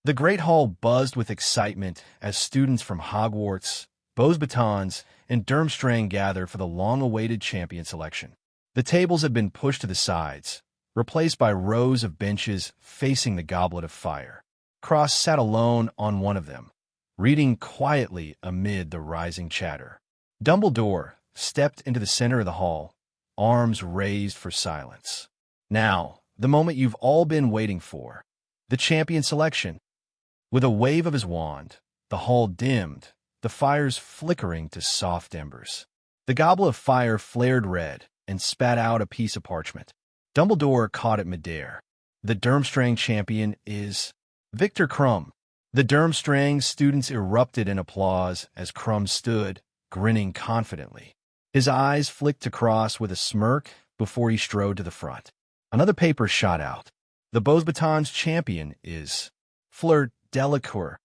The Great Hall buzzed with excitement as students from Hogwarts, Batons, and Durmstrang gathered for the long-awaited champion selection. The tables had been pushed to the sides, replaced by rows of benches facing the Goblet of Fire. Cross sat alone on one of them, reading quietly amid the rising chatter. Dumbledore stepped into the center of the hall, arms raised for silence. Now, the moment you've all been waiting for, the champion selection. With a wave of his wand, the hall dimmed, the fires flickering to soft embers. The Goblet of Fire flared red and spat out a piece of parchment. Dumbledore caught it midair. The Durmstrang champion is Victor Krum. The Durmstrang students erupted in applause as Krum stood, grinning confidently. His eyes flicked across with a smirk before he strode to the front. Another paper shot out. The Batons champion is Fleur Delacour.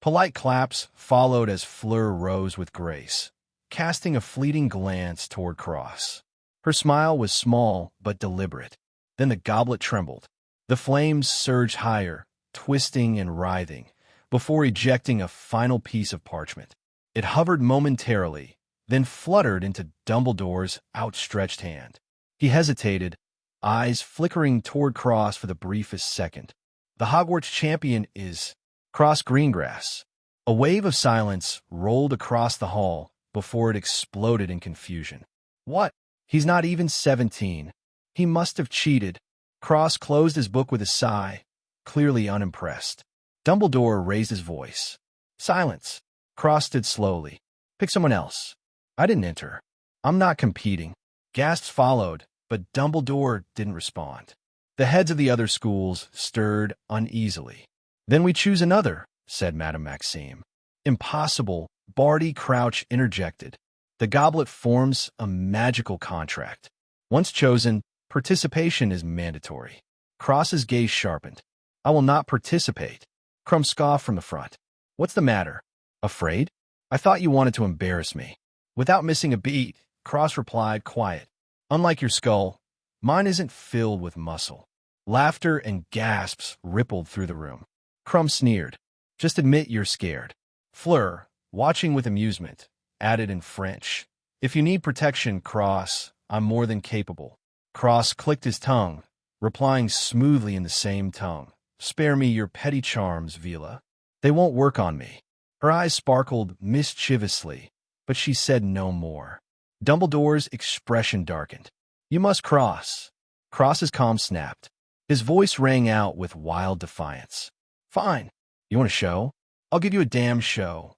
Polite claps followed as Fleur rose with grace, casting a fleeting glance toward Cross. Her smile was small but deliberate. Then the goblet trembled. The flames surged higher, twisting and writhing, before ejecting a final piece of parchment. It hovered momentarily, then fluttered into Dumbledore's outstretched hand. He hesitated, eyes flickering toward Cross for the briefest second. The Hogwarts champion is Cross Greengrass. A wave of silence rolled across the hall before it exploded in confusion. What? He's not even 17. He must have cheated. Cross closed his book with a sigh, clearly unimpressed. Dumbledore raised his voice. Silence. Cross stood slowly. Pick someone else. I didn't enter. I'm not competing. Gasps followed, but Dumbledore didn't respond. The heads of the other schools stirred uneasily. Then we choose another, said Madame Maxime. Impossible, Barty Crouch interjected. The goblet forms a magical contract. Once chosen, participation is mandatory. Cross's gaze sharpened. I will not participate. Krum scoffed from the front. What's the matter? Afraid? I thought you wanted to embarrass me. Without missing a beat, Cross replied, quiet. Unlike your skull, mine isn't filled with muscle. Laughter and gasps rippled through the room. Krum sneered. Just admit you're scared. Fleur, watching with amusement, added in French. If you need protection, Cross, I'm more than capable. Cross clicked his tongue, replying smoothly in the same tongue. Spare me your petty charms, Vila. They won't work on me. Her eyes sparkled mischievously, but she said no more. Dumbledore's expression darkened. You must cross. Cross's calm snapped. His voice rang out with wild defiance. Fine. You want a show? I'll give you a damn show.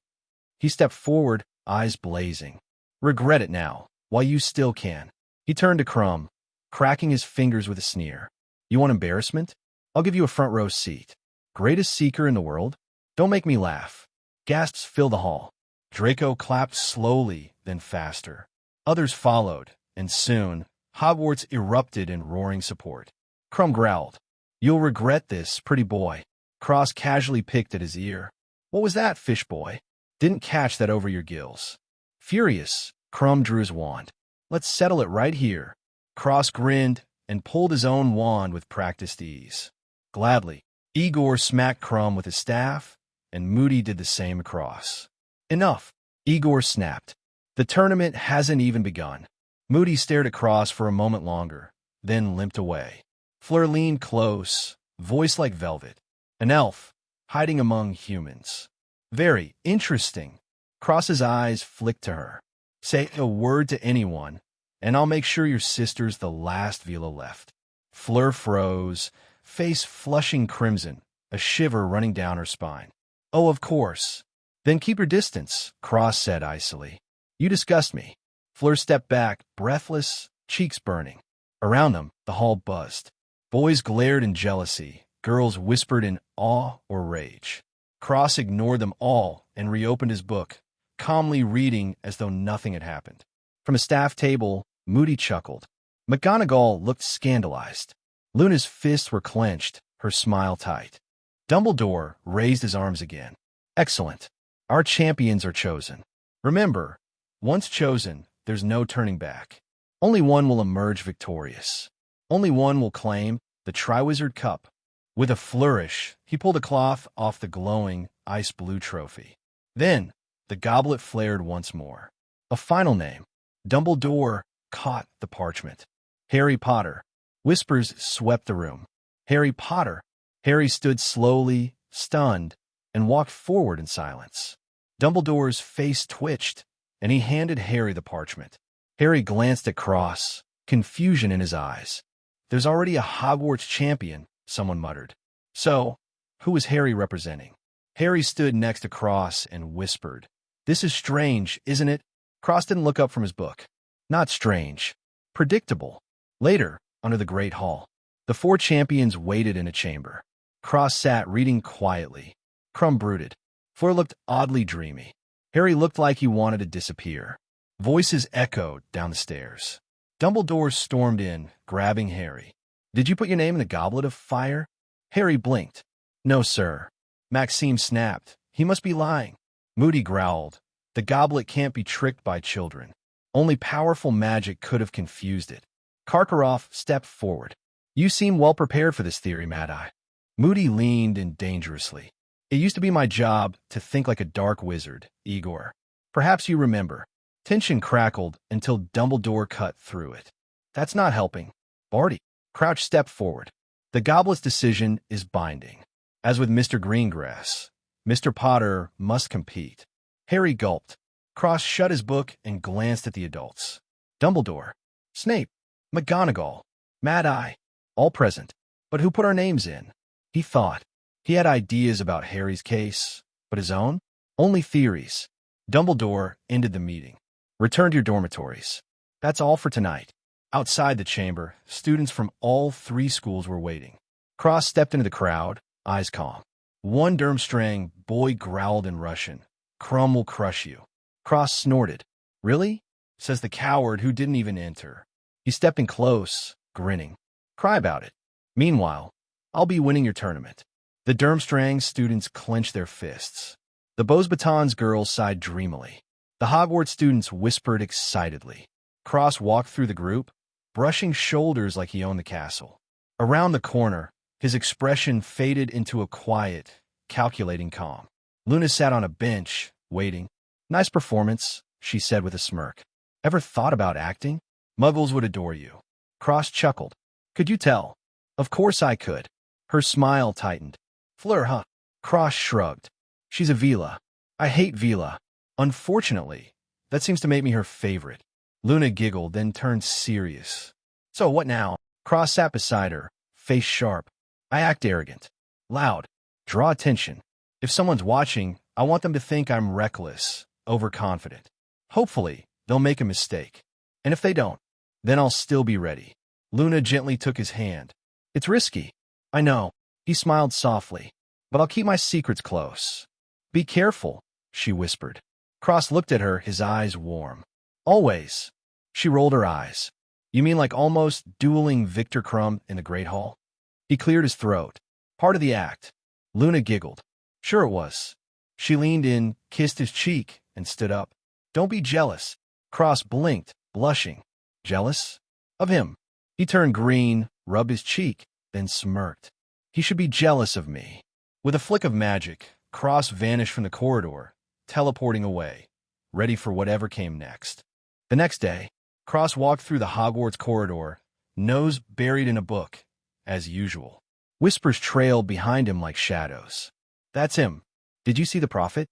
He stepped forward, eyes blazing. Regret it now, while you still can. He turned to Krum, cracking his fingers with a sneer. You want embarrassment? I'll give you a front row seat. Greatest seeker in the world? Don't make me laugh. Gasps filled the hall. Draco clapped slowly, then faster. Others followed, and soon, Hogwarts erupted in roaring support. Krum growled. You'll regret this, pretty boy. Cross casually picked at his ear. What was that, fish boy? Didn't catch that over your gills. Furious, Krum drew his wand. Let's settle it right here. Cross grinned and pulled his own wand with practiced ease. Gladly, Igor smacked Krum with his staff, and Moody did the same across. Enough, Igor snapped. The tournament hasn't even begun. Moody stared at Cross for a moment longer, then limped away. Fleur leaned close, voice like velvet. An elf, hiding among humans. Very interesting. Cross's eyes flicked to her. Say a word to anyone, and I'll make sure your sister's the last Vila left. Fleur froze, face flushing crimson, a shiver running down her spine. Oh, of course. Then keep your distance, Cross said icily. You disgust me. Fleur stepped back, breathless, cheeks burning. Around them, the hall buzzed. Boys glared in jealousy. Girls whispered in awe or rage. Cross ignored them all and reopened his book, calmly reading as though nothing had happened. From a staff table, Moody chuckled. McGonagall looked scandalized. Luna's fists were clenched, her smile tight. Dumbledore raised his arms again. Excellent. Our champions are chosen. Remember, once chosen, there's no turning back. Only one will emerge victorious. Only one will claim the Triwizard Cup. With a flourish, he pulled a cloth off the glowing, ice-blue trophy. Then, the goblet flared once more. A final name. Dumbledore caught the parchment. Harry Potter. Whispers swept the room. Harry Potter. Harry stood slowly, stunned, and walked forward in silence. Dumbledore's face twitched, and he handed Harry the parchment. Harry glanced at Cross, confusion in his eyes. There's already a Hogwarts champion, someone muttered. So, who was Harry representing? Harry stood next to Cross and whispered, "This is strange, isn't it?" Cross didn't look up from his book. Not strange. Predictable. Later, under the Great Hall, the four champions waited in a chamber. Cross sat reading quietly. Crumb brooded. Fleur looked oddly dreamy. Harry looked like he wanted to disappear. Voices echoed down the stairs. Dumbledore stormed in, grabbing Harry. "Did you put your name in the goblet of fire?" Harry blinked. "No, sir." Maxime snapped. "He must be lying." Moody growled. "The goblet can't be tricked by children. Only powerful magic could have confused it." Karkaroff stepped forward. "You seem well prepared for this theory, Mad-Eye." Moody leaned in dangerously. "It used to be my job to think like a dark wizard, Igor. Perhaps you remember." Tension crackled until Dumbledore cut through it. "That's not helping." Barty. Crouch stepped forward. "The goblet's decision is binding. As with Mr. Greengrass, Mr. Potter must compete." Harry gulped. Cross shut his book and glanced at the adults. Dumbledore, Snape, McGonagall, Mad-Eye, all present. But who put our names in? He thought. He had ideas about Harry's case, but his own? Only theories. Dumbledore ended the meeting. "Return to your dormitories. That's all for tonight." Outside the chamber, students from all three schools were waiting. Cross stepped into the crowd, eyes calm. One Durmstrang boy growled in Russian, "Crumb will crush you." Cross snorted. "Really?" says the coward who didn't even enter. He stepped in close, grinning. "Cry about it. Meanwhile, I'll be winning your tournament." The Durmstrang students clenched their fists. The Beauxbatons girls sighed dreamily. The Hogwarts students whispered excitedly. Cross walked through the group, brushing shoulders like he owned the castle. Around the corner, his expression faded into a quiet, calculating calm. Luna sat on a bench, waiting. "Nice performance," she said with a smirk. "Ever thought about acting? Muggles would adore you." Cross chuckled. "Could you tell?" "Of course I could." Her smile tightened. "Fleur, huh?" Cross shrugged. "She's a Vila. I hate Vila. Unfortunately, that seems to make me her favorite." Luna giggled, then turned serious. "So what now?" Cross sat beside her, face sharp. "I act arrogant. Loud. Draw attention. If someone's watching, I want them to think I'm reckless, overconfident. Hopefully, they'll make a mistake. And if they don't, then I'll still be ready." Luna gently took his hand. "It's risky. I know." He smiled softly. "But I'll keep my secrets close." "Be careful," she whispered. Cross looked at her, his eyes warm. "Always." She rolled her eyes. "You mean like almost dueling Victor Crumb in the Great Hall?" He cleared his throat. "Part of the act." Luna giggled. "Sure it was." She leaned in, kissed his cheek, and stood up. "Don't be jealous." Cross blinked, blushing. "Jealous? Of him?" He turned green, rubbed his cheek, then smirked. "He should be jealous of me." With a flick of magic, Cross vanished from the corridor, teleporting away, ready for whatever came next. The next day, Cross walked through the Hogwarts corridor, nose buried in a book, as usual. Whispers trailed behind him like shadows. "That's him. Did you see the prophet?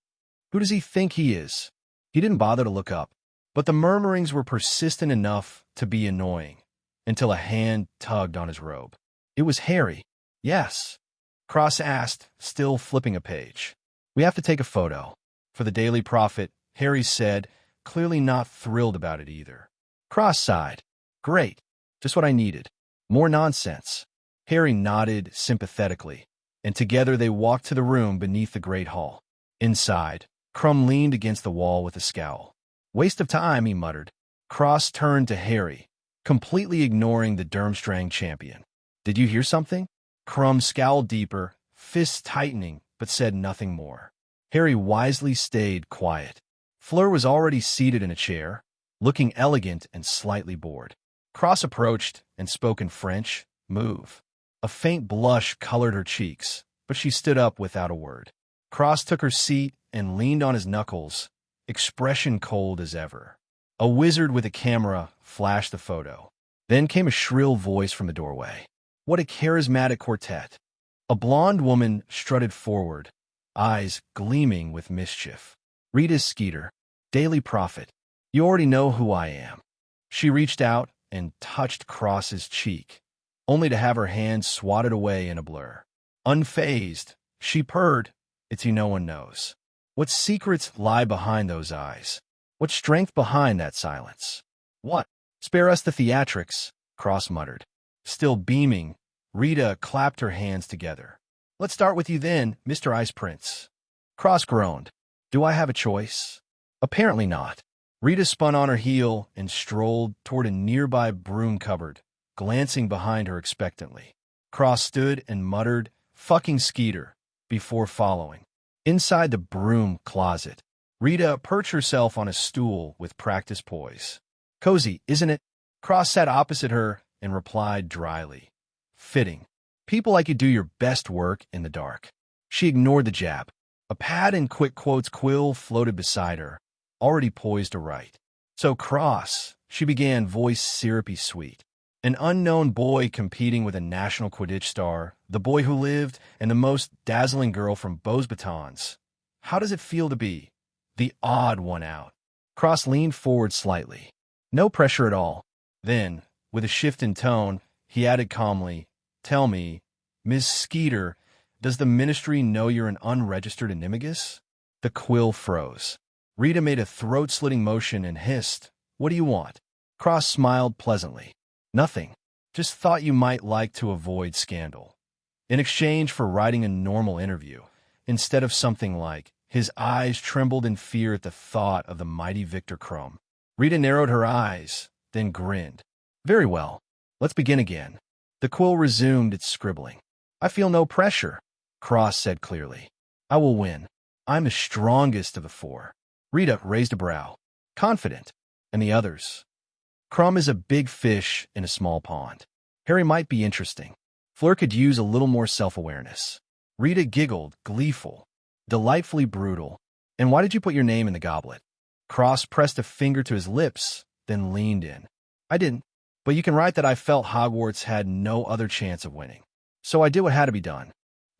Who does he think he is?" He didn't bother to look up, but the murmurings were persistent enough to be annoying, until a hand tugged on his robe. It was Harry. "Yes?" Cross asked, still flipping a page. "We have to take a photo." "For the Daily Prophet," Harry said, clearly not thrilled about it either. Cross sighed. "Great. Just what I needed. More nonsense." Harry nodded sympathetically, and together they walked to the room beneath the Great Hall. Inside, Crumb leaned against the wall with a scowl. "Waste of time," he muttered. Cross turned to Harry, completely ignoring the Durmstrang champion. "Did you hear something?" Crumb scowled deeper, fists tightening, but said nothing more. Harry wisely stayed quiet. Fleur was already seated in a chair, looking elegant and slightly bored. Cross approached and spoke in French. "Move." A faint blush colored her cheeks, but she stood up without a word. Cross took her seat and leaned on his knuckles, expression cold as ever. A wizard with a camera flashed the photo. Then came a shrill voice from the doorway. What a charismatic quartet. A blonde woman strutted forward, eyes gleaming with mischief. Rita Skeeter, Daily Prophet. You already know who I am. She reached out and touched Cross's cheek, only to have her hand swatted away in a blur. Unfazed, she purred, "It's you no one knows." What secrets lie behind those eyes? What strength behind that silence? What? Spare us the theatrics, Cross muttered. Still beaming, Rita clapped her hands together. Let's start with you then, Mr. Ice Prince. Cross groaned. Do I have a choice? Apparently not. Rita spun on her heel and strolled toward a nearby broom cupboard, glancing behind her expectantly. Cross stood and muttered, "Fucking Skeeter," before following. Inside the broom closet, Rita perched herself on a stool with practiced poise. Cozy, isn't it? Cross sat opposite her and replied dryly. Fitting. People like you do your best work in the dark. She ignored the jab. A pad and quick quotes quill floated beside her, already poised to write. So Cross, she began, voice syrupy sweet. An unknown boy competing with a national Quidditch star, the boy who lived, and the most dazzling girl from Beau's Batons. How does it feel to be the odd one out? Cross leaned forward slightly. No pressure at all. Then, with a shift in tone, he added calmly, Tell me, Miss Skeeter, does the ministry know you're an unregistered animagus? The quill froze. Rita made a throat-slitting motion and hissed, What do you want? Cross smiled pleasantly. Nothing. Just thought you might like to avoid scandal. In exchange for writing a normal interview, instead of something like, his eyes trembled in fear at the thought of the mighty Victor Crumb. Rita narrowed her eyes, then grinned. Very well. Let's begin again. The quill resumed its scribbling. I feel no pressure, Cross said clearly. I will win. I'm the strongest of the four. Rita raised a brow. Confident. And the others? Crumb is a big fish in a small pond. Harry might be interesting. Fleur could use a little more self-awareness. Rita giggled, gleeful. Delightfully brutal. And why did you put your name in the goblet? Cross pressed a finger to his lips, then leaned in. I didn't. But you can write that I felt Hogwarts had no other chance of winning. So I did what had to be done.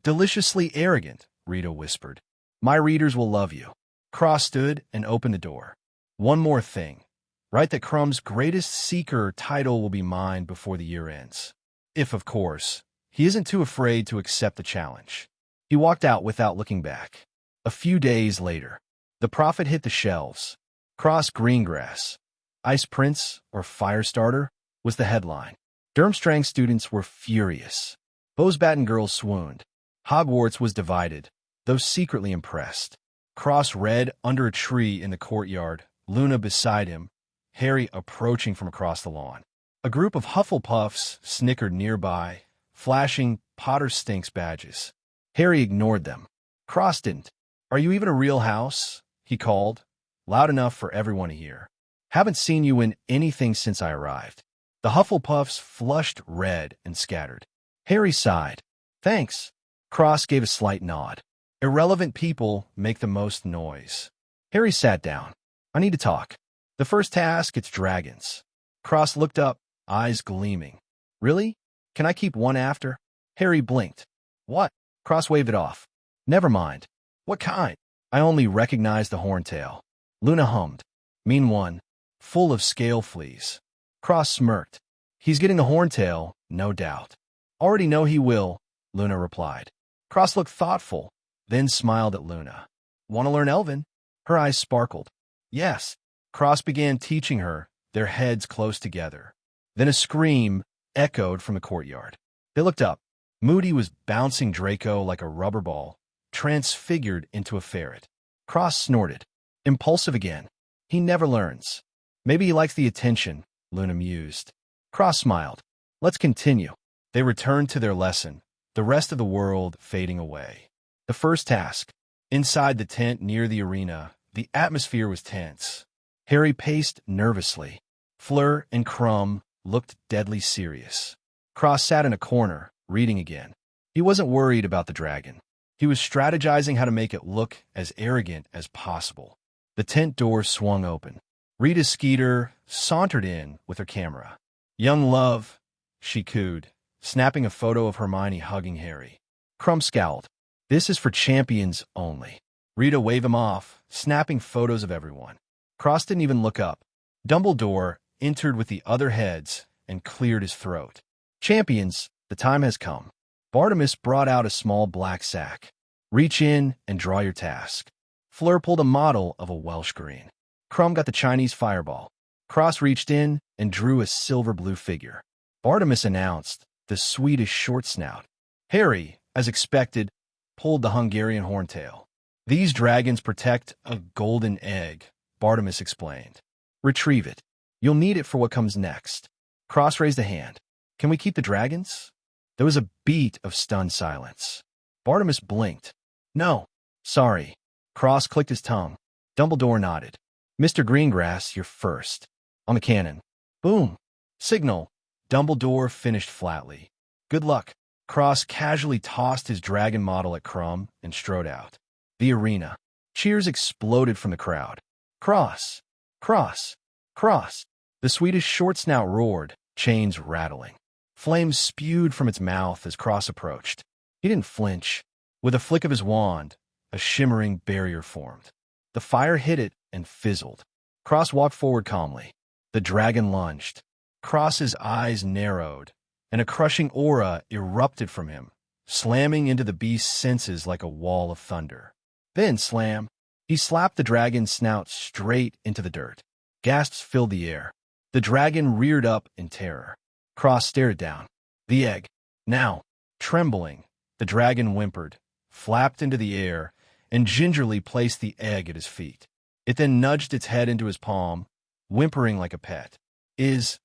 Deliciously arrogant, Rita whispered. My readers will love you. Cross stood and opened the door. One more thing. Write that Crumb's greatest seeker title will be mine before the year ends. If, of course, he isn't too afraid to accept the challenge. He walked out without looking back. A few days later, the Prophet hit the shelves. Cross Greengrass, Ice Prince or Firestarter was the headline. Durmstrang students were furious. Beau's Baton girls swooned. Hogwarts was divided, though secretly impressed. Cross read under a tree in the courtyard, Luna beside him, Harry approaching from across the lawn. A group of Hufflepuffs snickered nearby, flashing Potter Stinks badges. Harry ignored them. Cross didn't. Are you even a real house? He called, loud enough for everyone to hear. Haven't seen you in anything since I arrived. The Hufflepuffs flushed red and scattered. Harry sighed. Thanks. Cross gave a slight nod. Irrelevant people make the most noise. Harry sat down. I need to talk. The first task, it's dragons. Cross looked up, eyes gleaming. Really? Can I keep one after? Harry blinked. What? Cross waved it off. Never mind. What kind? I only recognize the horntail. Luna hummed. Mean one. Full of scale fleas. Cross smirked. He's getting the horntail, no doubt. Already know he will, Luna replied. Cross looked thoughtful, then smiled at Luna. Want to learn Elven? Her eyes sparkled. Yes. Cross began teaching her, their heads close together. Then a scream echoed from the courtyard. They looked up. Moody was bouncing Draco like a rubber ball, transfigured into a ferret. Cross snorted. Impulsive again. He never learns. Maybe he likes the attention, Luna mused. Cross smiled. Let's continue. They returned to their lesson, the rest of the world fading away. The first task. Inside the tent near the arena, the atmosphere was tense. Harry paced nervously. Fleur and Crumb looked deadly serious. Cross sat in a corner, reading again. He wasn't worried about the dragon. He was strategizing how to make it look as arrogant as possible. The tent door swung open. Rita Skeeter sauntered in with her camera. "Young love," she cooed, snapping a photo of Hermione hugging Harry. Crumb scowled. "This is for champions only." Rita waved him off, snapping photos of everyone. Cross didn't even look up. Dumbledore entered with the other heads and cleared his throat. "Champions, the time has come." Bartimus brought out a small black sack. "Reach in and draw your task." Fleur pulled a model of a Welsh green. Crumb got the Chinese fireball. Cross reached in and drew a silver-blue figure. Bartimus announced the Swedish short snout. Harry, as expected, pulled the Hungarian horntail. "These dragons protect a golden egg," Bartimus explained. "Retrieve it. You'll need it for what comes next." Cross raised a hand. "Can we keep the dragons?" There was a beat of stunned silence. Bartimus blinked. "No, sorry." Cross clicked his tongue. Dumbledore nodded. "Mr. Greengrass, you're first." On the cannon. Boom. Signal. Dumbledore finished flatly. "Good luck." Cross casually tossed his dragon model at Crumb and strode out. The arena. Cheers exploded from the crowd. "Cross! Cross! Cross!" The Swedish short snout roared, chains rattling. Flames spewed from its mouth as Cross approached. He didn't flinch. With a flick of his wand, a shimmering barrier formed. The fire hit it and fizzled. Cross walked forward calmly. The dragon lunged. Cross's eyes narrowed, and a crushing aura erupted from him, slamming into the beast's senses like a wall of thunder. Then, slam, he slapped the dragon's snout straight into the dirt. Gasps filled the air. The dragon reared up in terror. Cross stared it down. The egg. Now, trembling, the dragon whimpered, flapped into the air, and gingerly placed the egg at his feet. It then nudged its head into his palm, whimpering like a pet. "Is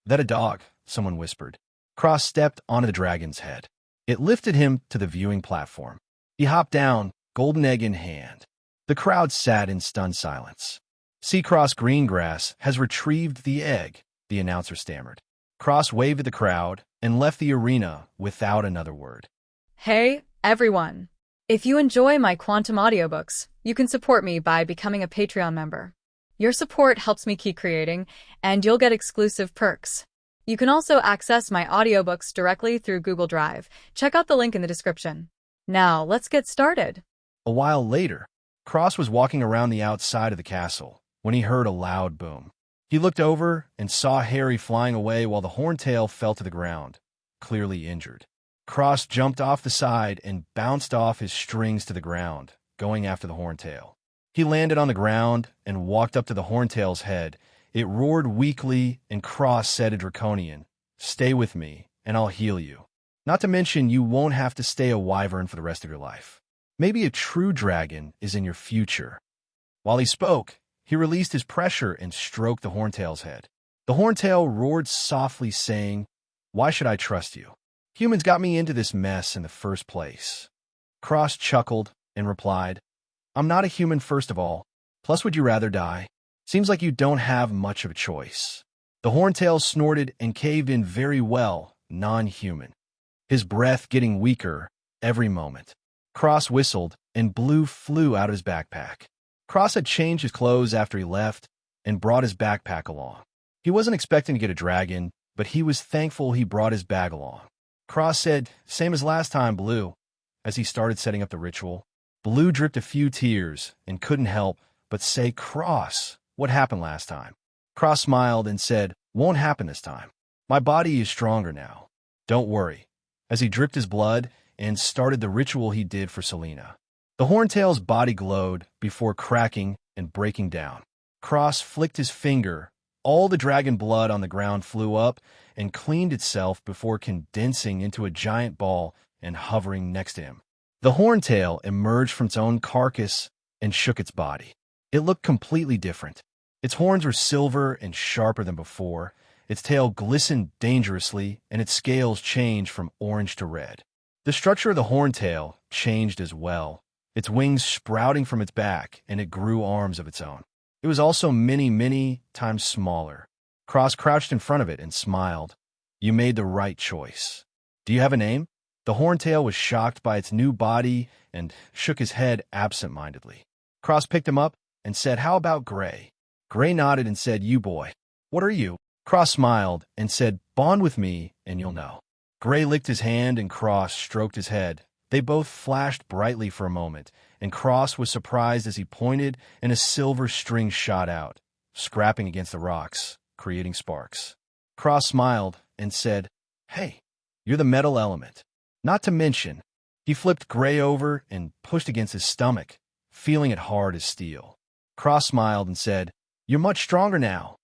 that a dog?" someone whispered. Cross stepped onto the dragon's head. It lifted him to the viewing platform. He hopped down, golden egg in hand. The crowd sat in stunned silence. "Seacross Greengrass has retrieved the egg," the announcer stammered. Cross waved at the crowd and left the arena without another word. Hey, everyone! If you enjoy my quantum audiobooks, you can support me by becoming a Patreon member. Your support helps me keep creating, and you'll get exclusive perks. You can also access my audiobooks directly through Google Drive. Check out the link in the description. Now, let's get started. A while later, Cross was walking around the outside of the castle when he heard a loud boom. He looked over and saw Harry flying away while the horntail fell to the ground, clearly injured. Cross jumped off the side and bounced off his strings to the ground, going after the horntail. He landed on the ground and walked up to the horntail's head. It roared weakly, and Cross said in Draconian, "Stay with me, and I'll heal you. Not to mention you won't have to stay a wyvern for the rest of your life. Maybe a true dragon is in your future." While he spoke, he released his pressure and stroked the horntail's head. The horntail roared softly, saying, "Why should I trust you? Humans got me into this mess in the first place." Cross chuckled and replied, "I'm not a human first of all. Plus, would you rather die? Seems like you don't have much of a choice." The horntail snorted and caved in very well, non-human, his breath getting weaker every moment. Cross whistled, and blue flew out of his backpack. Cross had changed his clothes after he left and brought his backpack along. He wasn't expecting to get a dragon, but he was thankful he brought his bag along. Cross said, "Same as last time, Blue," as he started setting up the ritual. Blue dripped a few tears and couldn't help but say, "Cross, what happened last time?" Cross smiled and said, "Won't happen this time. My body is stronger now. Don't worry," as he dripped his blood and started the ritual he did for Selena. The horntail's body glowed before cracking and breaking down. Cross flicked his finger. All the dragon blood on the ground flew up and cleaned itself before condensing into a giant ball and hovering next to him. The horntail emerged from its own carcass and shook its body. It looked completely different. Its horns were silver and sharper than before. Its tail glistened dangerously, and its scales changed from orange to red. The structure of the horntail changed as well, its wings sprouting from its back, and it grew arms of its own. It was also many times smaller. Cross crouched in front of it and smiled. "You made the right choice. Do you have a name?" The horntail was shocked by its new body and shook his head absent-mindedly. Cross picked him up and said, "How about Gray?" Gray nodded and said, "You boy. What are you?" Cross smiled and said, "Bond with me and you'll know." Gray licked his hand and Cross stroked his head. They both flashed brightly for a moment, and Cross was surprised as he pointed and a silver string shot out, scrapping against the rocks, creating sparks. Cross smiled and said, "Hey, you're the metal element. Not to mention," he flipped Gray over and pushed against his stomach, feeling it hard as steel. Cross smiled and said, "You're much stronger now."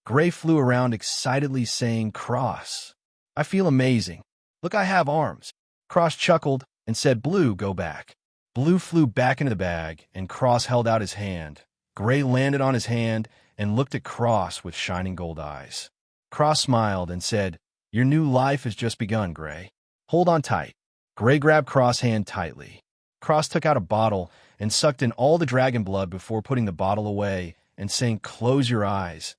Gray flew around excitedly saying, "Cross, I feel amazing. Look, I have arms." Cross chuckled and said, "Blue, go back." Blue flew back into the bag, and Cross held out his hand. Gray landed on his hand and looked at Cross with shining gold eyes. Cross smiled and said, "Your new life has just begun, Gray. Hold on tight." Gray grabbed Cross' hand tightly. Cross took out a bottle and sucked in all the dragon blood before putting the bottle away and saying, "Close your eyes,"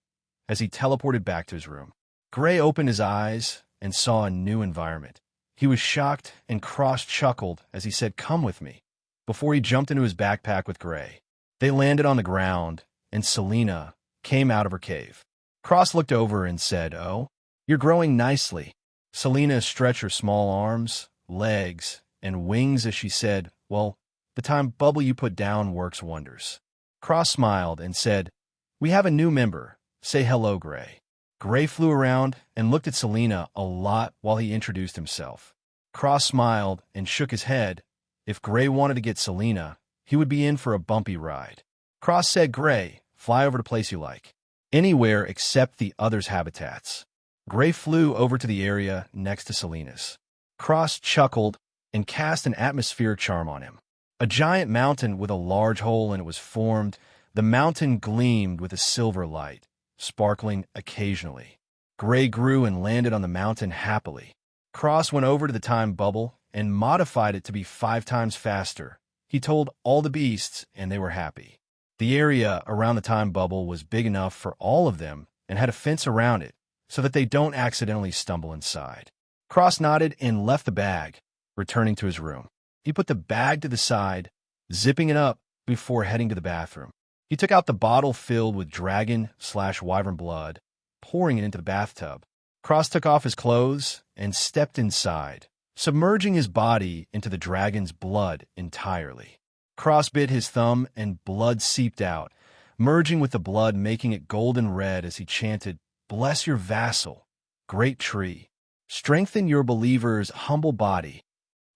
as he teleported back to his room. Gray opened his eyes and saw a new environment. He was shocked, and Cross chuckled as he said, "Come with me," before he jumped into his backpack with Gray. They landed on the ground, and Selena came out of her cave. Cross looked over and said, "Oh, you're growing nicely." Selena stretched her small arms, legs, and wings as she said, "Well, the time bubble you put down works wonders." Cross smiled and said, "We have a new member. Say hello, Gray." Gray flew around and looked at Selena a lot while he introduced himself. Cross smiled and shook his head. If Gray wanted to get Selena, he would be in for a bumpy ride. Cross said, "Gray, fly over to place you like. Anywhere except the others' habitats." Gray flew over to the area next to Selena's. Cross chuckled and cast an atmospheric charm on him. A giant mountain with a large hole in it was formed. The mountain gleamed with a silver light, sparkling occasionally. Gray grew and landed on the mountain happily. Cross went over to the time bubble and modified it to be 5 times faster. He told all the beasts, and they were happy. The area around the time bubble was big enough for all of them and had a fence around it so that they don't accidentally stumble inside. Cross nodded and left the bag, returning to his room. He put the bag to the side, zipping it up before heading to the bathroom. He took out the bottle filled with dragon/wyvern blood, pouring it into the bathtub. Cross took off his clothes and stepped inside, submerging his body into the dragon's blood entirely. Cross bit his thumb and blood seeped out, merging with the blood, making it golden red as he chanted, "Bless your vassal, great tree. Strengthen your believer's humble body."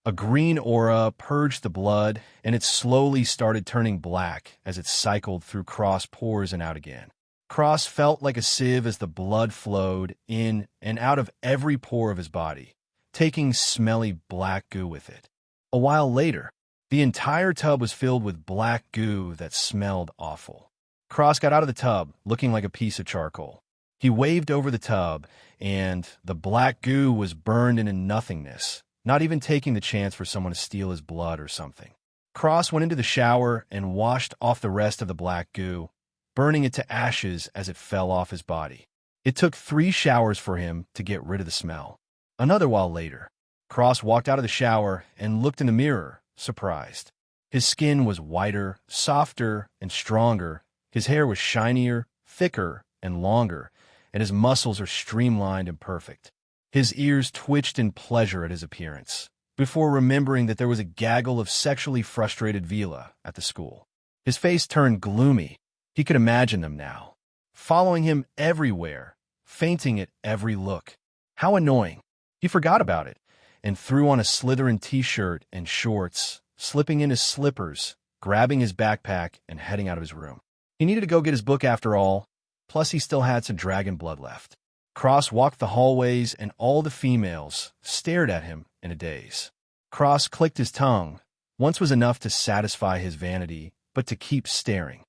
A green aura purged the blood, and it slowly started turning black as it cycled through Cross pores and out again. Cross felt like a sieve as the blood flowed in and out of every pore of his body, taking smelly black goo with it. A while later, the entire tub was filled with black goo that smelled awful. Cross got out of the tub, looking like a piece of charcoal. He waved over the tub, and the black goo was burned into nothingness, not even taking the chance for someone to steal his blood or something. Cross went into the shower and washed off the rest of the black goo, burning it to ashes as it fell off his body. It took 3 showers for him to get rid of the smell. Another while later, Cross walked out of the shower and looked in the mirror, surprised. His skin was whiter, softer, and stronger. His hair was shinier, thicker, and longer, and his muscles are streamlined and perfect. His ears twitched in pleasure at his appearance, before remembering that there was a gaggle of sexually frustrated Vila at the school. His face turned gloomy. He could imagine them now, following him everywhere, fainting at every look. How annoying. He forgot about it, and threw on a Slytherin t-shirt and shorts, slipping in his slippers, grabbing his backpack, and heading out of his room. He needed to go get his book after all, plus he still had some dragon blood left. Cross walked the hallways, and all the females stared at him in a daze. Cross clicked his tongue. Once was enough to satisfy his vanity, but to keep staring,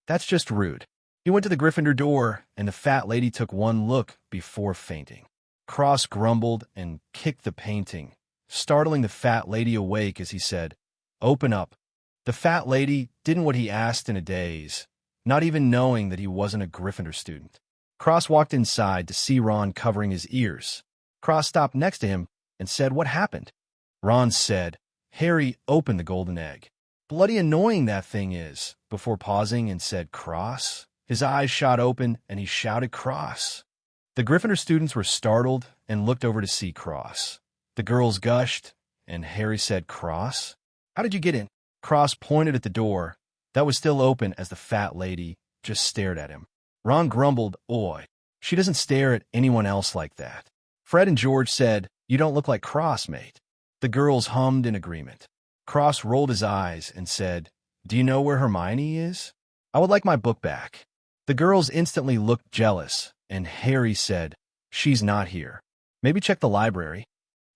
that's just rude. He went to the Gryffindor door, and the fat lady took one look before fainting. Cross grumbled and kicked the painting, startling the fat lady awake as he said, "Open up." The fat lady didn't what he asked in a daze, not even knowing that he wasn't a Gryffindor student. Cross walked inside to see Ron covering his ears. Cross stopped next to him and said, "What happened?" Ron said. Harry opened the golden egg. Bloody annoying that thing is, before pausing and said cross. His eyes shot open and he shouted cross. The Gryffindor students were startled and looked over to see cross. The girls gushed and Harry said cross. How did you get in? Cross pointed at the door that was still open as the fat lady just stared at him. Ron grumbled, Oi, she doesn't stare at anyone else like that. Fred and George said, You don't look like Cross, mate. The girls hummed in agreement. Cross rolled his eyes and said, Do you know where Hermione is? I would like my book back. The girls instantly looked jealous, and Harry said, She's not here. Maybe check the library.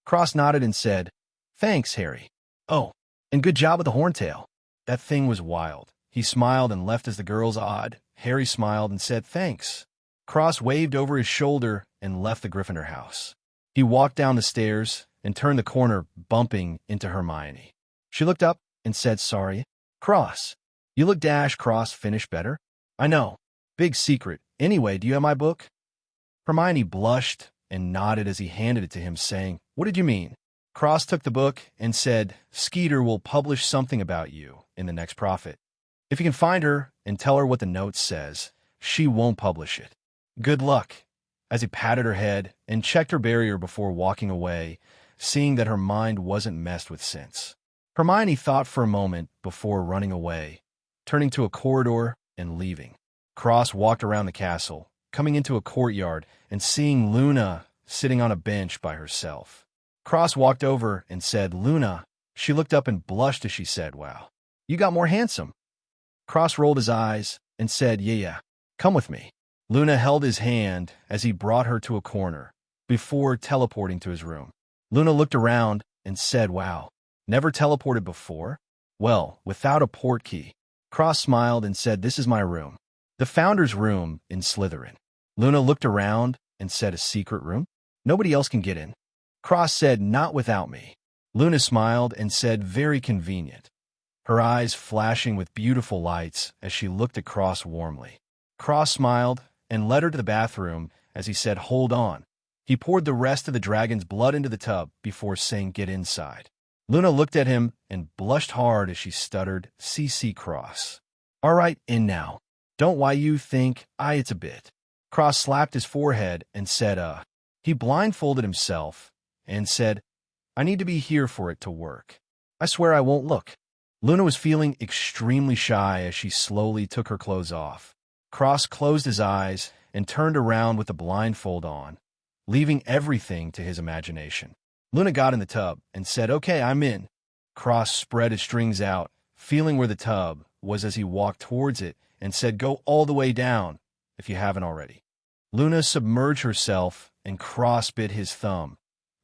Cross nodded and said, Thanks, Harry. Oh, and good job with the horntail. That thing was wild. He smiled and left as the girls awed. Harry smiled and said, Thanks. Cross waved over his shoulder and left the Gryffindor house. He walked down the stairs and turned the corner, bumping into Hermione. She looked up and said, Sorry. Cross, you look Cross finished better. I know. Big secret. Anyway, do you have my book? Hermione blushed and nodded as he handed it to him, saying, What did you mean? Cross took the book and said, Skeeter will publish something about you in the next Prophet. If you can find her and tell her what the note says, she won't publish it. Good luck. As he patted her head and checked her barrier before walking away, seeing that her mind wasn't messed with since. Hermione thought for a moment before running away, turning to a corridor and leaving. Cross walked around the castle, coming into a courtyard and seeing Luna sitting on a bench by herself. Cross walked over and said, Luna. She looked up and blushed as she said, Wow, you got more handsome. Cross rolled his eyes and said, Yeah, come with me. Luna held his hand as he brought her to a corner, before teleporting to his room. Luna looked around and said, Wow, never teleported before? Well, without a port key. Cross smiled and said, This is my room. The Founder's room in Slytherin. Luna looked around and said, A secret room? Nobody else can get in. Cross said, Not without me. Luna smiled and said, Very convenient. Her eyes flashing with beautiful lights as she looked at Cross warmly. Cross smiled and led her to the bathroom as he said, Hold on. He poured the rest of the dragon's blood into the tub before saying, Get inside. Luna looked at him and blushed hard as she stuttered, CC Cross. All right, in now. Don't why you think, it's a bit. Cross slapped his forehead and said, He blindfolded himself and said, I need to be here for it to work. I swear I won't look. Luna was feeling extremely shy as she slowly took her clothes off. Cross closed his eyes and turned around with the blindfold on, leaving everything to his imagination. Luna got in the tub and said, Okay, I'm in. Cross spread his strings out, feeling where the tub was as he walked towards it, and said, Go all the way down, if you haven't already. Luna submerged herself, and Cross bit his thumb,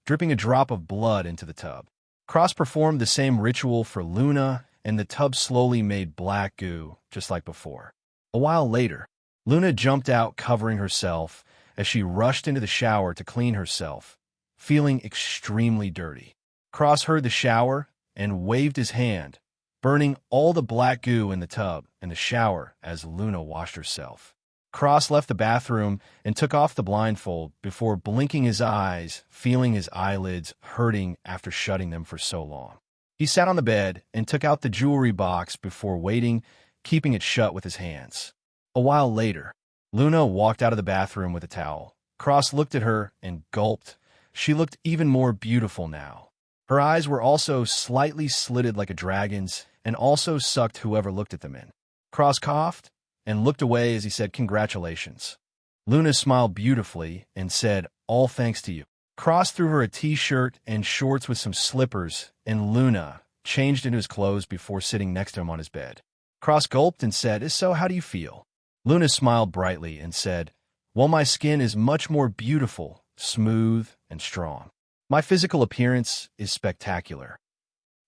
dripping a drop of blood into the tub. Cross performed the same ritual for Luna, and the tub slowly made black goo, just like before. A while later, Luna jumped out covering herself as she rushed into the shower to clean herself, feeling extremely dirty. Cross heard the shower and waved his hand, burning all the black goo in the tub and the shower as Luna washed herself. Cross left the bathroom and took off the blindfold before blinking his eyes, feeling his eyelids hurting after shutting them for so long. He sat on the bed and took out the jewelry box before waiting, keeping it shut with his hands. A while later, Luna walked out of the bathroom with a towel. Cross looked at her and gulped. She looked even more beautiful now. Her eyes were also slightly slitted like a dragon's and also sucked whoever looked at them in. Cross coughed and looked away as he said, Congratulations. Luna smiled beautifully and said, All thanks to you. Cross threw her a t-shirt and shorts with some slippers, and Luna changed into his clothes before sitting next to him on his bed. Cross gulped and said, So how do you feel? Luna smiled brightly and said, Well, my skin is much more beautiful, smooth, and strong. My physical appearance is spectacular.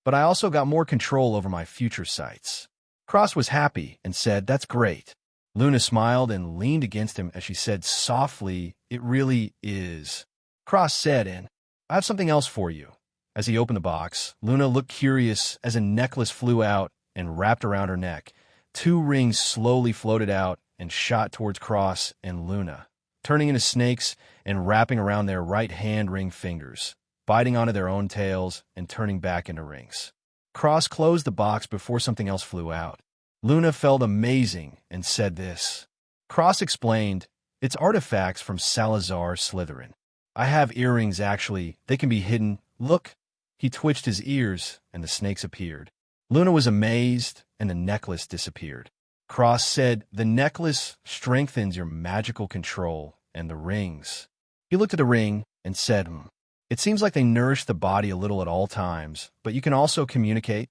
But I also got more control over my future sights. Cross was happy and said, That's great. Luna smiled and leaned against him as she said softly, It really is. Cross said, And I have something else for you. As he opened the box, Luna looked curious as a necklace flew out and wrapped around her neck. 2 rings slowly floated out and shot towards Cross and Luna, turning into snakes and wrapping around their right hand ring fingers. biting onto their own tails and turning back into rings. Cross closed the box before something else flew out. Luna felt amazing and said this. Cross explained, "It's artifacts from Salazar Slytherin. I have earrings, actually. They can be hidden. Look." He twitched his ears, and the snakes appeared. Luna was amazed, and the necklace disappeared. Cross said, "The necklace strengthens your magical control, and the rings." He looked at the ring and said, "It seems like they nourish the body a little at all times, but you can also communicate."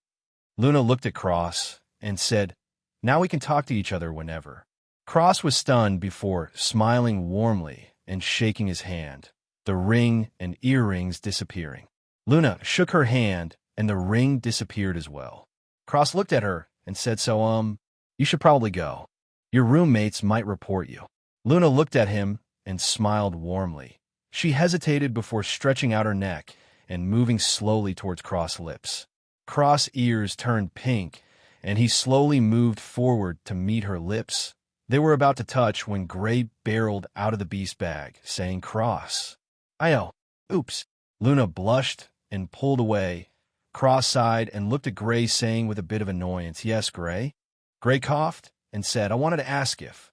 Luna looked at Cross and said, "Now we can talk to each other whenever." Cross was stunned before smiling warmly and shaking his hand, the ring and earrings disappearing. Luna shook her hand, and the ring disappeared as well. Cross looked at her and said, "So, you should probably go. Your roommates might report you." Luna looked at him and smiled warmly. She hesitated before stretching out her neck and moving slowly towards Cross' lips. Cross' ears turned pink, and he slowly moved forward to meet her lips. They were about to touch when Gray barreled out of the beast bag, saying, "Cross." "Ayo, oops." Luna blushed and pulled away. Cross sighed and looked at Gray, saying with a bit of annoyance, "Yes, Gray?" Gray coughed and said, "I wanted to ask if,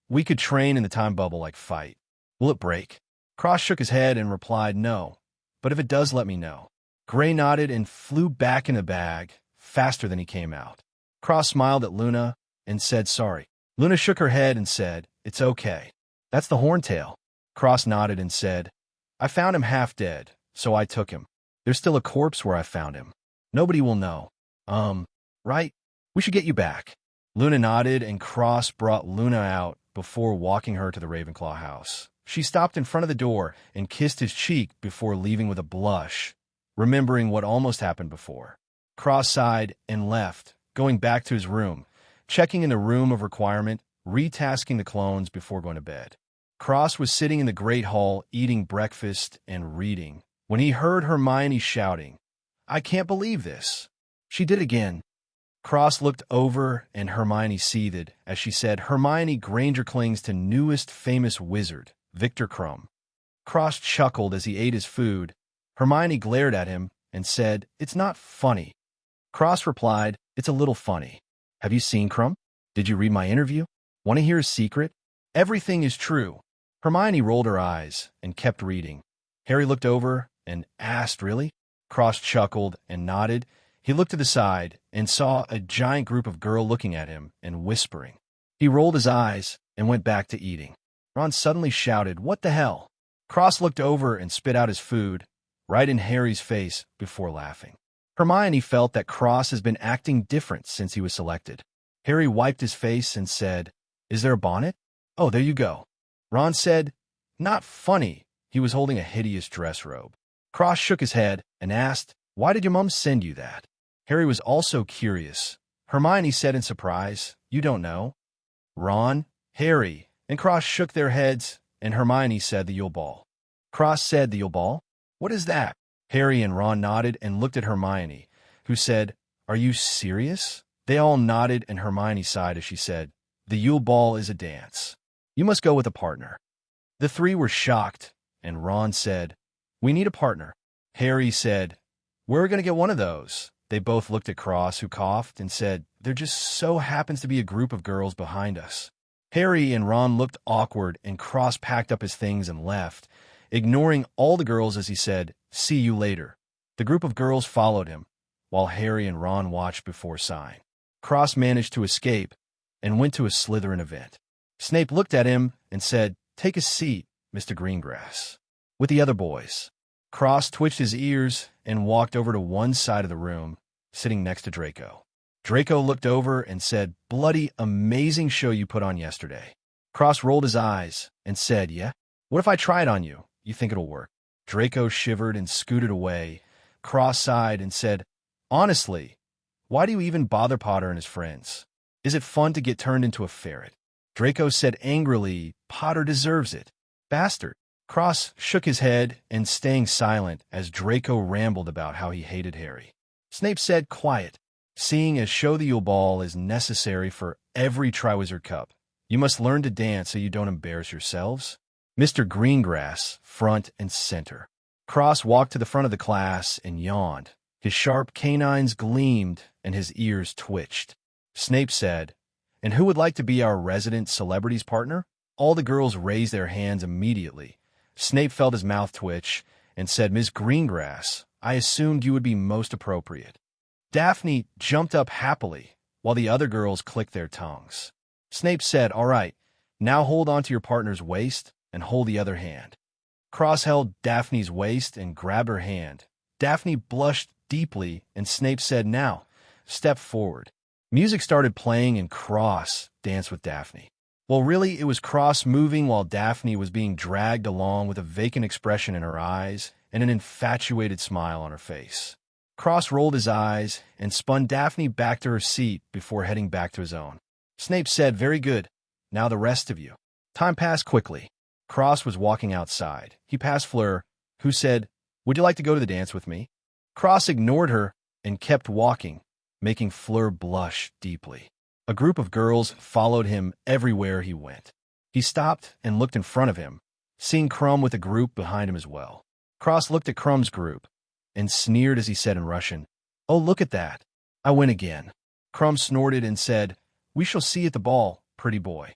we could train in the time bubble like fight. Will it break?" Cross shook his head and replied, "No, but if it does, let me know." Gray nodded and flew back in the bag, faster than he came out. Cross smiled at Luna and said, "Sorry." Luna shook her head and said, "It's okay. That's the horntail." Cross nodded and said, "I found him half dead, so I took him. There's still a corpse where I found him. Nobody will know. Right? We should get you back." Luna nodded, and Cross brought Luna out before walking her to the Ravenclaw house. She stopped in front of the door and kissed his cheek before leaving with a blush, remembering what almost happened before. Cross sighed and left, going back to his room, checking in the room of requirement, retasking the clones before going to bed. Cross was sitting in the Great Hall eating breakfast and reading when he heard Hermione shouting, "I can't believe this. She did again." Cross looked over and Hermione seethed as she said, "Hermione Granger clings to newest famous wizard, Victor Crumb." Cross chuckled as he ate his food. Hermione glared at him and said, "It's not funny." Cross replied, "It's a little funny. Have you seen Crumb? Did you read my interview? Want to hear his secret? Everything is true." Hermione rolled her eyes and kept reading. Harry looked over and asked, "Really?" Cross chuckled and nodded. He looked to the side and saw a giant group of girls looking at him and whispering. He rolled his eyes and went back to eating. Ron suddenly shouted, "What the hell?" Cross looked over and spit out his food, right in Harry's face, before laughing. Hermione felt that Cross has been acting different since he was selected. Harry wiped his face and said, "Is there a bonnet?" "Oh, there you go." Ron said, "Not funny." He was holding a hideous dress robe. Cross shook his head and asked, "Why did your mom send you that?" Harry was also curious. Hermione said in surprise, "You don't know?" Ron, Harry, and Cross shook their heads, and Hermione said the Yule Ball. Cross said, "The Yule Ball? What is that?" Harry and Ron nodded and looked at Hermione, who said, "Are you serious?" They all nodded, and Hermione sighed as she said, "The Yule Ball is a dance. You must go with a partner." The three were shocked, and Ron said, "We need a partner." Harry said, "We're going to get one of those." They both looked at Cross, who coughed and said, "There just so happens to be a group of girls behind us." Harry and Ron looked awkward, and Cross packed up his things and left, ignoring all the girls as he said, "See you later." The group of girls followed him, while Harry and Ron watched before sighing. Cross managed to escape and went to a Slytherin event. Snape looked at him and said, "Take a seat, Mr. Greengrass," with the other boys. Cross twitched his ears and walked over to one side of the room, sitting next to Draco. Draco looked over and said, "Bloody amazing show you put on yesterday." Cross rolled his eyes and said, "Yeah? What if I try it on you? You think it'll work?" Draco shivered and scooted away. Cross sighed and said, "Honestly, why do you even bother Potter and his friends? Is it fun to get turned into a ferret?" Draco said angrily, "Potter deserves it. Bastard." Cross shook his head and staying silent as Draco rambled about how he hated Harry. Snape said, "Quiet. Seeing as show the Yule Ball is necessary for every Triwizard Cup, you must learn to dance so you don't embarrass yourselves. Mr. Greengrass, front and center." Cross walked to the front of the class and yawned. His sharp canines gleamed and his ears twitched. Snape said, "And who would like to be our resident celebrities partner?" All the girls raised their hands immediately. Snape felt his mouth twitch and said, "Miss Greengrass, I assumed you would be most appropriate." Daphne jumped up happily, while the other girls clicked their tongues. Snape said, "All right, now hold on to your partner's waist and hold the other hand." Cross held Daphne's waist and grabbed her hand. Daphne blushed deeply, and Snape said, "Now, step forward." Music started playing, and Cross danced with Daphne. Well, really, it was Cross moving while Daphne was being dragged along with a vacant expression in her eyes and an infatuated smile on her face. Cross rolled his eyes and spun Daphne back to her seat before heading back to his own. Snape said, "Very good. Now the rest of you." Time passed quickly. Cross was walking outside. He passed Fleur, who said, "Would you like to go to the dance with me?" Cross ignored her and kept walking, making Fleur blush deeply. A group of girls followed him everywhere he went. He stopped and looked in front of him, seeing Crumb with a group behind him as well. Cross looked at Crumb's group and sneered as he said in Russian, "Oh, look at that. I win again." Crumb snorted and said, "We shall see at the ball, pretty boy."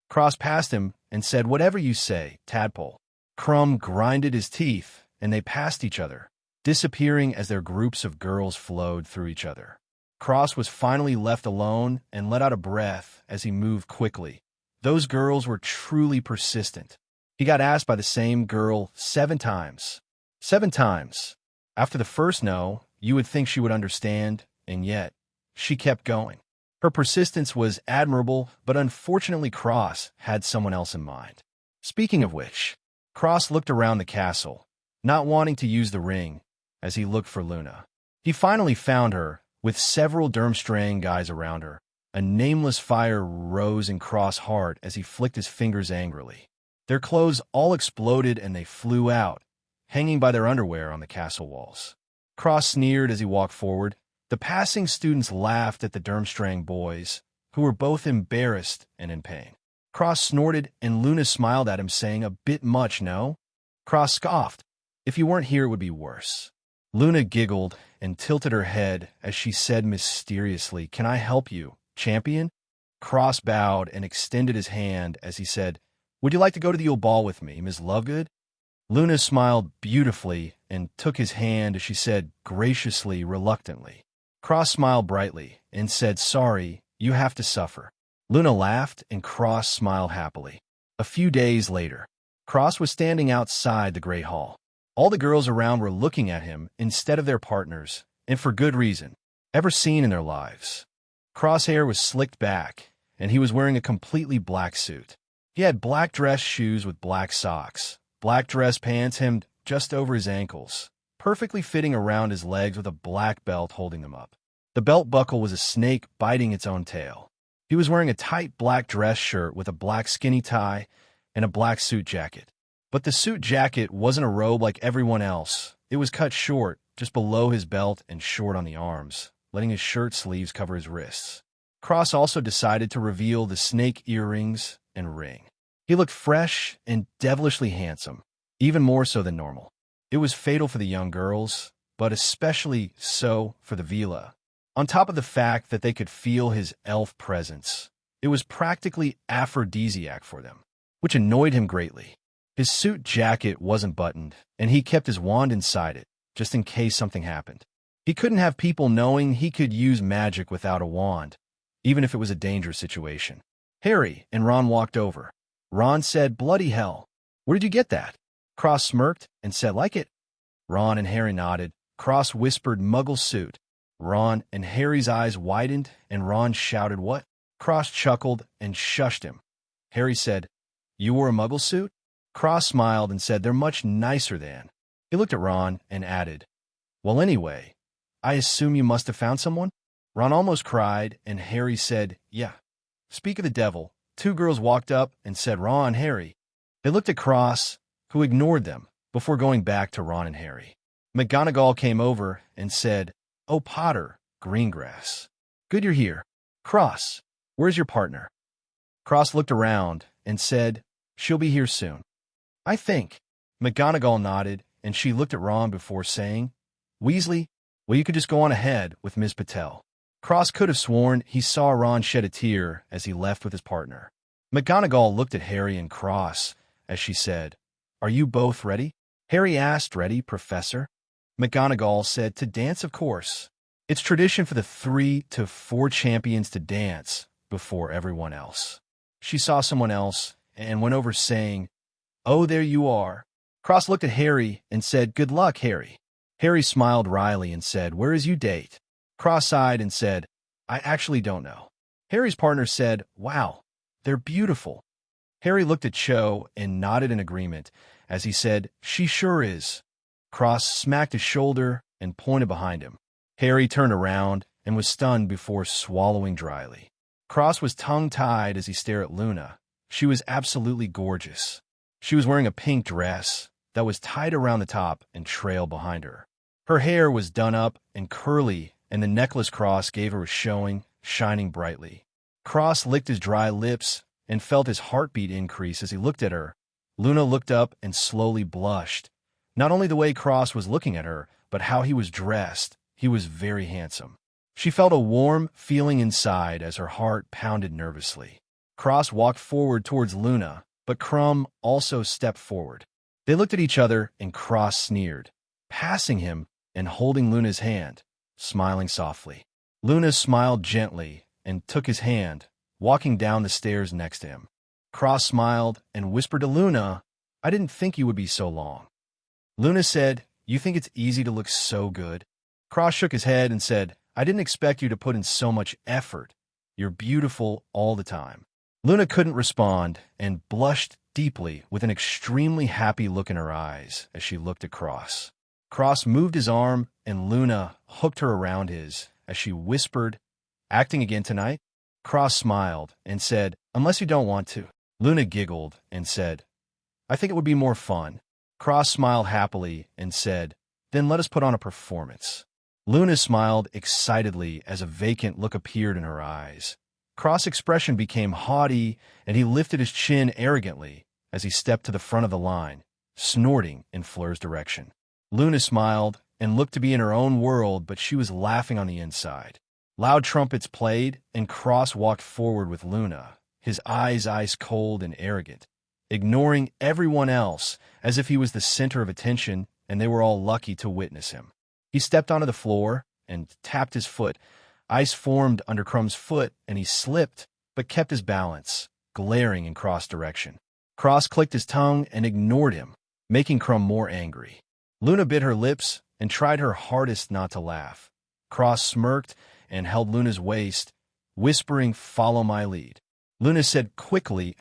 Cross passed him and said, "Whatever you say, tadpole." Crumb grinded his teeth, and they passed each other, disappearing as their groups of girls flowed through each other. Cross was finally left alone and let out a breath as he moved quickly. Those girls were truly persistent. He got asked by the same girl 7 times. 7 times. After the first no, you would think she would understand, and yet she kept going. Her persistence was admirable, but unfortunately Cross had someone else in mind. Speaking of which, Cross looked around the castle, not wanting to use the ring, as he looked for Luna. He finally found her, with several Durmstrang guys around her. A nameless fire rose in Cross' heart as he flicked his fingers angrily. Their clothes all exploded and they flew out, hanging by their underwear on the castle walls. Cross sneered as he walked forward. The passing students laughed at the Durmstrang boys, who were both embarrassed and in pain. Cross snorted, and Luna smiled at him, saying, "A bit much, no?" Cross scoffed. "If you weren't here, it would be worse." Luna giggled and tilted her head as she said mysteriously, "Can I help you, champion?" Cross bowed and extended his hand as he said, "Would you like to go to the Yule Ball with me, Miss Lovegood?" Luna smiled beautifully and took his hand as she said, graciously, reluctantly. Cross smiled brightly and said, "Sorry, you have to suffer." Luna laughed and Cross smiled happily. A few days later, Cross was standing outside the Great Hall. All the girls around were looking at him instead of their partners, and for good reason, ever seen in their lives. Crosshair was slicked back, and he was wearing a completely black suit. He had black dress shoes with black socks, black dress pants hemmed just over his ankles, perfectly fitting around his legs with a black belt holding them up. The belt buckle was a snake biting its own tail. He was wearing a tight black dress shirt with a black skinny tie and a black suit jacket. But the suit jacket wasn't a robe like everyone else. It was cut short, just below his belt and short on the arms, letting his shirt sleeves cover his wrists. Cross also decided to reveal the snake earrings and ring. He looked fresh and devilishly handsome, even more so than normal. It was fatal for the young girls, but especially so for the Vila. On top of the fact that they could feel his elf presence, it was practically aphrodisiac for them, which annoyed him greatly. His suit jacket wasn't buttoned, and he kept his wand inside it, just in case something happened. He couldn't have people knowing he could use magic without a wand, even if it was a dangerous situation. Harry and Ron walked over. Ron said, "Bloody hell. Where did you get that?" Cross smirked and said, "Like it?" Ron and Harry nodded. Cross whispered, "Muggle suit." Ron and Harry's eyes widened, and Ron shouted, "What?" Cross chuckled and shushed him. Harry said, "You wore a Muggle suit?" Cross smiled and said, "They're much nicer than." He looked at Ron and added, "Well, anyway, I assume you must have found someone?" Ron almost cried, and Harry said, "Yeah." Speak of the devil, 2 girls walked up and said, "Ron, Harry." They looked at Cross, who ignored them, before going back to Ron and Harry. McGonagall came over and said, "Oh, Potter, Greengrass. Good you're here. Cross, where's your partner?" Cross looked around and said, "She'll be here soon." "I think." McGonagall nodded and she looked at Ron before saying, "Weasley, well, you could just go on ahead with Ms. Patel." Cross could have sworn he saw Ron shed a tear as he left with his partner. McGonagall looked at Harry and Cross as she said, "Are you both ready?" Harry asked, "Ready, Professor?" McGonagall said, "To dance, of course. It's tradition for the 3 to 4 champions to dance before everyone else." She saw someone else and went over saying, "Oh, there you are." Cross looked at Harry and said, "Good luck, Harry." Harry smiled wryly and said, "Where is you date?" Cross sighed and said, "I actually don't know." Harry's partner said, "Wow, they're beautiful." Harry looked at Cho and nodded in agreement as he said, "She sure is." Cross smacked his shoulder and pointed behind him. Harry turned around and was stunned before swallowing dryly. Cross was tongue-tied as he stared at Luna. She was absolutely gorgeous. She was wearing a pink dress that was tied around the top and trailed behind her. Her hair was done up and curly, and the necklace Cross gave her was showing, shining brightly. Cross licked his dry lips and felt his heartbeat increase as he looked at her. Luna looked up and slowly blushed. Not only the way Cross was looking at her, but how he was dressed. He was very handsome. She felt a warm feeling inside as her heart pounded nervously. Cross walked forward towards Luna, but Crumb also stepped forward. They looked at each other and Cross sneered, passing him and holding Luna's hand, smiling softly. Luna smiled gently and took his hand, walking down the stairs next to him. Cross smiled and whispered to Luna, "I didn't think you would be so long." Luna said, "You think it's easy to look so good?" Cross shook his head and said, "I didn't expect you to put in so much effort. You're beautiful all the time." Luna couldn't respond and blushed deeply with an extremely happy look in her eyes as she looked at Cross. Cross moved his arm and Luna hooked her around his as she whispered, "Acting again tonight?" Cross smiled and said, "Unless you don't want to." Luna giggled and said, "I think it would be more fun." Cross smiled happily and said, "Then let us put on a performance." Luna smiled excitedly as a vacant look appeared in her eyes. Cross' expression became haughty, and he lifted his chin arrogantly as he stepped to the front of the line, snorting in Fleur's direction. Luna smiled and looked to be in her own world, but she was laughing on the inside. Loud trumpets played, and Cross walked forward with Luna, his eyes ice cold and arrogant, ignoring everyone else as if he was the center of attention and they were all lucky to witness him. He stepped onto the floor and tapped his foot. Ice formed under Crumb's foot, and he slipped, but kept his balance, glaring in Cross' direction. Cross clicked his tongue and ignored him, making Crumb more angry. Luna bit her lips and tried her hardest not to laugh. Cross smirked and held Luna's waist, whispering, "Follow my lead." Luna said quickly,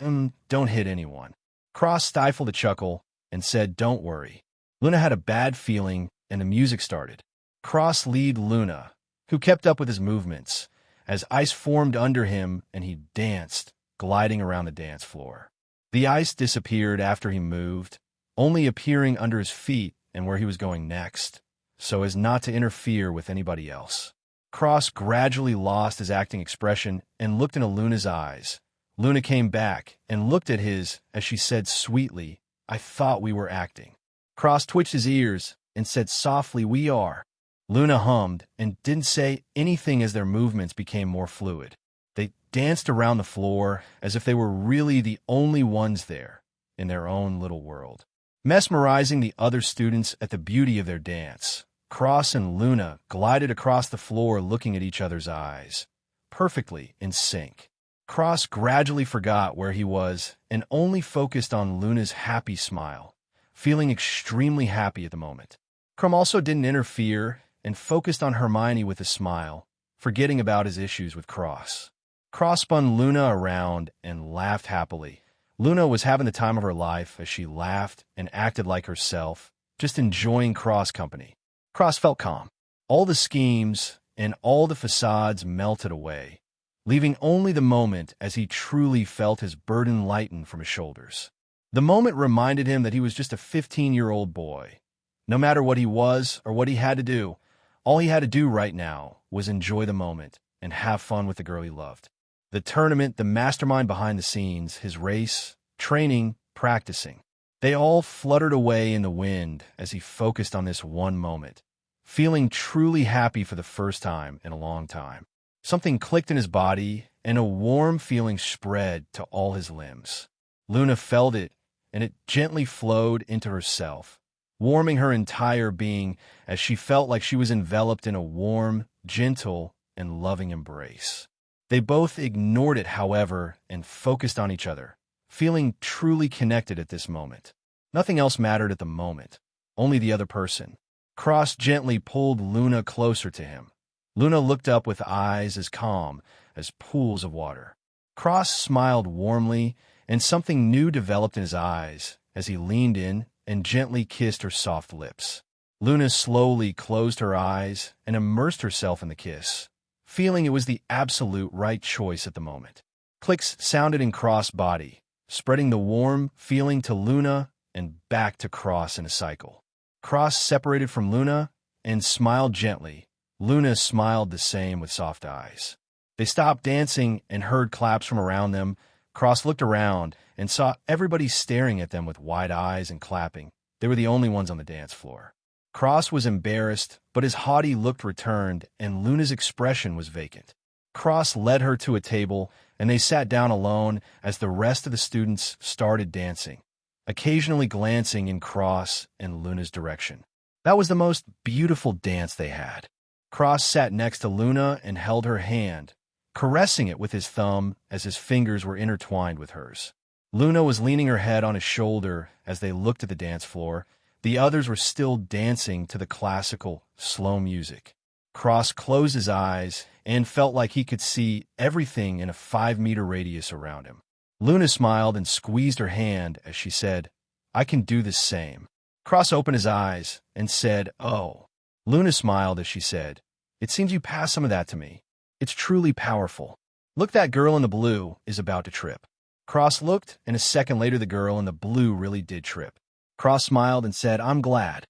"Don't hit anyone." Cross stifled a chuckle and said, "Don't worry." Luna had a bad feeling, and the music started. Cross lead Luna, who kept up with his movements, as ice formed under him and he danced, gliding around the dance floor. The ice disappeared after he moved, only appearing under his feet and where he was going next, so as not to interfere with anybody else. Cross gradually lost his acting expression and looked into Luna's eyes. Luna came back and looked at his as she said sweetly, "I thought we were acting." Cross twitched his ears and said softly, "We are." Luna hummed and didn't say anything as their movements became more fluid. They danced around the floor as if they were really the only ones there in their own little world, mesmerizing the other students at the beauty of their dance. Cross and Luna glided across the floor looking at each other's eyes, perfectly in sync. Cross gradually forgot where he was and only focused on Luna's happy smile, feeling extremely happy at the moment. Crumb also didn't interfere and focused on Hermione with a smile, forgetting about his issues with Cross. Cross spun Luna around and laughed happily. Luna was having the time of her life as she laughed and acted like herself, just enjoying Cross' company. Cross felt calm. All the schemes and all the facades melted away, leaving only the moment as he truly felt his burden lighten from his shoulders. The moment reminded him that he was just a 15-year-old boy. No matter what he was or what he had to do, all he had to do right now was enjoy the moment and have fun with the girl he loved. The tournament, the mastermind behind the scenes, his race, training, practicing. They all fluttered away in the wind as he focused on this one moment, feeling truly happy for the first time in a long time. Something clicked in his body, and a warm feeling spread to all his limbs. Luna felt it, and it gently flowed into herself, warming her entire being as she felt like she was enveloped in a warm, gentle, and loving embrace. They both ignored it, however, and focused on each other, feeling truly connected at this moment. Nothing else mattered at the moment, only the other person. Cross gently pulled Luna closer to him. Luna looked up with eyes as calm as pools of water. Cross smiled warmly, and something new developed in his eyes as he leaned in and gently kissed her soft lips. Luna slowly closed her eyes and immersed herself in the kiss, feeling it was the absolute right choice at the moment. Clicks sounded in Cross' body, spreading the warm feeling to Luna and back to Cross in a cycle. Cross separated from Luna and smiled gently. Luna smiled the same with soft eyes. They stopped dancing and heard claps from around them. Cross looked around and saw everybody staring at them with wide eyes and clapping. They were the only ones on the dance floor. Cross was embarrassed, but his haughty look returned, and Luna's expression was vacant. Cross led her to a table, and they sat down alone as the rest of the students started dancing, occasionally glancing in Cross and Luna's direction. That was the most beautiful dance they had. Cross sat next to Luna and held her hand, caressing it with his thumb as his fingers were intertwined with hers. Luna was leaning her head on his shoulder as they looked at the dance floor. The others were still dancing to the classical, slow music. Cross closed his eyes and felt like he could see everything in a 5-meter radius around him. Luna smiled and squeezed her hand as she said, "I can do the same." Cross opened his eyes and said, "Oh." Luna smiled as she said, "It seems you passed some of that to me. It's truly powerful. Look, that girl in the blue is about to trip." Cross looked, and a second later the girl in the blue really did trip. Cross smiled and said, "I'm glad."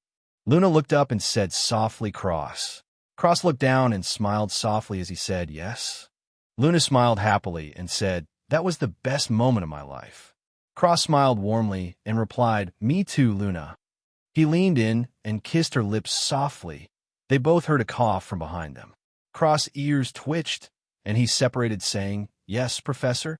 Luna looked up and said softly, "Cross." Cross looked down and smiled softly as he said, "Yes." Luna smiled happily and said, "That was the best moment of my life." Cross smiled warmly and replied, "Me too, Luna." He leaned in and kissed her lips softly. They both heard a cough from behind them. Cross' ears twitched, and he separated, saying, "Yes, Professor?"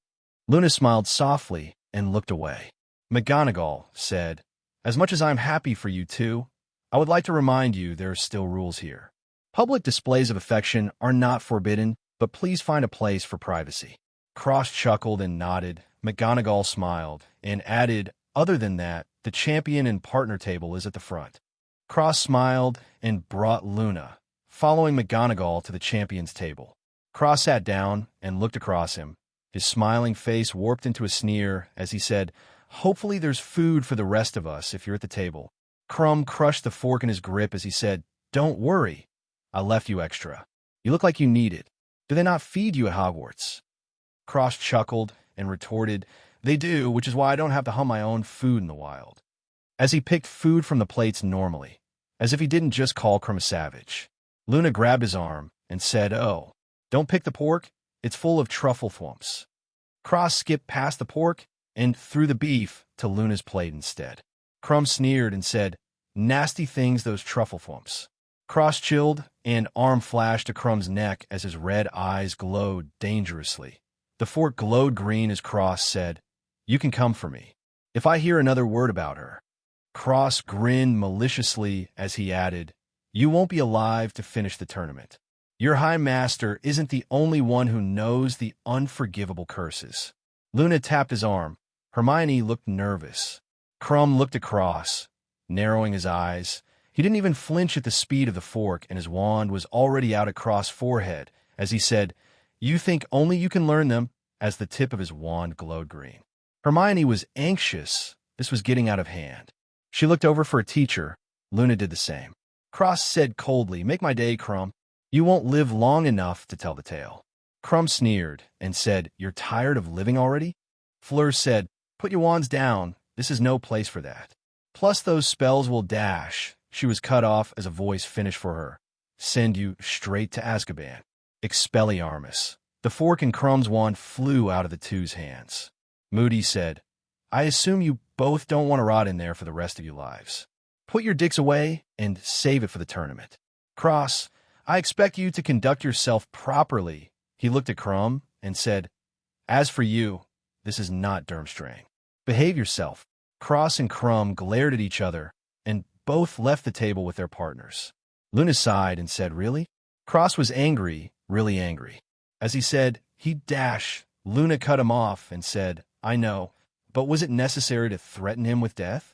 Luna smiled softly and looked away. McGonagall said, "As much as I'm happy for you two, I would like to remind you there are still rules here. Public displays of affection are not forbidden, but please find a place for privacy." Cross chuckled and nodded. McGonagall smiled and added, "Other than that, the champion and partner table is at the front." Cross smiled and brought Luna, following McGonagall to the champion's table. Cross sat down and looked across him. His smiling face warped into a sneer as he said, "Hopefully there's food for the rest of us if you're at the table." Crumb crushed the fork in his grip as he said, "Don't worry. I left you extra. You look like you need it. Do they not feed you at Hogwarts?" Cross chuckled and retorted, "They do, which is why I don't have to hunt my own food in the wild." As he picked food from the plates normally, as if he didn't just call Crumb a savage. Luna grabbed his arm and said, "Oh, don't pick the pork. It's full of truffle thwomps." Cross skipped past the pork and threw the beef to Luna's plate instead. Crumb sneered and said, "Nasty things, those truffle thwomps." Cross chilled and arm flashed to Crumb's neck as his red eyes glowed dangerously. The fork glowed green as Cross said, "You can come for me if I hear another word about her." Cross grinned maliciously as he added, "You won't be alive to finish the tournament. Your High Master isn't the only one who knows the unforgivable curses." Luna tapped his arm. Hermione looked nervous. Crumb looked across, narrowing his eyes. He didn't even flinch at the speed of the fork, and his wand was already out at Cross' forehead as he said, "You think only you can learn them," as the tip of his wand glowed green. Hermione was anxious. This was getting out of hand. She looked over for a teacher. Luna did the same. Cross said coldly, "Make my day, Crumb. You won't live long enough to tell the tale." Crumb sneered and said, "You're tired of living already?" Fleur said, "Put your wands down. This is no place for that. Plus those spells will dash." She was cut off as a voice finished for her. "Send you straight to Azkaban. Expelliarmus." The fork and Crumb's wand flew out of the two's hands. Moody said, "I assume you both don't want to rot in there for the rest of your lives. Put your dicks away and save it for the tournament. Cross, I expect you to conduct yourself properly. He looked at Crumb and said, as for you, this is not Durmstrang. Behave yourself. Cross and Crumb glared at each other, and both left the table with their partners. Luna sighed and said, really? Cross was angry, really angry. As he said, he'd dash. Luna cut him off and said, I know, but was it necessary to threaten him with death?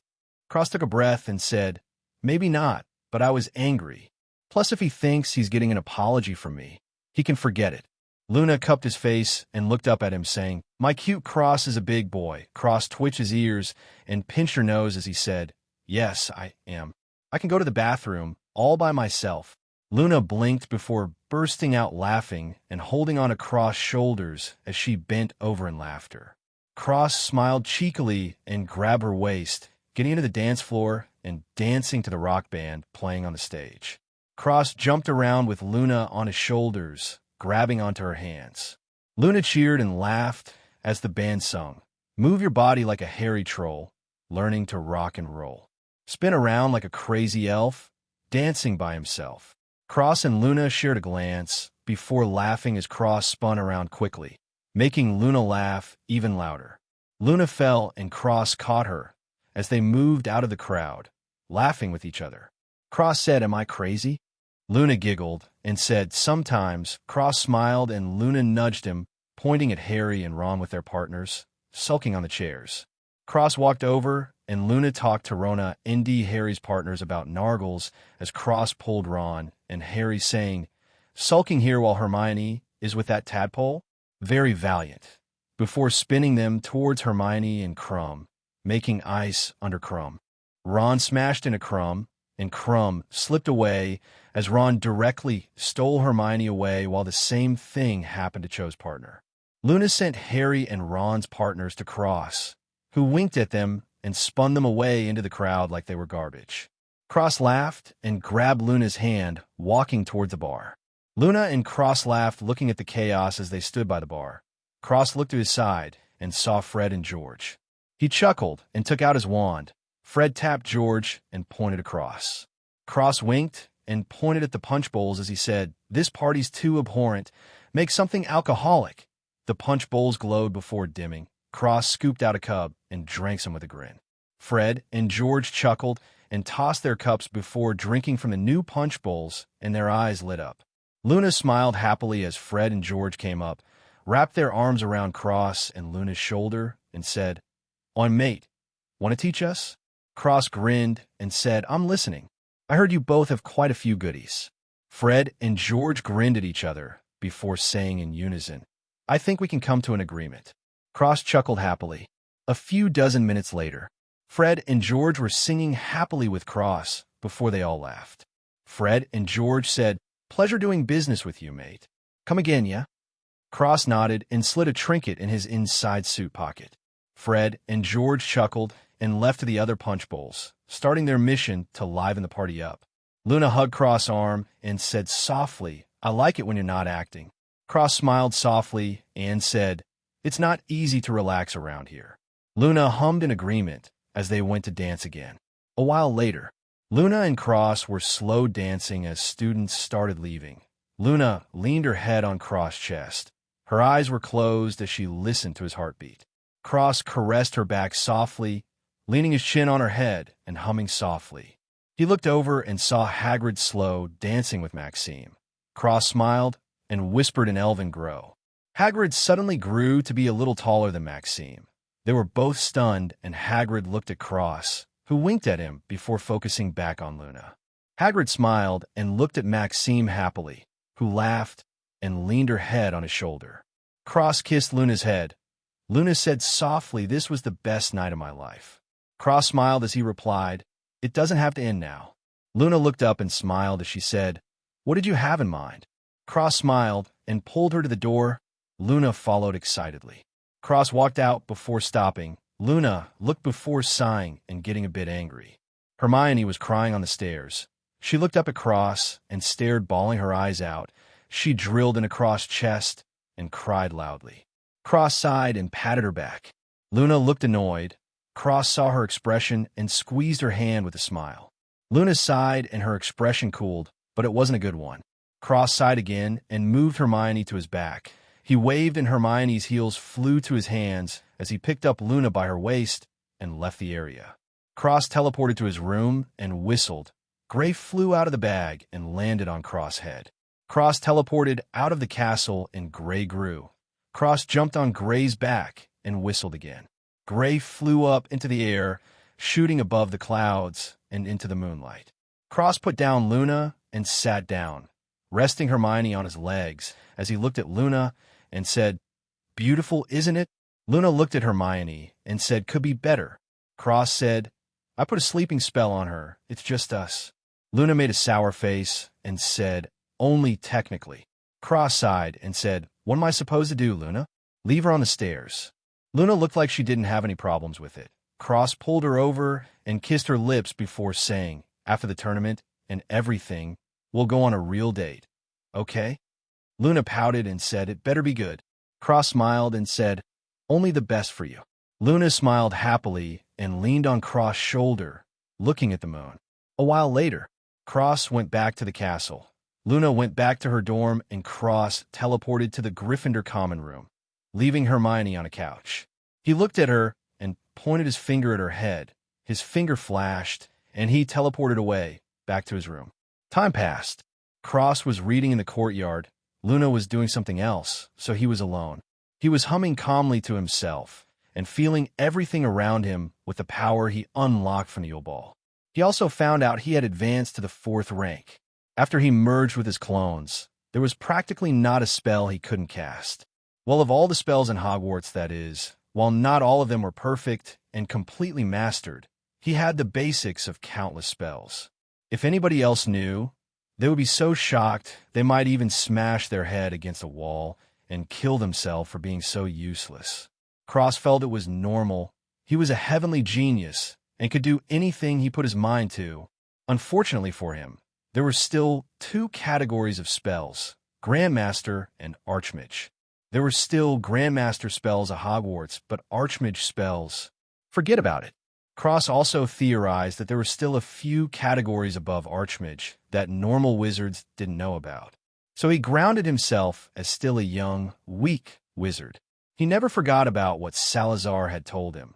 Cross took a breath and said, maybe not, but I was angry. Plus, if he thinks he's getting an apology from me, he can forget it. Luna cupped his face and looked up at him, saying, my cute Cross is a big boy. Cross twitched his ears and pinched her nose as he said, yes, I am. I can go to the bathroom all by myself. Luna blinked before bursting out laughing and holding on to Cross' shoulders as she bent over in laughter. Cross smiled cheekily and grabbed her waist, getting into the dance floor and dancing to the rock band playing on the stage. Cross jumped around with Luna on his shoulders, grabbing onto her hands. Luna cheered and laughed as the band sung, move your body like a hairy troll, learning to rock and roll. Spin around like a crazy elf, dancing by himself. Cross and Luna shared a glance before laughing as Cross spun around quickly, making Luna laugh even louder. Luna fell and Cross caught her as they moved out of the crowd, laughing with each other. Cross said, am I crazy? Luna giggled and said, sometimes. Cross smiled and Luna nudged him, pointing at Harry and Ron with their partners, sulking on the chairs. Cross walked over and Luna talked to Rona, Indy, Harry's partners, about Nargles as Cross pulled Ron and Harry, saying, sulking here while Hermione is with that tadpole? Very valiant. Before spinning them towards Hermione and Crumb, making ice under Crumb. Ron smashed into Crumb, and Crumb slipped away as Ron directly stole Hermione away while the same thing happened to Cho's partner. Luna sent Harry and Ron's partners to Cross, who winked at them and spun them away into the crowd like they were garbage. Cross laughed and grabbed Luna's hand, walking toward the bar. Luna and Cross laughed, looking at the chaos as they stood by the bar. Cross looked to his side and saw Fred and George. He chuckled and took out his wand. Fred tapped George and pointed across. Cross winked and pointed at the punch bowls as he said, this party's too abhorrent. Make something alcoholic. The punch bowls glowed before dimming. Cross scooped out a cup and drank some with a grin. Fred and George chuckled and tossed their cups before drinking from the new punch bowls, and their eyes lit up. Luna smiled happily as Fred and George came up, wrapped their arms around Cross and Luna's shoulder, and said, on mate, want to teach us? Cross grinned and said, I'm listening. I heard you both have quite a few goodies. Fred and George grinned at each other before saying in unison, I think we can come to an agreement. Cross chuckled happily. A few dozen minutes later, Fred and George were singing happily with Cross before they all laughed. Fred and George said, pleasure doing business with you, mate. Come again, yeah? Cross nodded and slid a trinket in his inside suit pocket. Fred and George chuckled and left to the other punch bowls, starting their mission to liven the party up. Luna hugged Cross' arm and said softly, I like it when you're not acting. Cross smiled softly and said, it's not easy to relax around here. Luna hummed in agreement as they went to dance again. A while later, Luna and Cross were slow dancing as students started leaving. Luna leaned her head on Cross' chest. Her eyes were closed as she listened to his heartbeat. Cross caressed her back softly, leaning his chin on her head and humming softly. He looked over and saw Hagrid slow dancing with Maxime. Cross smiled and whispered in Elven Grow. Hagrid suddenly grew to be a little taller than Maxime. They were both stunned, and Hagrid looked at Cross, who winked at him before focusing back on Luna. Hagrid smiled and looked at Maxime happily, who laughed and leaned her head on his shoulder. Cross kissed Luna's head. Luna said softly, this was the best night of my life. Cross smiled as he replied, it doesn't have to end now. Luna looked up and smiled as she said, what did you have in mind? Cross smiled and pulled her to the door. Luna followed excitedly. Cross walked out before stopping. Luna looked before sighing and getting a bit angry. Hermione was crying on the stairs. She looked up at Cross and stared, bawling her eyes out. She drilled into Cross' chest and cried loudly. Cross sighed and patted her back. Luna looked annoyed. Cross saw her expression and squeezed her hand with a smile. Luna sighed and her expression cooled, but it wasn't a good one. Cross sighed again and moved Hermione to his back. He waved and Hermione's heels flew to his hands as he picked up Luna by her waist and left the area. Cross teleported to his room and whistled. Gray flew out of the bag and landed on Cross' head. Cross teleported out of the castle and Gray grew. Cross jumped on Gray's back and whistled again. Gray flew up into the air, shooting above the clouds and into the moonlight. Cross put down Luna and sat down, resting Hermione on his legs as he looked at Luna and said, "Beautiful, isn't it?" Luna looked at Hermione and said, "Could be better." Cross said, "I put a sleeping spell on her. It's just us." Luna made a sour face and said, "Only technically." Cross sighed and said, "What am I supposed to do, Luna?" "Leave her on the stairs." Luna looked like she didn't have any problems with it. Cross pulled her over and kissed her lips before saying, "After the tournament and everything, we'll go on a real date. Okay?" Luna pouted and said, "It better be good." Cross smiled and said, "Only the best for you." Luna smiled happily and leaned on Cross' shoulder, looking at the moon. A while later, Cross went back to the castle. Luna went back to her dorm and Cross teleported to the Gryffindor common room, leaving Hermione on a couch. He looked at her and pointed his finger at her head. His finger flashed, and he teleported away, back to his room. Time passed. Cross was reading in the courtyard. Luna was doing something else, so he was alone. He was humming calmly to himself and feeling everything around him with the power he unlocked from the Yule Ball. He also found out he had advanced to the 4th rank. After he merged with his clones, there was practically not a spell he couldn't cast. Well, of all the spells in Hogwarts, that is, while not all of them were perfect and completely mastered, he had the basics of countless spells. If anybody else knew, they would be so shocked they might even smash their head against a wall and kill themselves for being so useless. Cross felt it was normal. He was a heavenly genius and could do anything he put his mind to. Unfortunately for him, there were still 2 categories of spells, Grandmaster and Archmage. There were still Grandmaster spells at Hogwarts, but Archmage spells, forget about it. Cross also theorized that there were still a few categories above Archmage that normal wizards didn't know about. So he grounded himself as still a young, weak wizard. He never forgot about what Salazar had told him.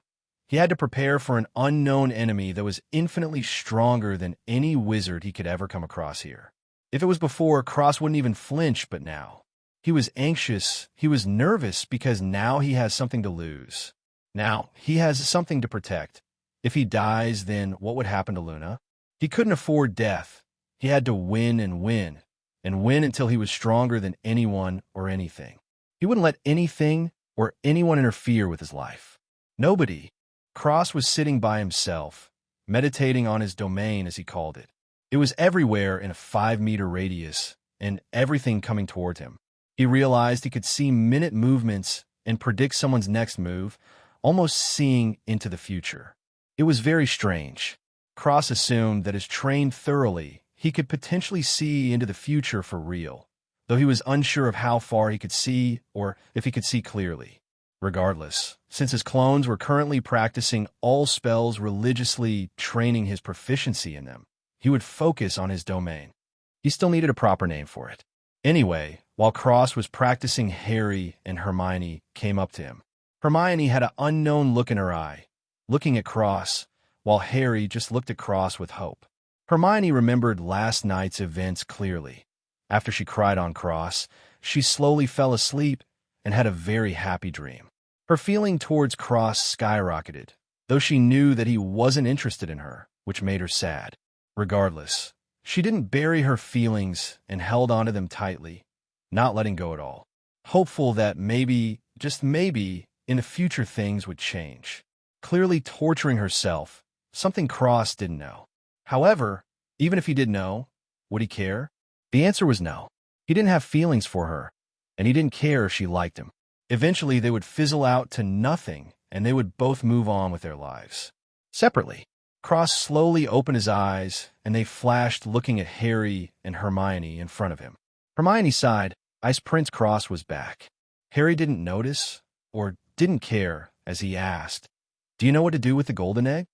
He had to prepare for an unknown enemy that was infinitely stronger than any wizard he could ever come across here. If it was before, Cross wouldn't even flinch, but now. He was anxious, he was nervous because now he has something to lose. Now he has something to protect. If he dies, then what would happen to Luna? He couldn't afford death. He had to win and win until he was stronger than anyone or anything. He wouldn't let anything or anyone interfere with his life. Nobody. Cross was sitting by himself, meditating on his domain, as he called it. It was everywhere in a 5-meter radius, and everything coming toward him. He realized he could see minute movements and predict someone's next move, almost seeing into the future. It was very strange. Cross assumed that as trained thoroughly, he could potentially see into the future for real, though he was unsure of how far he could see or if he could see clearly. Regardless, since his clones were currently practicing all spells religiously, training his proficiency in them, he would focus on his domain. He still needed a proper name for it. Anyway, while Cross was practicing, Harry and Hermione came up to him. Hermione had an unknown look in her eye, looking at Cross, while Harry just looked at Cross with hope. Hermione remembered last night's events clearly. After she cried on Cross, she slowly fell asleep and had a very happy dream. Her feeling towards Cross skyrocketed, though she knew that he wasn't interested in her, which made her sad. Regardless, she didn't bury her feelings and held onto them tightly, not letting go at all, hopeful that maybe, just maybe, in the future things would change. Clearly torturing herself, something Cross didn't know. However, even if he did know, would he care? The answer was no. He didn't have feelings for her, and he didn't care if she liked him. Eventually, they would fizzle out to nothing, and they would both move on with their lives. Separately, Cross slowly opened his eyes, and they flashed looking at Harry and Hermione in front of him. Hermione sighed. Ice Prince Cross was back. Harry didn't notice, or didn't care, as he asked, Do you know what to do with the golden egg?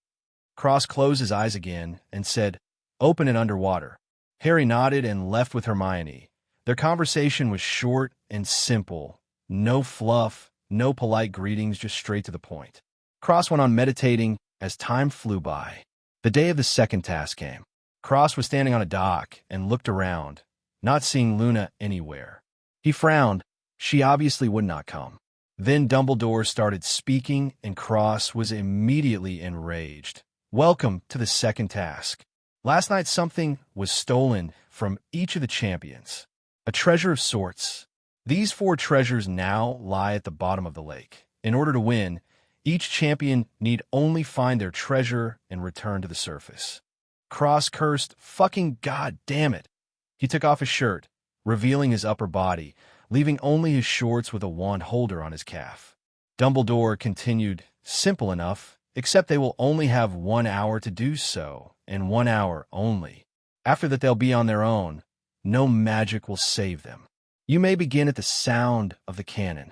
Cross closed his eyes again and said, "Open it underwater." Harry nodded and left with Hermione. Their conversation was short and simple. No fluff, no polite greetings, just straight to the point. Cross went on meditating as time flew by. The day of the second task came. Cross was standing on a dock and looked around, not seeing Luna anywhere. He frowned. She obviously would not come. Then Dumbledore started speaking, and Cross was immediately enraged. "Welcome to the second task. Last night something was stolen from each of the champions. A treasure of sorts. These 4 treasures now lie at the bottom of the lake. In order to win, each champion need only find their treasure and return to the surface." Cross cursed, "Fucking goddamn it." He took off his shirt, revealing his upper body, leaving only his shorts with a wand holder on his calf. Dumbledore continued, "Simple enough, except they will only have 1 hour to do so, and 1 hour only. After that they'll be on their own. No magic will save them. You may begin at the sound of the cannon."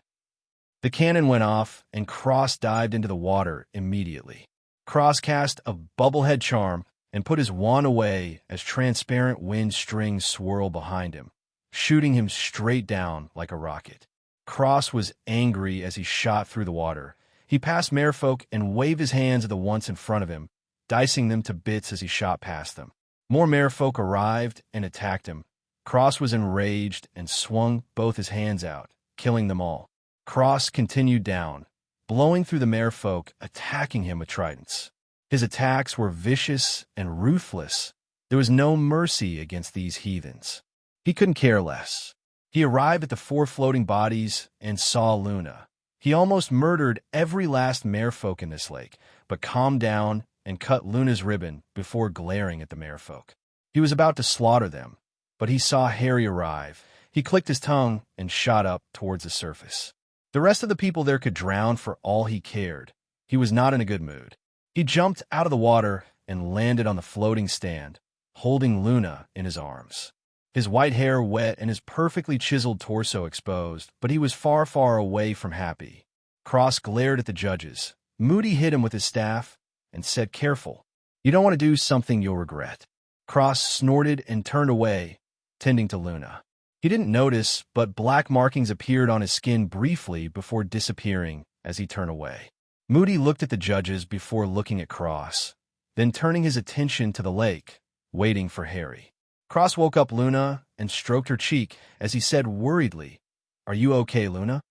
The cannon went off, and Cross dived into the water immediately. Cross cast a bubblehead charm and put his wand away as transparent wind strings swirled behind him, shooting him straight down like a rocket. Cross was angry as he shot through the water. He passed merfolk and waved his hands at the ones in front of him, dicing them to bits as he shot past them. More merfolk arrived and attacked him. Cross was enraged and swung both his hands out, killing them all. Cross continued down, blowing through the merfolk, attacking him with tridents. His attacks were vicious and ruthless. There was no mercy against these heathens. He couldn't care less. He arrived at the 4 floating bodies and saw Luna. He almost murdered every last merfolk in this lake, but calmed down and cut Luna's ribbon before glaring at the merfolk. He was about to slaughter them, but he saw Harry arrive. He clicked his tongue and shot up towards the surface. The rest of the people there could drown for all he cared. He was not in a good mood. He jumped out of the water and landed on the floating stand, holding Luna in his arms. His white hair wet and his perfectly chiseled torso exposed, but he was far, far away from happy. Cross glared at the judges. Moody hit him with his staff and said, "Careful. You don't want to do something you'll regret." Cross snorted and turned away, tending to Luna. He didn't notice, but black markings appeared on his skin briefly before disappearing as he turned away. Moody looked at the judges before looking at Cross, then turning his attention to the lake, waiting for Harry. Cross woke up Luna and stroked her cheek as he said worriedly, "Are you okay, Luna?"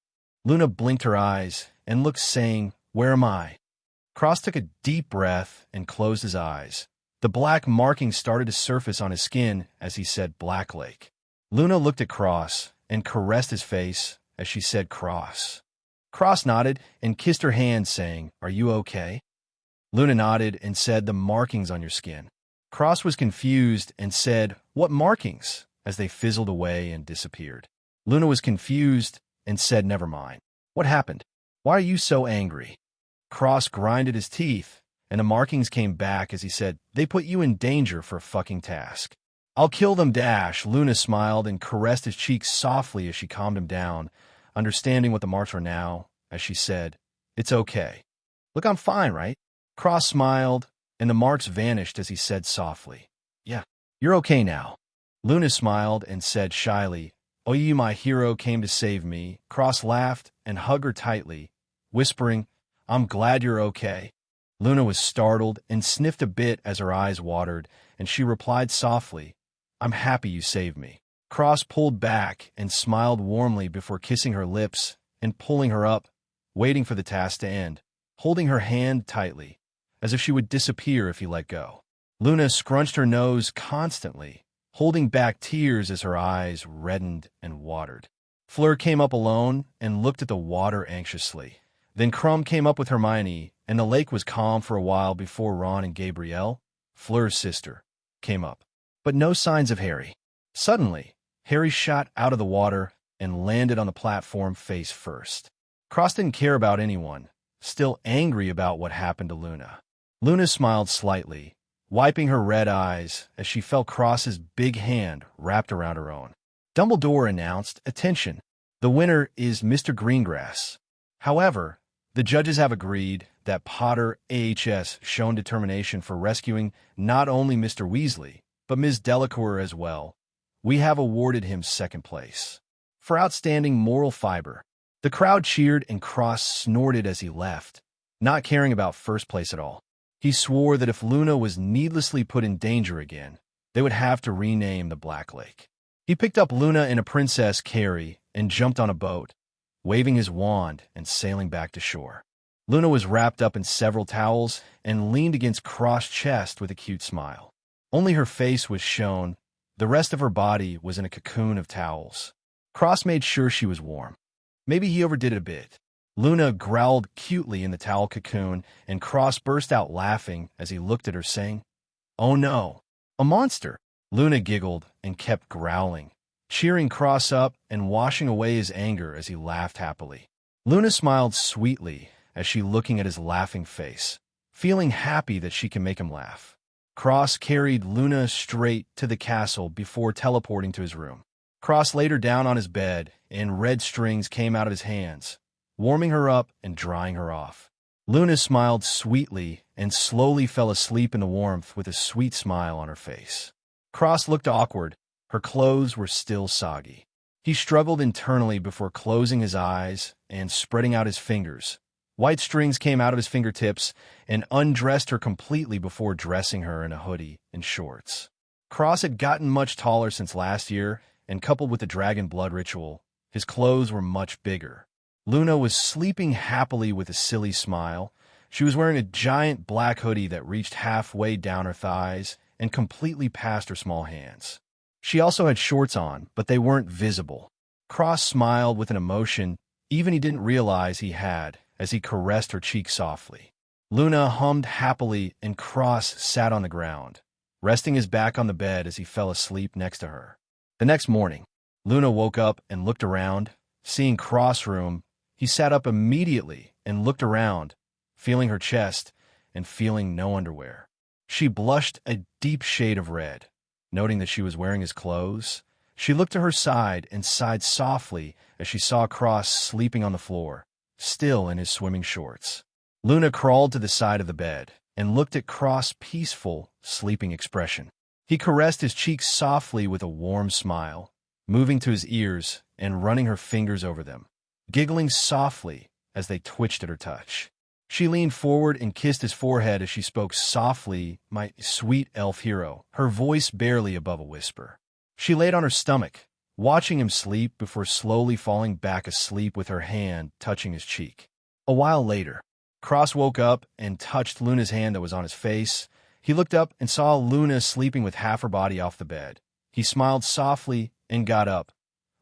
Luna blinked her eyes and looked, saying, "Where am I?" Cross took a deep breath and closed his eyes. The black markings started to surface on his skin as he said, "Black Lake." Luna looked at Cross and caressed his face as she said, "Cross." Cross nodded and kissed her hand, saying, "Are you okay?" Luna nodded and said, "The markings on your skin." Cross was confused and said, "What markings?" as they fizzled away and disappeared. Luna was confused and said, "Never mind. What happened? Why are you so angry?" Cross grinded his teeth, and the markings came back as he said, "They put you in danger for a fucking task." "I'll kill them, Dash." Luna smiled and caressed his cheeks softly as she calmed him down, understanding what the marks were now, as she said, "It's okay. Look, I'm fine, right?" Cross smiled, and the marks vanished as he said softly, "Yeah, you're okay now." Luna smiled and said shyly, "Oh, you, my hero, came to save me." Cross laughed and hugged her tightly, whispering, "I'm glad you're okay." Luna was startled and sniffed a bit as her eyes watered, and she replied softly, "I'm happy you saved me." Cross pulled back and smiled warmly before kissing her lips and pulling her up, waiting for the task to end, holding her hand tightly, as if she would disappear if he let go. Luna scrunched her nose constantly, holding back tears as her eyes reddened and watered. Fleur came up alone and looked at the water anxiously. Then Crumb came up with Hermione, and the lake was calm for a while before Ron and Gabrielle, Fleur's sister, came up. But no signs of Harry. Suddenly, Harry shot out of the water and landed on the platform face first. Cross didn't care about anyone, still angry about what happened to Luna. Luna smiled slightly, wiping her red eyes as she felt Cross's big hand wrapped around her own. Dumbledore announced, "Attention, the winner is Mr. Greengrass." However, The judges have agreed that Potter AH's shown determination for rescuing not only Mr. Weasley, but Ms. Delacour as well. We have awarded him second place for outstanding moral fiber. The crowd cheered and Cross snorted as he left, not caring about first place at all. He swore that if Luna was needlessly put in danger again, they would have to rename the Black Lake. He picked up Luna in a princess carry and jumped on a boat, waving his wand and sailing back to shore. Luna was wrapped up in several towels and leaned against Cross' chest with a cute smile. Only her face was shown. The rest of her body was in a cocoon of towels. Cross made sure she was warm. Maybe he overdid it a bit. Luna growled cutely in the towel cocoon, and Cross burst out laughing as he looked at her, saying, "Oh no, a monster!" Luna giggled and kept growling, cheering Cross up and washing away his anger as he laughed happily. Luna smiled sweetly as she looking at his laughing face, feeling happy that she can make him laugh. Cross carried Luna straight to the castle before teleporting to his room. Cross laid her down on his bed, and red strings came out of his hands, warming her up and drying her off. Luna smiled sweetly and slowly fell asleep in the warmth with a sweet smile on her face. Cross looked awkward. Her clothes were still soggy. He struggled internally before closing his eyes and spreading out his fingers. White strings came out of his fingertips and undressed her completely before dressing her in a hoodie and shorts. Cross had gotten much taller since last year, and coupled with the dragon blood ritual, his clothes were much bigger. Luna was sleeping happily with a silly smile. She was wearing a giant black hoodie that reached halfway down her thighs and completely past her small hands. She also had shorts on, but they weren't visible. Cross smiled with an emotion even he didn't realize he had as he caressed her cheek softly. Luna hummed happily and Cross sat on the ground, resting his back on the bed as he fell asleep next to her. The next morning, Luna woke up and looked around. Seeing Cross' room, he sat up immediately and looked around, feeling her chest and feeling no underwear. She blushed a deep shade of red, noting that she was wearing his clothes. She looked to her side and sighed softly as she saw Cross sleeping on the floor, still in his swimming shorts. Luna crawled to the side of the bed and looked at Cross' peaceful, sleeping expression. He caressed his cheeks softly with a warm smile, moving to his ears and running her fingers over them, giggling softly as they twitched at her touch. She leaned forward and kissed his forehead as she spoke softly, "My sweet elf hero," her voice barely above a whisper. She laid on her stomach, watching him sleep before slowly falling back asleep with her hand touching his cheek. A while later, Cross woke up and touched Luna's hand that was on his face. He looked up and saw Luna sleeping with half her body off the bed. He smiled softly and got up,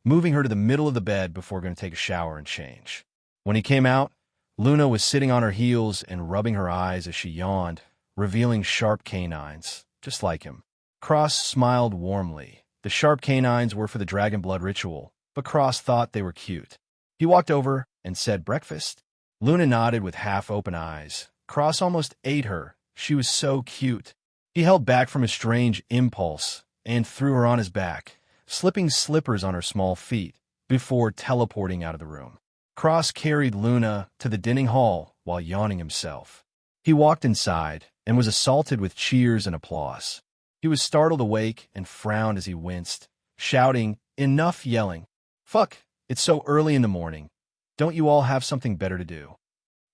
moving her to the middle of the bed before going to take a shower and change. When he came out, Luna was sitting on her heels and rubbing her eyes as she yawned, revealing sharp canines, just like him. Cross smiled warmly. The sharp canines were for the dragon blood ritual, but Cross thought they were cute. He walked over and said, "Breakfast?" Luna nodded with half-open eyes. Cross almost ate her. She was so cute. He held back from his strange impulse and threw her on his back, slipping slippers on her small feet before teleporting out of the room. Cross carried Luna to the dining hall while yawning himself. He walked inside and was assaulted with cheers and applause. He was startled awake and frowned as he winced, shouting, "Enough yelling. Fuck, it's so early in the morning. Don't you all have something better to do?"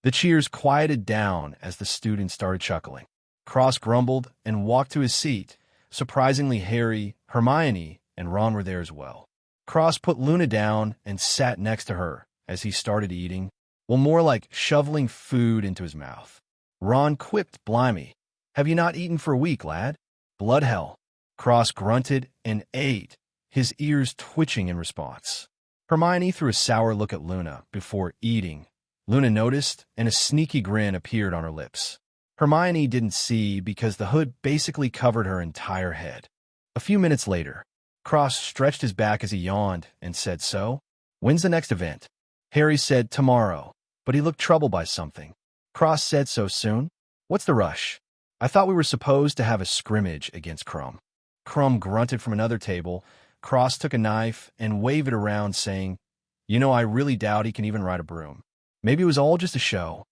The cheers quieted down as the students started chuckling. Cross grumbled and walked to his seat. Surprisingly, Harry, Hermione, and Ron were there as well. Cross put Luna down and sat next to her as he started eating, well, more like shoveling food into his mouth. Ron quipped, "Blimey, have you not eaten for a week, lad?" "Blood hell." Cross grunted and ate, his ears twitching in response. Hermione threw a sour look at Luna before eating. Luna noticed, and a sneaky grin appeared on her lips. Hermione didn't see because the hood basically covered her entire head. A few minutes later, Cross stretched his back as he yawned and said, "So, when's the next event?" Harry said, "Tomorrow," but he looked troubled by something. Cross said, "So soon? What's the rush? I thought we were supposed to have a scrimmage against Crumb." Crumb grunted from another table. Cross took a knife and waved it around, saying, "You know, I really doubt he can even ride a broom. Maybe it was all just a show.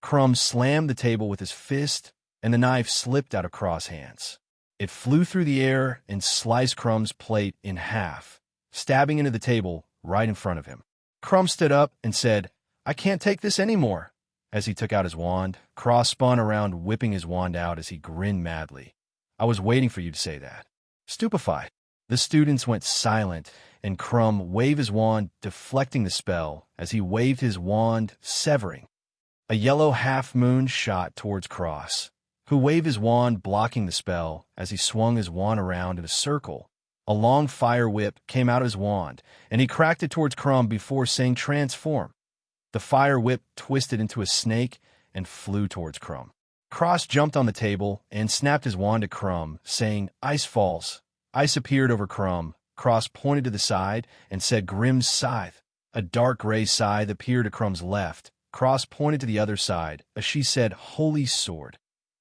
Crumb slammed the table with his fist, and the knife slipped out of Cross' hands. It flew through the air and sliced Crumb's plate in half, stabbing into the table right in front of him. Crumb stood up and said, "I can't take this anymore." As he took out his wand, Cross spun around, whipping his wand out as he grinned madly. "I was waiting for you to say that." Stupefied, the students went silent, and Crumb waved his wand, deflecting the spell as he waved his wand, severing. A yellow half-moon shot towards Cross, who waved his wand, blocking the spell as he swung his wand around in a circle. A long fire whip came out of his wand, and he cracked it towards Crumb before saying transform. The fire whip twisted into a snake and flew towards Crumb. Cross jumped on the table and snapped his wand at Crumb, saying, "Ice falls." Ice appeared over Crumb. Cross pointed to the side and said, "Grimm's scythe." A dark gray scythe appeared at Crumb's left. Cross pointed to the other side, as she said, "Holy sword."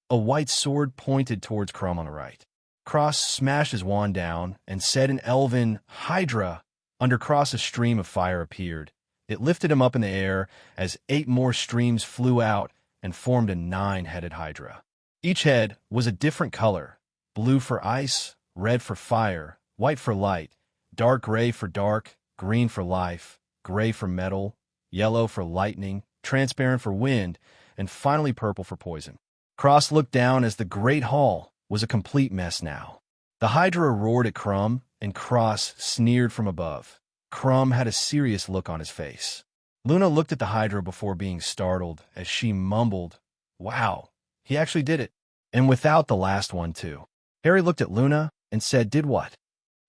A white sword pointed towards Crumb on the right. Cross smashed his wand down and said in Elven, "Hydra." Under Cross, a stream of fire appeared. It lifted him up in the air as 8 more streams flew out and formed a 9-headed Hydra. Each head was a different color: blue for ice, red for fire, white for light, dark gray for dark, green for life, gray for metal, yellow for lightning, transparent for wind, and finally purple for poison. Cross looked down as the great hall was a complete mess now. The Hydra roared at Crumb, and Cross sneered from above. Crumb had a serious look on his face. Luna looked at the Hydra before being startled as she mumbled, "Wow, he actually did it. And without the last one, too." Harry looked at Luna and said, "Did what?"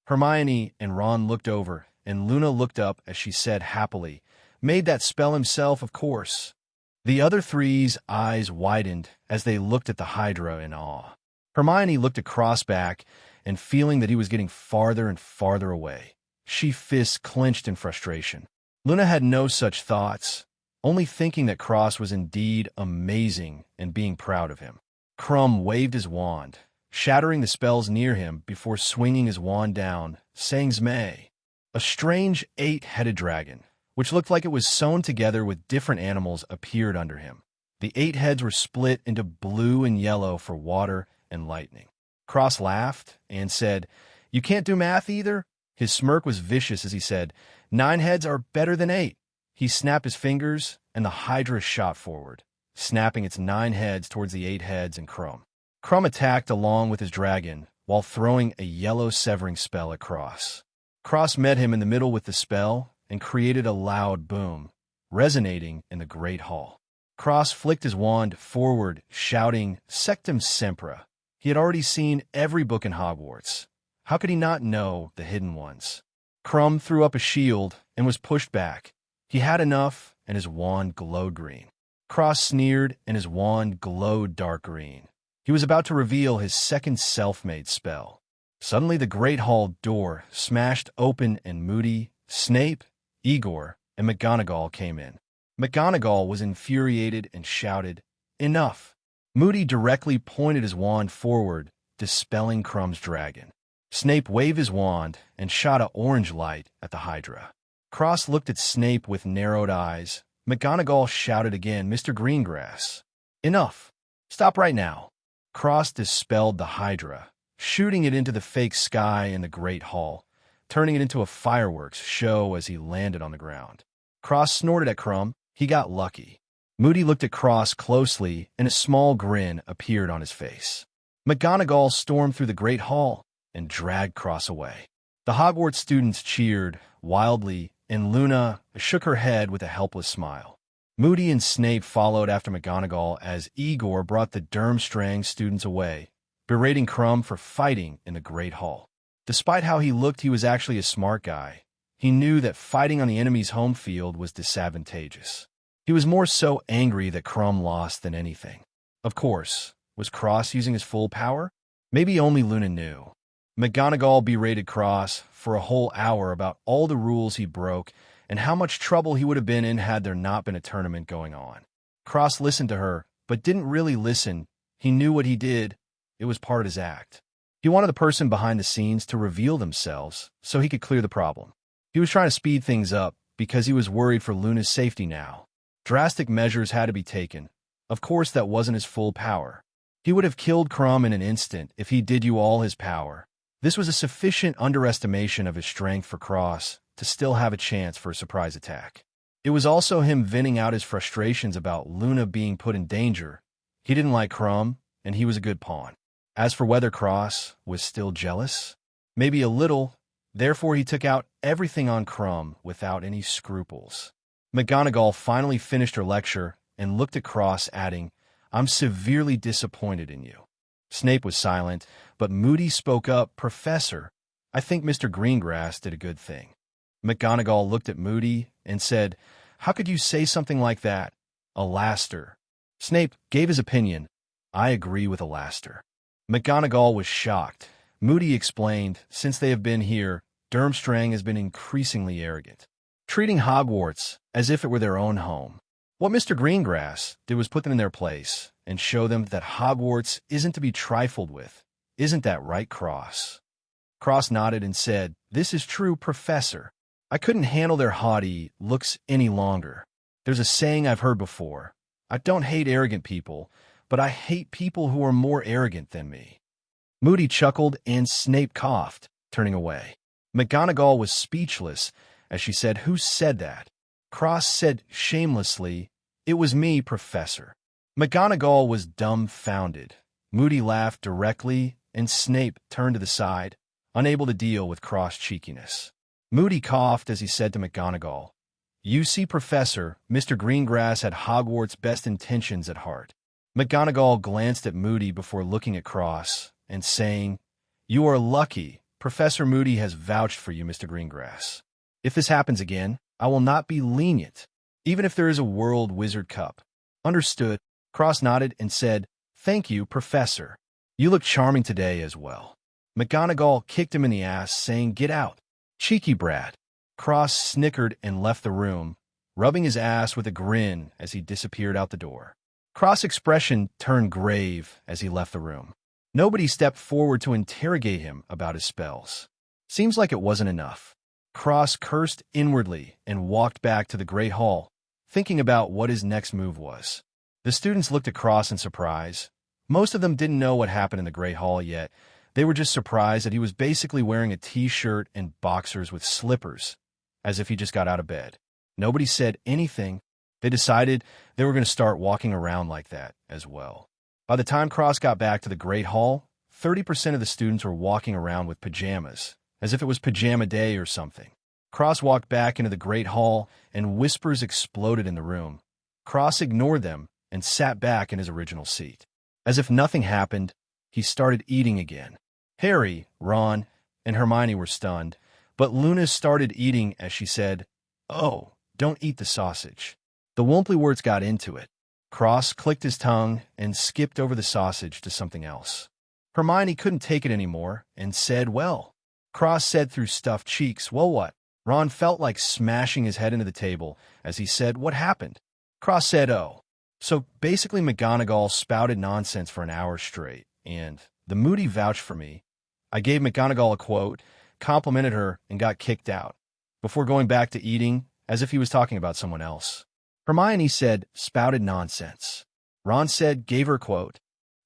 Hermione and Ron looked over, and Luna looked up as she said happily, "Made that spell himself, of course." The other three's eyes widened as they looked at the Hydra in awe. Hermione looked at Cross back, and feeling that he was getting farther and farther away, she fists clenched in frustration. Luna had no such thoughts, only thinking that Cross was indeed amazing and being proud of him. Crumb waved his wand, shattering the spells near him before swinging his wand down, saying Zmay. A strange 8-headed dragon, which looked like it was sewn together with different animals, appeared under him. The 8 heads were split into blue and yellow for water and lightning. Cross laughed and said, "You can't do math either?" His smirk was vicious as he said, 9 heads are better than 8. He snapped his fingers, and the Hydra shot forward, snapping its 9 heads towards the 8 heads and Crumb. Crumb attacked along with his dragon, while throwing a yellow severing spell at Cross. Cross met him in the middle with the spell and created a loud boom, resonating in the great hall. Cross flicked his wand forward, shouting, "Sectum Sempra." He had already seen every book in Hogwarts. How could he not know the hidden ones? Crumb threw up a shield and was pushed back. He had enough, and his wand glowed green. Cross sneered, and his wand glowed dark green. He was about to reveal his second self-made spell. Suddenly the great hall door smashed open, and Moody, Snape, Igor, and McGonagall came in. McGonagall was infuriated and shouted, "Enough!" Moody directly pointed his wand forward, dispelling Crumb's dragon. Snape waved his wand and shot an orange light at the Hydra. Cross looked at Snape with narrowed eyes. McGonagall shouted again, "Mr. Greengrass, enough! Stop right now!" Cross dispelled the Hydra, shooting it into the fake sky in the great hall, turning it into a fireworks show as he landed on the ground. Cross snorted at Crumb. He got lucky. Moody looked at Cross closely, and a small grin appeared on his face. McGonagall stormed through the great hall and dragged Cross away. The Hogwarts students cheered wildly, and Luna shook her head with a helpless smile. Moody and Snape followed after McGonagall as Igor brought the Durmstrang students away, berating Crumb for fighting in the great hall. Despite how he looked, he was actually a smart guy. He knew that fighting on the enemy's home field was disadvantageous. He was more so angry that Crumb lost than anything. Of course, was Cross using his full power? Maybe only Luna knew. McGonagall berated Cross for a whole hour about all the rules he broke and how much trouble he would have been in had there not been a tournament going on. Cross listened to her, but didn't really listen. He knew what he did. It was part of his act. He wanted the person behind the scenes to reveal themselves so he could clear the problem. He was trying to speed things up because he was worried for Luna's safety now. Drastic measures had to be taken. Of course, that wasn't his full power. He would have killed Crumb in an instant if he did you all his power. This was a sufficient underestimation of his strength for Cross to still have a chance for a surprise attack. It was also him venting out his frustrations about Luna being put in danger. He didn't like Crumb, and he was a good pawn. As for whether Cross was still jealous, maybe a little, therefore he took out everything on Crumb without any scruples. McGonagall finally finished her lecture and looked at Cross, adding, "I'm severely disappointed in you." Snape was silent, but Moody spoke up, "Professor, I think Mr. Greengrass did a good thing." McGonagall looked at Moody and said, "How could you say something like that? Alaster." Snape gave his opinion. "I agree with Alaster." McGonagall was shocked. Moody explained, "Since they have been here, Durmstrang has been increasingly arrogant, treating Hogwarts as if it were their own home. What Mr. Greengrass did was put them in their place and show them that Hogwarts isn't to be trifled with. Isn't that right, Cross?" Cross nodded and said, "This is true, Professor. I couldn't handle their haughty looks any longer. There's a saying I've heard before. I don't hate arrogant people, but I hate people who are more arrogant than me." Moody chuckled and Snape coughed, turning away. McGonagall was speechless as she said, "Who said that?" Cross said shamelessly, "It was me, Professor." McGonagall was dumbfounded. Moody laughed directly, and Snape turned to the side, unable to deal with Cross' cheekiness. Moody coughed as he said to McGonagall, "You see, Professor, Mr. Greengrass had Hogwarts' best intentions at heart." McGonagall glanced at Moody before looking at Cross and saying, "You are lucky. Professor Moody has vouched for you, Mr. Greengrass. If this happens again, I will not be lenient, even if there is a World Wizard Cup." "Understood." Cross nodded and said, "Thank you, Professor. You look charming today as well." McGonagall kicked him in the ass, saying, "Get out, cheeky brat." Cross snickered and left the room, rubbing his ass with a grin as he disappeared out the door. Cross' expression turned grave as he left the room. Nobody stepped forward to interrogate him about his spells. Seems like it wasn't enough. Cross cursed inwardly and walked back to the Great Hall, thinking about what his next move was. The students looked at Cross in surprise. Most of them didn't know what happened in the Great Hall yet. They were just surprised that he was basically wearing a t-shirt and boxers with slippers, as if he just got out of bed. Nobody said anything. They decided they were going to start walking around like that as well. By the time Cross got back to the Great Hall, 30% of the students were walking around with pajamas, as if it was pajama day or something. Cross walked back into the Great Hall, and whispers exploded in the room. Cross ignored them and sat back in his original seat. As if nothing happened, he started eating again. Harry, Ron, and Hermione were stunned, but Luna started eating as she said, "Oh, don't eat the sausage." The Wumpleyworts got into it. Cross clicked his tongue and skipped over the sausage to something else. Hermione couldn't take it anymore and said, "Well." Cross said through stuffed cheeks, "Well, what?" Ron felt like smashing his head into the table as he said, "What happened?" Cross said, "Oh." So basically McGonagall spouted nonsense for an hour straight, and the Moody vouched for me. I gave McGonagall a quote, complimented her, and got kicked out, before going back to eating as if he was talking about someone else. Hermione said, "Spouted nonsense." Ron said, "Gave her a quote."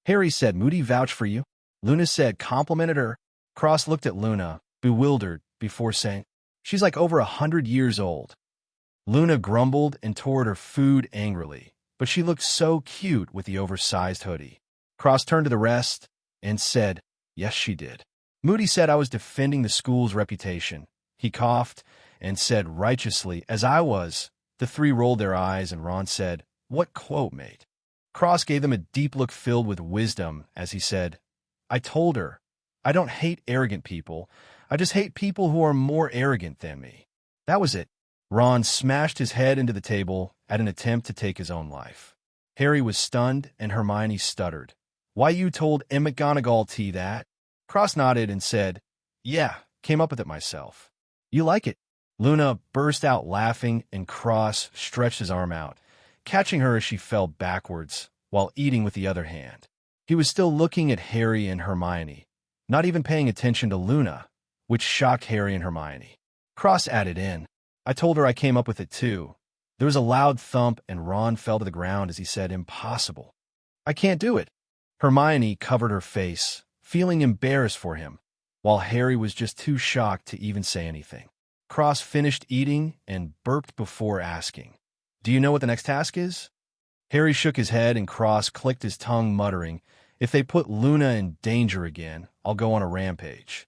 Harry said, "Moody vouched for you." Luna said, "Complimented her." Cross looked at Luna, bewildered, before saying, "She's like over 100 years old." Luna grumbled and tore at her food angrily, but she looked so cute with the oversized hoodie. Cross turned to the rest and said, "Yes, she did." Moody said I was defending the school's reputation. He coughed and said righteously, "As I was." The three rolled their eyes, and Ron said, "What quote, mate?" Cross gave them a deep look filled with wisdom as he said, "I told her, I don't hate arrogant people. I just hate people who are more arrogant than me." That was it. Ron smashed his head into the table at an attempt to take his own life. Harry was stunned, and Hermione stuttered. "Why, you told McGonagall T that?" Cross nodded and said, "Yeah, came up with it myself." "You like it?" Luna burst out laughing, and Cross stretched his arm out, catching her as she fell backwards, while eating with the other hand. He was still looking at Harry and Hermione, not even paying attention to Luna, which shocked Harry and Hermione. Cross added in, "I told her I came up with it too. There was a loud thump, and Ron fell to the ground as he said, "Impossible. I can't do it." Hermione covered her face, feeling embarrassed for him, while Harry was just too shocked to even say anything. Cross finished eating and burped before asking, "Do you know what the next task is?" Harry shook his head and Cross clicked his tongue, muttering, "If they put Luna in danger again, I'll go on a rampage."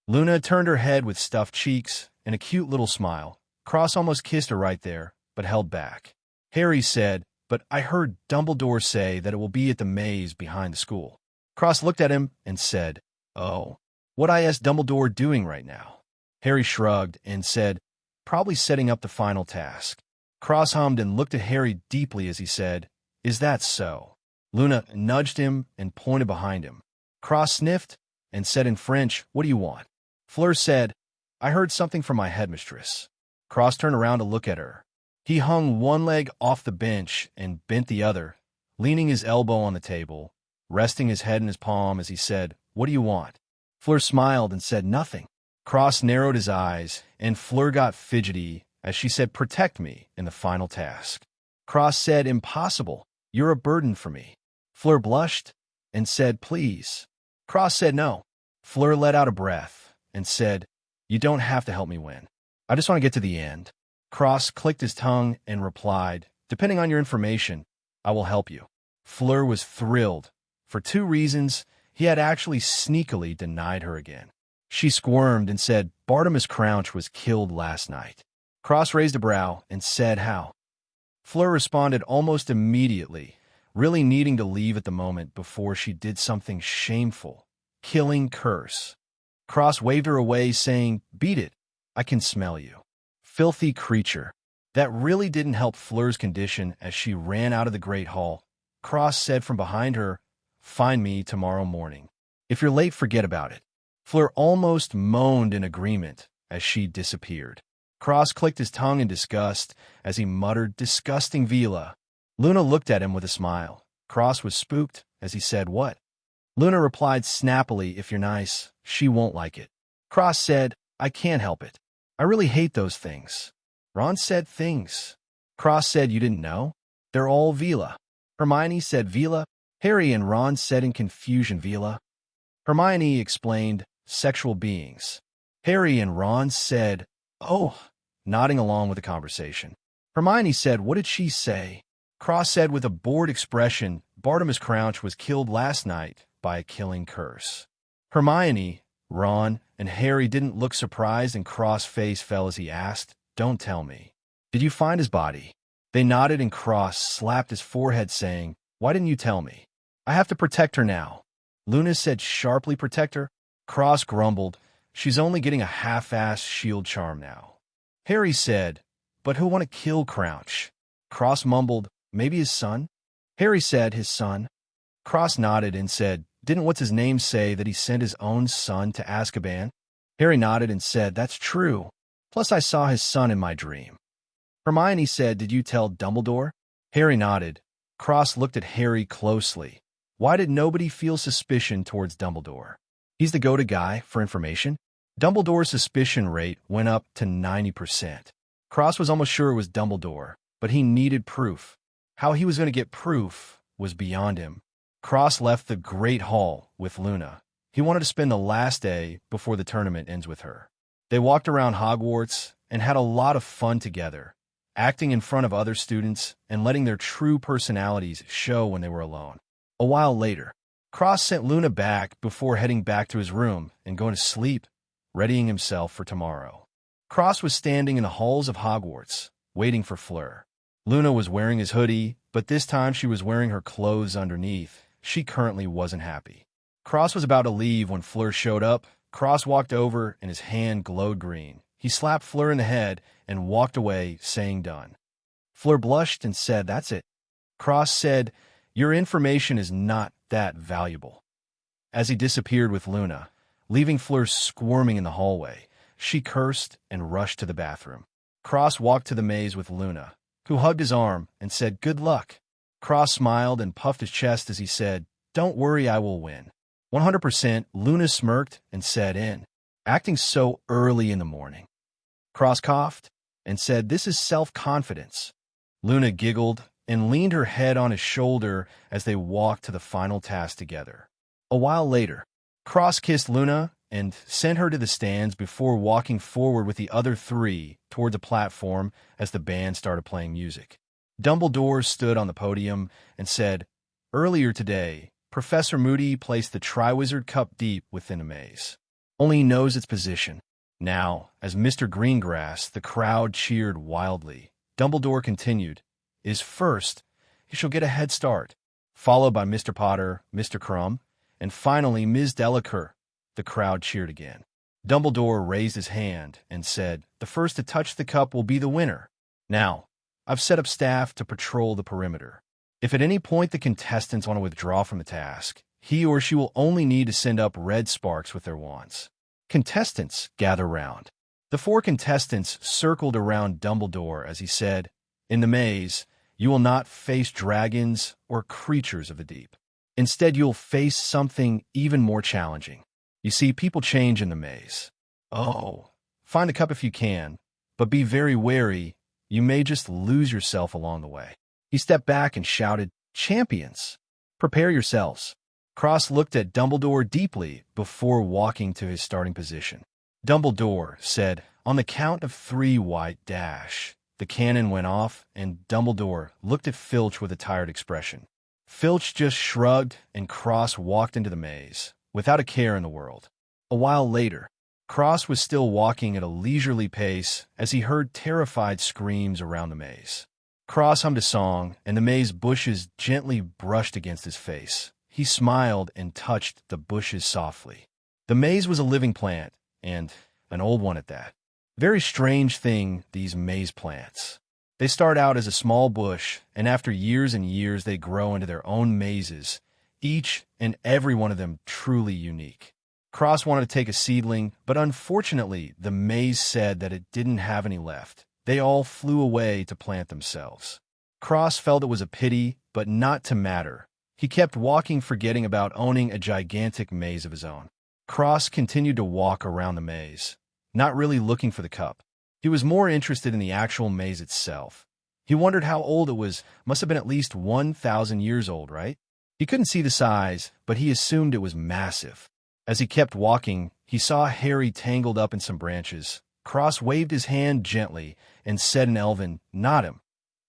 Luna turned her head with stuffed cheeks and a cute little smile. Cross almost kissed her right there, but held back. Harry said, "But I heard Dumbledore say that it will be at the maze behind the school." Cross looked at him and said, "Oh, what is Dumbledore doing right now?" Harry shrugged and said, "Probably setting up the final task." Cross hummed and looked at Harry deeply as he said, "Is that so?" Luna nudged him and pointed behind him. Cross sniffed and said in French, "What do you want?" Fleur said, "I heard something from my headmistress." Cross turned around to look at her. He hung one leg off the bench and bent the other, leaning his elbow on the table, resting his head in his palm as he said, "What do you want?" Fleur smiled and said nothing. Cross narrowed his eyes, and Fleur got fidgety as she said, "Protect me in the final task." Cross said, "Impossible. You're a burden for me." Fleur blushed and said, "Please." Cross said no. Fleur let out a breath and said, "You don't have to help me win. I just want to get to the end." Cross clicked his tongue and replied, "Depending on your information, I will help you." Fleur was thrilled. For 2 reasons, he had actually sneakily denied her again. She squirmed and said, "Bartimus Crouch was killed last night." Cross raised a brow and said, "How?" Fleur responded almost immediately, really needing to leave at the moment before she did something shameful. Killing curse. Cross waved her away, saying, "Beat it. I can smell you. Filthy creature." That really didn't help Fleur's condition as she ran out of the Great Hall. Cross said from behind her, "Find me tomorrow morning. If you're late, forget about it." Fleur almost moaned in agreement as she disappeared. Cross clicked his tongue in disgust as he muttered, "Disgusting Vila." Luna looked at him with a smile. Cross was spooked as he said, "What?" Luna replied snappily, "If you're nice, she won't like it." Cross said, "I can't help it. I really hate those things." Ron said, "Things." Cross said, "You didn't know? They're all Vila." Hermione said, "Vila." Harry and Ron said in confusion, "Vila." Hermione explained, "Sexual beings." Harry and Ron said, "Oh," nodding along with the conversation. Hermione said, "What did she say?" Cross said with a bored expression, "Bartimus Crouch was killed last night by a killing curse." Hermione, Ron, and Harry didn't look surprised, and Cross' face fell as he asked, "Don't tell me. Did you find his body?" They nodded, and Cross slapped his forehead, saying, "Why didn't you tell me? I have to protect her now." Luna said sharply, "Protect her?" Cross grumbled, "She's only getting a half-assed shield charm now." Harry said, "But who'll want to kill Crouch?" Cross mumbled, "Maybe his son?" Harry said, "His son?" Cross nodded and said, "Didn't what's-his-name say that he sent his own son to Azkaban?" Harry nodded and said, "That's true. Plus I saw his son in my dream." Hermione said, "Did you tell Dumbledore?" Harry nodded. Cross looked at Harry closely. Why did nobody feel suspicion towards Dumbledore? He's the go-to guy for information. Dumbledore's suspicion rate went up to 90%. Cross was almost sure it was Dumbledore, but he needed proof. How he was going to get proof was beyond him. Cross left the Great Hall with Luna. He wanted to spend the last day before the tournament ends with her. They walked around Hogwarts and had a lot of fun together, acting in front of other students and letting their true personalities show when they were alone. A while later, Cross sent Luna back before heading back to his room and going to sleep, readying himself for tomorrow. Cross was standing in the halls of Hogwarts, waiting for Fleur. Luna was wearing his hoodie, but this time she was wearing her clothes underneath. She currently wasn't happy. Cross was about to leave when Fleur showed up. Cross walked over and his hand glowed green. He slapped Fleur in the head and walked away, saying, "Done." Fleur blushed and said, "That's it." Cross said, "Your information is not that valuable." As he disappeared with Luna, leaving Fleur squirming in the hallway, she cursed and rushed to the bathroom. Cross walked to the maze with Luna, who hugged his arm and said, "Good luck." Cross smiled and puffed his chest as he said, "Don't worry, I will win." 100%, Luna smirked and said, "In." Acting so early in the morning. Cross coughed and said, "This is self-confidence." Luna giggled and leaned her head on his shoulder as they walked to the final task together. A while later, Cross kissed Luna and sent her to the stands before walking forward with the other three towards a platform as the band started playing music. Dumbledore stood on the podium and said, "Earlier today, Professor Moody placed the Triwizard Cup deep within a maze. Only he knows its position." Now, as Mr. Greengrass, the crowd cheered wildly. Dumbledore continued, "Is first, he shall get a head start," followed by Mr. Potter, Mr. Crumb, and finally Ms. Delacour. The crowd cheered again. Dumbledore raised his hand and said, "The first to touch the cup will be the winner. Now, I've set up staff to patrol the perimeter. If at any point the contestants want to withdraw from the task, he or she will only need to send up red sparks with their wands. Contestants, gather round." The four contestants circled around Dumbledore as he said, "In the maze, you will not face dragons or creatures of the deep. Instead, you'll face something even more challenging. You see, people change in the maze. Oh, find the cup if you can, but be very wary. You may just lose yourself along the way." He stepped back and shouted, "Champions, prepare yourselves." Cross looked at Dumbledore deeply before walking to his starting position. Dumbledore said, "On the count of 3, white dash." The cannon went off, and Dumbledore looked at Filch with a tired expression. Filch just shrugged, and Cross walked into the maze, without a care in the world. A while later, Cross was still walking at a leisurely pace as he heard terrified screams around the maze. Cross hummed a song, and the maze bushes gently brushed against his face. He smiled and touched the bushes softly. The maze was a living plant, and an old one at that. Very strange thing, these maze plants. They start out as a small bush, and after years and years they grow into their own mazes, each and every one of them truly unique. Cross wanted to take a seedling, but unfortunately the maze said that it didn't have any left. They all flew away to plant themselves. Cross felt it was a pity, but not to matter. He kept walking, forgetting about owning a gigantic maze of his own. Cross continued to walk around the maze, not really looking for the cup. He was more interested in the actual maze itself. He wondered how old it was. Must have been at least 1,000 years old, right? He couldn't see the size, but he assumed it was massive. As he kept walking, he saw Harry tangled up in some branches. Cross waved his hand gently and said in Elven, "Not him."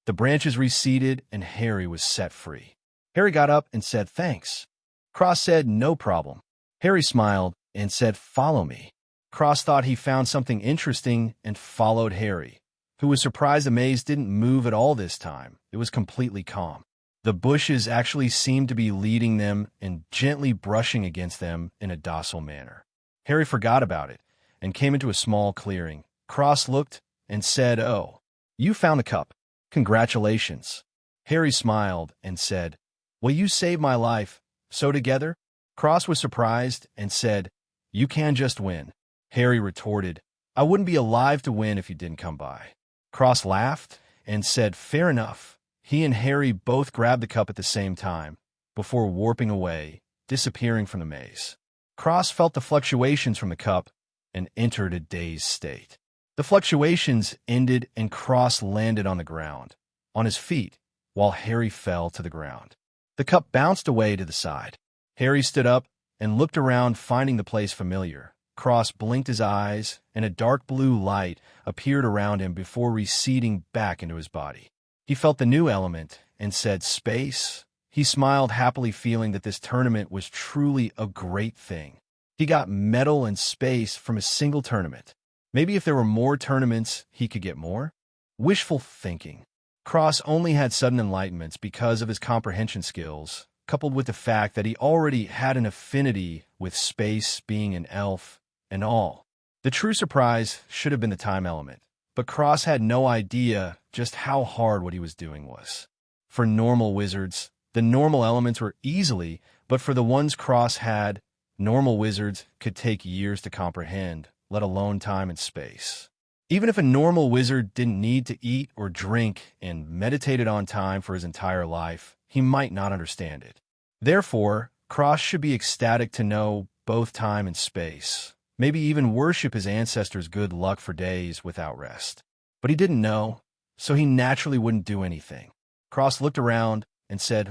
The branches receded, and Harry was set free. Harry got up and said, "Thanks." Cross said, "No problem." Harry smiled and said, "Follow me." Cross thought he found something interesting and followed Harry, who was surprised the maze didn't move at all this time. It was completely calm. The bushes actually seemed to be leading them and gently brushing against them in a docile manner. Harry forgot about it and came into a small clearing. Cross looked and said, "Oh, you found the cup. Congratulations." Harry smiled and said, "Well, you saved my life. So together?" Cross was surprised and said, "You can just win." Harry retorted, "I wouldn't be alive to win if you didn't come by." Cross laughed and said, "Fair enough." He and Harry both grabbed the cup at the same time, before warping away, disappearing from the maze. Cross felt the fluctuations from the cup and entered a dazed state. The fluctuations ended and Cross landed on the ground, on his feet, while Harry fell to the ground. The cup bounced away to the side. Harry stood up and looked around, finding the place familiar. Cross blinked his eyes, and a dark blue light appeared around him before receding back into his body. He felt the new element and said, "Space." He smiled happily, feeling that this tournament was truly a great thing. He got meddle and space from a single tournament. Maybe if there were more tournaments, he could get more? Wishful thinking. Cross only had sudden enlightenments because of his comprehension skills, coupled with the fact that he already had an affinity with space, being an elf, and all. The true surprise should have been the time element, but Cross had no idea just how hard what he was doing was. For normal wizards, the normal elements were easily, but for the ones Cross had, normal wizards could take years to comprehend, let alone time and space. Even if a normal wizard didn't need to eat or drink and meditated on time for his entire life, he might not understand it. Therefore, Cross should be ecstatic to know both time and space, maybe even worship his ancestors' good luck for days without rest. But he didn't know. so he naturally wouldn't do anything. Cross looked around and said,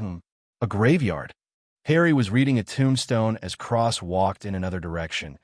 a graveyard. Harry was reading a tombstone as Cross walked in another direction,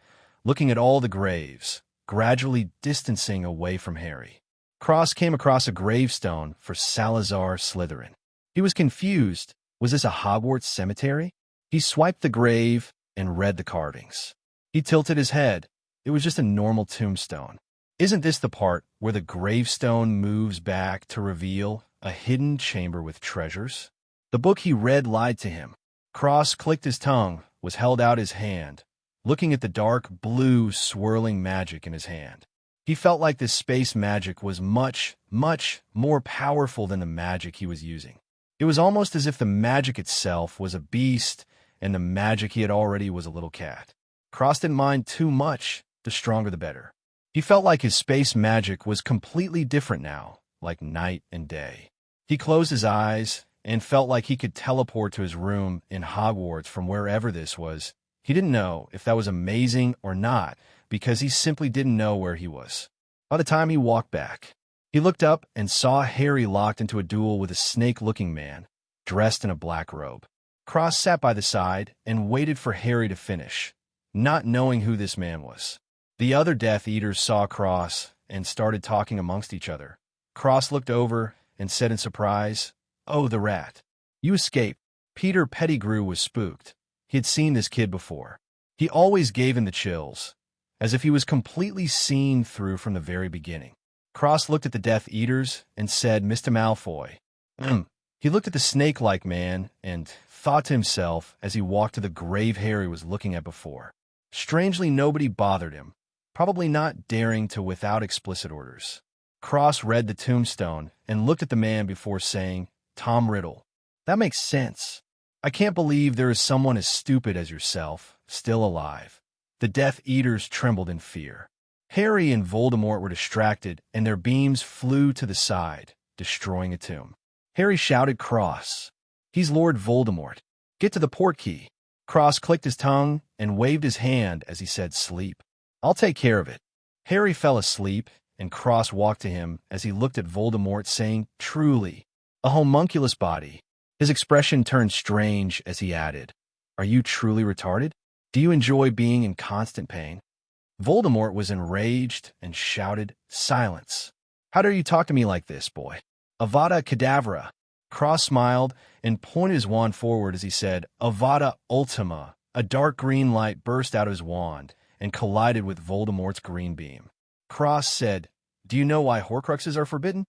looking at all the graves, gradually distancing away from Harry. Cross came across a gravestone for Salazar Slytherin. He was confused. Was this a Hogwarts cemetery? He swiped the grave and read the carvings. He tilted his head. It was just a normal tombstone. Isn't this the part where the gravestone moves back to reveal a hidden chamber with treasures? The book he read lied to him. Cross clicked his tongue, was held out his hand, looking at the dark blue swirling magic in his hand. He felt like this space magic was much, much more powerful than the magic he was using. It was almost as if the magic itself was a beast and the magic he had already was a little cat. Cross didn't mind too much, the stronger the better. He felt like his space magic was completely different now, like night and day. He closed his eyes and felt like he could teleport to his room in Hogwarts from wherever this was. He didn't know if that was amazing or not, because he simply didn't know where he was. By the time he walked back, he looked up and saw Harry locked into a duel with a snake-looking man, dressed in a black robe. Cross sat by the side and waited for Harry to finish, not knowing who this man was. The other Death Eaters saw Cross and started talking amongst each other. Cross looked over and said in surprise, "Oh, the rat. You escaped." Peter Pettigrew was spooked. He had seen this kid before. He always gave him the chills, as if he was completely seen through from the very beginning. Cross looked at the Death Eaters and said, "Mr. Malfoy." He looked at the snake-like man and thought to himself as he walked to the grave Harry was looking at before. Strangely, nobody bothered him, probably not daring to without explicit orders. Cross read the tombstone and looked at the man before saying, "Tom Riddle. That makes sense. I can't believe there is someone as stupid as yourself still alive." The Death Eaters trembled in fear. Harry and Voldemort were distracted, and their beams flew to the side, destroying a tomb. Harry shouted, "Cross. He's Lord Voldemort. Get to the portkey." Cross clicked his tongue and waved his hand as he said, "Sleep. I'll take care of it." Harry fell asleep, and Cross walked to him as he looked at Voldemort, saying, "Truly, a homunculus body." His expression turned strange as he added, "Are you truly retarded? Do you enjoy being in constant pain?" Voldemort was enraged and shouted, "Silence. How dare you talk to me like this, boy? Avada Kedavra." Cross smiled and pointed his wand forward as he said, "Avada Ultima." A dark green light burst out of his wand and collided with Voldemort's green beam. Cross said, "Do you know why Horcruxes are forbidden?"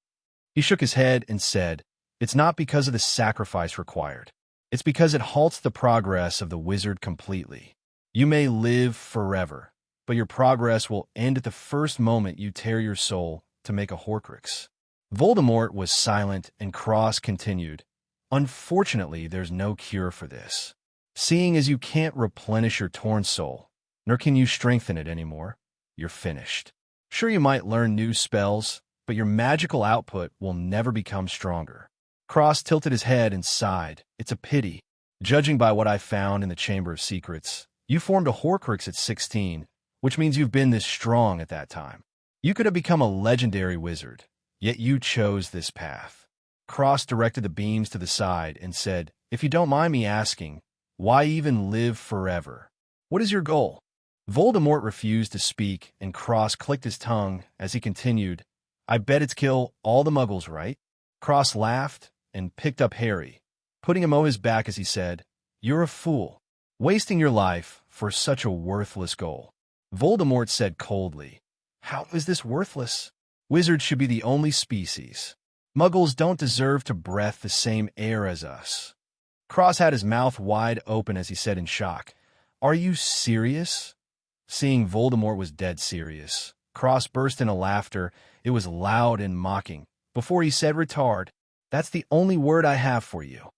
He shook his head and said, "It's not because of the sacrifice required. It's because it halts the progress of the wizard completely. You may live forever, but your progress will end at the first moment you tear your soul to make a Horcrux." Voldemort was silent, and Cross continued, "Unfortunately, there's no cure for this. Seeing as you can't replenish your torn soul, nor can you strengthen it anymore, you're finished. Sure, you might learn new spells, but your magical output will never become stronger." Cross tilted his head and sighed. "It's a pity. Judging by what I found in the Chamber of Secrets, you formed a Horcrux at 16, which means you've been this strong at that time. You could have become a legendary wizard, yet you chose this path." Cross directed the beams to the side and said, "If you don't mind me asking, why even live forever? What is your goal?" Voldemort refused to speak, and Cross clicked his tongue as he continued, "I bet it's kill all the Muggles, right?" Cross laughed and picked up Harry, putting him on his back as he said, "You're a fool, wasting your life for such a worthless goal." Voldemort said coldly, "How is this worthless? Wizards should be the only species. Muggles don't deserve to breathe the same air as us." Cross had his mouth wide open as he said in shock, "Are you serious?" Seeing Voldemort was dead serious, Cross burst into laughter. It was loud and mocking. Before he said, "Retard, that's the only word I have for you."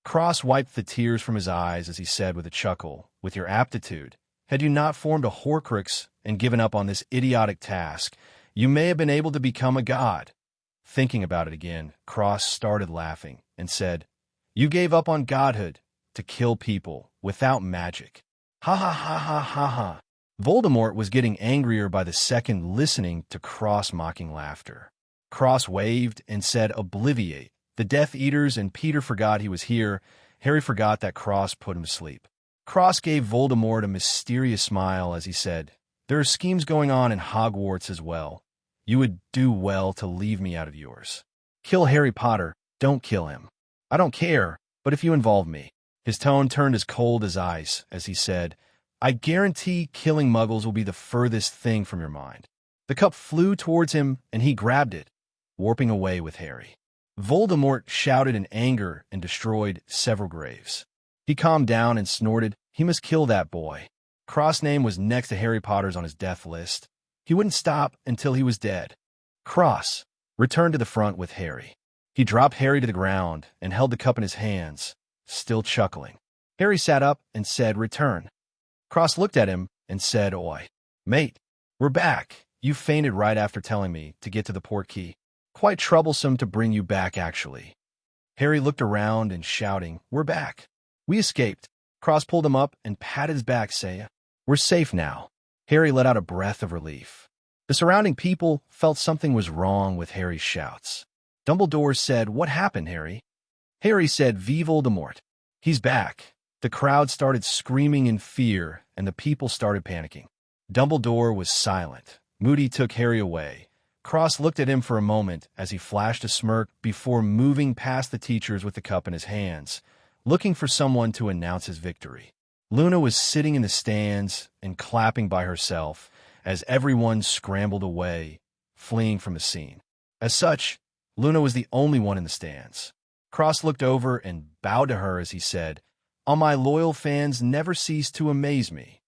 Cross wiped the tears from his eyes as he said with a chuckle, "With your aptitude, had you not formed a Horcrux and given up on this idiotic task, you may have been able to become a god." Thinking about it again, Cross started laughing and said, "You gave up on godhood to kill people without magic. Ha ha ha ha ha ha." Voldemort was getting angrier by the second listening to Cross mocking laughter. Cross waved and said, "Obliviate." The Death Eaters and Peter forgot he was here. Harry forgot that Cross put him to sleep. Cross gave Voldemort a mysterious smile as he said, "There are schemes going on in Hogwarts as well. You would do well to leave me out of yours. Kill Harry Potter. Don't kill him. I don't care, but if you involve me." His tone turned as cold as ice as he said, "I guarantee killing Muggles will be the furthest thing from your mind." The cup flew towards him, and he grabbed it, warping away with Harry. Voldemort shouted in anger and destroyed several graves. He calmed down and snorted, "He must kill that boy." Cross' name was next to Harry Potter's on his death list. He wouldn't stop until he was dead. Cross returned to the front with Harry. He dropped Harry to the ground and held the cup in his hands, still chuckling. Harry sat up and said, "Return." Cross looked at him and said, "Oi, mate, we're back. You fainted right after telling me to get to the port key. Quite troublesome to bring you back, actually." Harry looked around and shouting, "We're back. We escaped." Cross pulled him up and patted his back, saying, "We're safe now." Harry let out a breath of relief. The surrounding people felt something was wrong with Harry's shouts. Dumbledore said, "What happened, Harry?" Harry said, "Vive Voldemort. He's back." The crowd started screaming in fear, and the people started panicking. Dumbledore was silent. Moody took Harry away. Cross looked at him for a moment as he flashed a smirk before moving past the teachers with the cup in his hands, looking for someone to announce his victory. Luna was sitting in the stands and clapping by herself as everyone scrambled away, fleeing from the scene. As such, Luna was the only one in the stands. Cross looked over and bowed to her as he said, "All my loyal fans never cease to amaze me."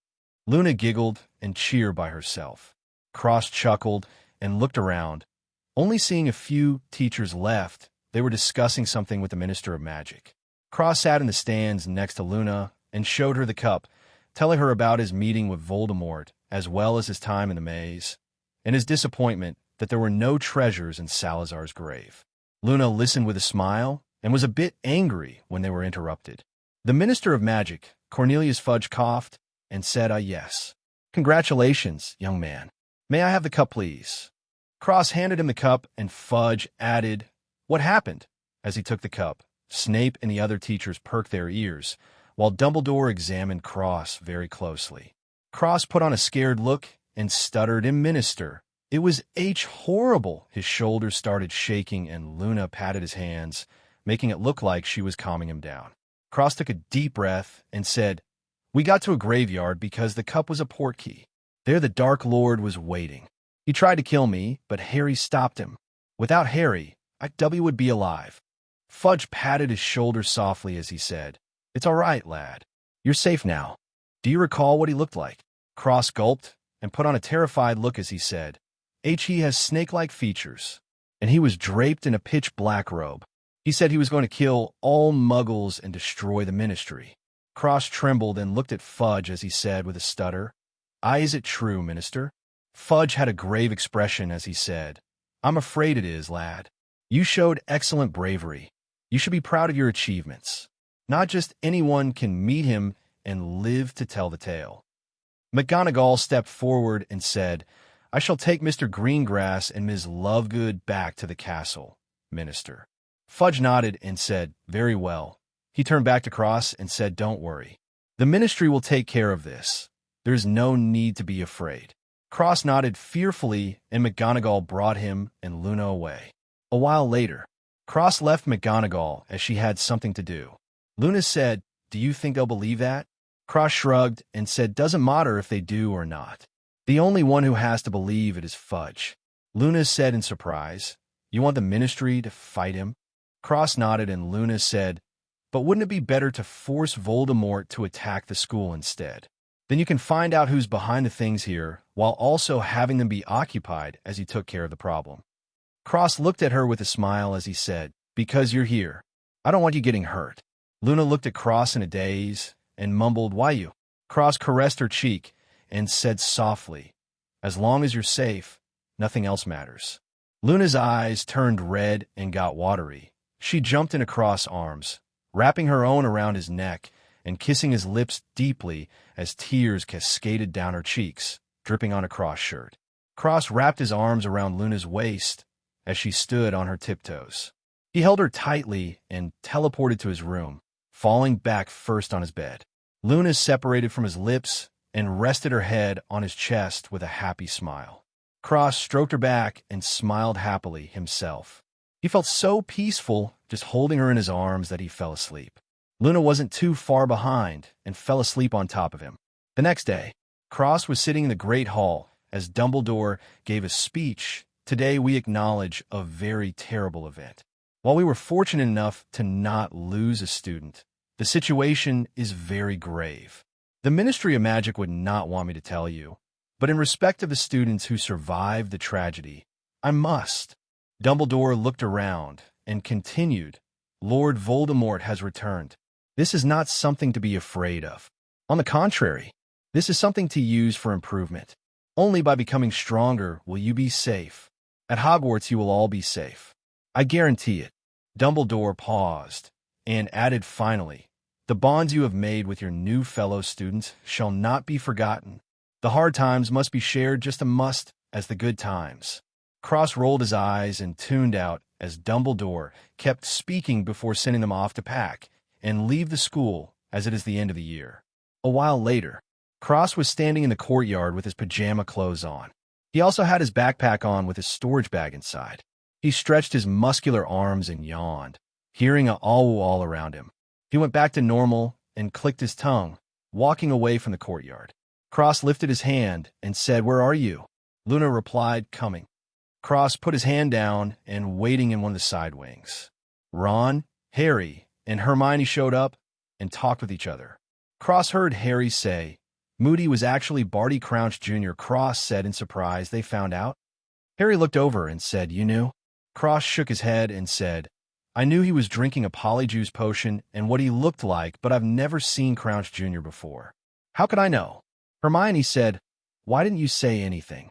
Luna giggled and cheered by herself. Cross chuckled and looked around. Only seeing a few teachers left, they were discussing something with the Minister of Magic. Cross sat in the stands next to Luna and showed her the cup, telling her about his meeting with Voldemort, as well as his time in the maze, and his disappointment that there were no treasures in Salazar's grave. Luna listened with a smile and was a bit angry when they were interrupted. The Minister of Magic, Cornelius Fudge, coughed and said, "Yes. Congratulations, young man. May I have the cup, please?" Cross handed him the cup, and Fudge added, "What happened?" As he took the cup, Snape and the other teachers perked their ears, while Dumbledore examined Cross very closely. Cross put on a scared look and stuttered, "Minister, it was horrible." His shoulders started shaking, and Luna patted his hands, making it look like she was calming him down. Cross took a deep breath and said, "We got to a graveyard because the cup was a port key. There the Dark Lord was waiting. He tried to kill me, but Harry stopped him. Without Harry, I.W. would be alive." Fudge patted his shoulder softly as he said, "It's all right, lad. You're safe now. Do you recall what he looked like?" Cross gulped and put on a terrified look as he said, "He has snake-like features, and he was draped in a pitch-black robe. He said he was going to kill all Muggles and destroy the Ministry." Cross trembled and looked at Fudge as he said with a stutter, "Is it true, Minister?" Fudge had a grave expression as he said, "I'm afraid it is, lad. You showed excellent bravery. You should be proud of your achievements. Not just anyone can meet him and live to tell the tale." McGonagall stepped forward and said, "I shall take Mr. Greengrass and Ms. Lovegood back to the castle, Minister." Fudge nodded and said, "Very well." He turned back to Cross and said, "Don't worry. The Ministry will take care of this. There is no need to be afraid." Cross nodded fearfully, and McGonagall brought him and Luna away. A while later, Cross left McGonagall as she had something to do. Luna said, "Do you think they'll believe that?" Cross shrugged and said, "Doesn't matter if they do or not. The only one who has to believe it is Fudge." Luna said in surprise, "You want the Ministry to fight him?" Cross nodded, and Luna said, "But wouldn't it be better to force Voldemort to attack the school instead? Then you can find out who's behind the things here, while also having them be occupied as you took care of the problem." Cross looked at her with a smile as he said, "Because you're here. I don't want you getting hurt." Luna looked at Cross in a daze and mumbled, "Why you?" Cross caressed her cheek and said softly, "As long as you're safe, nothing else matters." Luna's eyes turned red and got watery. She jumped into Cross' arms, wrapping her own around his neck and kissing his lips deeply as tears cascaded down her cheeks, dripping on a Cross shirt. Cross wrapped his arms around Luna's waist as she stood on her tiptoes. He held her tightly and teleported to his room, falling back first on his bed. Luna separated from his lips and rested her head on his chest with a happy smile. Cross stroked her back and smiled happily himself. He felt so peaceful just holding her in his arms that he fell asleep. Luna wasn't too far behind and fell asleep on top of him. The next day, Cross was sitting in the Great Hall as Dumbledore gave a speech. Today we acknowledge a very terrible event. While we were fortunate enough to not lose a student, the situation is very grave. The Ministry of Magic would not want me to tell you, but in respect of the students who survived the tragedy, I must. Dumbledore looked around and continued, Lord Voldemort has returned. This is not something to be afraid of. On the contrary, this is something to use for improvement. Only by becoming stronger will you be safe. At Hogwarts you will all be safe. I guarantee it. Dumbledore paused and added finally, the bonds you have made with your new fellow students shall not be forgotten. The hard times must be shared just as must as the good times. Cross rolled his eyes and tuned out as Dumbledore kept speaking before sending them off to pack and leave the school as it is the end of the year. A while later, Cross was standing in the courtyard with his pajama clothes on. He also had his backpack on with his storage bag inside. He stretched his muscular arms and yawned, hearing a all around him. He went back to normal and clicked his tongue, walking away from the courtyard. Cross lifted his hand and said, Where are you? Luna replied, Coming. Cross put his hand down and waiting in one of the side wings. Ron, Harry, and Hermione showed up and talked with each other. Cross heard Harry say, Moody was actually Barty Crouch Jr. Cross said in surprise they found out. Harry looked over and said, You knew? Cross shook his head and said, I knew he was drinking a polyjuice potion and what he looked like, but I've never seen Crouch Jr. before. How could I know? Hermione said, Why didn't you say anything?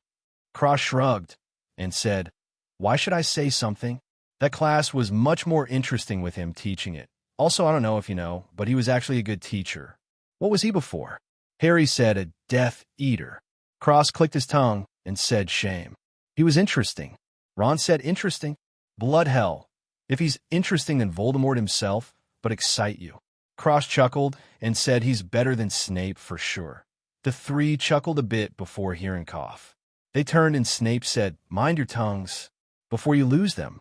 Cross shrugged and said, Why should I say something? That class was much more interesting with him teaching it. Also, I don't know if you know, but he was actually a good teacher. What was he before? Harry said, A Death Eater. Cross clicked his tongue and said, Shame. He was interesting. Ron said, Interesting? Blood hell. If he's interesting than Voldemort himself, but excite you. Cross chuckled and said he's better than Snape for sure. The three chuckled a bit before hearing cough. They turned and Snape said, Mind your tongues, before you lose them.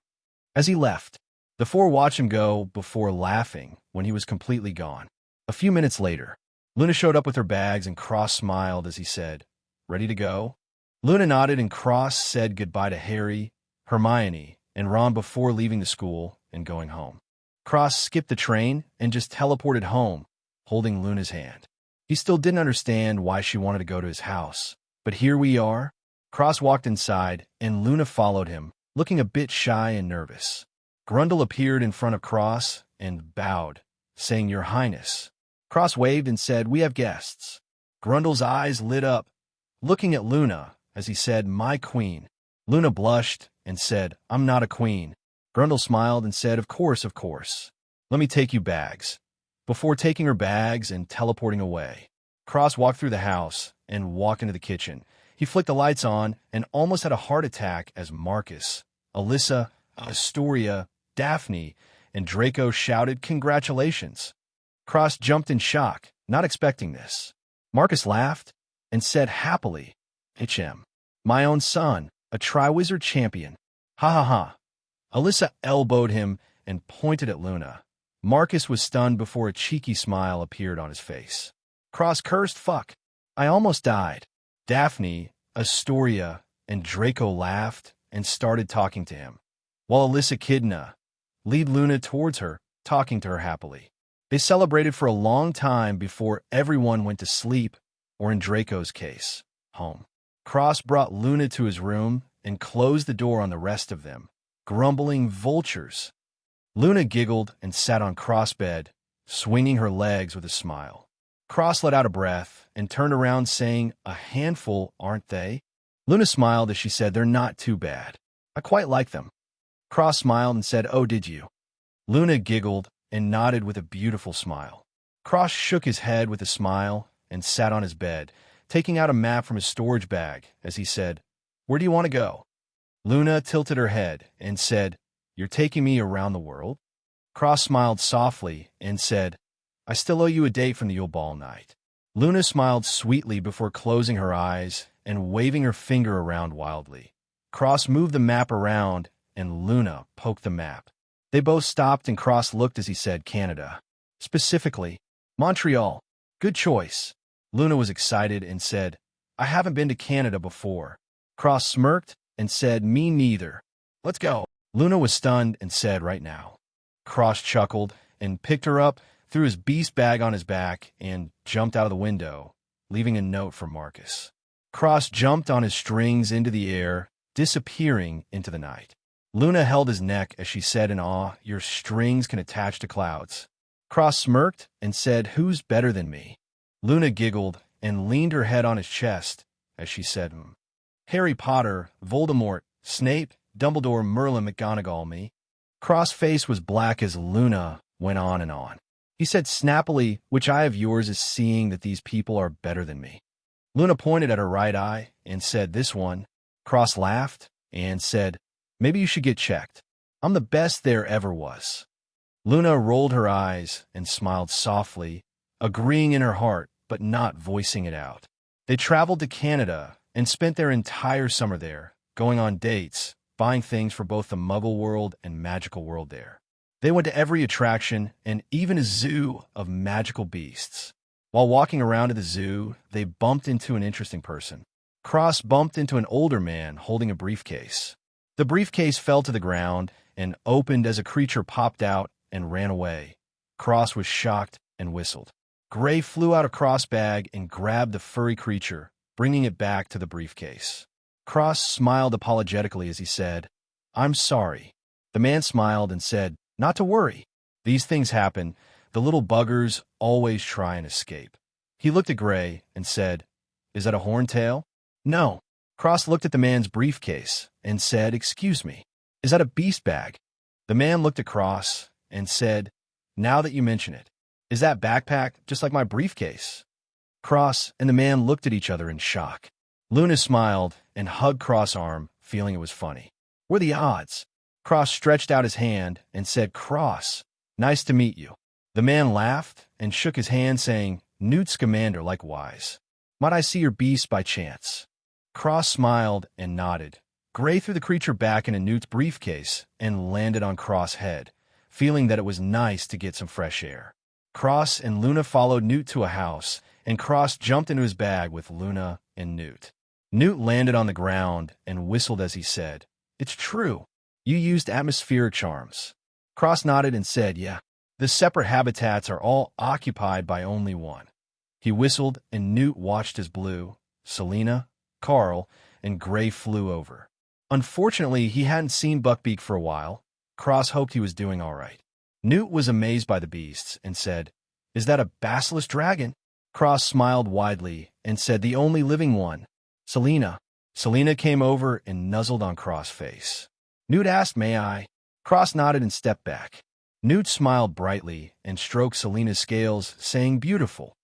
As he left, the four watched him go before laughing when he was completely gone. A few minutes later, Luna showed up with her bags and Cross smiled as he said, Ready to go? Luna nodded and Cross said goodbye to Harry, Hermione, and Ron before leaving the school and going home. Cross skipped the train and just teleported home, holding Luna's hand. He still didn't understand why she wanted to go to his house, but here we are. Cross walked inside, and Luna followed him, looking a bit shy and nervous. Grundle appeared in front of Cross and bowed, saying, Your Highness. Cross waved and said, We have guests. Grundle's eyes lit up, looking at Luna as he said, My queen. Luna blushed and said, I'm not a queen. Grundle smiled and said, Of course, of course. Let me take you bags. Before taking her bags and teleporting away, Cross walked through the house and walked into the kitchen. He flicked the lights on and almost had a heart attack as Marcus, Alyssa, Astoria, Daphne, and Draco shouted, Congratulations. Cross jumped in shock, not expecting this. Marcus laughed and said happily, HM, my own son, a Triwizard champion. Ha ha ha. Alyssa elbowed him and pointed at Luna. Marcus was stunned before a cheeky smile appeared on his face. Cross cursed, Fuck. I almost died. Daphne, Astoria, and Draco laughed and started talking to him, while Alyssa Kidna lead Luna towards her, talking to her happily. They celebrated for a long time before everyone went to sleep, or in Draco's case, home. Cross brought Luna to his room and closed the door on the rest of them, grumbling vultures. Luna giggled and sat on Cross' bed, swinging her legs with a smile. Cross let out a breath and turned around saying, A handful, aren't they? Luna smiled as she said, They're not too bad. I quite like them. Cross smiled and said, Oh, did you? Luna giggled and nodded with a beautiful smile. Cross shook his head with a smile and sat on his bed, taking out a map from his storage bag as he said, Where do you want to go? Luna tilted her head and said, "You're taking me around the world?" Cross smiled softly and said, "I still owe you a date from the Yule Ball night." Luna smiled sweetly before closing her eyes and waving her finger around wildly. Cross moved the map around, and Luna poked the map. They both stopped, and Cross looked as he said Canada. Specifically, Montreal. Good choice. Luna was excited and said, "I haven't been to Canada before." Cross smirked and said, "Me neither. Let's go." Luna was stunned and said, "Right now." Cross chuckled and picked her up, threw his beast bag on his back, and jumped out of the window, leaving a note for Marcus. Cross jumped on his strings into the air, disappearing into the night. Luna held his neck as she said in awe, "Your strings can attach to clouds." Cross smirked and said, "Who's better than me?" Luna giggled and leaned her head on his chest as she said, "Harry Potter, Voldemort, Snape, Dumbledore, Merlin, McGonagall, me." Cross' face was black as Luna went on and on. He said snappily, "Which eye of yours is seeing that these people are better than me?" Luna pointed at her right eye and said, "This one." Cross laughed and said, "Maybe you should get checked. I'm the best there ever was." Luna rolled her eyes and smiled softly, agreeing in her heart but not voicing it out. They traveled to Canada and spent their entire summer there, going on dates, buying things for both the Muggle world and magical world there. They went to every attraction and even a zoo of magical beasts. While walking around at the zoo, they bumped into an interesting person. Cross bumped into an older man holding a briefcase. The briefcase fell to the ground and opened as a creature popped out and ran away. Cross was shocked and whistled. Gray flew out of Cross' bag and grabbed the furry creature, bringing it back to the briefcase. Cross smiled apologetically as he said, "I'm sorry." The man smiled and said, "Not to worry. These things happen. The little buggers always try and escape." He looked at Gray and said, "Is that a horntail?" "No." Cross looked at the man's briefcase and said, "Excuse me, is that a beast bag?" The man looked at Cross and said, "Now that you mention it, is that backpack just like my briefcase?" Cross and the man looked at each other in shock. Luna smiled and hugged Cross' arm, feeling it was funny. "What are the odds?" Cross stretched out his hand and said, "Cross, nice to meet you." The man laughed and shook his hand, saying, "Newt Scamander, likewise. Might I see your beast by chance?" Cross smiled and nodded. Gray threw the creature back into Newt's briefcase and landed on Cross' head, feeling that it was nice to get some fresh air. Cross and Luna followed Newt to a house, and Cross jumped into his bag with Luna and Newt. Newt landed on the ground and whistled as he said, "It's true. You used atmospheric charms." Cross nodded and said, "Yeah. The separate habitats are all occupied by only one." He whistled, and Newt watched as Blue, Selena, Carl, and Gray flew over. Unfortunately, he hadn't seen Buckbeak for a while. Cross hoped he was doing all right. Newt was amazed by the beasts and said, "Is that a basilisk dragon?" Cross smiled widely and said, "The only living one. Selena." Selena came over and nuzzled on Cross' face. Newt asked, "May I?" Cross nodded and stepped back. Newt smiled brightly and stroked Selena's scales, saying, "Beautiful."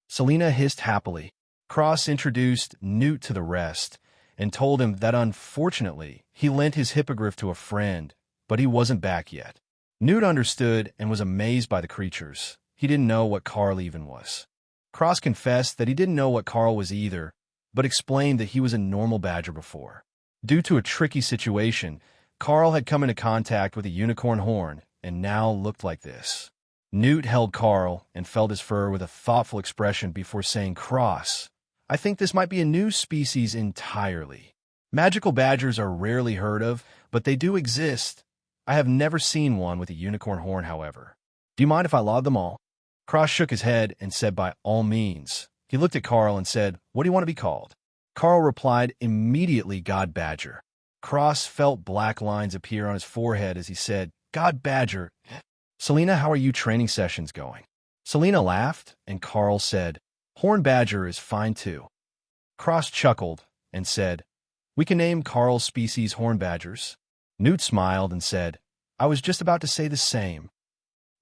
Selena hissed happily. Cross introduced Newt to the rest and told him that unfortunately he lent his hippogriff to a friend, but he wasn't back yet. Newt understood and was amazed by the creatures. He didn't know what Carl even was. Cross confessed that he didn't know what Carl was either, but explained that he was a normal badger before. Due to a tricky situation, Carl had come into contact with a unicorn horn and now looked like this. Newt held Carl and felt his fur with a thoughtful expression before saying, "Cross, I think this might be a new species entirely. Magical badgers are rarely heard of, but they do exist. I have never seen one with a unicorn horn, however. Do you mind if I log them all?" Cross shook his head and said, "By all means." He looked at Carl and said, "What do you want to be called?" Carl replied immediately, "God Badger." Cross felt black lines appear on his forehead as he said, "God Badger. Selena, how are you training sessions going?" Selena laughed, and Carl said, "Horn Badger is fine too." Cross chuckled and said, "We can name Carl's species Horn Badgers." Newt smiled and said, "I was just about to say the same."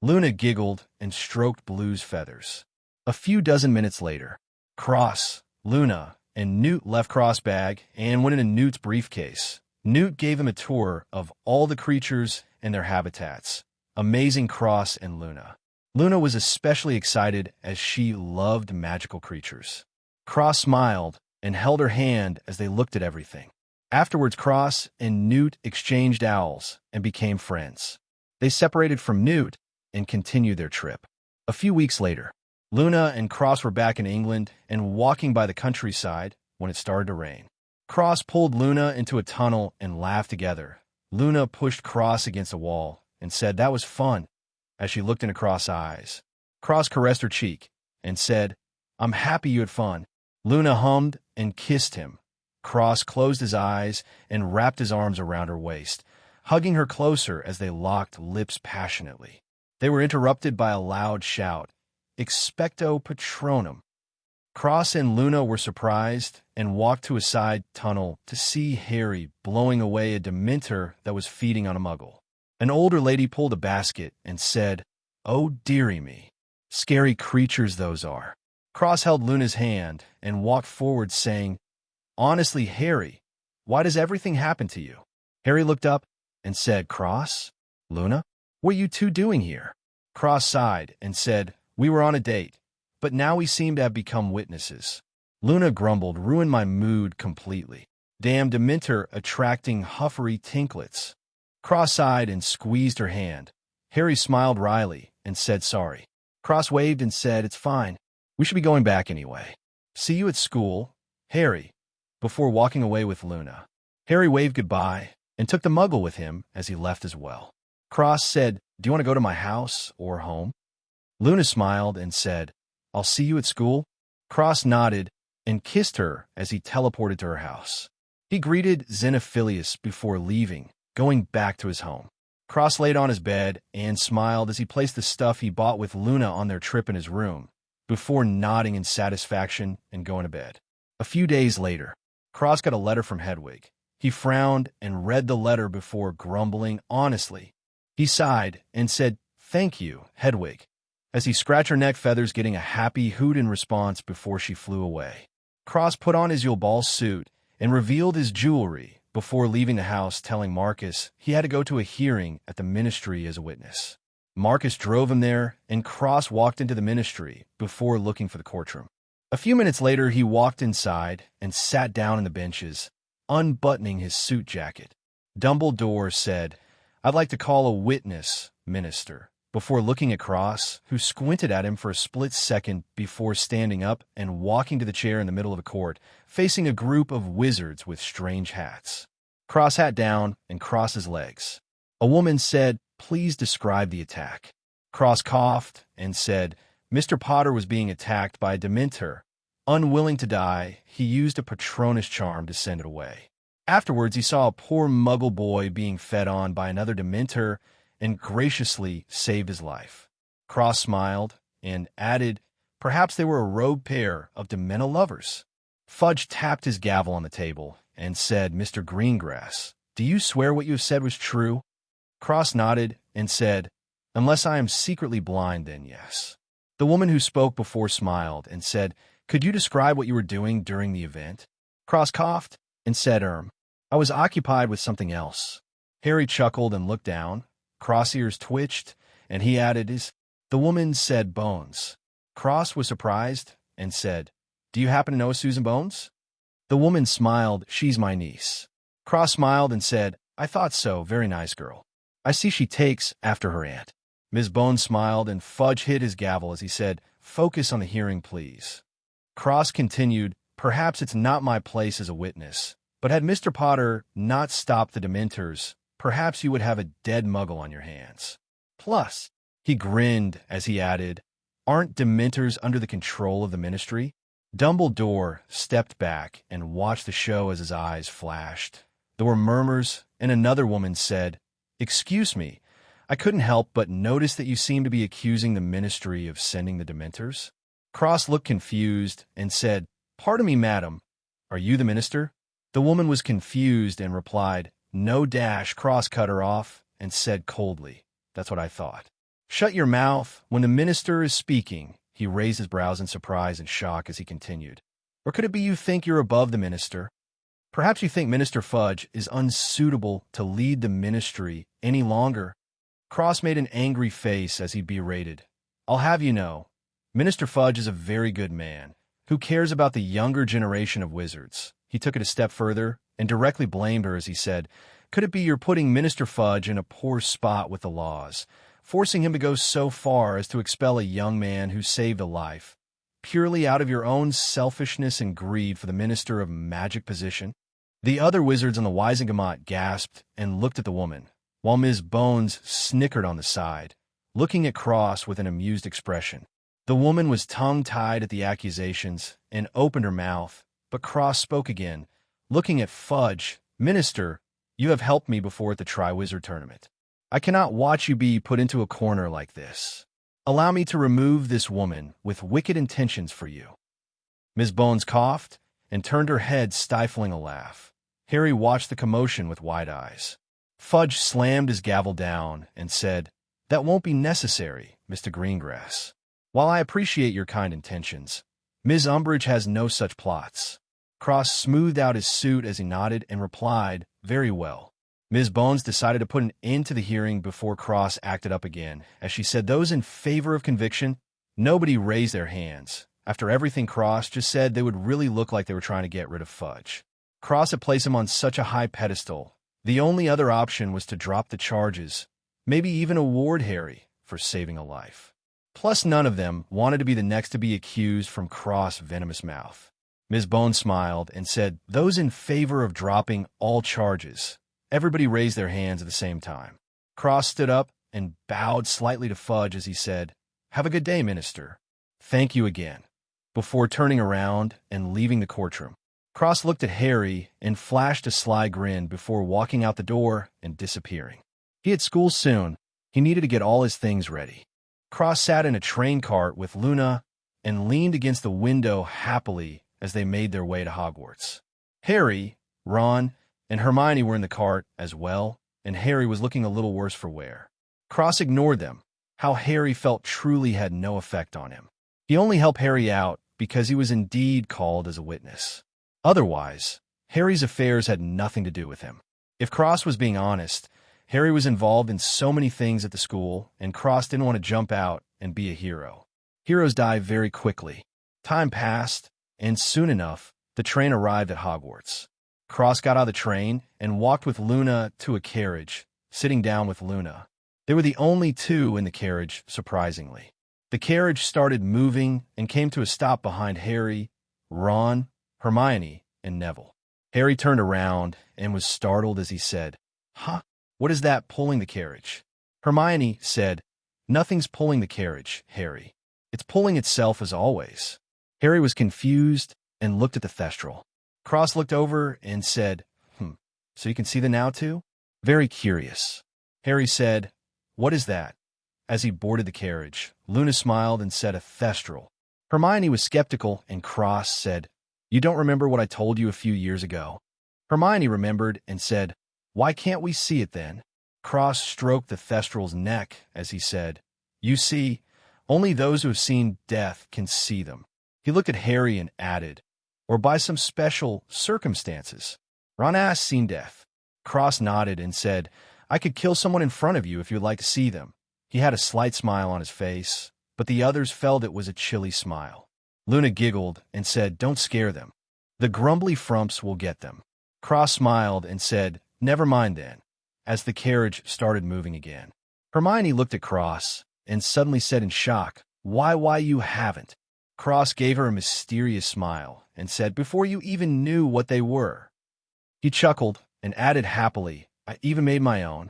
Luna giggled and stroked Blue's feathers. A few dozen minutes later, Cross, Luna, and Newt left Cross' bag and went into Newt's briefcase, Newt gave him a tour of all the creatures and their habitats, amazing Cross and Luna. Luna was especially excited as she loved magical creatures. Cross smiled and held her hand as they looked at everything. Afterwards, Cross and Newt exchanged owls and became friends. They separated from Newt and continued their trip. A few weeks later, Luna and Cross were back in England and walking by the countryside when it started to rain. Cross pulled Luna into a tunnel and laughed together. Luna pushed Cross against a wall and said that was fun as she looked into Cross' eyes. Cross caressed her cheek and said, "I'm happy you had fun." Luna hummed and kissed him. Cross closed his eyes and wrapped his arms around her waist, hugging her closer as they locked lips passionately. They were interrupted by a loud shout, "Expecto Patronum!" Cross and Luna were surprised and walked to a side tunnel to see Harry blowing away a Dementor that was feeding on a muggle. An older lady pulled a basket and said, "Oh, dearie me. Scary creatures those are." Cross held Luna's hand and walked forward saying, "Honestly, Harry, why does everything happen to you?" Harry looked up and said, "Cross? Luna? What are you two doing here?" Cross sighed and said, "We were on a date, but now we seem to have become witnesses." Luna grumbled, "Ruined my mood completely. Damn Dementor attracting huffery tinklets." Cross sighed and squeezed her hand. Harry smiled wryly and said sorry. Cross waved and said, "It's fine. We should be going back anyway. See you at school, Harry," before walking away with Luna. Harry waved goodbye and took the muggle with him as he left as well. Cross said, "Do you want to go to my house or home?" Luna smiled and said, "I'll see you at school." Cross nodded and kissed her as he teleported to her house. He greeted Xenophilius before leaving, going back to his home. Cross laid on his bed and smiled as he placed the stuff he bought with Luna on their trip in his room, before nodding in satisfaction and going to bed. A few days later, Cross got a letter from Hedwig. He frowned and read the letter before grumbling honestly. He sighed and said, "Thank you, Hedwig," as he scratched her neck feathers, getting a happy hoot in response before she flew away. Cross put on his Yule Ball suit and revealed his jewelry before leaving the house, telling Marcus he had to go to a hearing at the ministry as a witness. Marcus drove him there, and Cross walked into the ministry before looking for the courtroom. A few minutes later, he walked inside and sat down on the benches, unbuttoning his suit jacket. Dumbledore said, "I'd like to call a witness, Minister," before looking at Cross, who squinted at him for a split second before standing up and walking to the chair in the middle of the court, facing a group of wizards with strange hats. Cross sat down and crossed his legs. A woman said, "Please describe the attack." Cross coughed and said, "Mr. Potter was being attacked by a Dementor. Unwilling to die, he used a Patronus charm to send it away. Afterwards, he saw a poor muggle boy being fed on by another Dementor and graciously saved his life." Cross smiled and added, "Perhaps they were a rogue pair of Dementor lovers." Fudge tapped his gavel on the table and said, "Mr. Greengrass, do you swear what you have said was true?" Cross nodded and said, "Unless I am secretly blind, then yes." The woman who spoke before smiled and said, "Could you describe what you were doing during the event?" Cross coughed and said, "I was occupied with something else." Harry chuckled and looked down. Cross ears twitched, and he added, The woman said Bones. Cross was surprised and said, "Do you happen to know Susan Bones?" The woman smiled, "She's my niece." Cross smiled and said, "I thought so, very nice girl. I see she takes after her aunt." Ms. Bones smiled, and Fudge hit his gavel as he said, "Focus on the hearing, please." Cross continued, "Perhaps it's not my place as a witness, but had Mr. Potter not stopped the Dementors, perhaps you would have a dead muggle on your hands. Plus," he grinned as he added, "aren't Dementors under the control of the ministry?" Dumbledore stepped back and watched the show as his eyes flashed. There were murmurs, and another woman said, "Excuse me, I couldn't help but notice that you seem to be accusing the ministry of sending the Dementors." Cross looked confused and said, "Pardon me, madam, are you the minister?" The woman was confused and replied, "No dash." Cross cut her off and said coldly, "That's what I thought." "Shut your mouth when the minister is speaking." He raised his brows in surprise and shock as he continued. "Or could it be you think you're above the minister?" Perhaps you think Minister Fudge is unsuitable to lead the ministry any longer. Cross made an angry face as he berated. I'll have you know, Minister Fudge is a very good man who cares about the younger generation of wizards. He took it a step further and directly blamed her as he said, could it be you're putting Minister Fudge in a poor spot with the laws, forcing him to go so far as to expel a young man who saved a life, purely out of your own selfishness and greed for the Minister of Magic position? The other wizards on the Wisengamot gasped and looked at the woman, while Ms. Bones snickered on the side, looking at Cross with an amused expression. The woman was tongue-tied at the accusations and opened her mouth, but Cross spoke again, looking at Fudge. Minister, you have helped me before at the Triwizard Tournament. I cannot watch you be put into a corner like this. Allow me to remove this woman with wicked intentions for you. Ms. Bones coughed and turned her head, stifling a laugh. Harry watched the commotion with wide eyes. Fudge slammed his gavel down and said, That won't be necessary, Mr. Greengrass. While I appreciate your kind intentions, Ms. Umbridge has no such plots. Cross smoothed out his suit as he nodded and replied, Very well. Ms. Bones decided to put an end to the hearing before Cross acted up again, as she said those in favor of conviction. Nobody raised their hands. After everything Cross just said, they would really look like they were trying to get rid of Fudge. Cross had placed him on such a high pedestal. The only other option was to drop the charges, maybe even award Harry for saving a life. Plus, none of them wanted to be the next to be accused from Cross' venomous mouth. Ms. Bones smiled and said, Those in favor of dropping all charges. Everybody raised their hands at the same time. Cross stood up and bowed slightly to Fudge as he said, Have a good day, Minister. Thank you again. Before turning around and leaving the courtroom. Cross looked at Harry and flashed a sly grin before walking out the door and disappearing. He had school soon. He needed to get all his things ready. Cross sat in a train cart with Luna and leaned against the window happily as they made their way to Hogwarts. Harry, Ron, and Hermione were in the cart as well, and Harry was looking a little worse for wear. Cross ignored them. How Harry felt truly had no effect on him. He only helped Harry out because he was indeed called as a witness. Otherwise, Harry's affairs had nothing to do with him. If Cross was being honest, Harry was involved in so many things at the school, and Cross didn't want to jump out and be a hero. Heroes die very quickly. Time passed, and soon enough, the train arrived at Hogwarts. Cross got out of the train and walked with Luna to a carriage, sitting down with Luna. They were the only two in the carriage, surprisingly. The carriage started moving and came to a stop behind Harry, Ron, Hermione, and Neville. Harry turned around and was startled as he said, Huh? What is that pulling the carriage? Hermione said, Nothing's pulling the carriage, Harry. It's pulling itself as always. Harry was confused and looked at the thestral. Cross looked over and said, So you can see the now too? Very curious. Harry said, What is that? As he boarded the carriage, Luna smiled and said a thestral. Hermione was skeptical and Cross said, You don't remember what I told you a few years ago? Hermione remembered and said, Why can't we see it then? Cross stroked the thestral's neck as he said, You see, only those who have seen death can see them. He looked at Harry and added, Or by some special circumstances. Ron has seen death. Cross nodded and said, I could kill someone in front of you if you would like to see them. He had a slight smile on his face, but the others felt it was a chilly smile. Luna giggled and said, Don't scare them. The grumbly frumps will get them. Cross smiled and said, Never mind then, as the carriage started moving again. Hermione looked at Cross and suddenly said in shock, Why you haven't? Cross gave her a mysterious smile and said, Before you even knew what they were. He chuckled and added happily, I even made my own.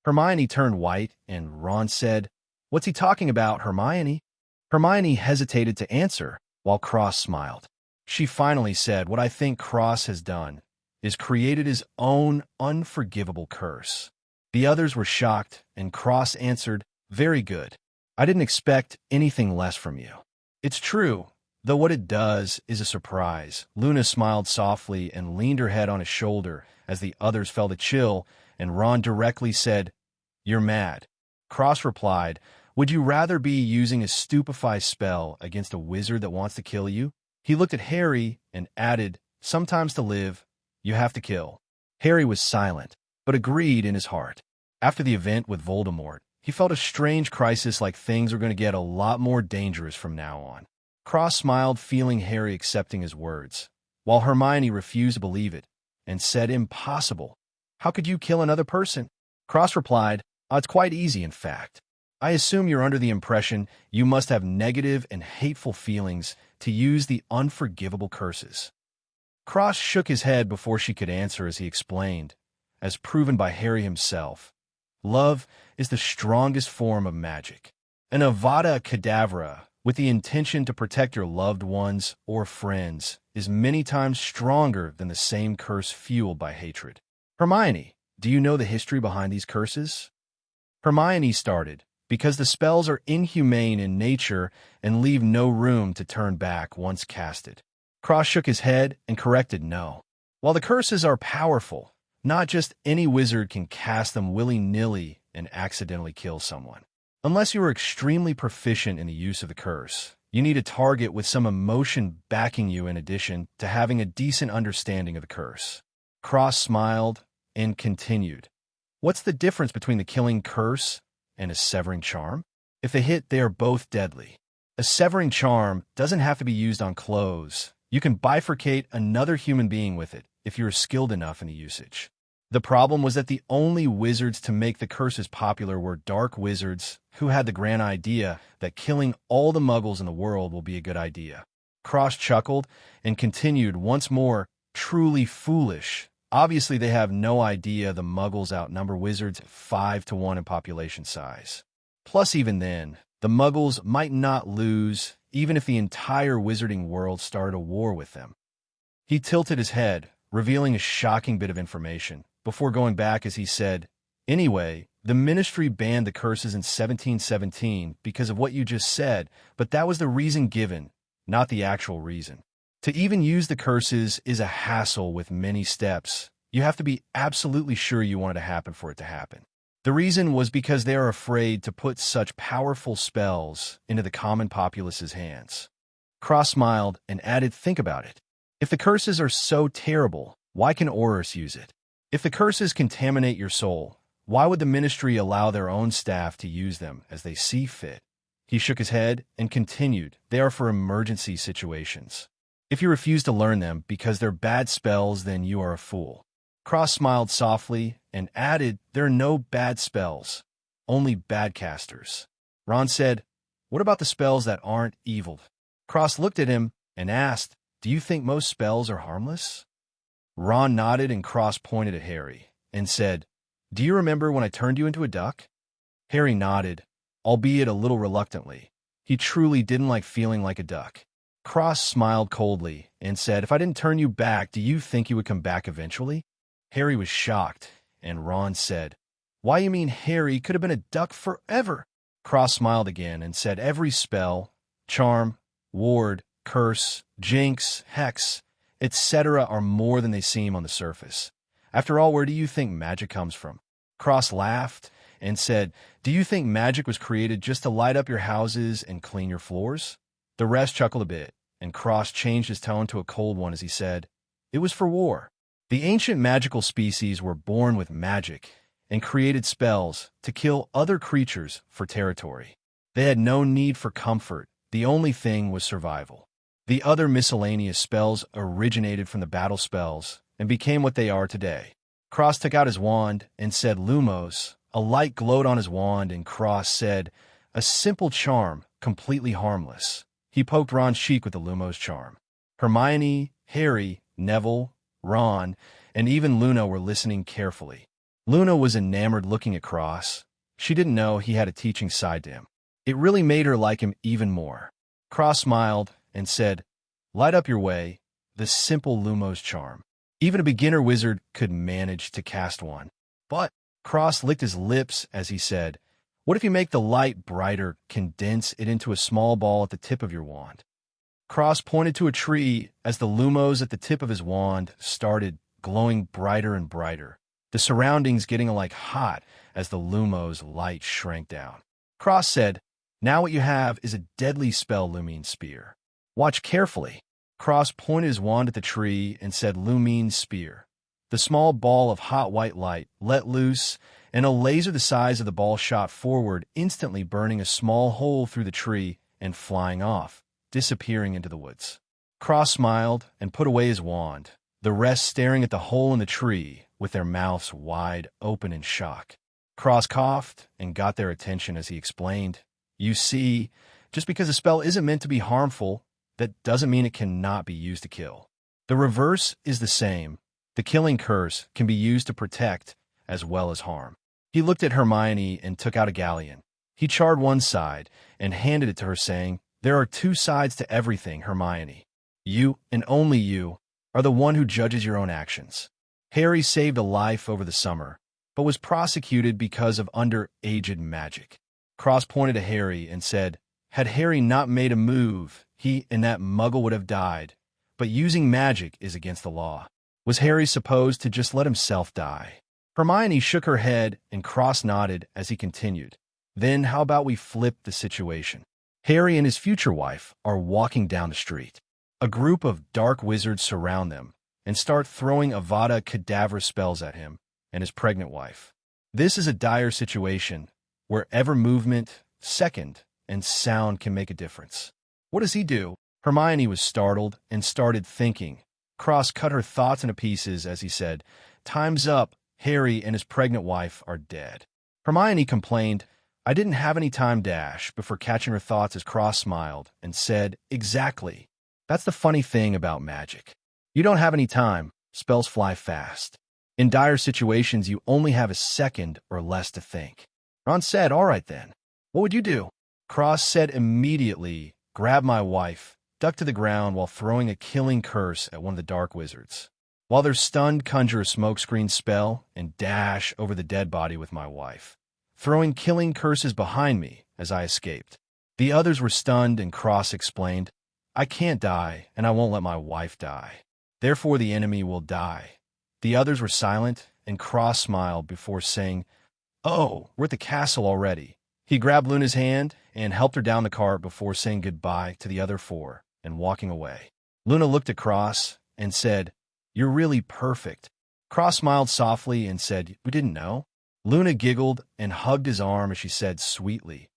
Hermione turned white and Ron said, What's he talking about, Hermione? Hermione hesitated to answer while Cross smiled. She finally said, What I think Cross has done is created his own unforgivable curse. The others were shocked and Cross answered, Very good. I didn't expect anything less from you. It's true, though what it does is a surprise. Luna smiled softly and leaned her head on his shoulder as the others felt a chill, and Ron directly said, You're mad. Cross replied, Would you rather be using a stupefy spell against a wizard that wants to kill you? He looked at Harry and added, Sometimes to live, You have to kill. Harry was silent, but agreed in his heart. After the event with Voldemort, he felt a strange crisis, like things were going to get a lot more dangerous from now on. Cross smiled, feeling Harry accepting his words, while Hermione refused to believe it and said, "Impossible. How could you kill another person?" Cross replied, "It's quite easy, in fact. I assume you're under the impression you must have negative and hateful feelings to use the unforgivable curses." Cross shook his head before she could answer as he explained, as proven by Harry himself. Love is the strongest form of magic. An Avada Kedavra, with the intention to protect your loved ones or friends, is many times stronger than the same curse fueled by hatred. Hermione, do you know the history behind these curses? Hermione started, because the spells are inhumane in nature and leave no room to turn back once casted. Cross shook his head and corrected no. While the curses are powerful, not just any wizard can cast them willy-nilly and accidentally kill someone. Unless you are extremely proficient in the use of the curse, you need a target with some emotion backing you in addition to having a decent understanding of the curse. Cross smiled and continued. What's the difference between the killing curse and a severing charm? If they hit, they are both deadly. A severing charm doesn't have to be used on clothes. You can bifurcate another human being with it if you're skilled enough in the usage. The problem was that the only wizards to make the curses popular were dark wizards who had the grand idea that killing all the muggles in the world will be a good idea. Cross chuckled and continued once more, truly foolish. Obviously, they have no idea the muggles outnumber wizards 5-1 in population size. Plus, even then, the muggles might not lose even if the entire wizarding world started a war with them. He tilted his head, revealing a shocking bit of information, before going back as he said, "Anyway, the Ministry banned the curses in 1717 because of what you just said, but that was the reason given, not the actual reason. To even use the curses is a hassle with many steps. You have to be absolutely sure you want it to happen for it to happen. The reason was because they are afraid to put such powerful spells into the common populace's hands." Cross smiled and added, "Think about it. If the curses are so terrible, why can Aurors use it? If the curses contaminate your soul, why would the Ministry allow their own staff to use them as they see fit?" He shook his head and continued, "They are for emergency situations. If you refuse to learn them because they're bad spells, then you are a fool." Cross smiled softly and added, "There are no bad spells, only bad casters." Ron said, "What about the spells that aren't evil?" Cross looked at him and asked, "Do you think most spells are harmless?" Ron nodded and Cross pointed at Harry and said, "Do you remember when I turned you into a duck?" Harry nodded, albeit a little reluctantly. He truly didn't like feeling like a duck. Cross smiled coldly and said, "If I didn't turn you back, do you think you would come back eventually?" Harry was shocked, and Ron said, "Why, you mean Harry could have been a duck forever?" Cross smiled again and said, "Every spell, charm, ward, curse, jinx, hex, etc. are more than they seem on the surface. After all, where do you think magic comes from?" Cross laughed and said, "Do you think magic was created just to light up your houses and clean your floors?" The rest chuckled a bit, and Cross changed his tone to a cold one as he said, "It was for war. The ancient magical species were born with magic and created spells to kill other creatures for territory. They had no need for comfort. The only thing was survival. The other miscellaneous spells originated from the battle spells and became what they are today." Cross took out his wand and said, "Lumos." A light glowed on his wand, and Cross said, "A simple charm, completely harmless." He poked Ron's cheek with the Lumos charm. Hermione, Harry, Neville, Ron, and even Luna were listening carefully. Luna was enamored looking at Cross. She didn't know he had a teaching side to him. It really made her like him even more. Cross smiled and said, "Light up your way, the simple Lumos charm. Even a beginner wizard could manage to cast one." But Cross licked his lips as he said, "What if you make the light brighter, condense it into a small ball at the tip of your wand?" Cross pointed to a tree as the Lumos at the tip of his wand started glowing brighter and brighter, the surroundings getting like hot as the Lumos' light shrank down. Cross said, "Now what you have is a deadly spell, Lumine Spear. Watch carefully." Cross pointed his wand at the tree and said, "Lumine Spear." The small ball of hot white light let loose, and a laser the size of the ball shot forward, instantly burning a small hole through the tree and flying off, disappearing into the woods. Cross smiled and put away his wand, the rest staring at the hole in the tree with their mouths wide open in shock. Cross coughed and got their attention as he explained, "You see, just because a spell isn't meant to be harmful, that doesn't mean it cannot be used to kill. The reverse is the same. The killing curse can be used to protect as well as harm." He looked at Hermione and took out a galleon. He charred one side and handed it to her, saying, "There are two sides to everything, Hermione. You, and only you, are the one who judges your own actions. Harry saved a life over the summer, but was prosecuted because of underaged magic." Cross pointed to Harry and said, "Had Harry not made a move, he and that muggle would have died, but using magic is against the law. Was Harry supposed to just let himself die?" Hermione shook her head and Cross nodded as he continued, "Then how about we flip the situation? Harry and his future wife are walking down the street. A group of dark wizards surround them and start throwing Avada Kedavra spells at him and his pregnant wife. This is a dire situation where every movement, second, and sound can make a difference. What does he do?" Hermione was startled and started thinking. Cross cut her thoughts into pieces as he said, "Time's up. Harry and his pregnant wife are dead." Hermione complained, "I didn't have any time dash," before catching her thoughts as Cross smiled and said, "Exactly. That's the funny thing about magic. You don't have any time. Spells fly fast. In dire situations, you only have a second or less to think." Ron said, "All right then. What would you do?" Cross said immediately, "Grab my wife, duck to the ground while throwing a killing curse at one of the dark wizards. While they're stunned, conjure a smokescreen spell and dash over the dead body with my wife, throwing killing curses behind me as I escaped." The others were stunned, and Cross explained, "I can't die, and I won't let my wife die. Therefore the enemy will die." The others were silent, and Cross smiled before saying, "Oh, we're at the castle already." He grabbed Luna's hand and helped her down the cart before saying goodbye to the other four and walking away. Luna looked at Cross and said, "You're really perfect." Cross smiled softly and said, "We didn't know." Luna giggled and hugged his arm as she said sweetly,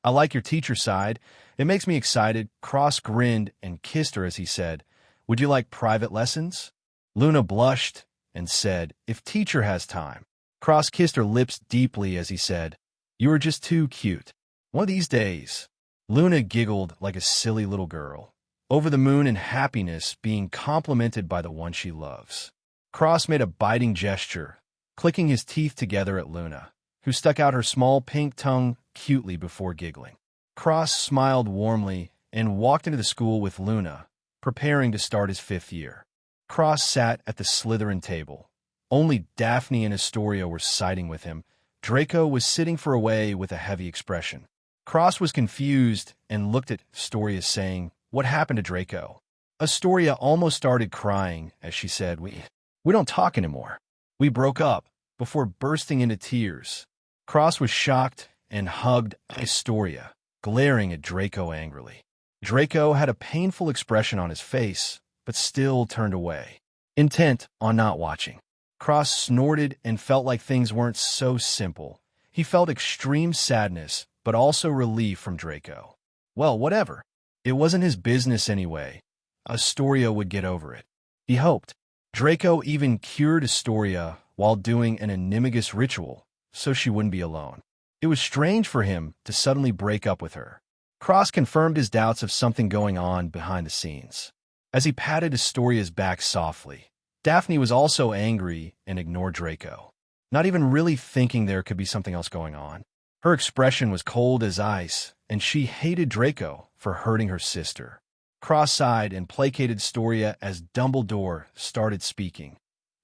"I like your teacher side. It makes me excited." Cross grinned and kissed her as he said, "Would you like private lessons?" Luna blushed and said, "If teacher has time." Cross kissed her lips deeply as he said, "You are just too cute. One of these days." Luna giggled like a silly little girl, over the moon in happiness being complimented by the one she loves. Cross made a biting gesture, clicking his teeth together at Luna, who stuck out her small pink tongue cutely before giggling. Cross smiled warmly and walked into the school with Luna, preparing to start his 5th year. Cross sat at the Slytherin table. Only Daphne and Astoria were siding with him. Draco was sitting far away with a heavy expression. Cross was confused and looked at Astoria, saying, "What happened to Draco?" Astoria almost started crying as she said, We don't talk anymore. We broke up," before bursting into tears. Cross was shocked and hugged Astoria, glaring at Draco angrily. Draco had a painful expression on his face, but still turned away, intent on not watching. Cross snorted and felt like things weren't so simple. He felt extreme sadness, but also relief from Draco. Well, whatever. It wasn't his business anyway. Astoria would get over it. He hoped. Draco even cured Astoria while doing an animagus ritual, so she wouldn't be alone. It was strange for him to suddenly break up with her. Cross confirmed his doubts of something going on behind the scenes. As he patted Astoria's back softly, Daphne was also angry and ignored Draco, not even really thinking there could be something else going on. Her expression was cold as ice, and she hated Draco for hurting her sister. Cross-eyed and placated Astoria as Dumbledore started speaking.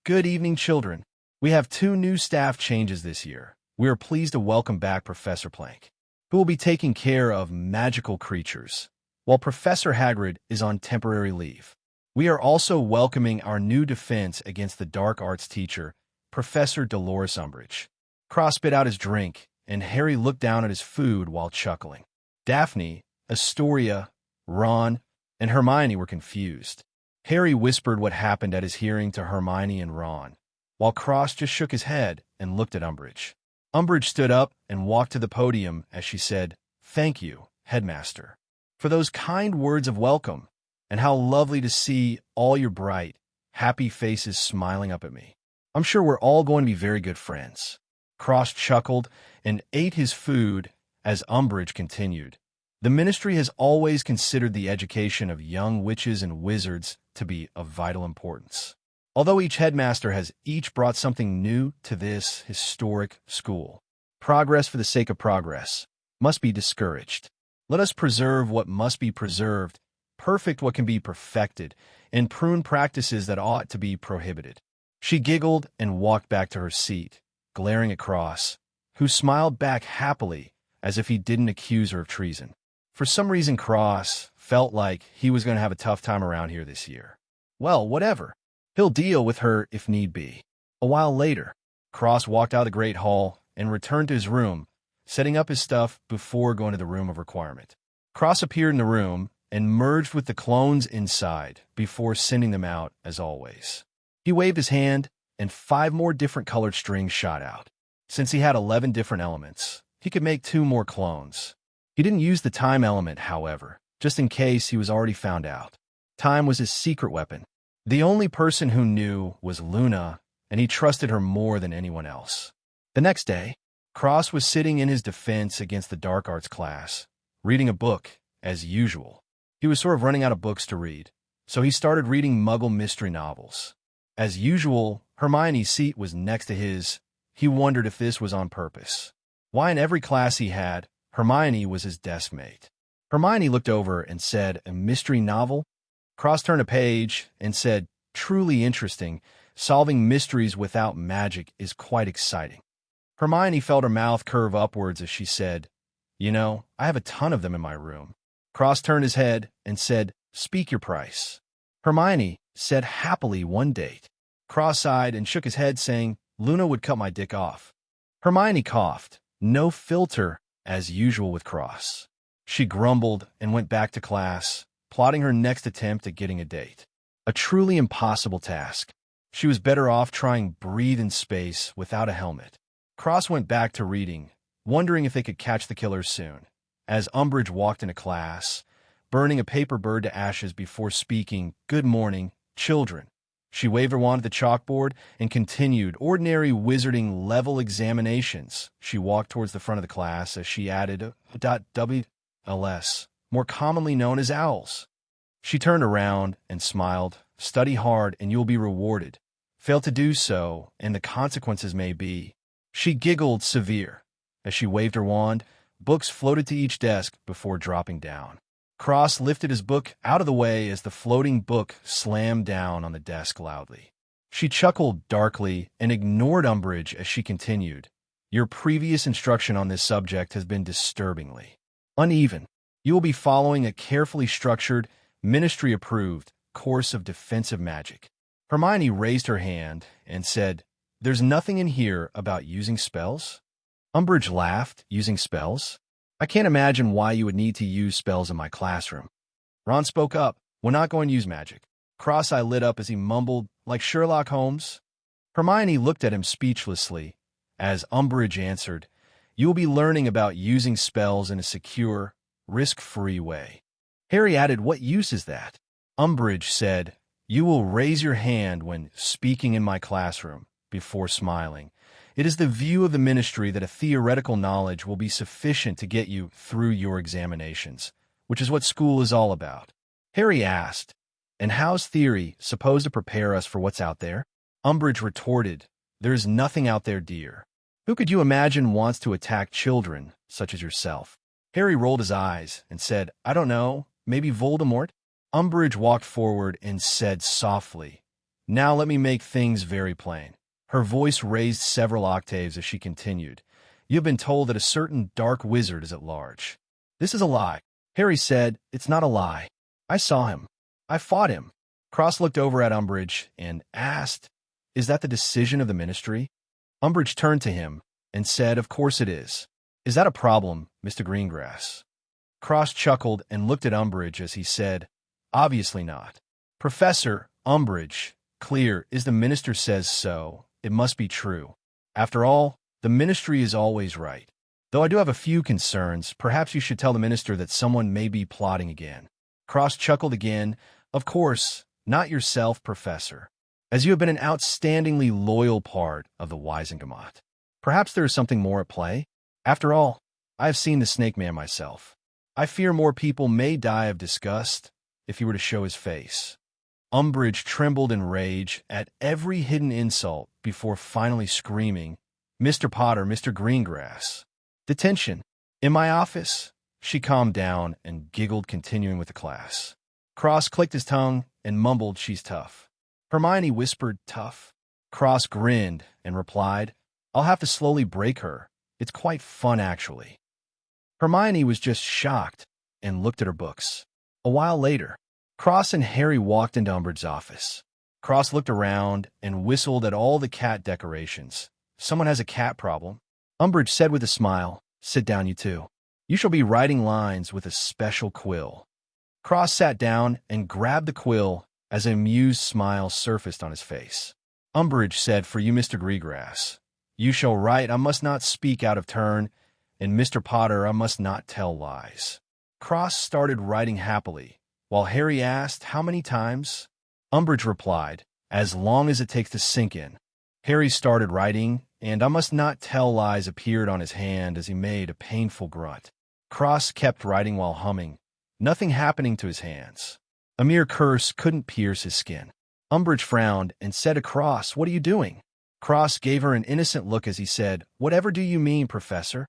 "Good evening, children. We have 2 new staff changes this year. We are pleased to welcome back Professor Plank, who will be taking care of magical creatures, while Professor Hagrid is on temporary leave. We are also welcoming our new defense against the dark arts teacher, Professor Dolores Umbridge." Cross spit out his drink, and Harry looked down at his food while chuckling. Daphne, Astoria, Ron, and Hermione were confused. Harry whispered what happened at his hearing to Hermione and Ron, while Cross just shook his head and looked at Umbridge. Umbridge stood up and walked to the podium as she said, "Thank you, Headmaster, for those kind words of welcome, and how lovely to see all your bright, happy faces smiling up at me. I'm sure we're all going to be very good friends." Cross chuckled and ate his food as Umbridge continued. The Ministry has always considered the education of young witches and wizards to be of vital importance. Although each headmaster has each brought something new to this historic school, progress for the sake of progress must be discouraged. Let us preserve what must be preserved, perfect what can be perfected, and prune practices that ought to be prohibited. She giggled and walked back to her seat, glaring at Cross, who smiled back happily as if he didn't accuse her of treason. For some reason, Cross felt like he was going to have a tough time around here this year. Well, whatever. He'll deal with her if need be. A while later, Cross walked out of the Great Hall and returned to his room, setting up his stuff before going to the Room of Requirement. Cross appeared in the room and merged with the clones inside before sending them out as always. He waved his hand, and 5 more different colored strings shot out. Since he had 11 different elements, he could make 2 more clones. He didn't use the time element, however, just in case he was already found out. Time was his secret weapon. The only person who knew was Luna, and he trusted her more than anyone else. The next day, Cross was sitting in his defense against the dark arts class, reading a book, as usual. He was sort of running out of books to read, so he started reading Muggle mystery novels. As usual, Hermione's seat was next to his. He wondered if this was on purpose. Why in every class he had, Hermione was his desk mate. Hermione looked over and said, "A mystery novel?" Cross turned a page and said, "Truly interesting. Solving mysteries without magic is quite exciting." Hermione felt her mouth curve upwards as she said, "You know, I have a ton of them in my room." Cross turned his head and said, "Speak your price." Hermione said happily 1 date. Cross sighed and shook his head, saying, "Luna would cut my dick off." Hermione coughed. No filter, as usual with Cross. She grumbled and went back to class, plotting her next attempt at getting a date. A truly impossible task. She was better off trying breathe in space without a helmet. Cross went back to reading, wondering if they could catch the killer soon, as Umbridge walked into class, burning a paper bird to ashes before speaking, "Good morning, children." She waved her wand at the chalkboard and continued ordinary wizarding level examinations. She walked towards the front of the class as she added WLS, more commonly known as owls. She turned around and smiled. "Study hard and you'll be rewarded. Fail to do so, and the consequences may be." She giggled severe. As she waved her wand, books floated to each desk before dropping down. Cross lifted his book out of the way as the floating book slammed down on the desk loudly. She chuckled darkly and ignored Umbridge as she continued, "Your previous instruction on this subject has been disturbingly uneven. You will be following a carefully structured, ministry-approved course of defensive magic." Hermione raised her hand and said, "There's nothing in here about using spells?" Umbridge laughed. "Using spells? I can't imagine why you would need to use spells in my classroom." Ron spoke up. "We're not going to use magic." Cross-eye lit up as he mumbled, "Like Sherlock Holmes?" Hermione looked at him speechlessly, as Umbridge answered, "You will be learning about using spells in a secure, risk-free way." Harry added, "What use is that?" Umbridge said, "You will raise your hand when speaking in my classroom," before smiling. "It is the view of the Ministry that a theoretical knowledge will be sufficient to get you through your examinations, which is what school is all about." Harry asked, "And how's theory supposed to prepare us for what's out there?" Umbridge retorted, "There is nothing out there, dear. Who could you imagine wants to attack children, such as yourself?" Harry rolled his eyes and said, "I don't know, maybe Voldemort?" Umbridge walked forward and said softly, "Now let me make things very plain." Her voice raised several octaves as she continued, "You have been told that a certain dark wizard is at large." "This is a lie." Harry said, "It's not a lie. I saw him. I fought him." Cross looked over at Umbridge and asked, "Is that the decision of the Ministry?" Umbridge turned to him and said, "Of course it is. Is that a problem, Mr. Greengrass?" Cross chuckled and looked at Umbridge as he said, "Obviously not. Professor Umbridge, clear is the minister says so, it must be true. After all, the ministry is always right. Though I do have a few concerns, perhaps you should tell the minister that someone may be plotting again. Cross chuckled again. Of course, not yourself, Professor, as you have been an outstandingly loyal part of the Wisengamot. Perhaps there is something more at play? After all, I have seen the Snake Man myself. I fear more people may die of disgust if he were to show his face. Umbridge trembled in rage at every hidden insult before finally screaming, Mr. Potter, Mr. Greengrass. Detention. In my office. She calmed down and giggled, continuing with the class. Cross clicked his tongue and mumbled, she's tough. Hermione whispered, tough. Cross grinned and replied, I'll have to slowly break her. It's quite fun, actually. Hermione was just shocked and looked at her books. A while later, Cross and Harry walked into Umbridge's office. Cross looked around and whistled at all the cat decorations. Someone has a cat problem. Umbridge said with a smile, sit down, you two. You shall be writing lines with a special quill. Cross sat down and grabbed the quill as an amused smile surfaced on his face. Umbridge said, for you, Mr. Greengrass, you shall write, I must not speak out of turn, and Mr. Potter, I must not tell lies. Cross started writing happily, while Harry asked, how many times? Umbridge replied, as long as it takes to sink in. Harry started writing, and I must not tell lies appeared on his hand as he made a painful grunt. Cross kept writing while humming, nothing happening to his hands. A mere curse couldn't pierce his skin. Umbridge frowned and said to Cross, what are you doing? Cross gave her an innocent look as he said, whatever do you mean, Professor?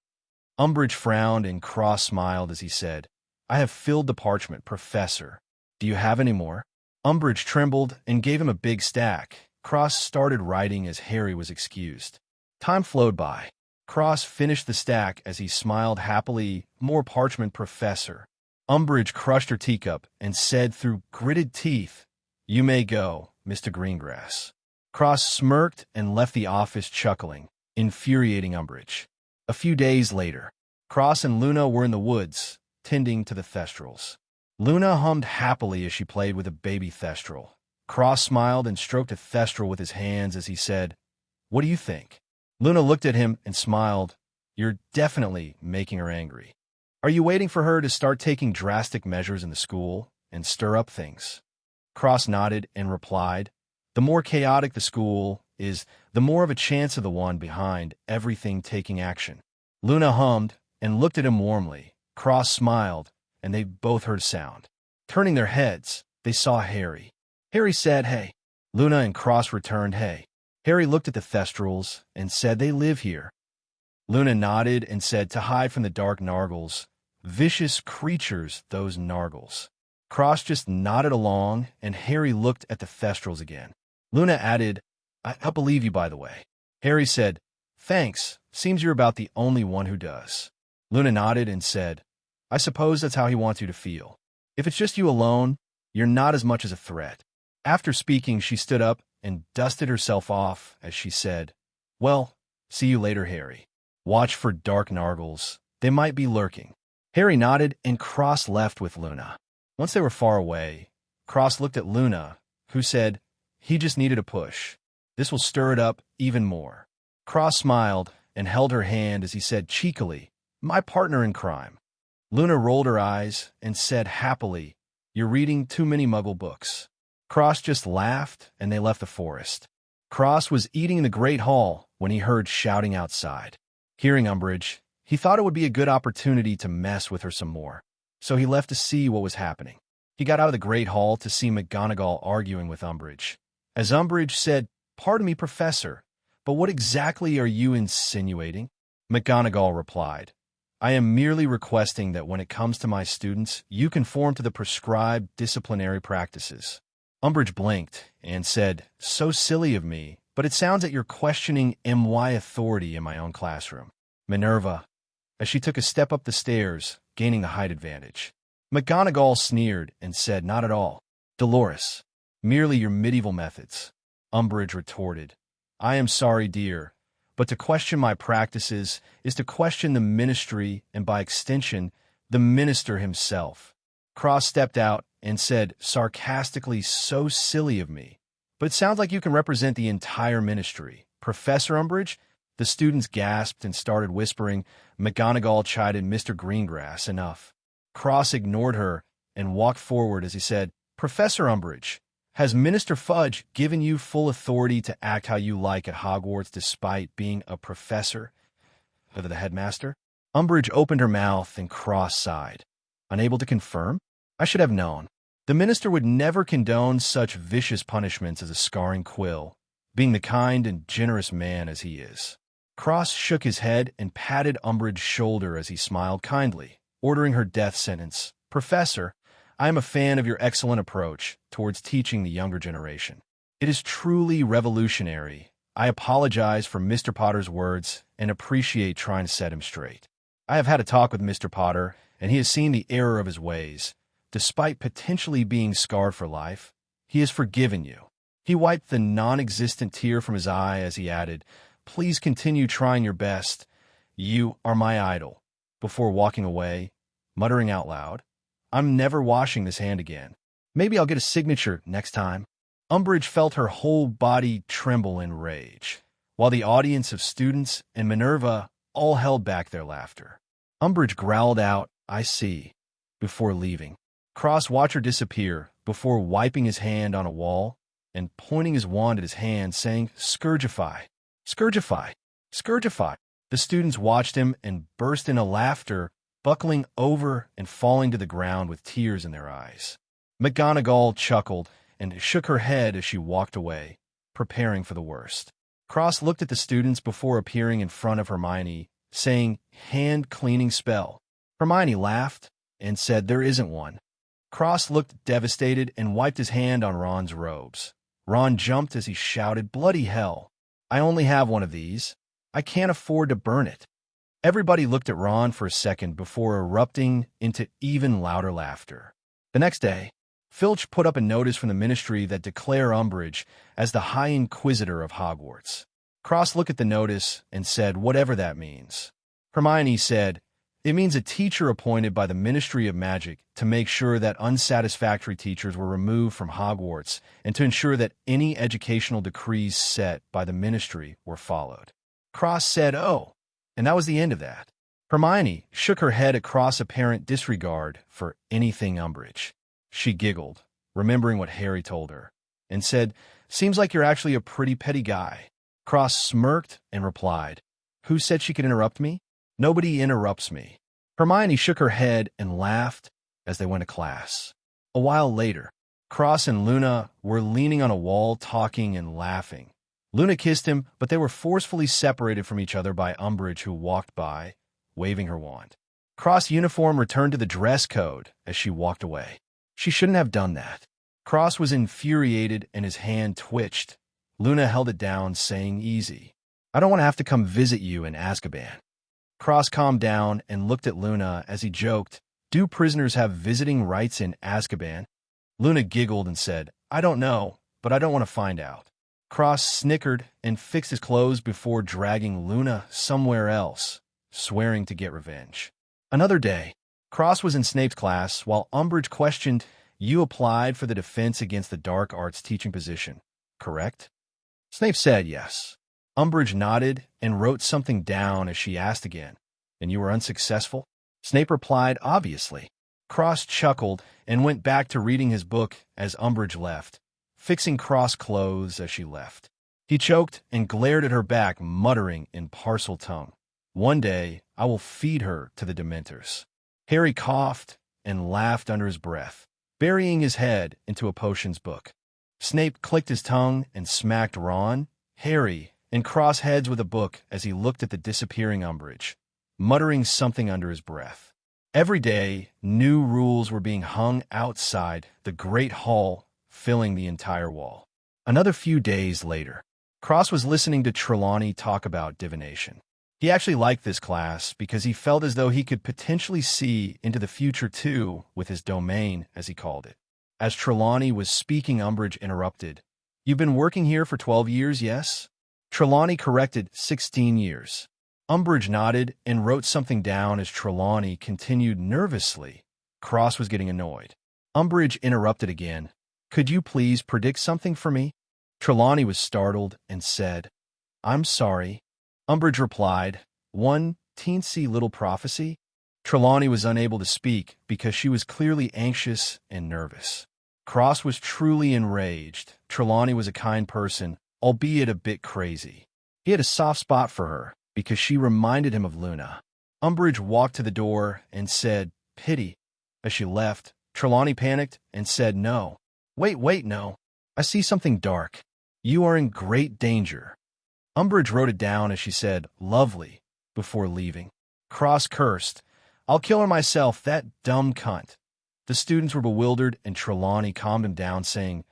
Umbridge frowned and Cross smiled as he said, I have filled the parchment, Professor. Do you have any more? Umbridge trembled and gave him a big stack. Cross started writing as Harry was excused. Time flowed by. Cross finished the stack as he smiled happily, more parchment, Professor. Umbridge crushed her teacup and said through gritted teeth, you may go, Mr. Greengrass. Cross smirked and left the office chuckling, infuriating Umbridge. A few days later, Cross and Luna were in the woods, tending to the thestrals. Luna hummed happily as she played with a baby thestral. Cross smiled and stroked a thestral with his hands as he said, what do you think? Luna looked at him and smiled. You're definitely making her angry. Are you waiting for her to start taking drastic measures in the school and stir up things? Cross nodded and replied, the more chaotic the school is, the more of a chance of the one behind everything taking action. Luna hummed and looked at him warmly. Cross smiled, and they both heard sound. Turning their heads, they saw Harry. Harry said, hey. Luna and Cross returned, hey. Harry looked at the thestrals and said, they live here. Luna nodded and said, to hide from the dark Nargles. Vicious creatures, those Nargles. Cross just nodded along, and Harry looked at the thestrals again. Luna added, I believe you, by the way. Harry said, thanks, seems you're about the only one who does. Luna nodded and said, I suppose that's how he wants you to feel. If it's just you alone, you're not as much as a threat. After speaking, she stood up and dusted herself off as she said, well, see you later, Harry. Watch for dark Nargles. They might be lurking. Harry nodded and Cross left with Luna. Once they were far away, Cross looked at Luna, who said, he just needed a push. This will stir it up even more. Cross smiled and held her hand as he said cheekily, my partner in crime. Luna rolled her eyes and said happily, you're reading too many Muggle books. Cross just laughed and they left the forest. Cross was eating in the Great Hall when he heard shouting outside. Hearing Umbridge, he thought it would be a good opportunity to mess with her some more, so he left to see what was happening. He got out of the Great Hall to see McGonagall arguing with Umbridge. As Umbridge said, pardon me, Professor, but what exactly are you insinuating? McGonagall replied, I am merely requesting that when it comes to my students, you conform to the prescribed disciplinary practices. Umbridge blinked and said, so silly of me, but it sounds that you're questioning my authority in my own classroom. Minerva, as she took a step up the stairs, gaining the height advantage. McGonagall sneered and said, not at all. Dolores, merely your medieval methods. Umbridge retorted, I am sorry, dear, but to question my practices is to question the ministry and, by extension, the minister himself. Cross stepped out and said, sarcastically, so silly of me. But it sounds like you can represent the entire ministry. "Professor Umbridge?" The students gasped and started whispering. McGonagall chided Mr. Greengrass, "Enough." Cross ignored her and walked forward as he said, "Professor Umbridge, has Minister Fudge given you full authority to act how you like at Hogwarts despite being a professor?" The headmaster. Umbridge opened her mouth and Cross sighed. "Unable to confirm? I should have known. The minister would never condone such vicious punishments as a scarring quill, being the kind and generous man as he is." Cross shook his head and patted Umbridge's shoulder as he smiled kindly, ordering her death sentence. "Professor, I am a fan of your excellent approach towards teaching the younger generation. It is truly revolutionary. I apologize for Mr. Potter's words and appreciate trying to set him straight. I have had a talk with Mr. Potter, and he has seen the error of his ways. Despite potentially being scarred for life, he has forgiven you." He wiped the non-existent tear from his eye as he added, "Please continue trying your best. You are my idol," before walking away, muttering out loud, "I'm never washing this hand again. Maybe I'll get a signature next time." Umbridge felt her whole body tremble in rage, while the audience of students and Minerva all held back their laughter. Umbridge growled out, "I see," before leaving. Cross watched her disappear before wiping his hand on a wall and pointing his wand at his hand, saying, "Scourgify, Scourgify, Scourgify." The students watched him and burst into laughter, buckling over and falling to the ground with tears in their eyes. McGonagall chuckled and shook her head as she walked away, preparing for the worst. Cross looked at the students before appearing in front of Hermione, saying, "Hand-cleaning spell." Hermione laughed and said, "There isn't one." Cross looked devastated and wiped his hand on Ron's robes. Ron jumped as he shouted, "Bloody hell! I only have one of these. I can't afford to burn it." Everybody looked at Ron for a second before erupting into even louder laughter. The next day, Filch put up a notice from the Ministry that declared Umbridge as the High Inquisitor of Hogwarts. Cross looked at the notice and said, "Whatever that means." Hermione said, "It means a teacher appointed by the Ministry of Magic to make sure that unsatisfactory teachers were removed from Hogwarts and to ensure that any educational decrees set by the Ministry were followed." Cross said, "Oh," and that was the end of that. Hermione shook her head at Cross' apparent disregard for anything Umbridge. She giggled, remembering what Harry told her, and said, "Seems like you're actually a pretty petty guy." Cross smirked and replied, "Who said she could interrupt me? Nobody interrupts me." Hermione shook her head and laughed as they went to class. A while later, Cross and Luna were leaning on a wall talking and laughing. Luna kissed him, but they were forcefully separated from each other by Umbridge, who walked by, waving her wand. Cross' uniform returned to the dress code as she walked away. She shouldn't have done that. Cross was infuriated and his hand twitched. Luna held it down, saying, "Easy. I don't want to have to come visit you in Azkaban." Cross calmed down and looked at Luna as he joked, "Do prisoners have visiting rights in Azkaban?" Luna giggled and said, "I don't know, but I don't want to find out." Cross snickered and fixed his clothes before dragging Luna somewhere else, swearing to get revenge. Another day, Cross was in Snape's class while Umbridge questioned, "You applied for the Defense Against the Dark Arts teaching position, correct?" Snape said yes. Umbridge nodded and wrote something down as she asked again, "And you were unsuccessful?" Snape replied, "Obviously." Cross chuckled and went back to reading his book as Umbridge left, fixing Cross clothes as she left. He choked and glared at her back, muttering in parcel tongue, "One day I will feed her to the Dementors." Harry coughed and laughed under his breath, burying his head into a potions book. Snape clicked his tongue and smacked Ron, Harry, and Cross heads with a book as he looked at the disappearing Umbridge, muttering something under his breath. Every day, new rules were being hung outside the Great Hall, filling the entire wall. Another few days later, Cross was listening to Trelawney talk about divination. He actually liked this class because he felt as though he could potentially see into the future too with his domain, as he called it. As Trelawney was speaking, Umbridge interrupted, "You've been working here for 12 years, yes?" Trelawney corrected, 16 years. Umbridge nodded and wrote something down as Trelawney continued nervously. Cross was getting annoyed. Umbridge interrupted again, "Could you please predict something for me?" Trelawney was startled and said, I'm sorry. Umbridge replied, one teensy little prophecy. Trelawney was unable to speak because she was clearly anxious and nervous. Cross was truly enraged. Trelawney was a kind person, albeit a bit crazy. He had a soft spot for her because she reminded him of Luna. Umbridge walked to the door and said, "Pity." As she left, Trelawney panicked and said, "No. Wait, no. I see something dark. You are in great danger." Umbridge wrote it down as she said, "Lovely," before leaving. Cross cursed, "I'll kill her myself, that dumb cunt." The students were bewildered, and Trelawney calmed him down, saying,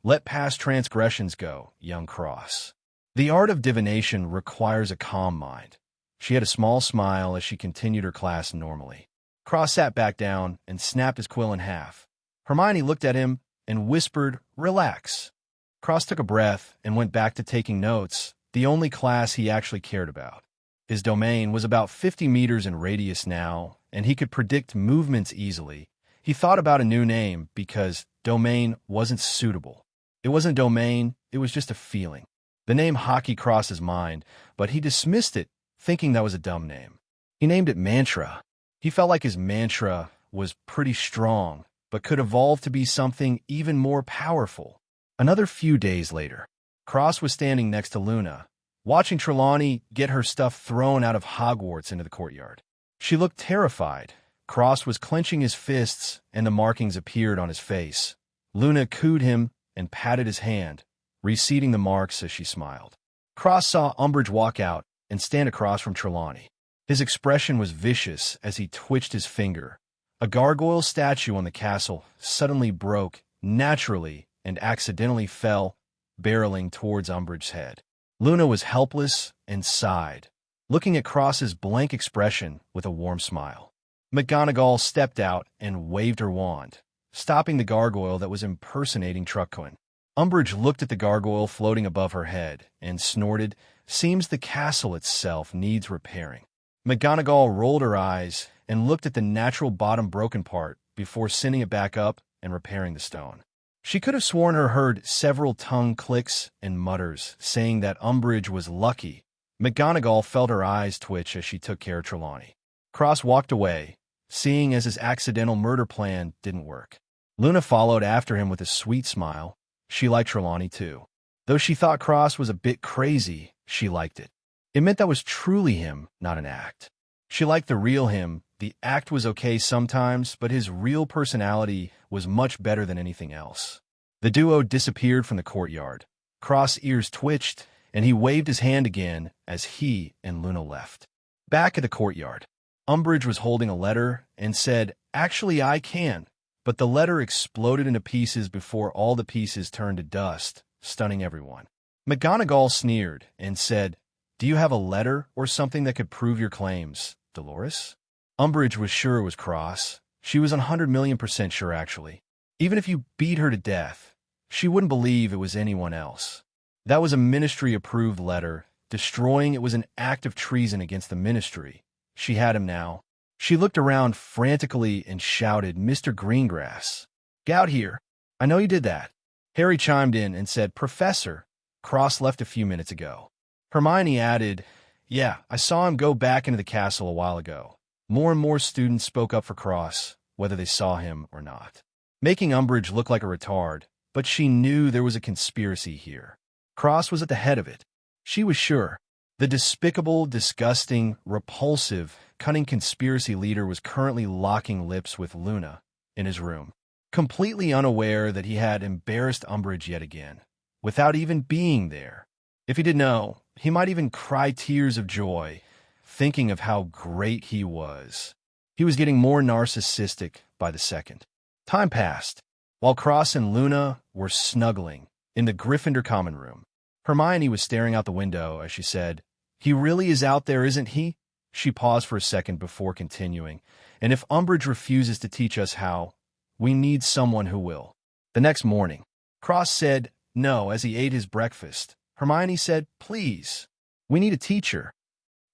"Let past transgressions go, young Cross. The art of divination requires a calm mind." She had a small smile as she continued her class normally. Cross sat back down and snapped his quill in half. Hermione looked at him and whispered, "Relax." Cross took a breath and went back to taking notes, the only class he actually cared about. His domain was about 50 meters in radius now, and he could predict movements easily. He thought about a new name because domain wasn't suitable. It wasn't a domain, it was just a feeling. The name hockey crossed his mind, but he dismissed it, thinking that was a dumb name. He named it Mantra. He felt like his mantra was pretty strong, but could evolve to be something even more powerful. Another few days later, Cross was standing next to Luna, watching Trelawney get her stuff thrown out of Hogwarts into the courtyard. She looked terrified. Cross was clenching his fists, and the markings appeared on his face. Luna cooed him and patted his hand, reseating the marks as she smiled. Cross saw Umbridge walk out and stand across from Trelawney. His expression was vicious as he twitched his finger. A gargoyle statue on the castle suddenly broke, naturally, and accidentally fell, barreling towards Umbridge's head. Luna was helpless and sighed, looking at Cross's blank expression with a warm smile. McGonagall stepped out and waved her wand, stopping the gargoyle that was impersonating Truckcoin. Umbridge looked at the gargoyle floating above her head and snorted, "Seems the castle itself needs repairing." McGonagall rolled her eyes and looked at the natural bottom broken part before sending it back up and repairing the stone. She could have sworn her heard several tongue clicks and mutters, saying that Umbridge was lucky. McGonagall felt her eyes twitch as she took care of Trelawney. Cross walked away, seeing as his accidental murder plan didn't work. Luna followed after him with a sweet smile. She liked Trelawney too. Though she thought Cross was a bit crazy, she liked it. It meant that was truly him, not an act. She liked the real him. The act was okay sometimes, but his real personality was much better than anything else. The duo disappeared from the courtyard. Cross' ears twitched, and he waved his hand again as he and Luna left. Back at the courtyard, Umbridge was holding a letter and said, "Actually, I can." But the letter exploded into pieces before all the pieces turned to dust, stunning everyone. McGonagall sneered and said, "Do you have a letter or something that could prove your claims, Dolores?" Umbridge was sure it was Cross. She was 100,000,000% sure, actually. Even if you beat her to death, she wouldn't believe it was anyone else. That was a Ministry-approved letter. Destroying it was an act of treason against the Ministry. She had him now. She looked around frantically and shouted, "Mr. Greengrass, get out here. I know you did that." Harry chimed in and said, "Professor, Cross left a few minutes ago." Hermione added, "Yeah, I saw him go back into the castle a while ago." More and more students spoke up for Cross, whether they saw him or not, making Umbridge look like a retard, but she knew there was a conspiracy here. Cross was at the head of it. She was sure. The despicable, disgusting, repulsive, cunning conspiracy leader was currently locking lips with Luna in his room, completely unaware that he had embarrassed Umbridge yet again, without even being there. If he did know, he might even cry tears of joy, thinking of how great he was. He was getting more narcissistic by the second. Time passed, while Cross and Luna were snuggling in the Gryffindor common room. Hermione was staring out the window as she said, "He really is out there, isn't he?" She paused for a second before continuing, "And if Umbridge refuses to teach us how, we need someone who will." The next morning, Cross said no as he ate his breakfast. Hermione said, "Please, we need a teacher."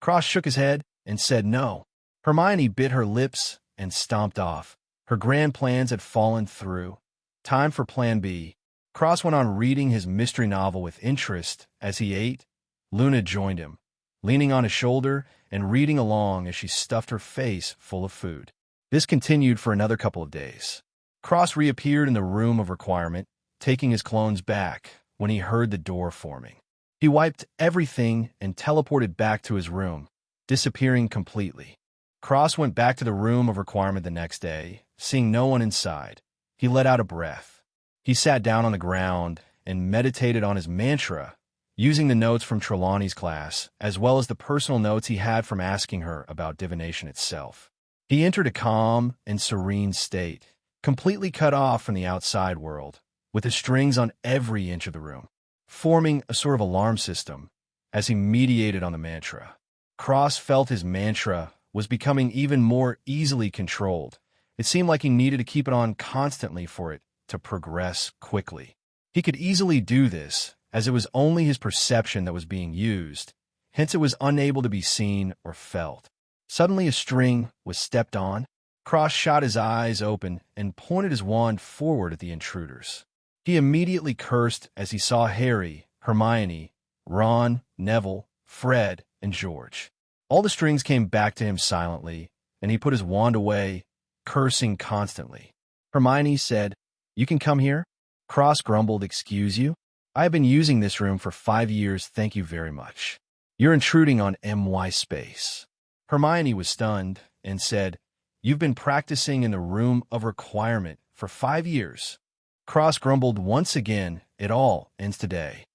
Cross shook his head and said no. Hermione bit her lips and stomped off. Her grand plans had fallen through. Time for Plan B. Cross went on reading his mystery novel with interest as he ate. Luna joined him, leaning on his shoulder and reading along as she stuffed her face full of food. This continued for another couple of days. Cross reappeared in the room of requirement, taking his clones back when he heard the door forming. He wiped everything and teleported back to his room, disappearing completely. Cross went back to the room of requirement the next day, seeing no one inside. He let out a breath. He sat down on the ground and meditated on his mantra, using the notes from Trelawney's class, as well as the personal notes he had from asking her about divination itself. He entered a calm and serene state, completely cut off from the outside world, with the strings on every inch of the room, forming a sort of alarm system as he meditated on the mantra. Cross felt his mantra was becoming even more easily controlled. It seemed like he needed to keep it on constantly for it to progress quickly. He could easily do this, as it was only his perception that was being used, hence it was unable to be seen or felt. Suddenly a string was stepped on. Cross shot his eyes open and pointed his wand forward at the intruders. He immediately cursed as he saw Harry, Hermione, Ron, Neville, Fred, and George. All the strings came back to him silently, and he put his wand away, cursing constantly. Hermione said, "You can come here?" Cross grumbled, "Excuse you? I have been using this room for 5 years, thank you very much. You're intruding on my space." Hermione was stunned and said, "You've been practicing in the room of requirement for 5 years. Cross grumbled once again, "It all ends today."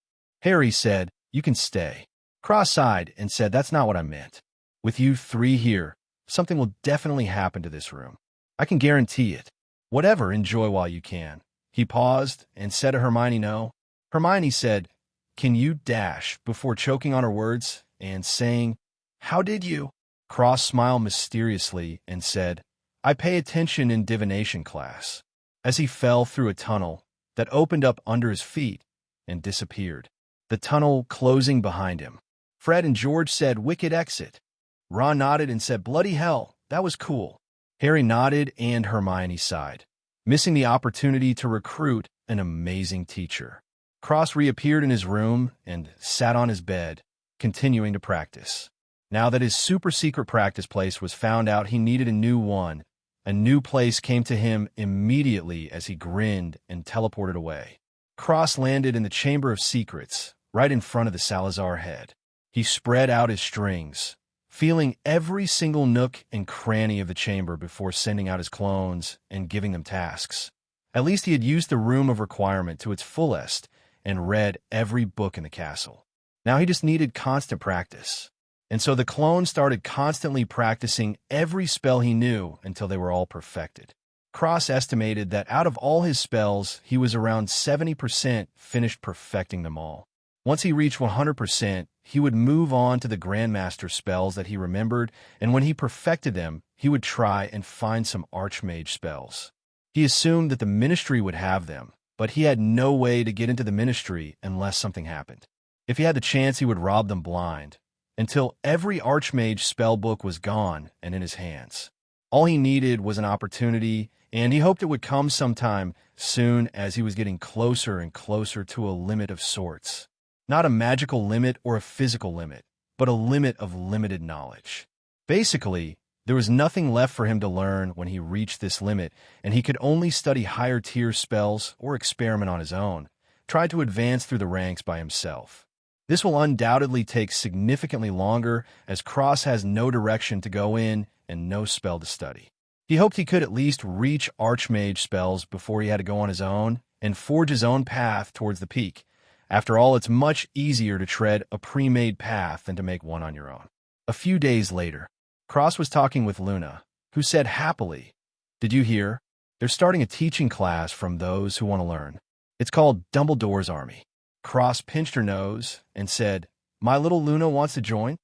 Harry said, "You can stay." Cross sighed and said, "That's not what I meant. With you 3 here, something will definitely happen to this room. I can guarantee it. Whatever, enjoy while you can." He paused and said to Hermione, "No." Hermione said, "Can you dash," before choking on her words and saying, "How did you?" Cross smiled mysteriously and said, "I pay attention in divination class," as he fell through a tunnel that opened up under his feet and disappeared, the tunnel closing behind him. Fred and George said, "Wicked exit." Ron nodded and said, "Bloody hell, that was cool." Harry nodded and Hermione sighed, missing the opportunity to recruit an amazing teacher. Cross reappeared in his room and sat on his bed, continuing to practice. Now that his super-secret practice place was found out, he needed a new one. A new place came to him immediately as he grinned and teleported away. Cross landed in the Chamber of Secrets, right in front of the Salazar head. He spread out his strings, feeling every single nook and cranny of the chamber before sending out his clones and giving them tasks. At least he had used the room of requirement to its fullest and read every book in the castle. Now he just needed constant practice. And so the clones started constantly practicing every spell he knew until they were all perfected. Cross estimated that out of all his spells, he was around 70% finished perfecting them all. Once he reached 100%, he would move on to the Grandmaster spells that he remembered, and when he perfected them, he would try and find some Archmage spells. He assumed that the Ministry would have them, but he had no way to get into the Ministry unless something happened. If he had the chance, he would rob them blind, until every Archmage spellbook was gone and in his hands. All he needed was an opportunity, and he hoped it would come sometime soon as he was getting closer and closer to a limit of sorts. Not a magical limit or a physical limit, but a limit of limited knowledge. Basically, there was nothing left for him to learn when he reached this limit, and he could only study higher tier spells or experiment on his own, try to advance through the ranks by himself. This will undoubtedly take significantly longer, as Cross has no direction to go in and no spell to study. He hoped he could at least reach Archmage spells before he had to go on his own and forge his own path towards the peak. After all, it's much easier to tread a pre-made path than to make one on your own. A few days later, Cross was talking with Luna, who said happily, "Did you hear? They're starting a teaching class from those who want to learn. It's called Dumbledore's Army." Cross pinched her nose and said, "My little Luna wants to join?"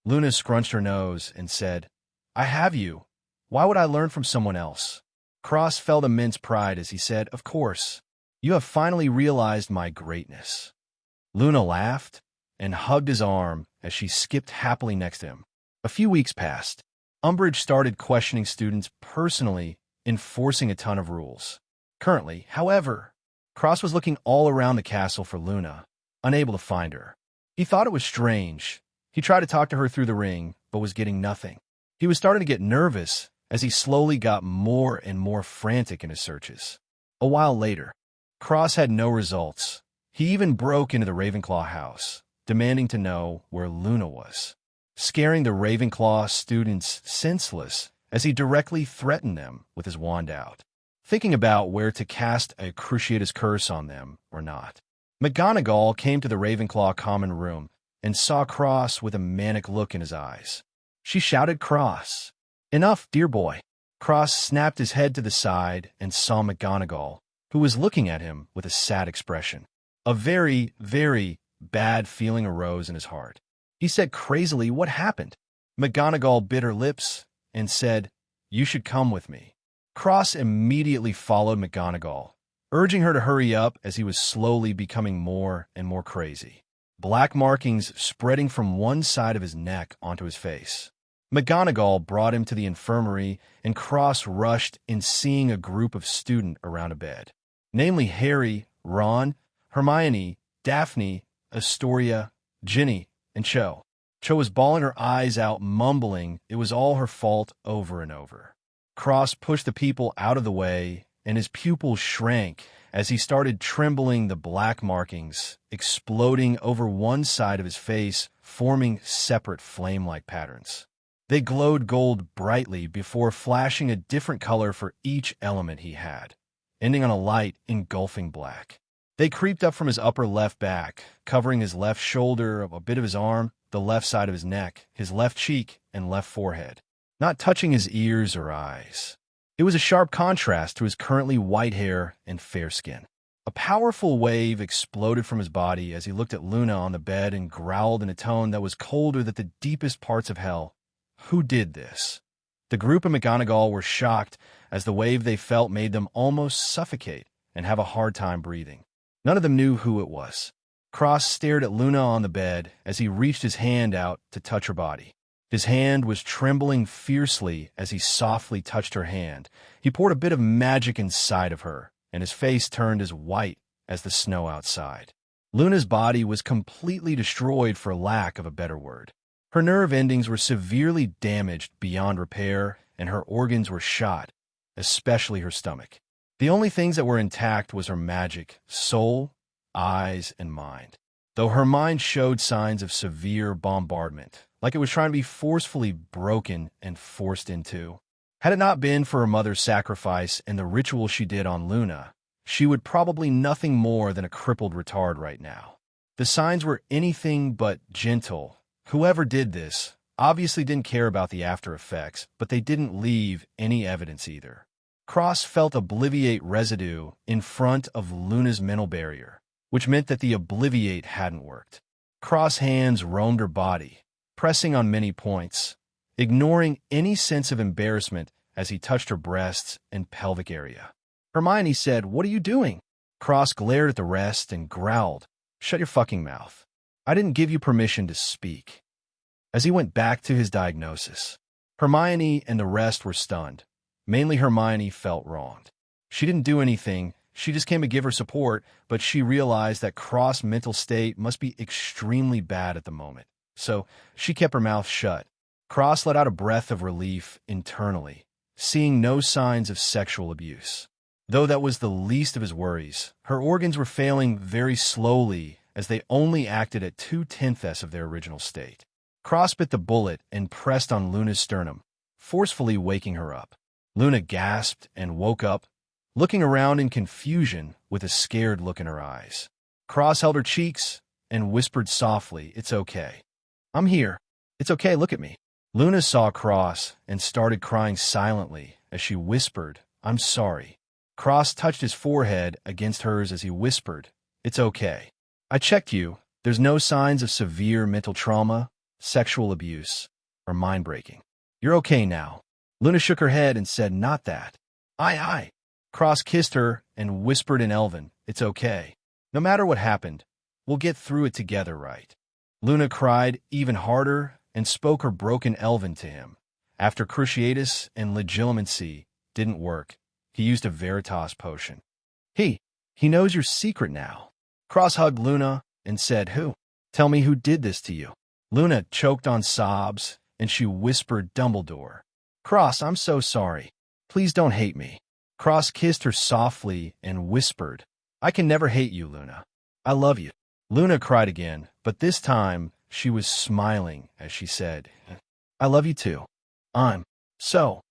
Luna scrunched her nose and said, "I have you. Why would I learn from someone else?" Cross felt immense pride as he said, "Of course. You have finally realized my greatness." Luna laughed and hugged his arm as she skipped happily next to him. A few weeks passed. Umbridge started questioning students personally, enforcing a ton of rules. Currently, however, Cross was looking all around the castle for Luna, unable to find her. He thought it was strange. He tried to talk to her through the ring, but was getting nothing. He was starting to get nervous as he slowly got more and more frantic in his searches. A while later, Cross had no results. He even broke into the Ravenclaw house, demanding to know where Luna was, scaring the Ravenclaw students senseless as he directly threatened them with his wand out, thinking about where to cast a Cruciatus curse on them or not. McGonagall came to the Ravenclaw common room and saw Cross with a manic look in his eyes. She shouted, "Cross! Enough, dear boy!" Cross snapped his head to the side and saw McGonagall, who was looking at him with a sad expression. A very, very bad feeling arose in his heart. He said crazily, "What happened?" McGonagall bit her lips and said, "You should come with me." Cross immediately followed McGonagall, urging her to hurry up as he was slowly becoming more and more crazy. Black markings spreading from one side of his neck onto his face. McGonagall brought him to the infirmary, and Cross rushed in seeing a group of students around a bed, namely Harry, Ron, Hermione, Daphne, Astoria, Ginny, and Cho. Cho was bawling her eyes out, mumbling it was all her fault over and over. Cross pushed the people out of the way, and his pupils shrank as he started trembling, the black markings exploding over one side of his face, forming separate flame-like patterns. They glowed gold brightly before flashing a different color for each element he had, ending on a light, engulfing black. They creeped up from his upper left back, covering his left shoulder, a bit of his arm, the left side of his neck, his left cheek, and left forehead, not touching his ears or eyes. It was a sharp contrast to his currently white hair and fair skin. A powerful wave exploded from his body as he looked at Luna on the bed and growled in a tone that was colder than the deepest parts of hell. Who did this? The group of McGonagall were shocked as the wave they felt made them almost suffocate and have a hard time breathing. None of them knew who it was. Cross stared at Luna on the bed as he reached his hand out to touch her body. His hand was trembling fiercely as he softly touched her hand. He poured a bit of magic inside of her, and his face turned as white as the snow outside. Luna's body was completely destroyed, for lack of a better word. Her nerve endings were severely damaged beyond repair, and her organs were shot, especially her stomach. The only things that were intact was her magic, soul, eyes, and mind, though her mind showed signs of severe bombardment, like it was trying to be forcefully broken and forced into. Had it not been for her mother's sacrifice and the ritual she did on Luna, she would probably nothing more than a crippled retard right now. The signs were anything but gentle. Whoever did this obviously didn't care about the after effects, but they didn't leave any evidence either. Cross felt obliviate residue in front of Luna's mental barrier, which meant that the obliviate hadn't worked. Cross hands roamed her body, pressing on many points, ignoring any sense of embarrassment as he touched her breasts and pelvic area. Hermione said, "What are you doing?" Cross glared at the rest and growled, "Shut your fucking mouth. I didn't give you permission to speak." As he went back to his diagnosis, Hermione and the rest were stunned. Mainly Hermione felt wronged. She didn't do anything, she just came to give her support, but she realized that Cross' mental state must be extremely bad at the moment. So she kept her mouth shut. Cross let out a breath of relief internally, seeing no signs of sexual abuse. Though that was the least of his worries, her organs were failing very slowly as they only acted at 2/10 of their original state. Cross bit the bullet and pressed on Luna's sternum, forcefully waking her up. Luna gasped and woke up, looking around in confusion with a scared look in her eyes. Cross held her cheeks and whispered softly, "It's okay. I'm here. It's okay, look at me." Luna saw Cross and started crying silently as she whispered, "I'm sorry." Cross touched his forehead against hers as he whispered, "It's okay. I checked you. There's no signs of severe mental trauma, sexual abuse, or mind breaking. You're okay now." Luna shook her head and said, "Not that." Aye. Cross kissed her and whispered in Elven, "It's okay. No matter what happened, we'll get through it together, right?" Luna cried even harder and spoke her broken Elven to him. After Cruciatus and Legilimency didn't work, he used a Veritas potion. He knows your secret now." Cross hugged Luna and said, "Who?" Tell me who did this to you." Luna choked on sobs, and she whispered Dumbledore. "Cross, I'm so sorry. Please don't hate me." Cross kissed her softly and whispered, "I can never hate you, Luna. I love you." Luna cried again, but this time she was smiling as she said, "I love you too. I'm so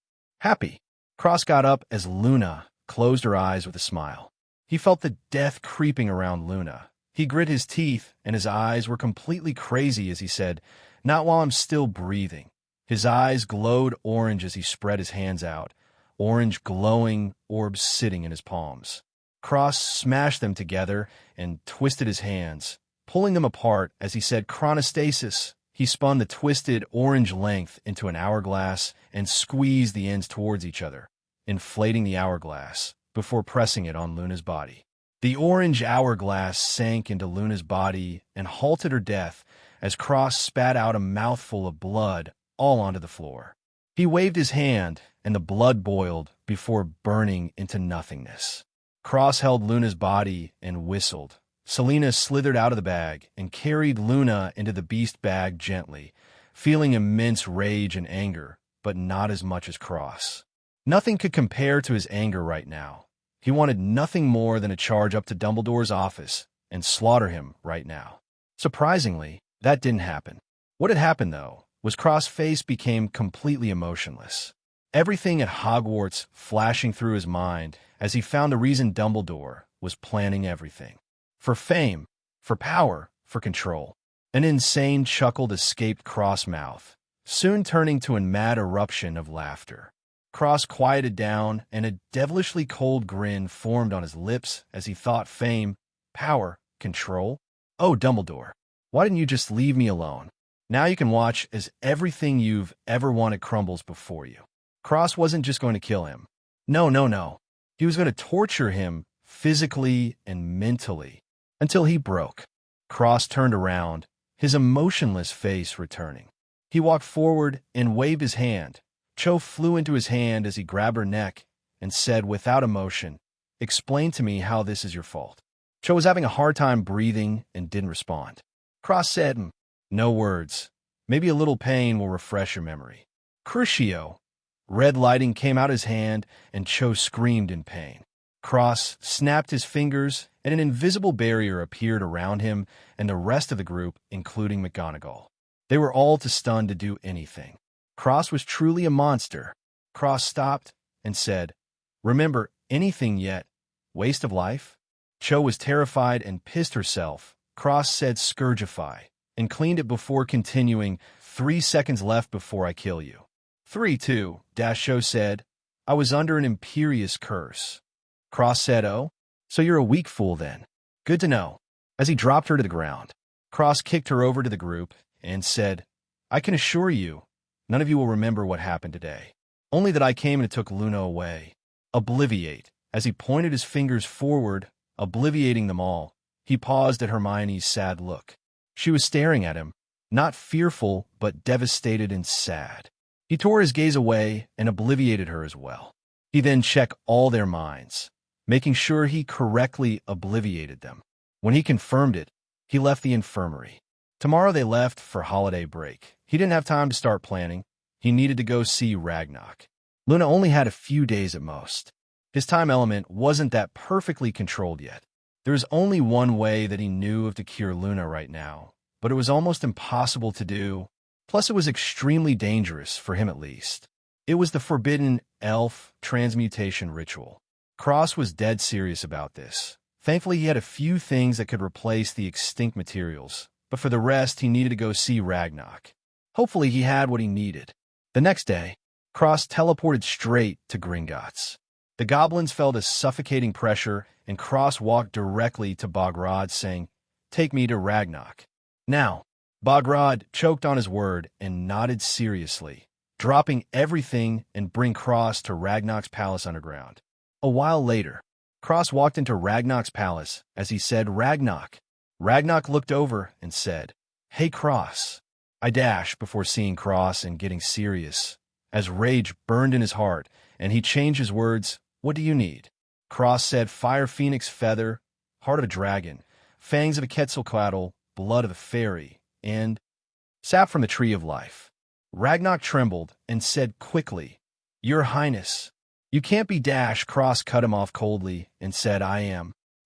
happy." Cross got up as Luna closed her eyes with a smile. He felt the death creeping around Luna. He grit his teeth, and his eyes were completely crazy as he said, "Not while I'm still breathing." His eyes glowed orange as he spread his hands out, orange glowing orbs sitting in his palms. Cross smashed them together and twisted his hands, pulling them apart as he said chronostasis. He spun the twisted orange length into an hourglass and squeezed the ends towards each other, inflating the hourglass before pressing it on Luna's body. The orange hourglass sank into Luna's body and halted her death as Cross spat out a mouthful of blood all onto the floor. He waved his hand, and the blood boiled before burning into nothingness. Cross held Luna's body and whistled. Selena slithered out of the bag and carried Luna into the beast bag gently, feeling immense rage and anger, but not as much as Cross. Nothing could compare to his anger right now. He wanted nothing more than to charge up to Dumbledore's office and slaughter him right now. Surprisingly, that didn't happen. What had happened, though, was Cross' face became completely emotionless. Everything at Hogwarts flashing through his mind as he found the reason Dumbledore was planning everything. For fame, for power, for control. An insane chuckle escaped Cross' mouth, soon turning to a mad eruption of laughter. Cross quieted down, and a devilishly cold grin formed on his lips as he thought fame, power, control. Oh, Dumbledore, why didn't you just leave me alone? Now you can watch as everything you've ever wanted crumbles before you. Cross wasn't just going to kill him. No. He was going to torture him physically and mentally until he broke. Cross turned around, his emotionless face returning. He walked forward and waved his hand. Cho flew into his hand as he grabbed her neck and said without emotion, "Explain to me how this is your fault." Cho was having a hard time breathing and didn't respond. Cross said, "No words. Maybe a little pain will refresh your memory." Crucio. Red lighting came out his hand, and Cho screamed in pain. Cross snapped his fingers, and an invisible barrier appeared around him and the rest of the group, including McGonagall. They were all too stunned to do anything. Cross was truly a monster. Cross stopped and said, "Remember anything yet? Waste of life?" Cho was terrified and pissed herself. Cross said Scourgify, and cleaned it before continuing, 3 seconds left before I kill you." 3-2, Cho said, "I was under an imperious curse." Cross said, "Oh, so you're a weak fool then. Good to know." As he dropped her to the ground, Cross kicked her over to the group and said, "I can assure you, none of you will remember what happened today. Only that I came and took Luna away. Obliviate." As he pointed his fingers forward, obliviating them all, he paused at Hermione's sad look. She was staring at him, not fearful, but devastated and sad. He tore his gaze away and obliviated her as well. He then checked all their minds, making sure he correctly obliviated them. When he confirmed it, he left the infirmary. Tomorrow they left for holiday break. He didn't have time to start planning. He needed to go see Ragnarok. Luna only had a few days at most. His time element wasn't that perfectly controlled yet. There was only one way that he knew of to cure Luna right now, but it was almost impossible to do. Plus, it was extremely dangerous, for him at least. It was the forbidden elf transmutation ritual. Cross was dead serious about this. Thankfully, he had a few things that could replace the extinct materials, but for the rest, he needed to go see Ragnarok. Hopefully, he had what he needed. The next day, Cross teleported straight to Gringotts. The goblins felt a suffocating pressure, and Cross walked directly to Bogrod, saying, "Take me to Ragnarok." Now, Bogrod choked on his word and nodded seriously, dropping everything and bring Cross to Ragnarok's palace underground. A while later, Cross walked into Ragnarok's palace as he said, "Ragnarok." Ragnarok looked over and said, "Hey, Cross." I dashed before seeing Cross and getting serious, as rage burned in his heart, and he changed his words, "What do you need?" Cross said, "Fire Phoenix Feather, Heart of a Dragon, Fangs of a Quetzalcoatl, blood of the fairy, and sap from the tree of life. Ragnar trembled and said quickly, "Your Highness, you can't be Dash." Cross cut him off coldly and said, I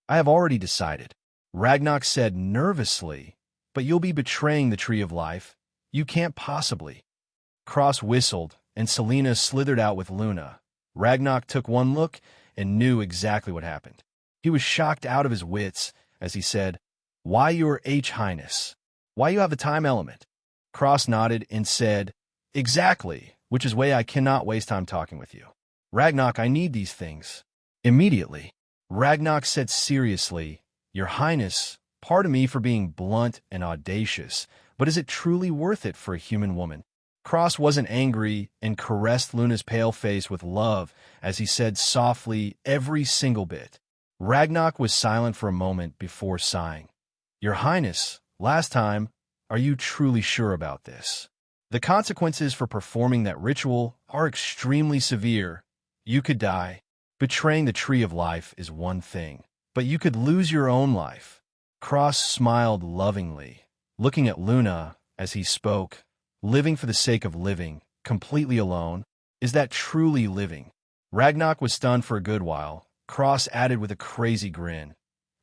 have already decided." Ragnar said nervously, "But you'll be betraying the tree of life. You can't possibly." Cross whistled, and Selena slithered out with Luna. Ragnar took one look and knew exactly what happened. He was shocked out of his wits as he said, "Why, your Highness? Why you have the time element?" Cross nodded and said, "Exactly, which is why I cannot waste time talking with you. Ragnar, I need these things immediately." Ragnar said seriously, "Your Highness, pardon me for being blunt and audacious, but is it truly worth it for a human woman?" Cross wasn't angry and caressed Luna's pale face with love as he said softly every single bit. Ragnar was silent for a moment before sighing. "Your Highness, last time, are you truly sure about this? The consequences for performing that ritual are extremely severe. You could die. Betraying the tree of life is one thing, but you could lose your own life." Cross smiled lovingly, looking at Luna as he spoke. "Living for the sake of living, completely alone, is that truly living?" Ragnar was stunned for a good while. Cross added with a crazy grin,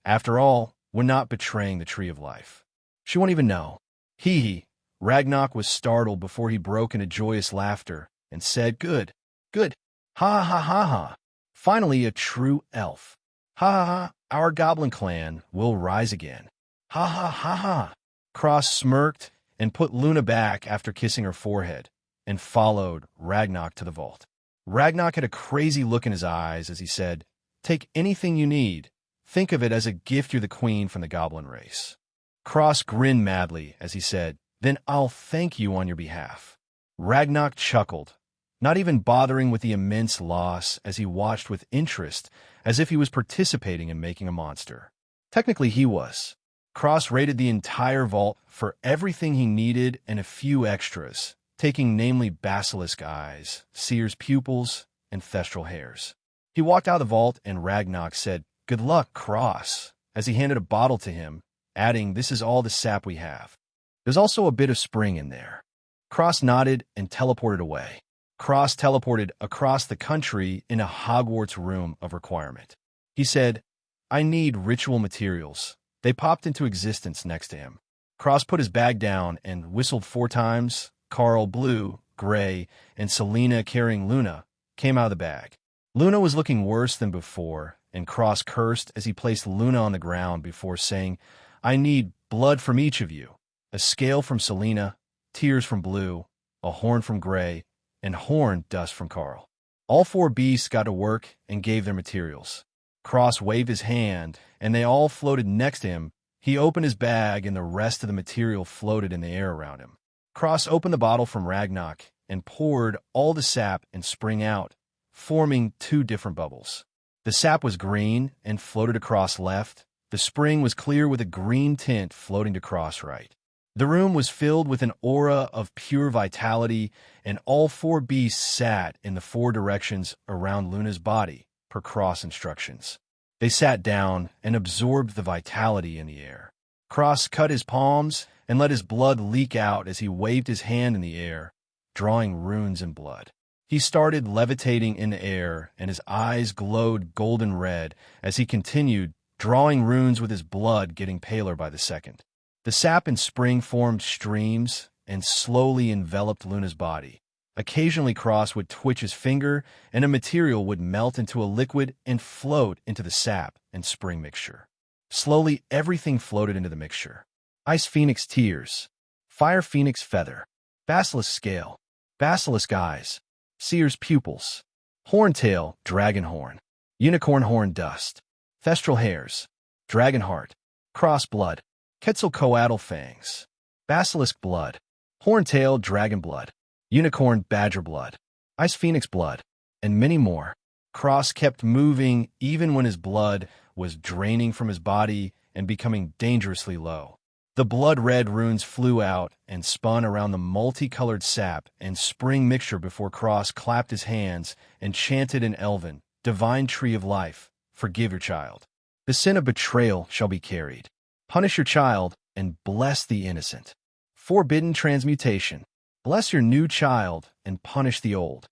"After all, we're not betraying the tree of life. She won't even know." Hee hee. Ragnar was startled before he broke into joyous laughter and said, Good, good, ha ha ha ha. Finally a true elf. Ha ha ha, our goblin clan will rise again. Ha ha ha ha." Cross smirked and put Luna back after kissing her forehead, and followed Ragnar to the vault. Ragnar had a crazy look in his eyes as he said, "Take anything you need. Think of it as a gift. You're the queen from the goblin race." Cross grinned madly as he said, "Then I'll thank you on your behalf." Ragnar chuckled, not even bothering with the immense loss as he watched with interest as if he was participating in making a monster. Technically he was. Cross raided the entire vault for everything he needed and a few extras, taking namely basilisk eyes, seer's pupils, and thestral hairs. He walked out of the vault and Ragnar said, "Good luck, Cross," as he handed a bottle to him, adding, "This is all the sap we have. There's also a bit of spring in there." Cross nodded and teleported away. Cross teleported across the country in a Hogwarts room of requirement. He said, "I need ritual materials." They popped into existence next to him. Cross put his bag down and whistled 4 times. Carl, Blue, Gray, and Selena carrying Luna came out of the bag. Luna was looking worse than before, and Cross cursed as he placed Luna on the ground before saying, "I need blood from each of you. A scale from Selena, tears from Blue, a horn from Gray, and horn dust from Carl." All 4 beasts got to work and gave their materials. Cross waved his hand, and they all floated next to him. He opened his bag, and the rest of the material floated in the air around him. Cross opened the bottle from Ragnar and poured all the sap and spring out, forming 2 different bubbles. The sap was green and floated across left. The spring was clear with a green tint floating to Cross right. The room was filled with an aura of pure vitality, and all 4 beasts sat in the 4 directions around Luna's body, per Cross instructions. They sat down and absorbed the vitality in the air. Cross cut his palms and let his blood leak out as he waved his hand in the air, drawing runes in blood. He started levitating in the air, and his eyes glowed golden red as he continued, drawing runes with his blood getting paler by the second. The sap and spring formed streams and slowly enveloped Luna's body. Occasionally Cross would twitch his finger, and a material would melt into a liquid and float into the sap and spring mixture. Slowly, everything floated into the mixture. Ice Phoenix tears, Fire Phoenix feather, Basilisk scale, Basilisk eyes, Seer's pupils, Horntail dragon horn, Unicorn horn dust, Thestral hairs, Dragon heart, Cross blood, Quetzalcoatl fangs, Basilisk blood, Horntail dragon blood, Unicorn badger blood, Ice Phoenix blood, and many more. Cross kept moving even when his blood was draining from his body and becoming dangerously low. The blood-red runes flew out and spun around the multicolored sap and spring mixture before Cross clapped his hands and chanted in Elven, "Divine tree of life, forgive your child. The sin of betrayal shall be carried. Punish your child, and bless the innocent. Forbidden transmutation. Bless your new child and punish the old.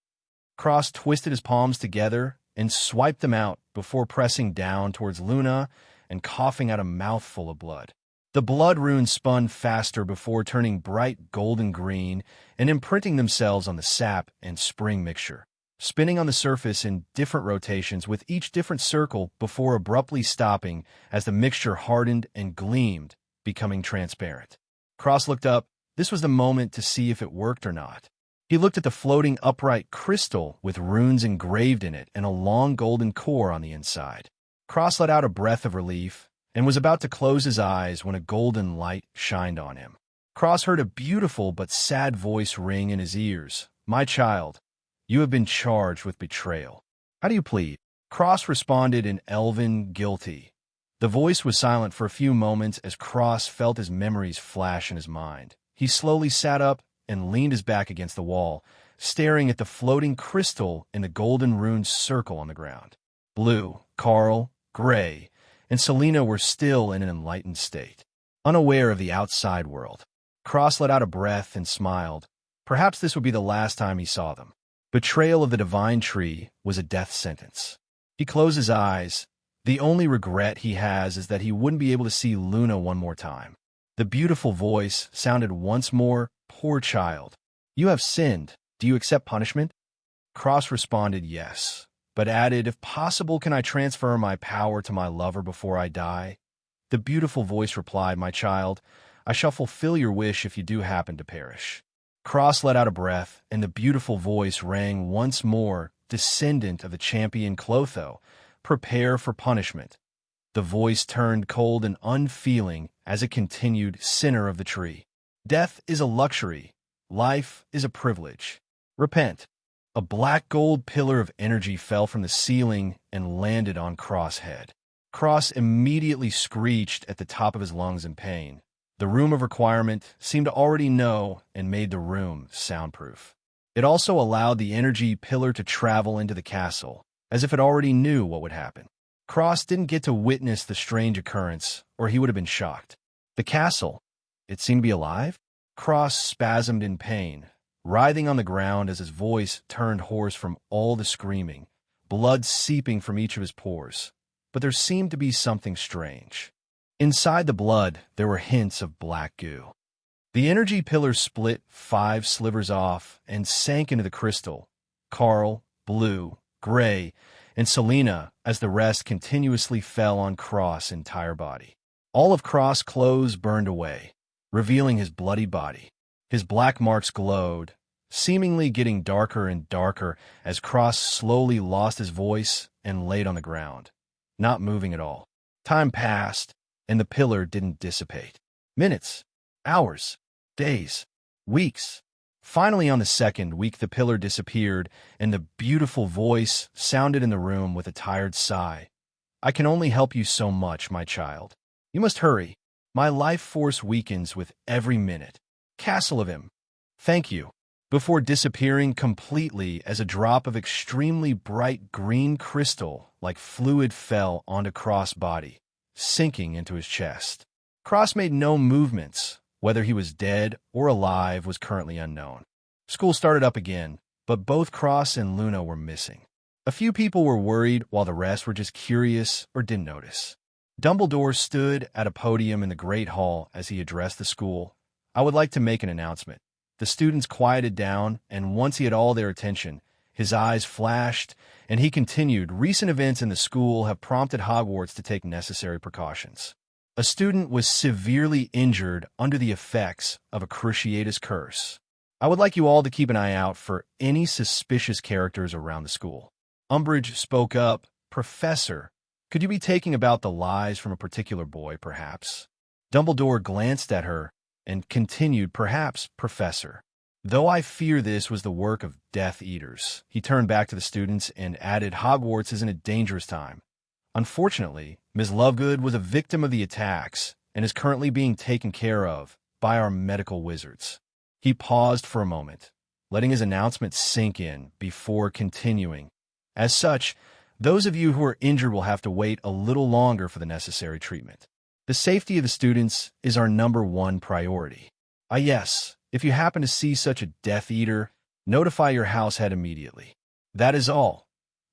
Cross twisted his palms together and swiped them out before pressing down towards Luna and coughing out a mouthful of blood. The blood runes spun faster before turning bright golden green and imprinting themselves on the sap and spring mixture, spinning on the surface in different rotations with each different circle before abruptly stopping as the mixture hardened and gleamed, becoming transparent. Cross looked up. This was the moment to see if it worked or not. He looked at the floating upright crystal with runes engraved in it and a long golden core on the inside. Cross let out a breath of relief and was about to close his eyes when a golden light shined on him. Cross heard a beautiful but sad voice ring in his ears. "My child, you have been charged with betrayal. How do you plead?" Cross responded in Elven, "Guilty." The voice was silent for a few moments as Cross felt his memories flash in his mind. He slowly sat up and leaned his back against the wall, staring at the floating crystal in the golden rune circle on the ground. Blue, Carl, Gray, and Selena were still in an enlightened state, unaware of the outside world. Cross let out a breath and smiled. Perhaps this would be the last time he saw them. Betrayal of the divine tree was a death sentence. He closed his eyes. The only regret he has is that he wouldn't be able to see Luna one more time. The beautiful voice sounded once more, "Poor child, you have sinned. Do you accept punishment?" Cross responded yes, but added, "If possible, can I transfer my power to my lover before I die?" The beautiful voice replied, "My child, I shall fulfill your wish if you do happen to perish." Cross let out a breath, and the beautiful voice rang once more, "Descendant of the champion Clotho, prepare for punishment." The voice turned cold and unfeeling as it continued, "Sinner of the tree. Death is a luxury. Life is a privilege. Repent." A black gold pillar of energy fell from the ceiling and landed on Cross' head. Cross immediately screeched at the top of his lungs in pain. The room of requirement seemed to already know and made the room soundproof. It also allowed the energy pillar to travel into the castle, as if it already knew what would happen. Cross didn't get to witness the strange occurrence, or he would have been shocked. The castle, it seemed to be alive? Cross spasmed in pain, writhing on the ground as his voice turned hoarse from all the screaming, blood seeping from each of his pores. But there seemed to be something strange. Inside the blood, there were hints of black goo. The energy pillar split 5 slivers off and sank into the crystal. Carl, Blue, Gray, and Selena, as the rest continuously fell on Cross' entire body. All of Cross' clothes burned away, revealing his bloody body. His black marks glowed, seemingly getting darker and darker as Cross slowly lost his voice and laid on the ground, not moving at all. Time passed, and the pillar didn't dissipate. Minutes, hours, days, weeks. Finally, on the second week, the pillar disappeared, and the beautiful voice sounded in the room with a tired sigh. "I can only help you so much, my child. You must hurry. My life force weakens with every minute. Castle of him. Thank you." Before disappearing completely as a drop of extremely bright green crystal like fluid fell onto Cross' body, sinking into his chest. Cross made no movements. Whether he was dead or alive was currently unknown. School started up again, but both Cross and Luna were missing. A few people were worried while the rest were just curious or didn't notice. Dumbledore stood at a podium in the Great Hall as he addressed the school. "I would like to make an announcement." The students quieted down, and once he had all their attention, his eyes flashed, and he continued, "Recent events in the school have prompted Hogwarts to take necessary precautions. A student was severely injured under the effects of a cruciatus curse. I would like you all to keep an eye out for any suspicious characters around the school." Umbridge spoke up, "Professor, could you be taking about the lies from a particular boy, perhaps?" Dumbledore glanced at her and continued, "Perhaps, Professor. Though I fear this was the work of Death Eaters." He turned back to the students and added, "Hogwarts is in a dangerous time. Unfortunately, Ms. Lovegood was a victim of the attacks and is currently being taken care of by our medical wizards." He paused for a moment, letting his announcement sink in before continuing. "As such, those of you who are injured will have to wait a little longer for the necessary treatment. The safety of the students is our #1 priority. Yes, if you happen to see such a Death Eater, notify your house head immediately. That is all.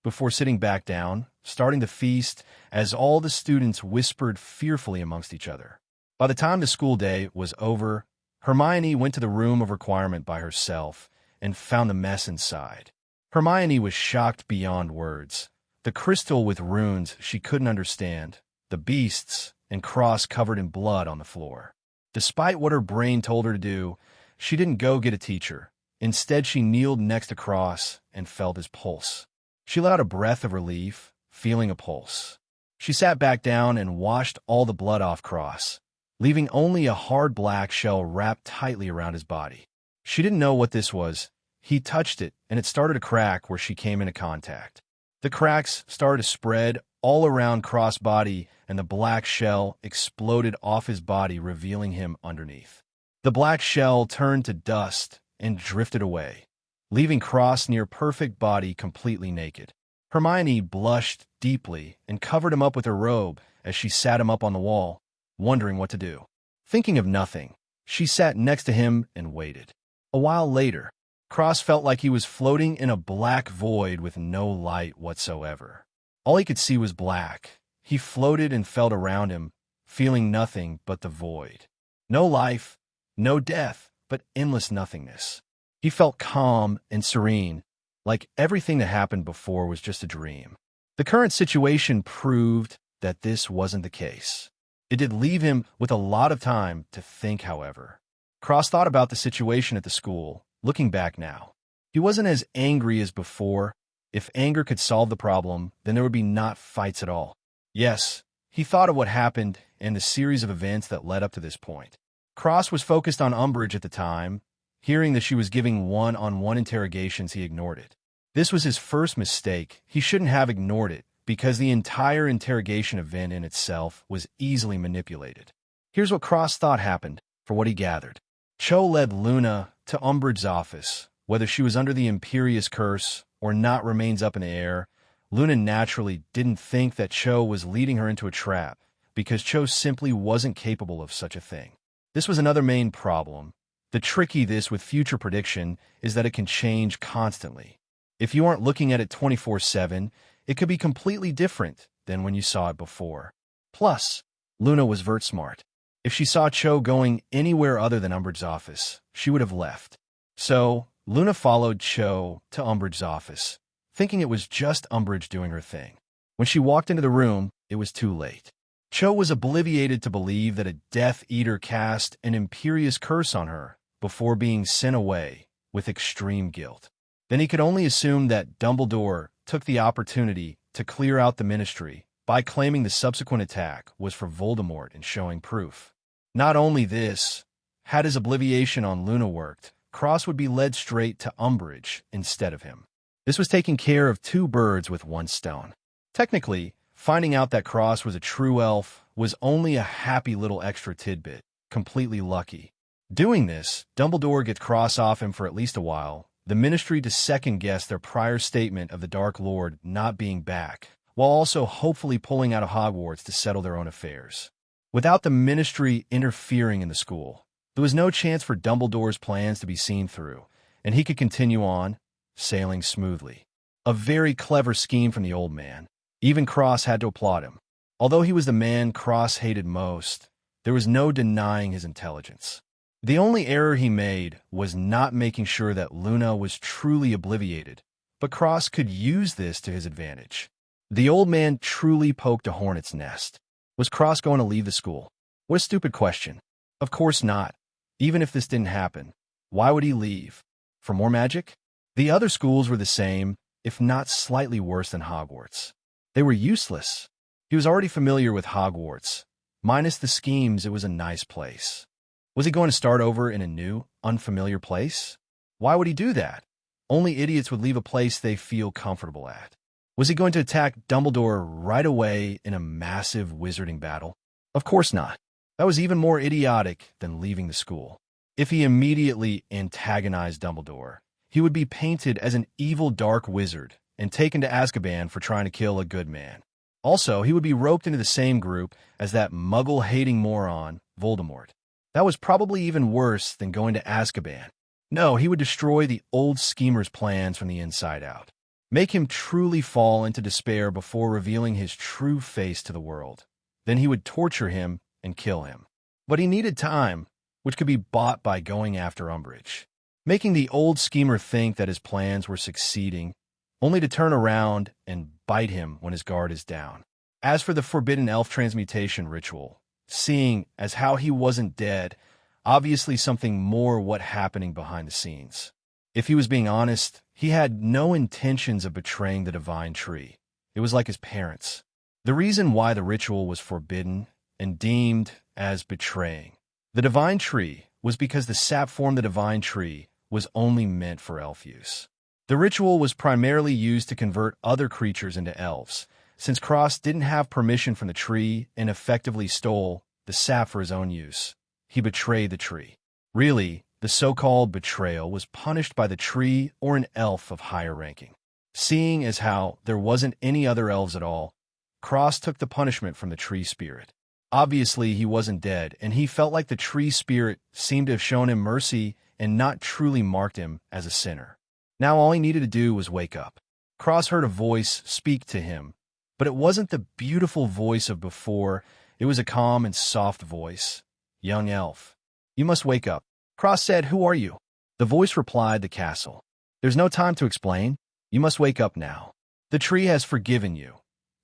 Before sitting back down, starting the feast, as all the students whispered fearfully amongst each other. By the time the school day was over, Hermione went to the room of requirement by herself and found the mess inside. Hermione was shocked beyond words. The crystal with runes she couldn't understand, the beasts, and cross covered in blood on the floor. Despite what her brain told her to do, she didn't go get a teacher. Instead, she kneeled next to Cross and felt his pulse. She let out a breath of relief, feeling a pulse. She sat back down and washed all the blood off Cross, leaving only a hard black shell wrapped tightly around his body. She didn't know what this was. He touched it, and it started to crack where she came into contact. The cracks started to spread all around Cross' body, and the black shell exploded off his body, revealing him underneath. The black shell turned to dust and drifted away, leaving Cross' near-perfect body completely naked. Hermione blushed deeply and covered him up with her robe as she sat him up on the wall, wondering what to do. Thinking of nothing, she sat next to him and waited. A while later, Cross felt like he was floating in a black void with no light whatsoever. All he could see was black. He floated and felt around him, feeling nothing but the void. No life, no death, but endless nothingness. He felt calm and serene, like everything that happened before was just a dream. The current situation proved that this wasn't the case. It did leave him with a lot of time to think, however. Cross thought about the situation at the school, looking back now. He wasn't as angry as before. If anger could solve the problem, then there would be not fights at all. Yes, he thought of what happened and the series of events that led up to this point. Cross was focused on Umbridge at the time. Hearing that she was giving one-on-one interrogations, he ignored it. This was his first mistake. He shouldn't have ignored it, because the entire interrogation event in itself was easily manipulated. Here's what Cross thought happened, for what he gathered. Cho led Luna to Umbridge's office. Whether she was under the Imperious Curse or not remains up in the air, Luna naturally didn't think that Cho was leading her into a trap, because Cho simply wasn't capable of such a thing. This was another main problem. The tricky this with future prediction is that it can change constantly. If you aren't looking at it 24/7, it could be completely different than when you saw it before. Plus, Luna was vert smart. If she saw Cho going anywhere other than Umbridge's office, she would have left. So, Luna followed Cho to Umbridge's office, thinking it was just Umbridge doing her thing. When she walked into the room, it was too late. Cho was obliviated to believe that a Death Eater cast an Imperious Curse on her before being sent away with extreme guilt. Then he could only assume that Dumbledore took the opportunity to clear out the Ministry by claiming the subsequent attack was for Voldemort and showing proof. Not only this, had his obliviation on Luna worked, Cross would be led straight to Umbridge instead of him. This was taking care of two birds with one stone. Technically, finding out that Cross was a true elf was only a happy little extra tidbit, completely lucky. Doing this, Dumbledore gets Cross off him for at least a while, the Ministry to second-guess their prior statement of the Dark Lord not being back, while also hopefully pulling out of Hogwarts to settle their own affairs. Without the Ministry interfering in the school, there was no chance for Dumbledore's plans to be seen through, and he could continue on, sailing smoothly. A very clever scheme from the old man. Even Cross had to applaud him. Although he was the man Cross hated most, there was no denying his intelligence. The only error he made was not making sure that Luna was truly obliviated, but Cross could use this to his advantage. The old man truly poked a hornet's nest. Was Cross going to leave the school? What a stupid question. Of course not. Even if this didn't happen, why would he leave? For more magic? The other schools were the same, if not slightly worse than Hogwarts. They were useless. He was already familiar with Hogwarts. Minus the schemes, it was a nice place. Was he going to start over in a new, unfamiliar place? Why would he do that? Only idiots would leave a place they feel comfortable at. Was he going to attack Dumbledore right away in a massive wizarding battle? Of course not. That was even more idiotic than leaving the school. If he immediately antagonized Dumbledore, he would be painted as an evil dark wizard and taken to Azkaban for trying to kill a good man. Also, he would be roped into the same group as that muggle-hating moron, Voldemort. That was probably even worse than going to Azkaban. No, he would destroy the old schemer's plans from the inside out. Make him truly fall into despair before revealing his true face to the world. Then he would torture him and kill him. But he needed time, which could be bought by going after Umbridge. Making the old schemer think that his plans were succeeding, only to turn around and bite him when his guard is down. As for the forbidden elf transmutation ritual, seeing as how he wasn't dead, obviously something more what happening behind the scenes. If he was being honest, he had no intentions of betraying the divine tree. It was like his parents. The reason why the ritual was forbidden and deemed as betraying the divine tree was because the sap form the divine tree was only meant for elf use. The ritual was primarily used to convert other creatures into elves, since Cross didn't have permission from the tree and effectively stole the sap for his own use. He betrayed the tree. Really, the so-called betrayal was punished by the tree or an elf of higher ranking. Seeing as how there wasn't any other elves at all, Cross took the punishment from the tree spirit. Obviously, he wasn't dead, and he felt like the tree spirit seemed to have shown him mercy and not truly marked him as a sinner. Now all he needed to do was wake up. Cross heard a voice speak to him, but it wasn't the beautiful voice of before. It was a calm and soft voice. "Young elf, you must wake up." Cross said, "Who are you?" The voice replied, "The castle. There's no time to explain. You must wake up now. The tree has forgiven you,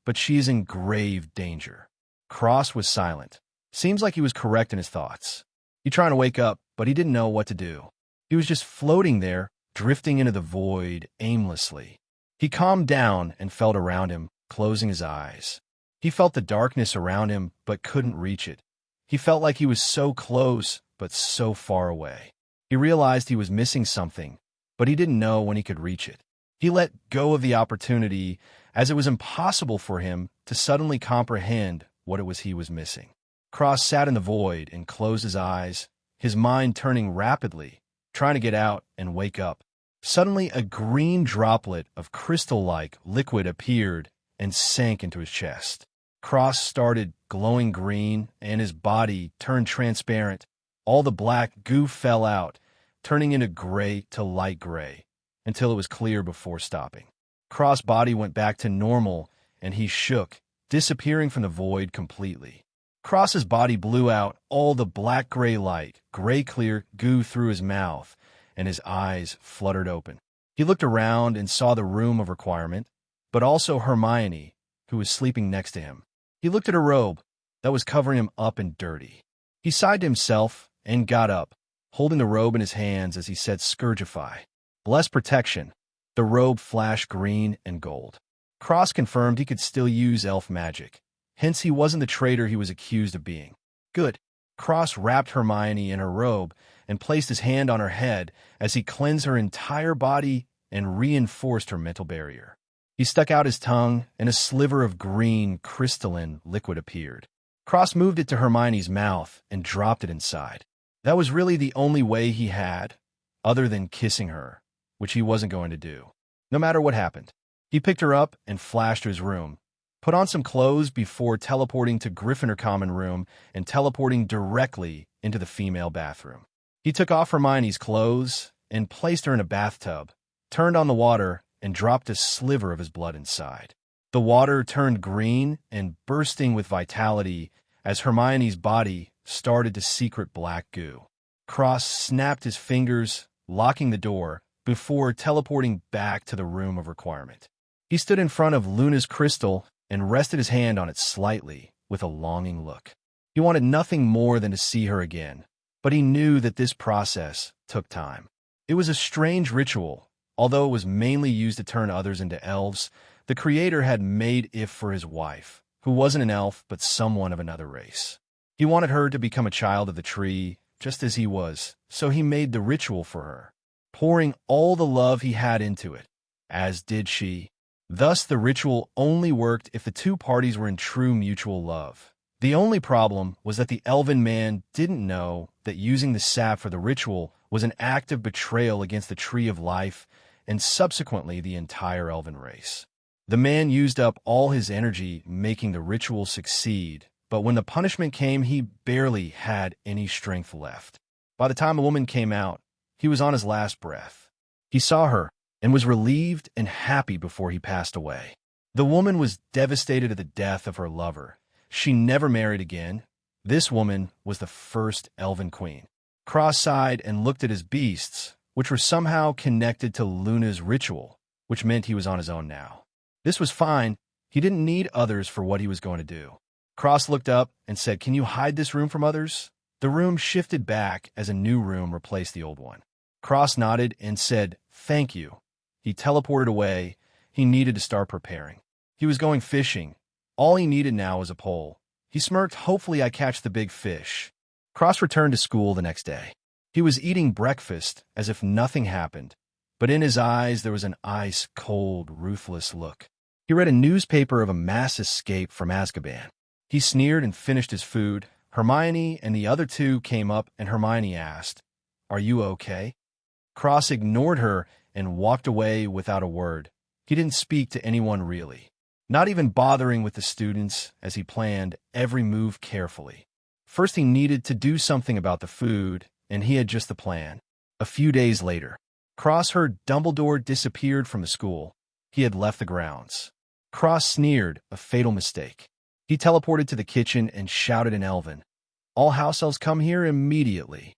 but she is in grave danger." Cross was silent. Seems like he was correct in his thoughts. He trying to wake up, but he didn't know what to do. He was just floating there, drifting into the void aimlessly. He calmed down and felt around him, closing his eyes. He felt the darkness around him, but couldn't reach it. He felt like he was so close, but so far away. He realized he was missing something, but he didn't know when he could reach it. He let go of the opportunity, as it was impossible for him to suddenly comprehend what it was he was missing. Cross sat in the void and closed his eyes, his mind turning rapidly, trying to get out and wake up. Suddenly, a green droplet of crystal-like liquid appeared and sank into his chest. Cross started glowing green, and his body turned transparent. All the black goo fell out, turning into gray to light gray, until it was clear before stopping. Cross' body went back to normal, and he shook, disappearing from the void completely. Cross's body blew out all the black-gray light, gray-clear goo through his mouth, and his eyes fluttered open. He looked around and saw the room of requirement, but also Hermione, who was sleeping next to him. He looked at her robe that was covering him up and dirty. He sighed to himself and got up, holding the robe in his hands as he said, "Scourgify. Bless protection." The robe flashed green and gold. Cross confirmed he could still use elf magic. Hence, he wasn't the traitor he was accused of being. Good. Cross wrapped Hermione in her robe and placed his hand on her head as he cleansed her entire body and reinforced her mental barrier. He stuck out his tongue, and a sliver of green, crystalline liquid appeared. Cross moved it to Hermione's mouth and dropped it inside. That was really the only way he had, other than kissing her, which he wasn't going to do, no matter what happened. He picked her up and flashed to his room, put on some clothes before teleporting to Gryffindor common room and teleporting directly into the female bathroom. He took off Hermione's clothes and placed her in a bathtub, turned on the water, and dropped a sliver of his blood inside. The water turned green and bursting with vitality as Hermione's body started to secret black goo. Cross snapped his fingers, locking the door, before teleporting back to the room of requirement. He stood in front of Luna's crystal and rested his hand on it slightly with a longing look. He wanted nothing more than to see her again, but he knew that this process took time. It was a strange ritual. Although it was mainly used to turn others into elves, the Creator had made it for his wife, who wasn't an elf but someone of another race. He wanted her to become a child of the tree, just as he was, so he made the ritual for her, pouring all the love he had into it, as did she. Thus, the ritual only worked if the two parties were in true mutual love. The only problem was that the elven man didn't know that using the sap for the ritual was an act of betrayal against the Tree of Life and subsequently the entire elven race. The man used up all his energy making the ritual succeed, but when the punishment came, he barely had any strength left. By the time the woman came out, he was on his last breath. He saw her and was relieved and happy before he passed away. The woman was devastated at the death of her lover. She never married again. This woman was the first elven queen. Cross sighed and looked at his beasts, which were somehow connected to Luna's ritual, which meant he was on his own now. This was fine. He didn't need others for what he was going to do. Cross looked up and said, "Can you hide this room from others?" The room shifted back as a new room replaced the old one. Cross nodded and said, "Thank you." He teleported away. He needed to start preparing. He was going fishing. All he needed now was a pole. He smirked, "Hopefully I catch the big fish." Cross returned to school the next day. He was eating breakfast as if nothing happened, but in his eyes there was an ice-cold, ruthless look. He read a newspaper of a mass escape from Azkaban. He sneered and finished his food. Hermione and the other two came up, and Hermione asked, "Are you okay?" Cross ignored her and walked away without a word. He didn't speak to anyone really, not even bothering with the students as he planned every move carefully. First, he needed to do something about the food, and he had just the plan. A few days later, Cross heard Dumbledore disappeared from the school. He had left the grounds. Cross sneered, a fatal mistake. He teleported to the kitchen and shouted in Elven, "All house elves come here immediately."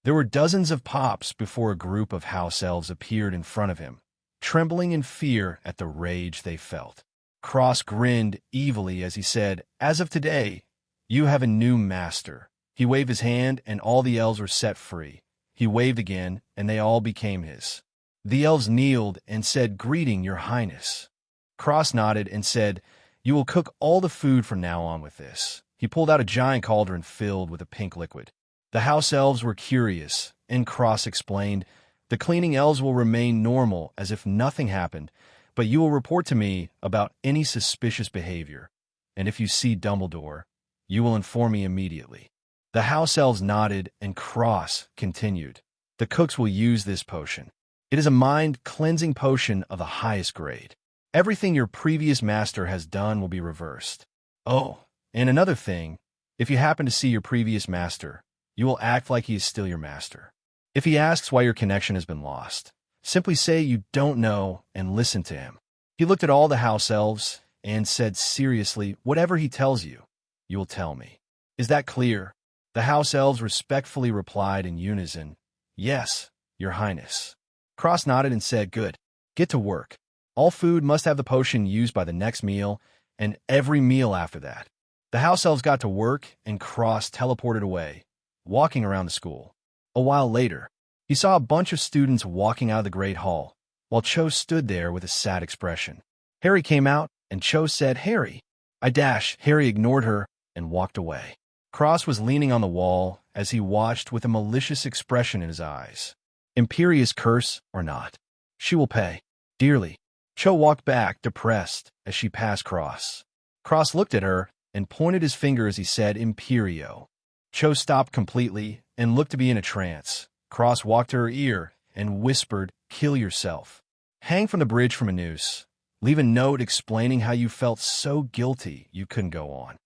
There were dozens of pops before a group of house elves appeared in front of him, trembling in fear at the rage they felt. Cross grinned evilly as he said, "As of today, you have a new master." He waved his hand and all the elves were set free. He waved again and they all became his. The elves kneeled and said, "Greeting, your highness." Cross nodded and said, "You will cook all the food from now on with this." He pulled out a giant cauldron filled with a pink liquid. The house elves were curious, and Cross explained, "The cleaning elves will remain normal as if nothing happened, but you will report to me about any suspicious behavior, and if you see Dumbledore, you will inform me immediately." The house elves nodded, and Cross continued, "The cooks will use this potion. It is a mind-cleansing potion of the highest grade. Everything your previous master has done will be reversed. Oh, and another thing, if you happen to see your previous master, you will act like he is still your master. If he asks why your connection has been lost, simply say you don't know and listen to him." He looked at all the house elves and said seriously, "Whatever he tells you, you will tell me. Is that clear?" The house elves respectfully replied in unison, "Yes, your highness." Cross nodded and said, "Good. Get to work. All food must have the potion used by the next meal, and every meal after that." The house elves got to work, and Cross teleported away, walking around the school. A while later, he saw a bunch of students walking out of the Great Hall, while Cho stood there with a sad expression. Harry came out, and Cho said, "Harry." Harry ignored her and walked away. Cross was leaning on the wall as he watched with a malicious expression in his eyes. Imperious curse or not, she will pay dearly. Cho walked back, depressed, as she passed Cross. Cross looked at her and pointed his finger as he said, "Imperio." Cho stopped completely and looked to be in a trance. Cross walked to her ear and whispered, "Kill yourself. Hang from the bridge from a noose. Leave a note explaining how you felt so guilty you couldn't go on."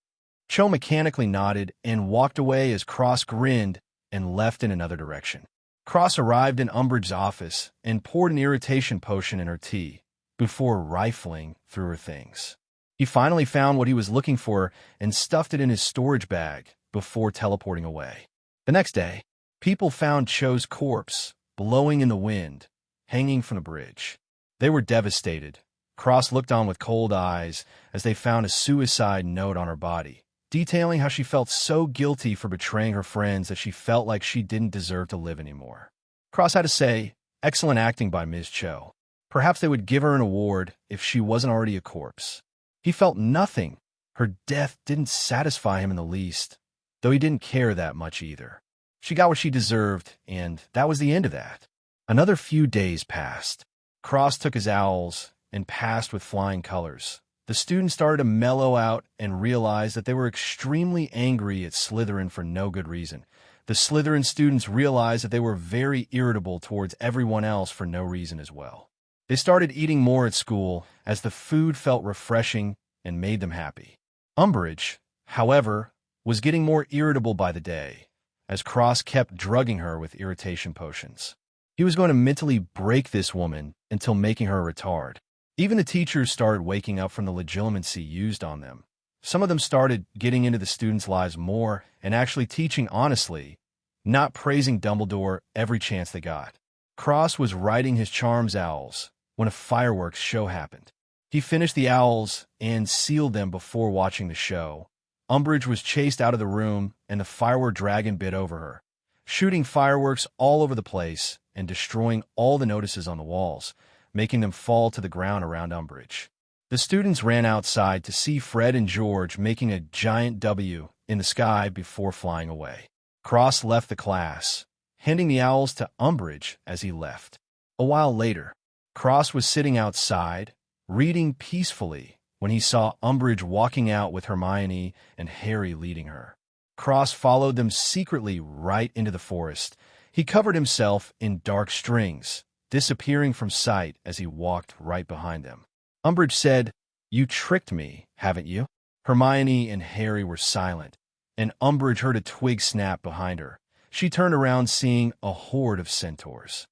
Cho mechanically nodded and walked away as Cross grinned and left in another direction. Cross arrived in Umbridge's office and poured an irritation potion in her tea before rifling through her things. He finally found what he was looking for and stuffed it in his storage bag before teleporting away. The next day, people found Cho's corpse blowing in the wind, hanging from the bridge. They were devastated. Cross looked on with cold eyes as they found a suicide note on her body, detailing how she felt so guilty for betraying her friends that she felt like she didn't deserve to live anymore. Cross had to say, "Excellent acting by Ms. Cho. Perhaps they would give her an award if she wasn't already a corpse." He felt nothing. Her death didn't satisfy him in the least, though he didn't care that much either. She got what she deserved, and that was the end of that. Another few days passed. Cross took his owls and passed with flying colors. The students started to mellow out and realized that they were extremely angry at Slytherin for no good reason. The Slytherin students realized that they were very irritable towards everyone else for no reason as well. They started eating more at school as the food felt refreshing and made them happy. Umbridge, however, was getting more irritable by the day, as Cross kept drugging her with irritation potions. He was going to mentally break this woman until making her a retard. Even the teachers started waking up from the legilimency used on them. Some of them started getting into the students' lives more and actually teaching honestly, not praising Dumbledore every chance they got. Cross was writing his charms owls when a fireworks show happened. He finished the owls and sealed them before watching the show. Umbridge was chased out of the room and the firework dragon bit over her, shooting fireworks all over the place and destroying all the notices on the walls, making them fall to the ground around Umbridge. The students ran outside to see Fred and George making a giant W in the sky before flying away. Cross left the class, handing the owls to Umbridge as he left. A while later, Cross was sitting outside, reading peacefully, when he saw Umbridge walking out with Hermione and Harry leading her. Cross followed them secretly right into the forest. He covered himself in dark strings, disappearing from sight as he walked right behind them. Umbridge said, "You tricked me, haven't you?" Hermione and Harry were silent, and Umbridge heard a twig snap behind her. She turned around, seeing a horde of centaurs.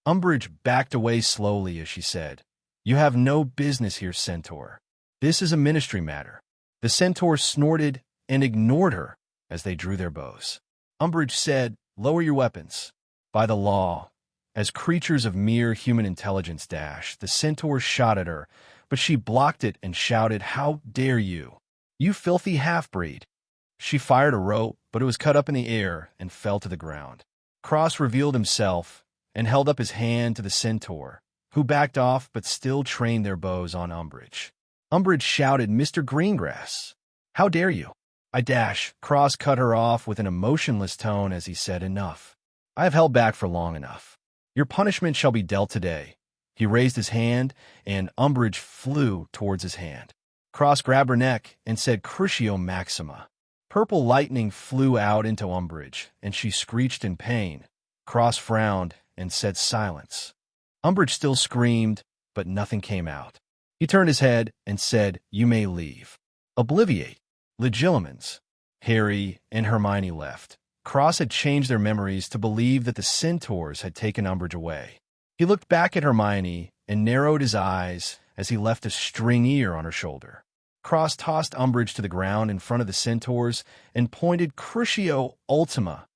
Umbridge backed away slowly as she said, "You have no business here, Centaur. This is a ministry matter." The centaurs snorted and ignored her as they drew their bows. Umbridge said, "Lower your weapons." By the law, as creatures of mere human intelligence the centaurs shot at her, but she blocked it and shouted, "How dare you? You filthy half-breed!" She fired a rope, but it was cut up in the air and fell to the ground. Cross revealed himself and held up his hand to the centaur, who backed off but still trained their bows on Umbridge. Umbridge shouted, "Mr. Greengrass, how dare you?" "I dash." Cross cut her off with an emotionless tone as he said, "Enough. I have held back for long enough. Your punishment shall be dealt today." He raised his hand, and Umbridge flew towards his hand. Cross grabbed her neck and said, "Crucio Maxima." Purple lightning flew out into Umbridge, and she screeched in pain. Cross frowned and said, "Silence." Umbridge still screamed, but nothing came out. He turned his head and said, "You may leave." Obliviate. Legilimens. Harry and Hermione left. Cross had changed their memories to believe that the centaurs had taken Umbridge away. He looked back at Hermione and narrowed his eyes as he left a string ear on her shoulder. Cross tossed Umbridge to the ground in front of the centaurs and pointed Crucio Ultima.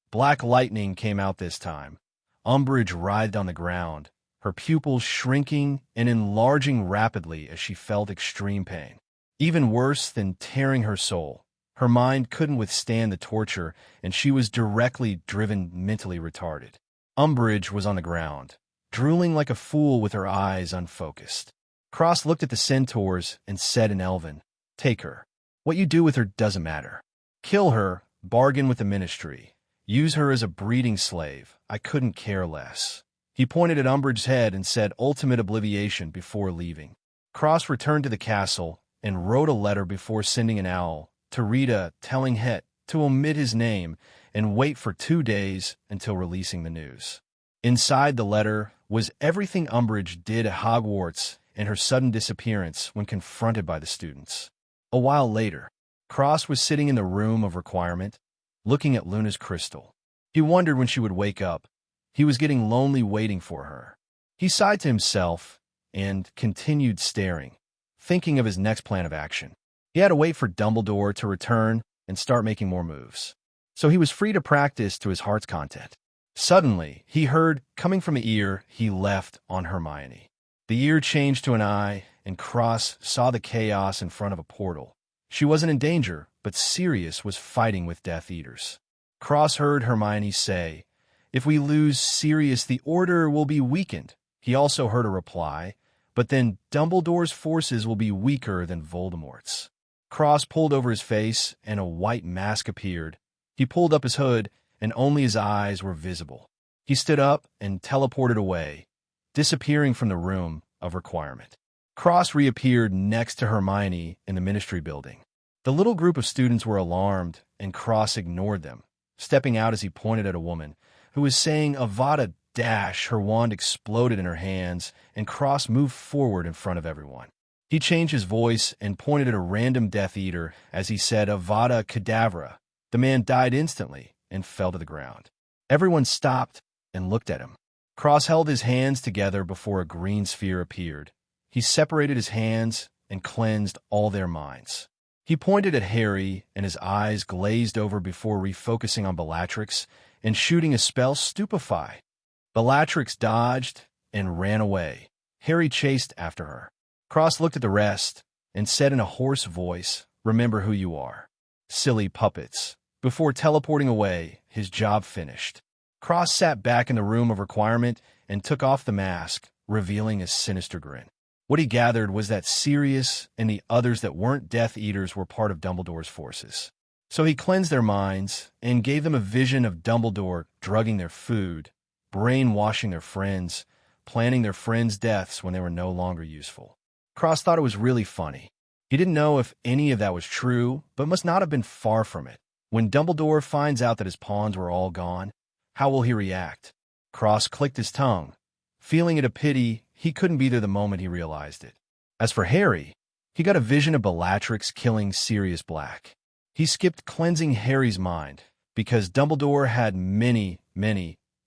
Black lightning came out this time. Umbridge writhed on the ground, her pupils shrinking and enlarging rapidly as she felt extreme pain. Even worse than tearing her soul, her mind couldn't withstand the torture, and she was directly driven mentally retarded. Umbridge was on the ground, drooling like a fool with her eyes unfocused. Cross looked at the centaurs and said in Elven, "Take her. What you do with her doesn't matter. Kill her, bargain with the ministry. Use her as a breeding slave. I couldn't care less." He pointed at Umbridge's head and said ultimate obliviation before leaving. Cross returned to the castle and wrote a letter before sending an owl to Rita, telling Het to omit his name and wait for 2 days until releasing the news. Inside the letter was everything Umbridge did at Hogwarts and her sudden disappearance when confronted by the students. A while later, Cross was sitting in the room of requirement, looking at Luna's crystal. He wondered when she would wake up. He was getting lonely waiting for her. He sighed to himself and continued staring, thinking of his next plan of action. He had to wait for Dumbledore to return and start making more moves, so he was free to practice to his heart's content. Suddenly, he heard, coming from the ear he left on Hermione. The ear changed to an eye, and Cross saw the chaos in front of a portal. She wasn't in danger, but Sirius was fighting with Death Eaters. Cross heard Hermione say, "If we lose Sirius, the Order will be weakened." He also heard a reply, "But then Dumbledore's forces will be weaker than Voldemort's." Cross pulled over his face, and a white mask appeared. He pulled up his hood, and only his eyes were visible. He stood up and teleported away, disappearing from the room of requirement. Cross reappeared next to Hermione in the Ministry building. The little group of students were alarmed, and Cross ignored them, stepping out as he pointed at a woman who was saying Avada dash, her wand exploded in her hands, and Cross moved forward in front of everyone. He changed his voice and pointed at a random Death Eater as he said Avada Kedavra. The man died instantly and fell to the ground. Everyone stopped and looked at him. Cross held his hands together before a green sphere appeared. He separated his hands and cleansed all their minds. He pointed at Harry, and his eyes glazed over before refocusing on Bellatrix and shooting a spell Stupefy. Bellatrix dodged and ran away. Harry chased after her. Cross looked at the rest and said in a hoarse voice, "Remember who you are. Silly puppets." Before teleporting away, his job finished. Cross sat back in the room of requirement and took off the mask, revealing a sinister grin. What he gathered was that Sirius and the others that weren't Death Eaters were part of Dumbledore's forces. So he cleansed their minds and gave them a vision of Dumbledore drugging their food, brainwashing their friends, planning their friends' deaths when they were no longer useful. Cross thought it was really funny. He didn't know if any of that was true, but must not have been far from it. When Dumbledore finds out that his pawns were all gone, how will he react? Cross clicked his tongue, feeling it a pity he couldn't be there the moment he realized it. As for Harry, he got a vision of Bellatrix killing Sirius Black. He skipped cleansing Harry's mind, because Dumbledore had many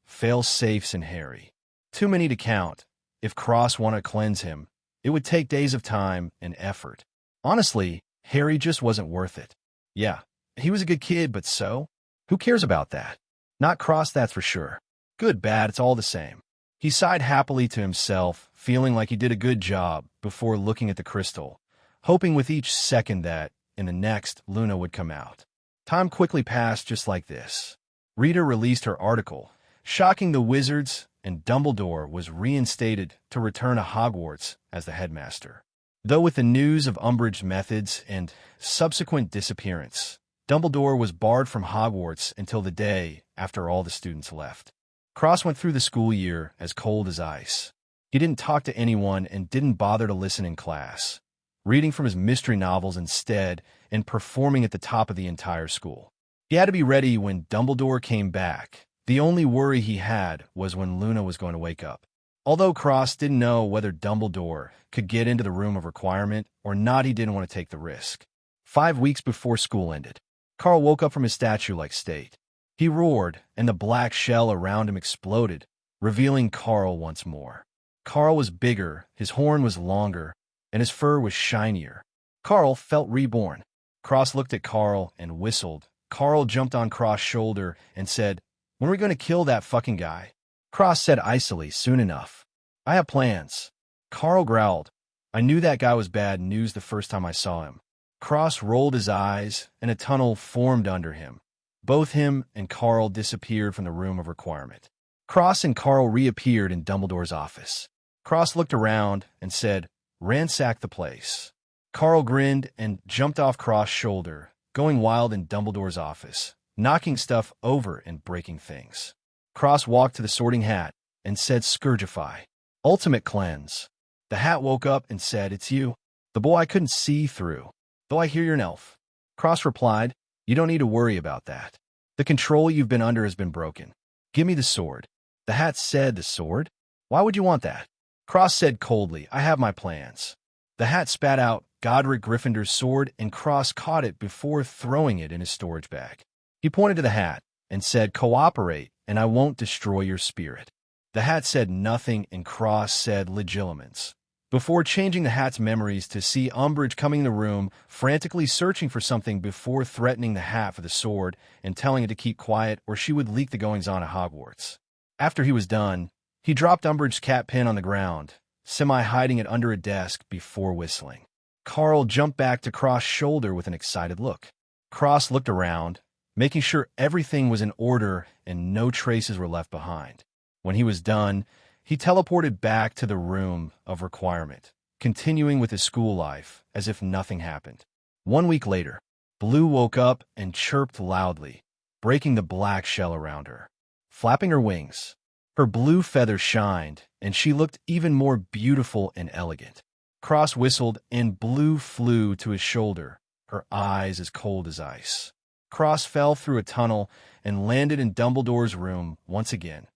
fail-safes in Harry. Too many to count. If Cross wanted to cleanse him, it would take days of time and effort. Honestly, Harry just wasn't worth it. Yeah, he was a good kid, but so? Who cares about that? Not Cross, that's for sure. Good, bad, it's all the same. He sighed happily to himself, feeling like he did a good job before looking at the crystal, hoping with each second that, in the next, Luna would come out. Time quickly passed just like this. Rita released her article, shocking the wizards, and Dumbledore was reinstated to return to Hogwarts as the headmaster. Though with the news of Umbridge's methods and subsequent disappearance, Dumbledore was barred from Hogwarts until the day after all the students left. Cross went through the school year as cold as ice. He didn't talk to anyone and didn't bother to listen in class, reading from his mystery novels instead and performing at the top of the entire school. He had to be ready when Dumbledore came back. The only worry he had was when Luna was going to wake up. Although Cross didn't know whether Dumbledore could get into the room of requirement or not, he didn't want to take the risk. 5 weeks before school ended, Carl woke up from his statue-like state. He roared, and the black shell around him exploded, revealing Carl once more. Carl was bigger, his horn was longer, and his fur was shinier. Carl felt reborn. Cross looked at Carl and whistled. Carl jumped on Cross' shoulder and said, "When are we going to kill that fucking guy?" Cross said icily, "Soon enough. I have plans." Carl growled, "I knew that guy was bad news the first time I saw him." Cross rolled his eyes, and a tunnel formed under him. Both him and Carl disappeared from the room of requirement. Cross and Carl reappeared in Dumbledore's office. Cross looked around and said, "Ransack the place." Carl grinned and jumped off Cross' shoulder, going wild in Dumbledore's office, knocking stuff over and breaking things. Cross walked to the sorting hat and said, "Scourgify. Ultimate cleanse." The hat woke up and said, "It's you." The boy I couldn't see through, though I hear you're an elf. Cross replied, "You don't need to worry about that. The control you've been under has been broken. Give me the sword." The hat said, "The sword? Why would you want that?" Cross said coldly, "I have my plans." The hat spat out Godric Gryffindor's sword, and Cross caught it before throwing it in his storage bag. He pointed to the hat and said, "Cooperate, and I won't destroy your spirit." The hat said nothing, and Cross said, "Legilimens." Before changing the hat's memories to see Umbridge coming in the room, frantically searching for something before threatening the hat for the sword and telling it to keep quiet or she would leak the goings-on at Hogwarts. After he was done, he dropped Umbridge's cat pin on the ground, semi-hiding it under a desk before whistling. Carl jumped back to Cross' shoulder with an excited look. Cross looked around, making sure everything was in order and no traces were left behind. When he was done, he teleported back to the room of requirement, continuing with his school life as if nothing happened. 1 week later, Blue woke up and chirped loudly, breaking the black shell around her. Flapping her wings, her blue feathers shined, and she looked even more beautiful and elegant. Cross whistled, and Blue flew to his shoulder, her eyes as cold as ice. Cross fell through a tunnel and landed in Dumbledore's room once again,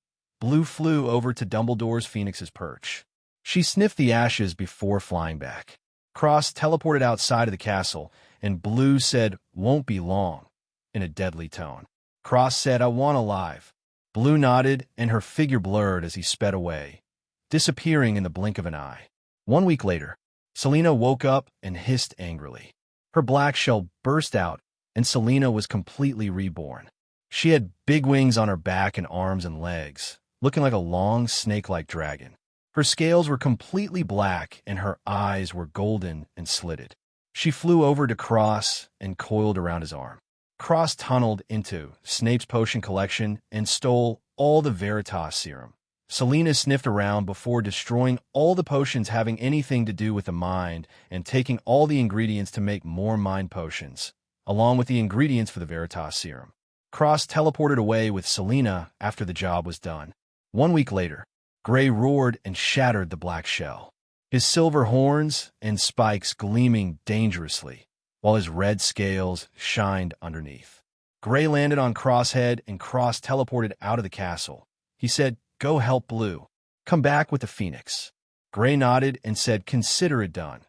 Blue flew over to Dumbledore's Phoenix's perch. She sniffed the ashes before flying back. Cross teleported outside of the castle, and Blue said, "Won't be long," in a deadly tone. Cross said, "I want alive." Blue nodded, and her figure blurred as he sped away, disappearing in the blink of an eye. 1 week later, Selena woke up and hissed angrily. Her black shell burst out, and Selena was completely reborn. She had big wings on her back and arms and legs, looking like a long, snake-like dragon. Her scales were completely black, and her eyes were golden and slitted. She flew over to Cross and coiled around his arm. Cross tunneled into Snape's potion collection and stole all the Veritas serum. Selena sniffed around before destroying all the potions having anything to do with the mind and taking all the ingredients to make more mind potions, along with the ingredients for the Veritas serum. Cross teleported away with Selena after the job was done. 1 week later, Gray roared and shattered the black shell, his silver horns and spikes gleaming dangerously, while his red scales shined underneath. Gray landed on Crosshead, and Cross teleported out of the castle. He said, "Go help Blue. Come back with the Phoenix." Gray nodded and said, "Consider it done."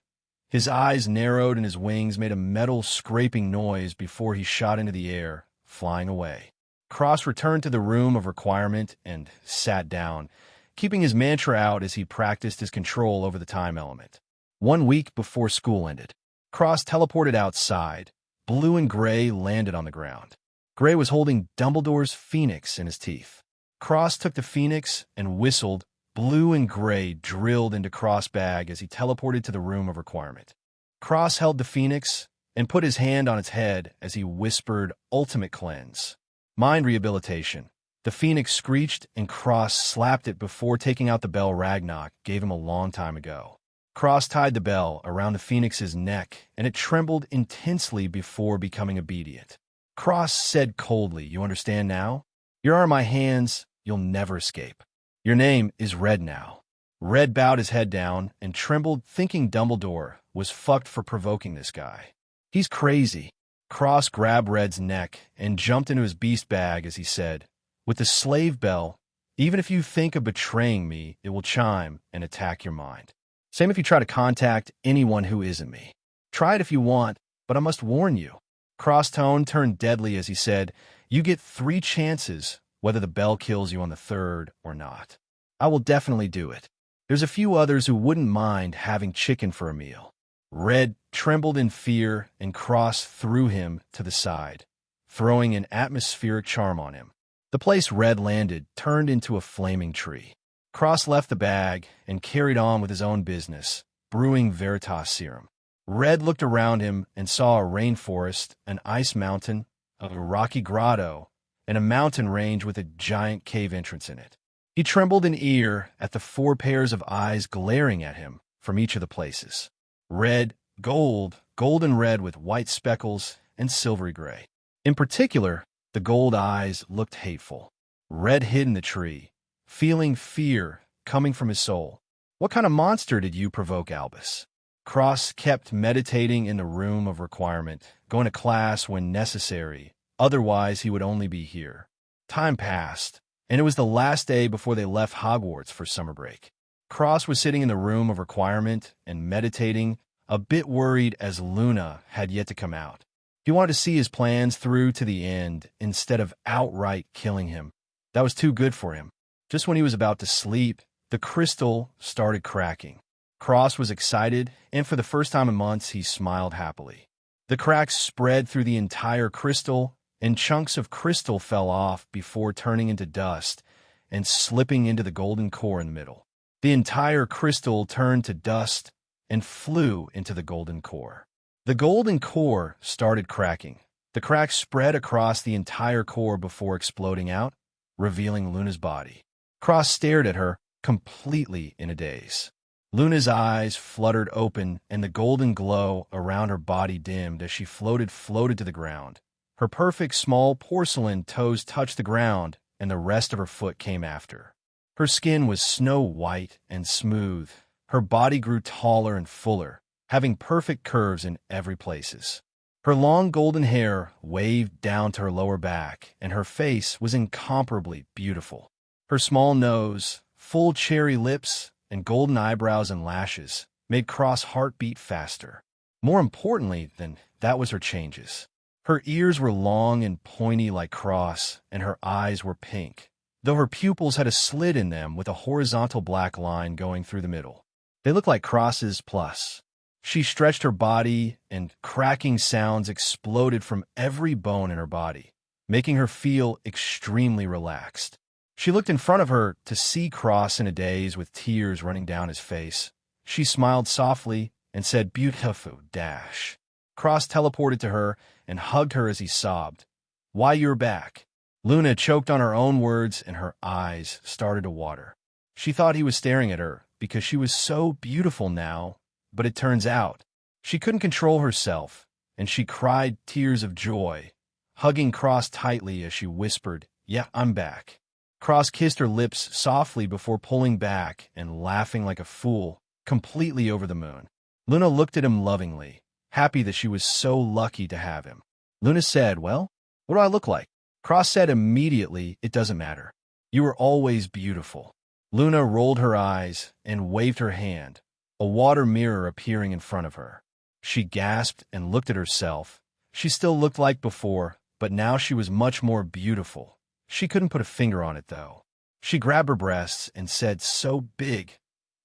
His eyes narrowed and his wings made a metal scraping noise before he shot into the air, flying away. Cross returned to the room of requirement and sat down, keeping his mantra out as he practiced his control over the time element. 1 week before school ended, Cross teleported outside. Blue and Gray landed on the ground. Gray was holding Dumbledore's Phoenix in his teeth. Cross took the Phoenix and whistled. Blue and Gray drilled into Cross' bag as he teleported to the room of requirement. Cross held the Phoenix and put his hand on its head as he whispered, "Ultimate cleanse. Mind rehabilitation." The Phoenix screeched, and Cross slapped it before taking out the bell Ragnarok gave him a long time ago. Cross tied the bell around the Phoenix's neck, and it trembled intensely before becoming obedient. Cross said coldly, "You understand now? Here are my hands. You'll never escape. Your name is Red now." Red bowed his head down and trembled, thinking Dumbledore was fucked for provoking this guy. "He's crazy." Cross grabbed Red's neck and jumped into his beast bag as he said, "With the slave bell, even if you think of betraying me, it will chime and attack your mind. Same if you try to contact anyone who isn't me. Try it if you want, but I must warn you." Cross tone turned deadly as he said, "You get 3 chances whether the bell kills you on the 3rd or not. I will definitely do it. There's a few others who wouldn't mind having chicken for a meal." Red trembled in fear, and Cross threw him to the side, throwing an atmospheric charm on him. The place Red landed turned into a flaming tree. Cross left the bag and carried on with his own business, brewing Veritas serum. Red looked around him and saw a rainforest, an ice mountain, a rocky grotto, and a mountain range with a giant cave entrance in it. He trembled in ear at the 4 pairs of eyes glaring at him from each of the places. Red, gold, golden red with white speckles, and silvery gray. In particular, the gold eyes looked hateful. Red hid in the tree, feeling fear coming from his soul. "What kind of monster did you provoke, Albus?" Cross kept meditating in the room of requirement, going to class when necessary. Otherwise, he would only be here. Time passed, and it was the last day before they left Hogwarts for summer break. Cross was sitting in the room of requirement and meditating, a bit worried as Luna had yet to come out. He wanted to see his plans through to the end instead of outright killing him. That was too good for him. Just when he was about to sleep, the crystal started cracking. Cross was excited, and for the first time in months, he smiled happily. The cracks spread through the entire crystal, and chunks of crystal fell off before turning into dust and slipping into the golden core in the middle. The entire crystal turned to dust and flew into the golden core. The golden core started cracking. The cracks spread across the entire core before exploding out, revealing Luna's body. Cross stared at her, completely in a daze. Luna's eyes fluttered open, and the golden glow around her body dimmed as she floated to the ground. Her perfect small porcelain toes touched the ground, and the rest of her foot came after. Her skin was snow white and smooth. Her body grew taller and fuller, having perfect curves in every places. Her long golden hair waved down to her lower back, and her face was incomparably beautiful. Her small nose, full cherry lips, and golden eyebrows and lashes made Cross' heart beat faster. More importantly than that was her changes. Her ears were long and pointy like Cross, and her eyes were pink, though her pupils had a slit in them with a horizontal black line going through the middle. They looked like Cross's plus. She stretched her body, and cracking sounds exploded from every bone in her body, making her feel extremely relaxed. She looked in front of her to see Cross in a daze with tears running down his face. She smiled softly and said, "Beautiful dash." Cross teleported to her and hugged her as he sobbed. "Why, you're back." Luna choked on her own words and her eyes started to water. She thought he was staring at her because she was so beautiful now, but it turns out she couldn't control herself, and she cried tears of joy, hugging Cross tightly as she whispered, "Yeah, I'm back." Cross kissed her lips softly before pulling back and laughing like a fool, completely over the moon. Luna looked at him lovingly, happy that she was so lucky to have him. Luna said, "Well, what do I look like?" Cross said immediately, "It doesn't matter. You were always beautiful." Luna rolled her eyes and waved her hand, a water mirror appearing in front of her. She gasped and looked at herself. She still looked like before, but now she was much more beautiful. She couldn't put a finger on it, though. She grabbed her breasts and said, "So big,"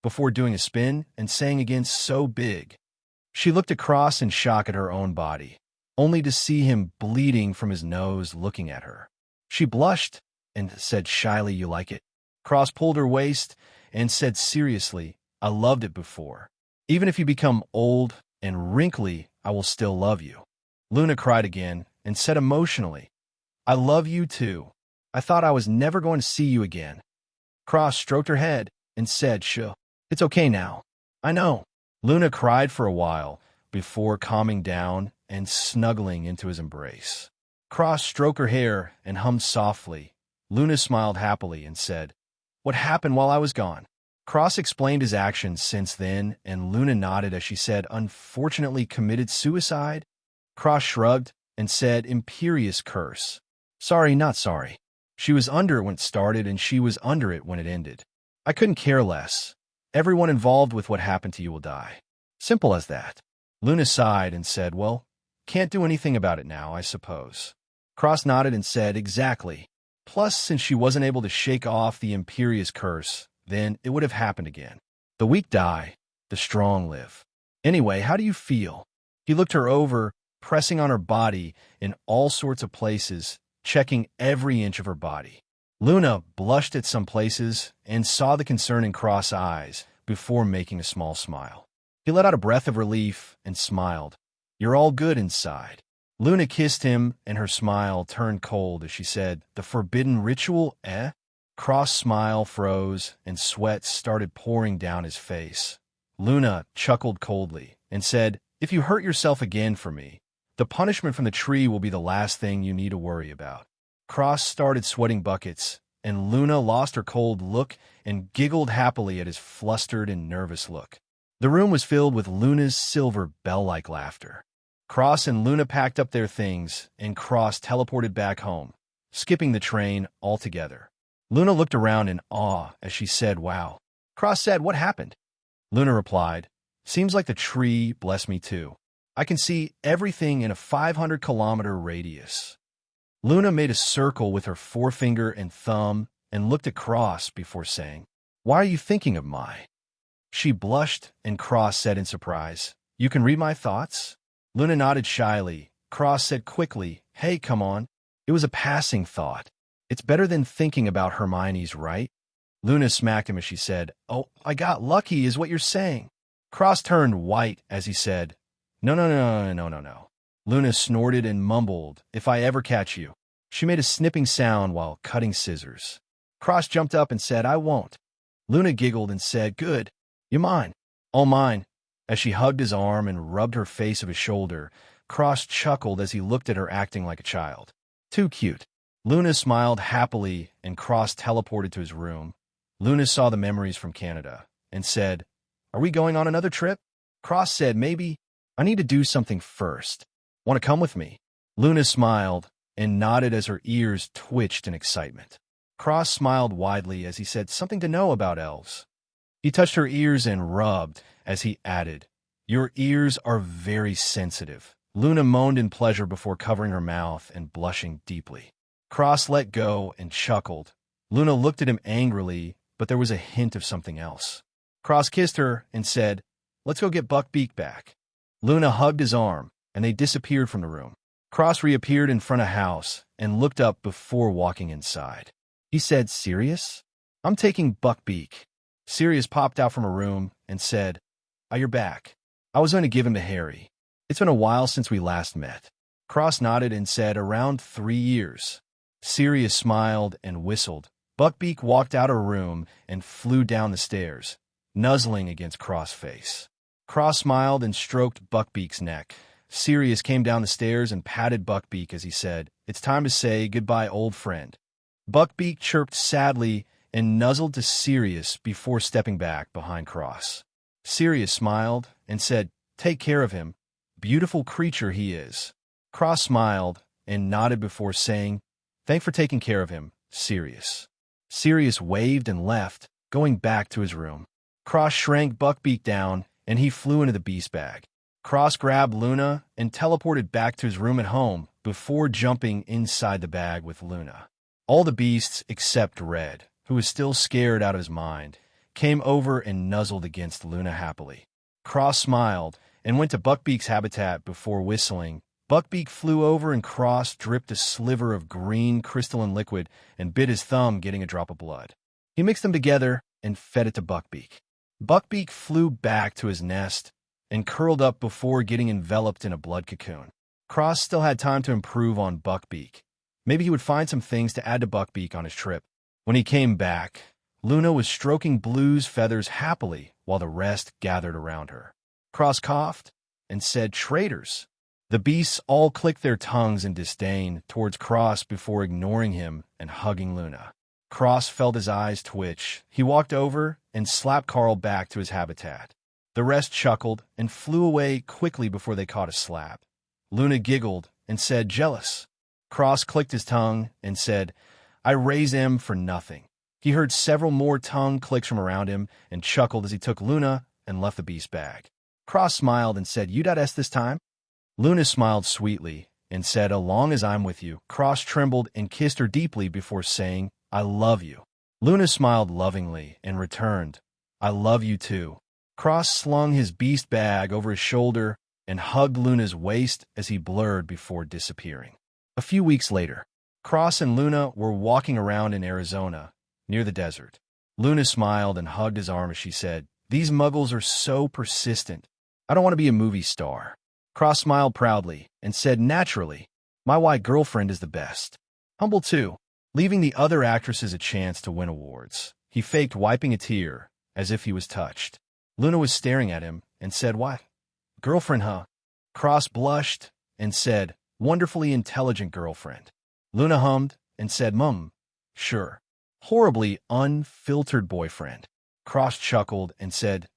before doing a spin and saying again, "So big." She looked across in shock at her own body, only to see him bleeding from his nose looking at her. She blushed and said shyly, "You like it?" Cross pulled her waist and said seriously, "I loved it before. Even if you become old and wrinkly, I will still love you." Luna cried again and said emotionally, "I love you too. I thought I was never going to see you again." Cross stroked her head and said, "Sure, it's okay now. I know." Luna cried for a while before calming down and snuggling into his embrace. Cross stroked her hair and hummed softly. Luna smiled happily and said, "What happened while I was gone?" Cross explained his actions since then, and Luna nodded as she said, "Unfortunately committed suicide?" Cross shrugged and said, "Imperious curse. Sorry, not sorry. She was under it when it started, and she was under it when it ended. I couldn't care less. Everyone involved with what happened to you will die. Simple as that." Luna sighed and said, "Well, can't do anything about it now, I suppose." Cross nodded and said, "Exactly. Plus, since she wasn't able to shake off the Imperious curse, then it would have happened again. The weak die, the strong live. Anyway, how do you feel?" He looked her over, pressing on her body in all sorts of places, checking every inch of her body. Luna blushed at some places and saw the concern in Cross' eyes before making a small smile. He let out a breath of relief and smiled. "You're all good inside." Luna kissed him, and her smile turned cold as she said, "The forbidden ritual, eh?" Cross' smile froze, and sweat started pouring down his face. Luna chuckled coldly and said, "If you hurt yourself again for me, the punishment from the tree will be the last thing you need to worry about." Cross started sweating buckets, and Luna lost her cold look and giggled happily at his flustered and nervous look. The room was filled with Luna's silver bell-like laughter. Cross and Luna packed up their things, and Cross teleported back home, skipping the train altogether. Luna looked around in awe as she said, "Wow." Cross said, "What happened?" Luna replied, "Seems like the tree blessed me too. I can see everything in a 500-kilometer radius." Luna made a circle with her forefinger and thumb and looked at Cross before saying, "Why are you thinking of my?" She blushed, and Cross said in surprise, "You can read my thoughts?" Luna nodded shyly. Cross said quickly, "Hey, come on. It was a passing thought. It's better than thinking about Hermione's, right?" Luna smacked him as she said, "Oh, I got lucky is what you're saying." Cross turned white as he said, "No, no, no, no, no, no." Luna snorted and mumbled, "If I ever catch you." She made a snipping sound while cutting scissors. Cross jumped up and said, "I won't." Luna giggled and said, "Good. You mine." "All mine." As she hugged his arm and rubbed her face of his shoulder, Cross chuckled as he looked at her acting like a child. "Too cute." Luna smiled happily, and Cross teleported to his room. Luna saw the memories from Canada and said, "Are we going on another trip?" Cross said, "Maybe. I need to do something first. Want to come with me?" Luna smiled and nodded as her ears twitched in excitement. Cross smiled widely as he said something to know about elves. He touched her ears and rubbed as he added, "Your ears are very sensitive." Luna moaned in pleasure before covering her mouth and blushing deeply. Cross let go and chuckled. Luna looked at him angrily, but there was a hint of something else. Cross kissed her and said, "Let's go get Buckbeak back." Luna hugged his arm, and they disappeared from the room. Cross reappeared in front of house and looked up before walking inside. He said, "Sirius? I'm taking Buckbeak." Sirius popped out from a room and said, "Oh, you're back. I was going to give him to Harry. It's been a while since we last met." Cross nodded and said, "Around 3 years." Sirius smiled and whistled. Buckbeak walked out of a room and flew down the stairs, nuzzling against Cross' face. Cross smiled and stroked Buckbeak's neck. Sirius came down the stairs and patted Buckbeak as he said, "It's time to say goodbye, old friend." Buckbeak chirped sadly and nuzzled to Sirius before stepping back behind Cross. Sirius smiled and said, "Take care of him. Beautiful creature he is." Cross smiled and nodded before saying, "Thanks for taking care of him, Sirius." Sirius waved and left, going back to his room. Cross shrank Buckbeak down, and he flew into the beast bag. Cross grabbed Luna and teleported back to his room at home before jumping inside the bag with Luna. All the beasts except Red, who was still scared out of his mind, came over and nuzzled against Luna happily. Cross smiled and went to Buckbeak's habitat before whistling. Buckbeak flew over and Cross dripped a sliver of green crystalline liquid and bit his thumb, getting a drop of blood. He mixed them together and fed it to Buckbeak. Buckbeak flew back to his nest and curled up before getting enveloped in a blood cocoon. Cross still had time to improve on Buckbeak. Maybe he would find some things to add to Buckbeak on his trip. When he came back, Luna was stroking Blue's feathers happily while the rest gathered around her. Cross coughed and said, "Traitors." The beasts all clicked their tongues in disdain towards Cross before ignoring him and hugging Luna. Cross felt his eyes twitch. He walked over and slapped Carl back to his habitat. The rest chuckled and flew away quickly before they caught a slap. Luna giggled and said, "Jealous." Cross clicked his tongue and said, "I raise him for nothing." He heard several more tongue clicks from around him and chuckled as he took Luna and left the beast bag. Cross smiled and said, "You.S this time?" Luna smiled sweetly and said, "Along as I'm with you." Cross trembled and kissed her deeply before saying, "I love you." Luna smiled lovingly and returned, "I love you too." Cross slung his beast bag over his shoulder and hugged Luna's waist as he blurred before disappearing. A few weeks later, Cross and Luna were walking around in Arizona, near the desert. Luna smiled and hugged his arm as she said, "These muggles are so persistent. I don't want to be a movie star." Cross smiled proudly and said, "Naturally, my white girlfriend is the best." Humble too, leaving the other actresses a chance to win awards. He faked wiping a tear, as if he was touched. Luna was staring at him and said, "What? Girlfriend, huh?" Cross blushed and said, "Wonderfully intelligent girlfriend." Luna hummed and said, Sure. Horribly unfiltered boyfriend." Cross chuckled and said,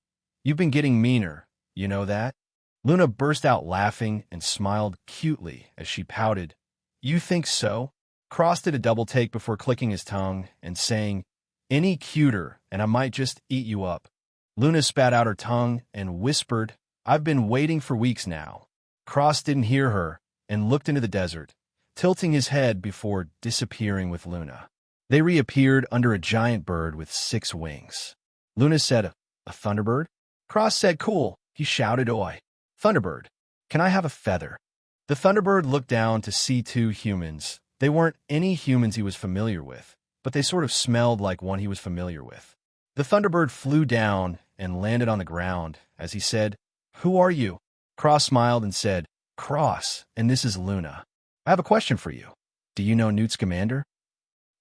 "You've been getting meaner, you know that?" Luna burst out laughing and smiled cutely as she pouted, "You think so?" Cross did a double take before clicking his tongue and saying, "Any cuter, and I might just eat you up." Luna spat out her tongue and whispered, "I've been waiting for weeks now." Cross didn't hear her and looked into the desert, tilting his head before disappearing with Luna. They reappeared under a giant bird with 6 wings. Luna said, "A thunderbird?" Cross said, "Cool." He shouted, "Oi, Thunderbird, can I have a feather?" The Thunderbird looked down to see 2 humans. They weren't any humans he was familiar with, but they sort of smelled like one he was familiar with. The Thunderbird flew down and landed on the ground as he said, "Who are you?" Cross smiled and said, "Cross, and this is Luna. I have a question for you. Do you know Newt Scamander?"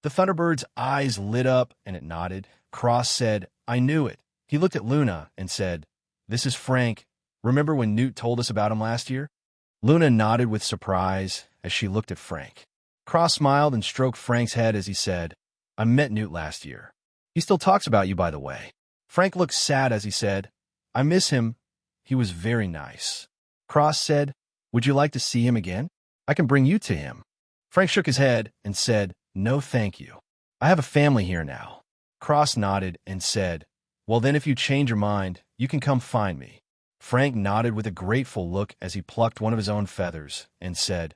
The Thunderbird's eyes lit up and it nodded. Cross said, "I knew it." He looked at Luna and said, "This is Frank. Remember when Newt told us about him last year?" Luna nodded with surprise as she looked at Frank. Cross smiled and stroked Frank's head as he said, "I met Newt last year. He still talks about you, by the way." Frank looked sad as he said, "I miss him. He was very nice." Cross said, "Would you like to see him again? I can bring you to him." Frank shook his head and said, "No, thank you. I have a family here now. Cross nodded and said, well then if you change your mind, you can come find me. Frank nodded with a grateful look as he plucked one of his own feathers and said,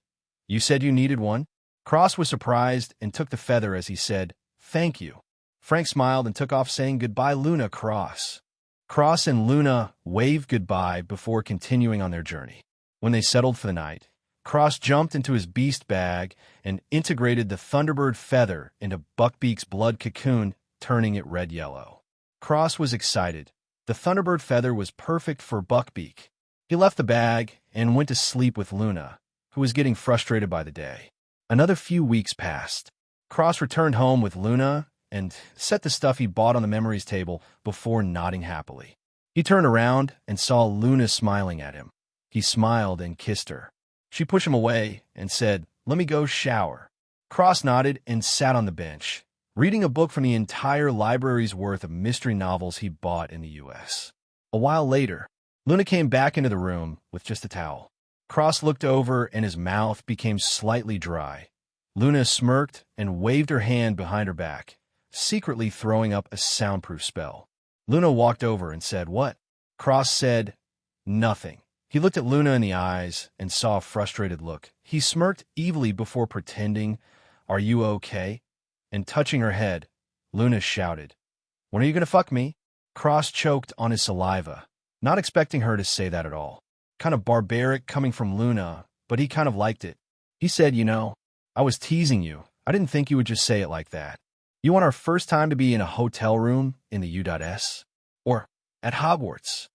you said you needed one? Cross was surprised and took the feather as he said, thank you. Frank smiled and took off saying goodbye Luna Cross. Cross and Luna waved goodbye before continuing on their journey. When they settled for the night, Cross jumped into his beast bag and integrated the Thunderbird feather into Buckbeak's blood cocoon, turning it red-yellow. Cross was excited. The Thunderbird feather was perfect for Buckbeak. He left the bag and went to sleep with Luna, who was getting frustrated by the day. Another few weeks passed. Cross returned home with Luna and set the stuff he bought on the memories table before nodding happily. He turned around and saw Luna smiling at him. He smiled and kissed her. She pushed him away and said, let me go shower. Cross nodded and sat on the bench, reading a book from the entire library's worth of mystery novels he bought in the U.S. A while later, Luna came back into the room with just a towel. Cross looked over and his mouth became slightly dry. Luna smirked and waved her hand behind her back, secretly throwing up a soundproof spell. Luna walked over and said, what? Cross said, nothing. He looked at Luna in the eyes and saw a frustrated look. He smirked evilly before pretending, are you okay? And touching her head, Luna shouted, when are you going to fuck me? Cross choked on his saliva, not expecting her to say that at all. Kind of barbaric coming from Luna, but he kind of liked it. He said, I was teasing you. I didn't think you would just say it like that. You want our first time to be in a hotel room in the U.S? Or at Hogwarts?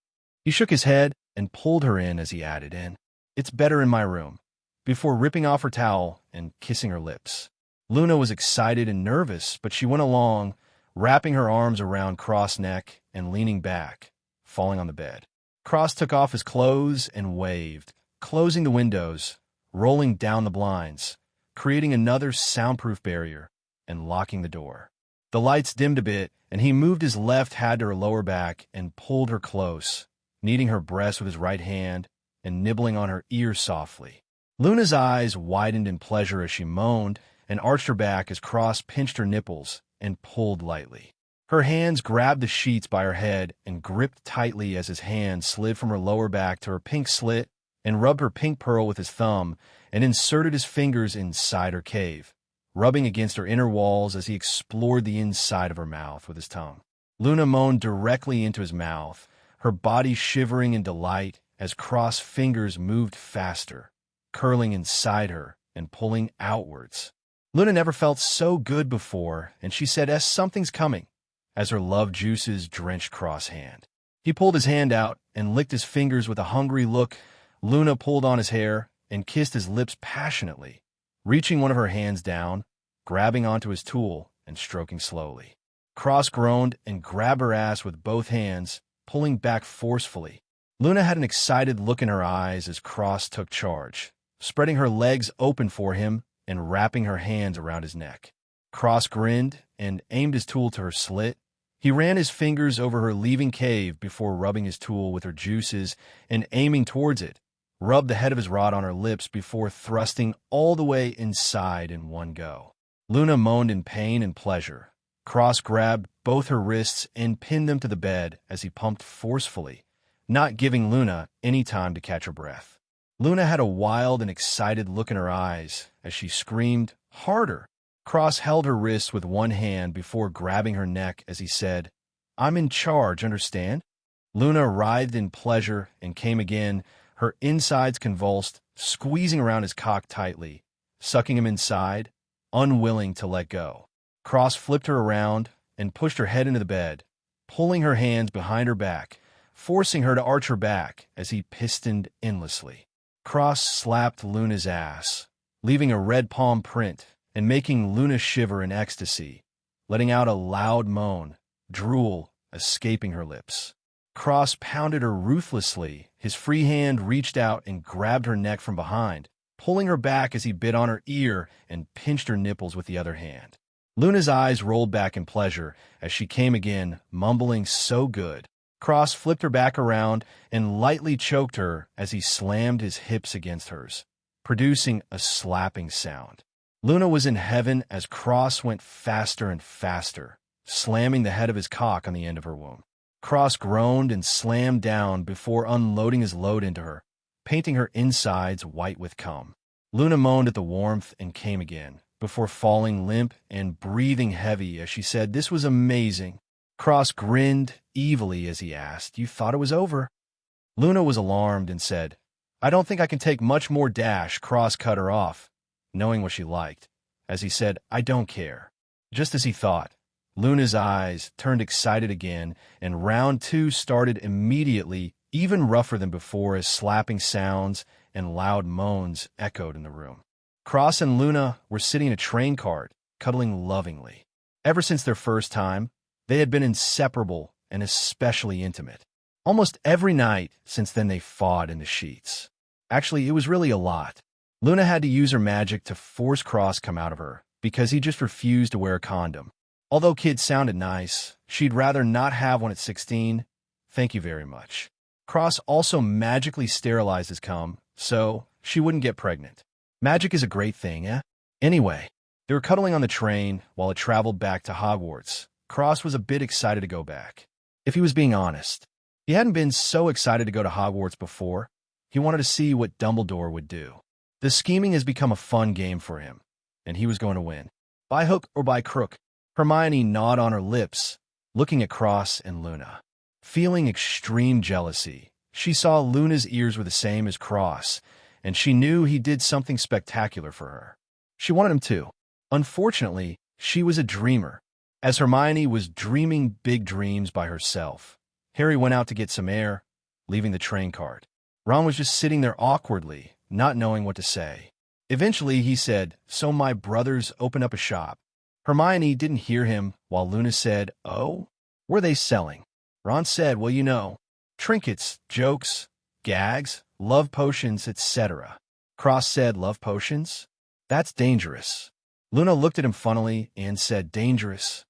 He shook his head and pulled her in as he added in, it's better in my room, before ripping off her towel and kissing her lips. Luna was excited and nervous, but she went along, wrapping her arms around Cross' neck and leaning back, falling on the bed. Cross took off his clothes and waved, closing the windows, rolling down the blinds, creating another soundproof barrier, and locking the door. The lights dimmed a bit, and he moved his left hand to her lower back and pulled her close, kneading her breast with his right hand and nibbling on her ear softly. Luna's eyes widened in pleasure as she moaned and arched her back as Cross pinched her nipples and pulled lightly. Her hands grabbed the sheets by her head and gripped tightly as his hand slid from her lower back to her pink slit and rubbed her pink pearl with his thumb and inserted his fingers inside her cave, rubbing against her inner walls as he explored the inside of her mouth with his tongue. Luna moaned directly into his mouth, her body shivering in delight as Cross fingers moved faster, curling inside her and pulling outwards. Luna never felt so good before, and she said, something's coming, as her love juices drenched Cross' hand. He pulled his hand out and licked his fingers with a hungry look. Luna pulled on his hair and kissed his lips passionately, reaching one of her hands down, grabbing onto his tool and stroking slowly. Cross groaned and grabbed her ass with both hands, pulling back forcefully. Luna had an excited look in her eyes as Cross took charge, spreading her legs open for him and wrapping her hands around his neck. Cross grinned and aimed his tool to her slit. He ran his fingers over her leaving cave before rubbing his tool with her juices and aiming towards it, rubbed the head of his rod on her lips before thrusting all the way inside in one go. Luna moaned in pain and pleasure. Cross grabbed both her wrists and pinned them to the bed as he pumped forcefully, not giving Luna any time to catch her breath. Luna had a wild and excited look in her eyes as she screamed, harder. Cross held her wrists with one hand before grabbing her neck as he said, I'm in charge, understand? Luna writhed in pleasure and came again, her insides convulsed, squeezing around his cock tightly, sucking him inside, unwilling to let go. Cross flipped her around and pushed her head into the bed, pulling her hands behind her back, forcing her to arch her back as he pistoned endlessly. Cross slapped Luna's ass, leaving a red palm print and making Luna shiver in ecstasy, letting out a loud moan, drool escaping her lips. Cross pounded her ruthlessly. His free hand reached out and grabbed her neck from behind, pulling her back as he bit on her ear and pinched her nipples with the other hand. Luna's eyes rolled back in pleasure as she came again, mumbling so good. Cross flipped her back around and lightly choked her as he slammed his hips against hers, producing a slapping sound. Luna was in heaven as Cross went faster and faster, slamming the head of his cock on the end of her womb. Cross groaned and slammed down before unloading his load into her, painting her insides white with cum. Luna moaned at the warmth and came again, before falling limp and breathing heavy as she said, "This was amazing." Cross grinned evilly as he asked, "You thought it was over?" Luna was alarmed and said, "I don't think I can take much more dash." Cross cut her off, knowing what she liked, as he said, "I don't care." Just as he thought, Luna's eyes turned excited again, and round two started immediately, even rougher than before, as slapping sounds and loud moans echoed in the room. Cross and Luna were sitting in a train cart, cuddling lovingly. Ever since their first time, they had been inseparable and especially intimate. Almost every night since then they fought in the sheets. Actually, it was really a lot. Luna had to use her magic to force Cross come out of her, because he just refused to wear a condom. Although kids sounded nice, she'd rather not have one at 16. Thank you very much. Cross also magically sterilized his cum, so she wouldn't get pregnant. Magic is a great thing, eh? Anyway, they were cuddling on the train while it traveled back to Hogwarts. Cross was a bit excited to go back. If he was being honest, he hadn't been so excited to go to Hogwarts before. He wanted to see what Dumbledore would do. The scheming has become a fun game for him, and he was going to win. By hook or by crook. Hermione gnawed on her lips, looking at Cross and Luna. Feeling extreme jealousy, she saw Luna's ears were the same as Cross, and she knew he did something spectacular for her. She wanted him to. Unfortunately, she was a dreamer. As Hermione was dreaming big dreams by herself, Harry went out to get some air, leaving the train cart. Ron was just sitting there awkwardly, not knowing what to say. Eventually, he said, "So my brothers opened up a shop." Hermione didn't hear him, while Luna said, "Oh? Were they selling?" Ron said, "Well, you know, trinkets, jokes, gags, love potions, etc." Cross said, "Love potions? That's dangerous." Luna looked at him funnily and said, "Dangerous?"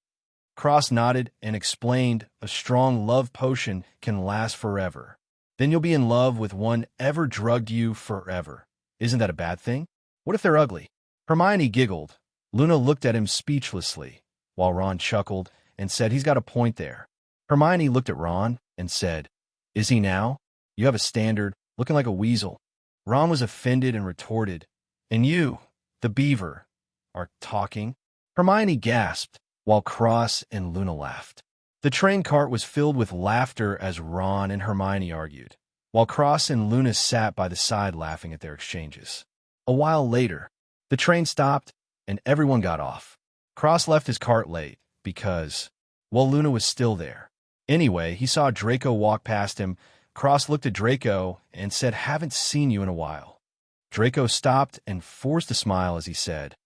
Cross nodded and explained, "A strong love potion can last forever. Then you'll be in love with one ever drugged you forever. Isn't that a bad thing? What if they're ugly?" Hermione giggled. Luna looked at him speechlessly, while Ron chuckled and said, "He's got a point there." Hermione looked at Ron and said, "Is he now? You have a standard, looking like a weasel." Ron was offended and retorted, "And you, the beaver, are talking?" Hermione gasped, while Cross and Luna laughed. The train cart was filled with laughter as Ron and Hermione argued, while Cross and Luna sat by the side laughing at their exchanges. A while later, the train stopped and everyone got off. Cross left his cart late because, well, Luna was still there. Anyway, he saw Draco walk past him. Cross looked at Draco and said, "Haven't seen you in a while." Draco stopped and forced a smile as he said,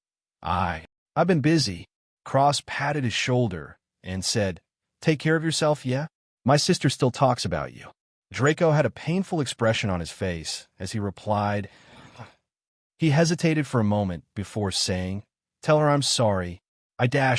I've been busy." Cross patted his shoulder and said, "Take care of yourself, yeah? My sister still talks about you." Draco had a painful expression on his face as he replied. He hesitated for a moment before saying, "Tell her I'm sorry."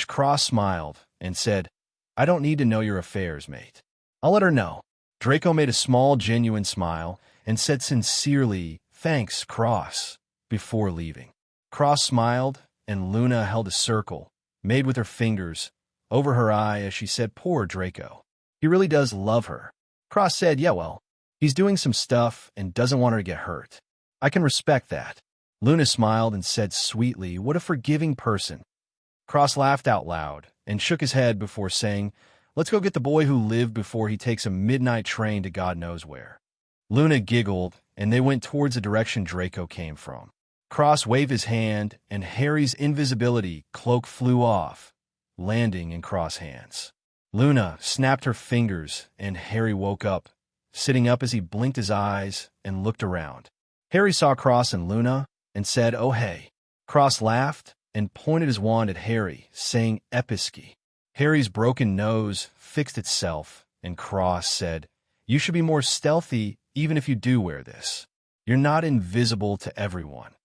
Cross smiled and said, "I don't need to know your affairs, mate. I'll let her know." Draco made a small, genuine smile and said sincerely, "Thanks, Cross," before leaving. Cross smiled, and Luna held a circle, made with her fingers, over her eye as she said, "Poor Draco. He really does love her." Cross said, "Yeah, well, he's doing some stuff and doesn't want her to get hurt. I can respect that." Luna smiled and said sweetly, "What a forgiving person." Cross laughed out loud and shook his head before saying, "Let's go get the boy who lived before he takes a midnight train to God knows where." Luna giggled, and they went towards the direction Draco came from. Cross waved his hand, and Harry's invisibility cloak flew off, landing in Cross' hands. Luna snapped her fingers, and Harry woke up, sitting up as he blinked his eyes and looked around. Harry saw Cross and Luna and said, "Oh, hey." Cross laughed and pointed his wand at Harry, saying Episky. Harry's broken nose fixed itself, and Cross said, "You should be more stealthy even if you do wear this. You're not invisible to everyone,"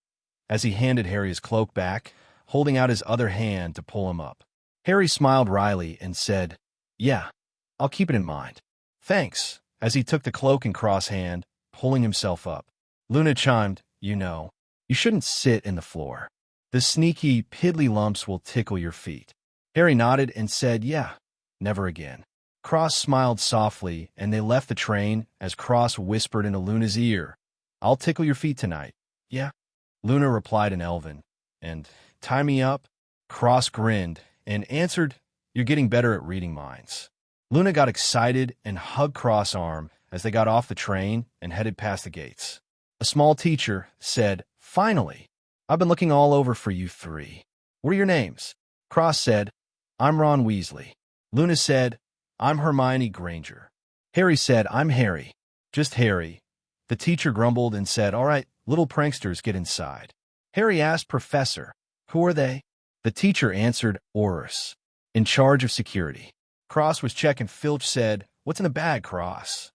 as he handed Harry his cloak back, holding out his other hand to pull him up. Harry smiled wryly and said, "Yeah, I'll keep it in mind." "Thanks," as he took the cloak in Cross' hand, pulling himself up. Luna chimed, "You know, you shouldn't sit in the floor." The sneaky, piddly lumps will tickle your feet. Harry nodded and said, yeah, never again. Cross smiled softly, and they left the train as Cross whispered into Luna's ear, I'll tickle your feet tonight. Yeah? Luna replied in Elven. And, tie me up? Cross grinned and answered, you're getting better at reading minds. Luna got excited and hugged Cross' arm as they got off the train and headed past the gates. A small teacher said, finally, I've been looking all over for you three. What are your names? Cross said, I'm Ron Weasley. Luna said, I'm Hermione Granger. Harry said, I'm Harry. Just Harry. The teacher grumbled and said, all right, little pranksters, get inside. Harry asked Professor, who are they? The teacher answered, Aurors, in charge of security. Cross was checking. Filch said, what's in the bag, Cross?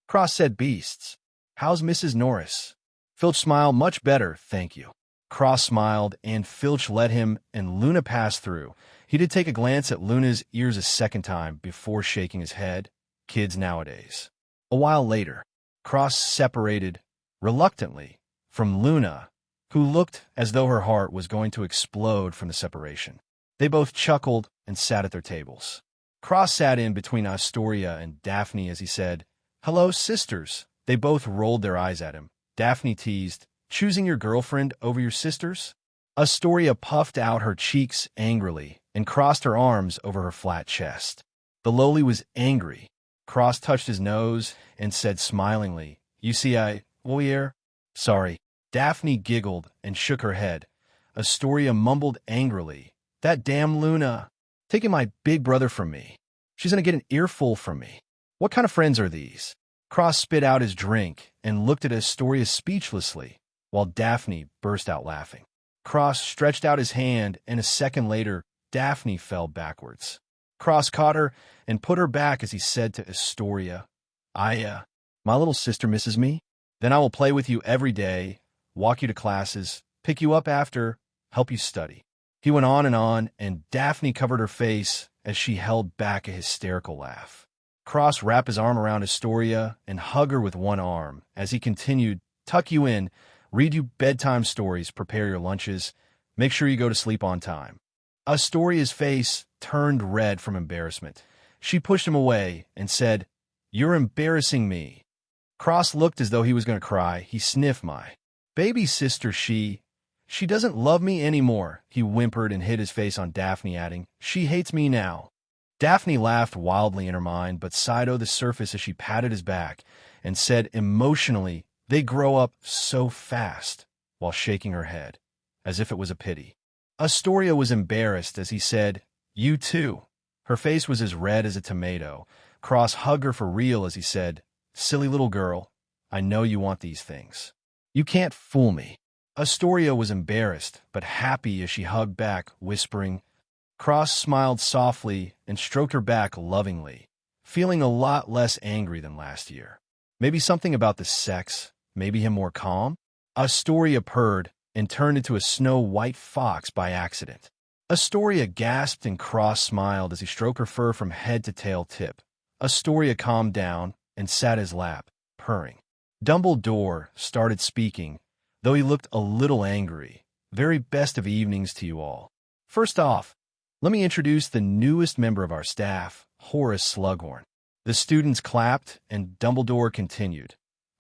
Cross said, beasts. How's Mrs. Norris? Filch smiled, much better, thank you. Cross smiled, and Filch let him and Luna pass through. He did take a glance at Luna's ears a second time before shaking his head. Kids nowadays. A while later, Cross separated, reluctantly, from Luna, who looked as though her heart was going to explode from the separation. They both chuckled and sat at their tables. Cross sat in between Astoria and Daphne as he said, hello, sisters. They both rolled their eyes at him. Daphne teased, choosing your girlfriend over your sisters? Astoria puffed out her cheeks angrily and crossed her arms over her flat chest. The lowly was angry. Cross touched his nose and said smilingly, you see, sorry. Daphne giggled and shook her head. Astoria mumbled angrily, that damn Luna, taking my big brother from me. She's going to get an earful from me. What kind of friends are these? Cross spit out his drink and looked at Astoria speechlessly, while Daphne burst out laughing. Cross stretched out his hand, and a second later, Daphne fell backwards. Cross caught her and put her back as he said to Astoria, my little sister misses me. Then I will play with you every day, walk you to classes, pick you up after, help you study. He went on, and Daphne covered her face as she held back a hysterical laugh. Cross wrapped his arm around Astoria and hugged her with one arm as he continued, tuck you in, read you bedtime stories, prepare your lunches, make sure you go to sleep on time. Astoria's face turned red from embarrassment. She pushed him away and said, you're embarrassing me. Cross looked as though he was going to cry. He sniffed, my baby sister, she doesn't love me anymore, he whimpered and hid his face on Daphne, adding, she hates me now. Daphne laughed wildly in her mind, but sighed over the surface as she patted his back and said emotionally, they grow up so fast, while shaking her head, as if it was a pity. Astoria was embarrassed as he said, you too. Her face was as red as a tomato. Cross hugged her for real as he said, silly little girl, I know you want these things. You can't fool me. Astoria was embarrassed, but happy as she hugged back, whispering. Cross smiled softly and stroked her back lovingly, feeling a lot less angry than last year. Maybe something about the sex, maybe him more calm? Astoria purred and turned into a snow-white fox by accident. Astoria gasped and Cross smiled as he stroked her fur from head to tail tip. Astoria calmed down and sat his lap, purring. Dumbledore started speaking, though he looked a little angry. Very best of evenings to you all. First off, let me introduce the newest member of our staff, Horace Slughorn. The students clapped, and Dumbledore continued.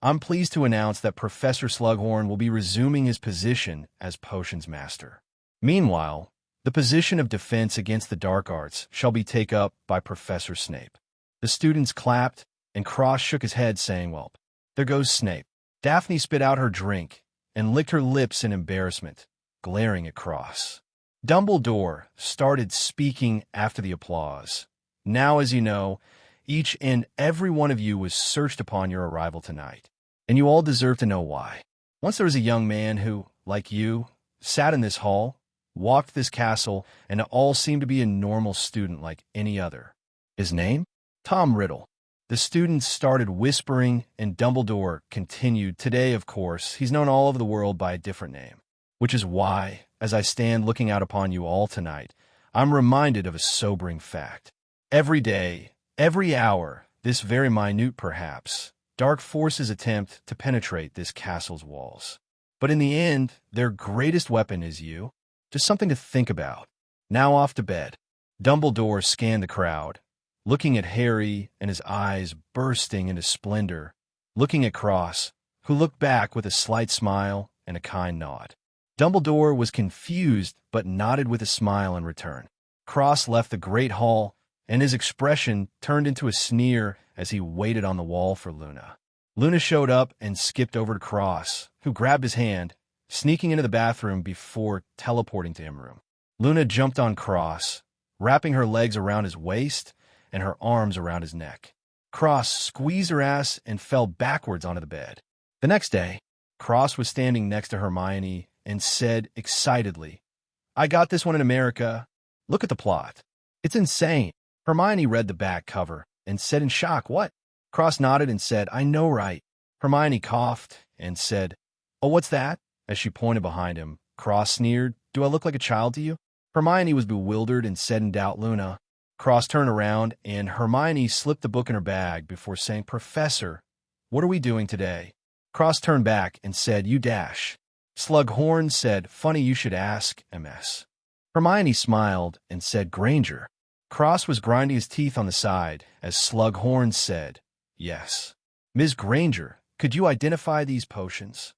I'm pleased to announce that Professor Slughorn will be resuming his position as Potions Master. Meanwhile, the position of defense against the dark arts shall be taken up by Professor Snape. The students clapped, and Cross shook his head, saying, well, there goes Snape. Daphne spit out her drink and licked her lips in embarrassment, glaring at Cross. Dumbledore started speaking after the applause. Now, as you know, each and every one of you was searched upon your arrival tonight, and you all deserve to know why. Once there was a young man who, like you, sat in this hall, walked this castle, and all seemed to be a normal student like any other. His name? Tom Riddle. The students started whispering, and Dumbledore continued, today, of course, he's known all over the world by a different name, which is why, as I stand looking out upon you all tonight, I'm reminded of a sobering fact. Every day, every hour, this very minute perhaps, dark forces attempt to penetrate this castle's walls. But in the end, their greatest weapon is you. Just something to think about. Now off to bed. Dumbledore scanned the crowd, looking at Harry and his eyes bursting into splendor, looking at Cross, who looked back with a slight smile and a kind nod. Dumbledore was confused but nodded with a smile in return. Cross left the great hall, and his expression turned into a sneer as he waited on the wall for Luna. Luna showed up and skipped over to Cross, who grabbed his hand, sneaking into the bathroom before teleporting to his room. Luna jumped on Cross, wrapping her legs around his waist and her arms around his neck. Cross squeezed her ass and fell backwards onto the bed. The next day, Cross was standing next to Hermione and said excitedly, "I got this one in America. Look at the plot. It's insane." Hermione read the back cover and said in shock, "What?" Cross nodded and said, "I know, right?" Hermione coughed and said, "Oh, what's that?" As she pointed behind him. Cross sneered, "Do I look like a child to you?" Hermione was bewildered and said in doubt, "Luna." Cross turned around and Hermione slipped the book in her bag before saying, "Professor, what are we doing today?" Cross turned back and said, "You dash." Slughorn said, "Funny you should ask, MS." Hermione smiled and said, "Granger." Cross was grinding his teeth on the side as Slughorn said, "Yes. Ms. Granger, could you identify these potions?"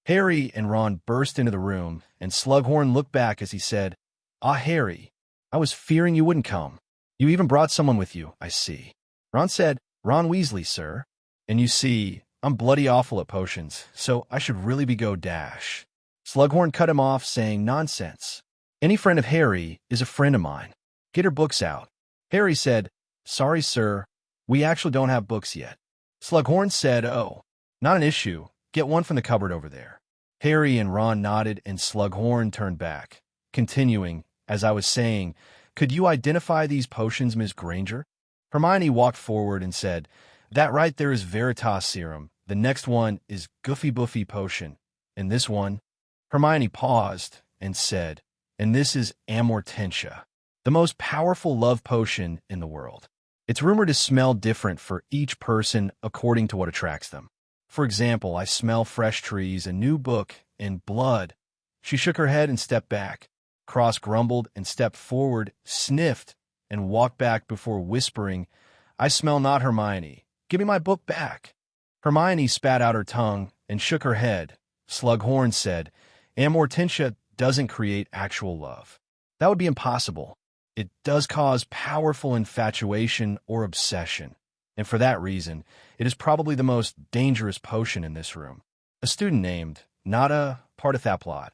Harry and Ron burst into the room, and Slughorn looked back as he said, "Ah, Harry, I was fearing you wouldn't come. You even brought someone with you, I see." Ron said, "Ron Weasley, sir. And you see, I'm bloody awful at potions, so I should really be go dash." Slughorn cut him off, saying, "Nonsense. Any friend of Harry is a friend of mine. Get her books out." Harry said, "Sorry, sir. We actually don't have books yet." Slughorn said, "Oh, not an issue. Get one from the cupboard over there." Harry and Ron nodded, and Slughorn turned back, continuing, "As I was saying, could you identify these potions, Miss Granger?" Hermione walked forward and said, "That right there is Veritas Serum. The next one is Goofy Buffy Potion. And this one..." Hermione paused and said, "And this is Amortentia, the most powerful love potion in the world. It's rumored to smell different for each person according to what attracts them. For example, I smell fresh trees, a new book, and blood." She shook her head and stepped back. Cross grumbled and stepped forward, sniffed, and walked back before whispering, "I smell not Hermione. Give me my book back." Hermione spat out her tongue and shook her head. Slughorn said, "Amortentia doesn't create actual love. That would be impossible. It does cause powerful infatuation or obsession, and for that reason, it is probably the most dangerous potion in this room." A student named Nada Partithaplot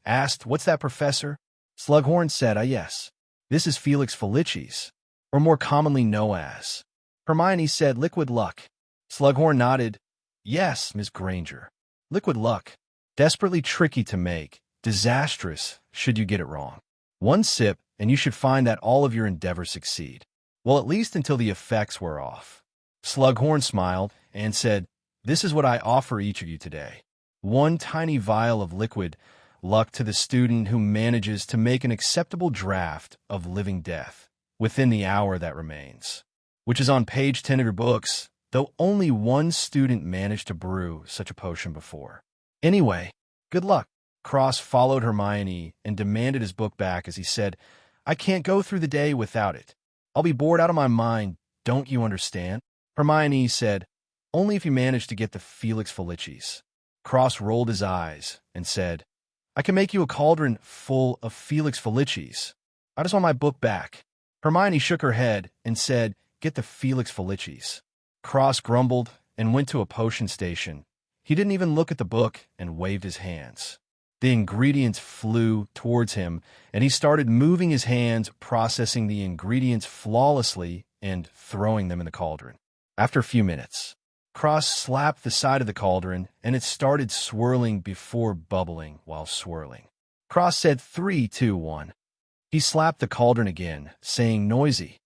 asked, "What's that, Professor?" Slughorn said, yes. This is Felix Felicis, or more commonly known as." Hermione said, "Liquid luck." Slughorn nodded, "Yes, Miss Granger. Liquid luck. Desperately tricky to make. Disastrous, should you get it wrong. One sip, and you should find that all of your endeavors succeed. Well, at least until the effects wear off." Slughorn smiled and said, "This is what I offer each of you today. One tiny vial of liquid luck to the student who manages to make an acceptable draft of living death within the hour that remains, which is on page 10 of your books, though only one student managed to brew such a potion before. Anyway, good luck." Cross followed Hermione and demanded his book back as he said, "I can't go through the day without it. I'll be bored out of my mind, don't you understand?" Hermione said, "Only if you manage to get the Felix Felicis." Cross rolled his eyes and said, "I can make you a cauldron full of Felix Felicis. I just want my book back." Hermione shook her head and said, "Get the Felix Felicis." Cross grumbled and went to a potion station. He didn't even look at the book and waved his hands. The ingredients flew towards him, and he started moving his hands, processing the ingredients flawlessly and throwing them in the cauldron. After a few minutes, Cross slapped the side of the cauldron, and it started swirling before bubbling while swirling. Cross said, 3, 2, 1. He slapped the cauldron again, saying noisy.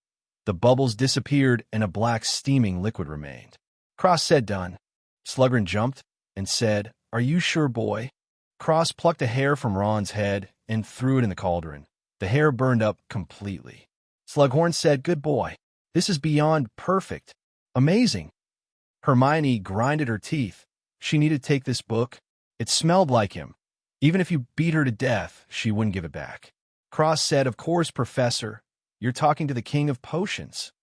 The bubbles disappeared, and a black steaming liquid remained. Cross said, "Done." Slughorn jumped and said, "Are you sure, boy?" Cross plucked a hair from Ron's head and threw it in the cauldron. The hair burned up completely. Slughorn said, "Good boy. This is beyond perfect. Amazing." Hermione grinded her teeth. She needed to take this book. It smelled like him. Even if you beat her to death, she wouldn't give it back. Cross said, "Of course, Professor. You're talking to the king of potions."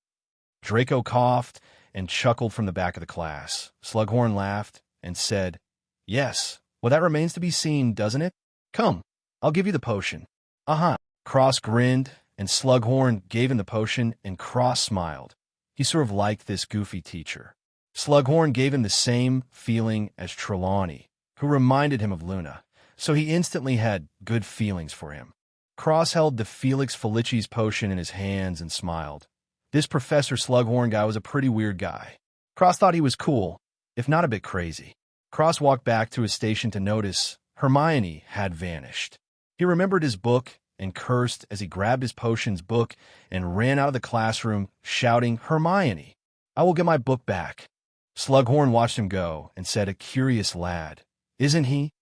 Draco coughed and chuckled from the back of the class. Slughorn laughed and said, "Yes, well, that remains to be seen, doesn't it? Come, I'll give you the potion." "Uh-huh." Cross grinned, and Slughorn gave him the potion, and Cross smiled. He sort of liked this goofy teacher. Slughorn gave him the same feeling as Trelawney, who reminded him of Luna, so he instantly had good feelings for him. Cross held the Felix Felicis potion in his hands and smiled. This Professor Slughorn guy was a pretty weird guy. Cross thought he was cool, if not a bit crazy. Cross walked back to his station to notice Hermione had vanished. He remembered his book and cursed as he grabbed his potions book and ran out of the classroom, shouting, "Hermione, I will get my book back." Slughorn watched him go and said, "A curious lad, isn't he?"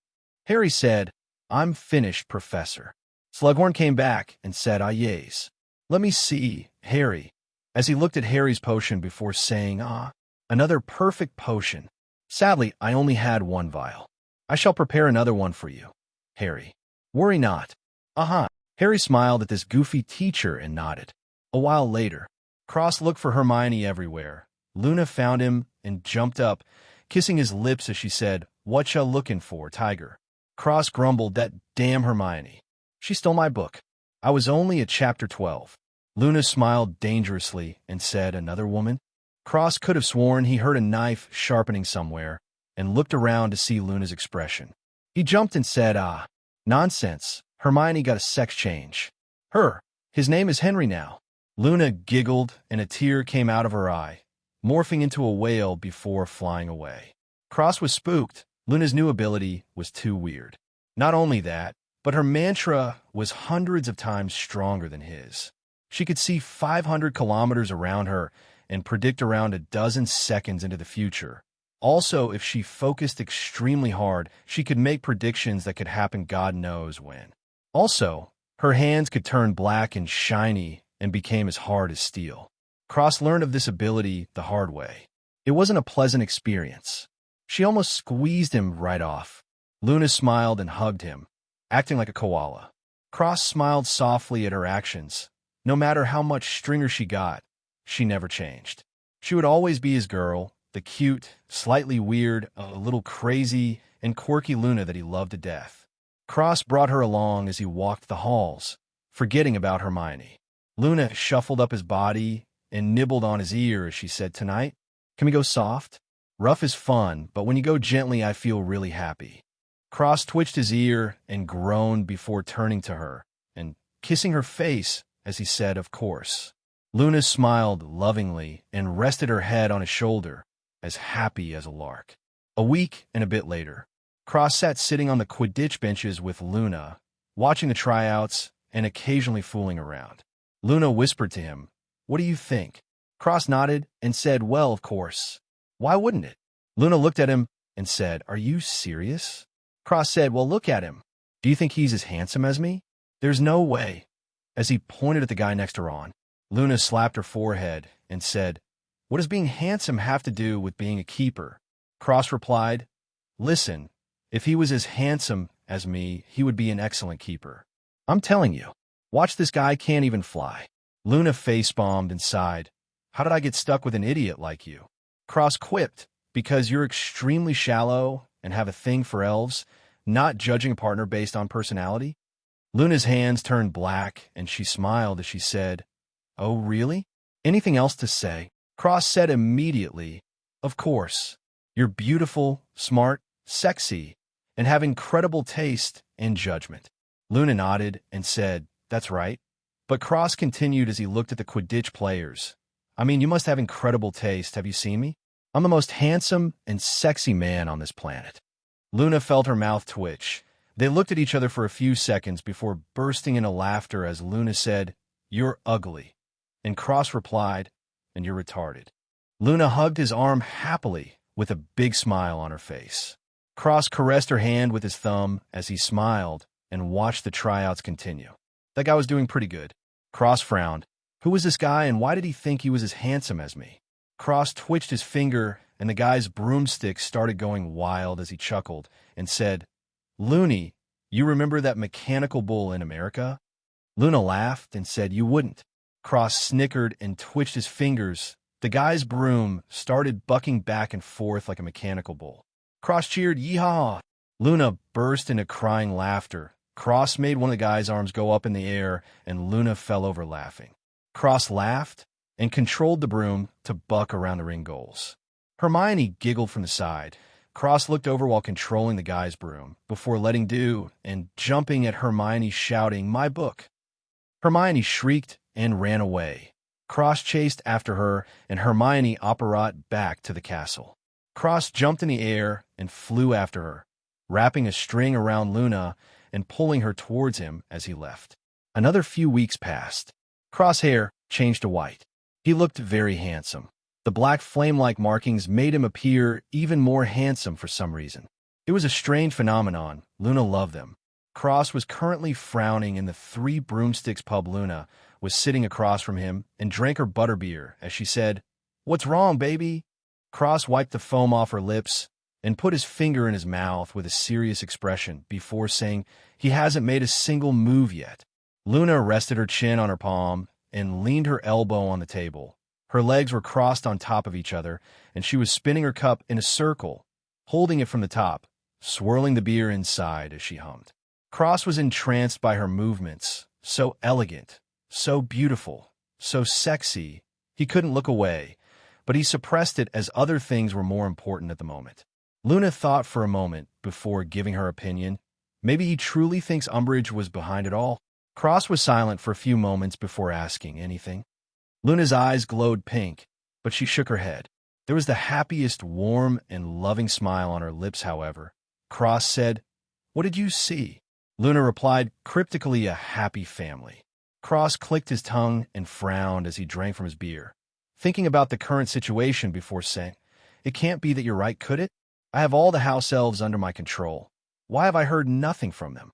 Harry said, "I'm finished, Professor." Slughorn came back and said, "Ah, yes. Let me see, Harry," as he looked at Harry's potion before saying, "Ah, another perfect potion. Sadly, I only had one vial. I shall prepare another one for you, Harry. Worry not." "Uh-huh." Harry smiled at this goofy teacher and nodded. A while later, Cross looked for Hermione everywhere. Luna found him and jumped up, kissing his lips as she said, "What ya looking for, Tiger?" Cross grumbled, "That damn Hermione. She stole my book. I was only at chapter 12. Luna smiled dangerously and said, "Another woman?" Cross could have sworn he heard a knife sharpening somewhere and looked around to see Luna's expression. He jumped and said, "Ah, nonsense. Hermione got a sex change. His name is Henry now." Luna giggled and a tear came out of her eye, morphing into a whale before flying away. Cross was spooked. Luna's new ability was too weird. Not only that, but her mantra was hundreds of times stronger than his. She could see 500 kilometers around her and predict around a dozen seconds into the future. Also, if she focused extremely hard, she could make predictions that could happen God knows when. Also, her hands could turn black and shiny and became as hard as steel. Cross learned of this ability the hard way. It wasn't a pleasant experience. She almost squeezed him right off. Luna smiled and hugged him, acting like a koala. Cross smiled softly at her actions. No matter how much stringer she got, she never changed. She would always be his girl, the cute, slightly weird, a little crazy, and quirky Luna that he loved to death. Cross brought her along as he walked the halls, forgetting about Hermione. Luna shuffled up his body and nibbled on his ear as she said, "Tonight, can we go soft? Rough is fun, but when you go gently, I feel really happy." Cross twitched his ear and groaned before turning to her and kissing her face as he said, "Of course." Luna smiled lovingly and rested her head on his shoulder, as happy as a lark. A week and a bit later, Cross sat sitting on the Quidditch benches with Luna, watching the tryouts and occasionally fooling around. Luna whispered to him, "What do you think?" Cross nodded and said, "Well, of course. Why wouldn't it?" Luna looked at him and said, "Are you serious?" Cross said, "Well, look at him. Do you think he's as handsome as me?" "There's no way," as he pointed at the guy next to Ron. Luna slapped her forehead and said, "What does being handsome have to do with being a keeper?" Cross replied, "Listen, if he was as handsome as me, he would be an excellent keeper. I'm telling you. Watch, this guy can't even fly." Luna face-bombed and sighed, "How did I get stuck with an idiot like you?" Cross quipped, "Because you're extremely shallow and have a thing for elves, not judging a partner based on personality." Luna's hands turned black, and she smiled as she said, "Oh, really? Anything else to say?" Cross said immediately, "Of course. You're beautiful, smart, sexy, and have incredible taste and judgment." Luna nodded and said, "That's right." But Cross continued as he looked at the Quidditch players. "I mean, you must have incredible taste. Have you seen me? I'm the most handsome and sexy man on this planet." Luna felt her mouth twitch. They looked at each other for a few seconds before bursting into laughter as Luna said, "You're ugly." And Cross replied, "And you're retarded." Luna hugged his arm happily with a big smile on her face. Cross caressed her hand with his thumb as he smiled and watched the tryouts continue. That guy was doing pretty good. Cross frowned. Who was this guy and why did he think he was as handsome as me? Cross twitched his finger and the guy's broomstick started going wild as he chuckled and said, "Looney, You remember that mechanical bull in America? Luna laughed and said you wouldn't. Cross snickered and twitched his fingers. The guy's broom started bucking back and forth like a mechanical bull. Cross cheered, "Yeehaw!" Luna burst into crying laughter. Cross made one of the guy's arms go up in the air, and Luna fell over laughing. Cross laughed and controlled the broom to buck around the ring goals. Hermione giggled from the side. Cross looked over while controlling the guy's broom, before letting do and jumping at Hermione, shouting, "My book!" Hermione shrieked and ran away. Cross chased after her, and Hermione apparat back to the castle. Cross jumped in the air and flew after her, wrapping a string around Luna and pulling her towards him as he left. Another few weeks passed. Crosshair changed to white. He looked very handsome. The black flame-like markings made him appear even more handsome for some reason. It was a strange phenomenon. Luna loved them. Cross was currently frowning in the Three Broomsticks pub. Luna was sitting across from him and drank her butterbeer as she said, "What's wrong, baby?" Cross wiped the foam off her lips and put his finger in his mouth with a serious expression before saying he hasn't made a single move yet. Luna rested her chin on her palm and leaned her elbow on the table. Her legs were crossed on top of each other, and she was spinning her cup in a circle, holding it from the top, swirling the beer inside as she hummed. Cross was entranced by her movements, so elegant, so beautiful, so sexy. He couldn't look away, but he suppressed it as other things were more important at the moment. Luna thought for a moment before giving her opinion. Maybe he truly thinks Umbridge was behind it all. Cross was silent for a few moments before asking anything. Luna's eyes glowed pink, but she shook her head. There was the happiest, warm, and loving smile on her lips, however. Cross said, "What did you see?" Luna replied cryptically, "A happy family." Cross clicked his tongue and frowned as he drank from his beer, thinking about the current situation before saying, "It can't be that you're right, could it? I have all the house elves under my control. Why have I heard nothing from them?"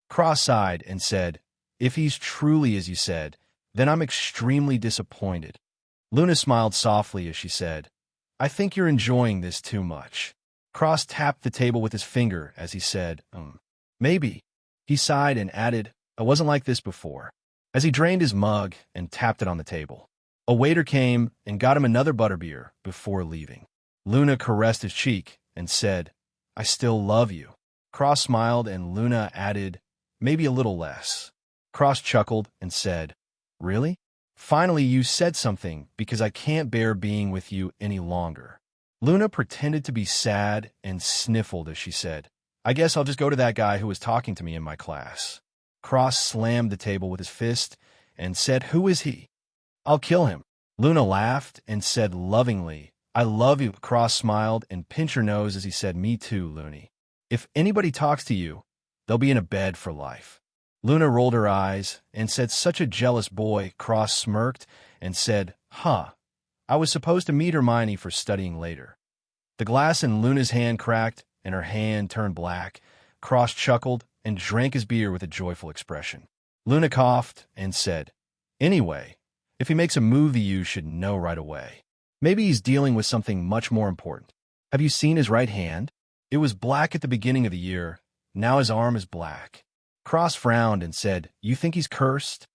Cross sighed and said, "If he's truly as you said, then I'm extremely disappointed." Luna smiled softly as she said, "I think you're enjoying this too much." Cross tapped the table with his finger as he said, Maybe." He sighed and added, "I wasn't like this before," as he drained his mug and tapped it on the table. A waiter came and got him another butterbeer before leaving. Luna caressed his cheek and said, "I still love you." Cross smiled and Luna added, "Maybe a little less." Cross chuckled and said, "Really? Finally you said something, because I can't bear being with you any longer." Luna pretended to be sad and sniffled as she said, "I guess I'll just go to that guy who was talking to me in my class." Cross slammed the table with his fist and said, "Who is he? I'll kill him." Luna laughed and said lovingly, "I love you." Cross smiled and pinched her nose as he said, "Me too, Looney. If anybody talks to you, they'll be in a bed for life." Luna rolled her eyes and said, "Such a jealous boy." Cross smirked and said, "Huh, I was supposed to meet Hermione for studying later." The glass in Luna's hand cracked and her hand turned black. Cross chuckled and drank his beer with a joyful expression. Luna coughed and said, "Anyway, if he makes a movie, you should know right away. Maybe he's dealing with something much more important. Have you seen his right hand? It was black at the beginning of the year. Now his arm is black." Cross frowned and said, "You think he's cursed?"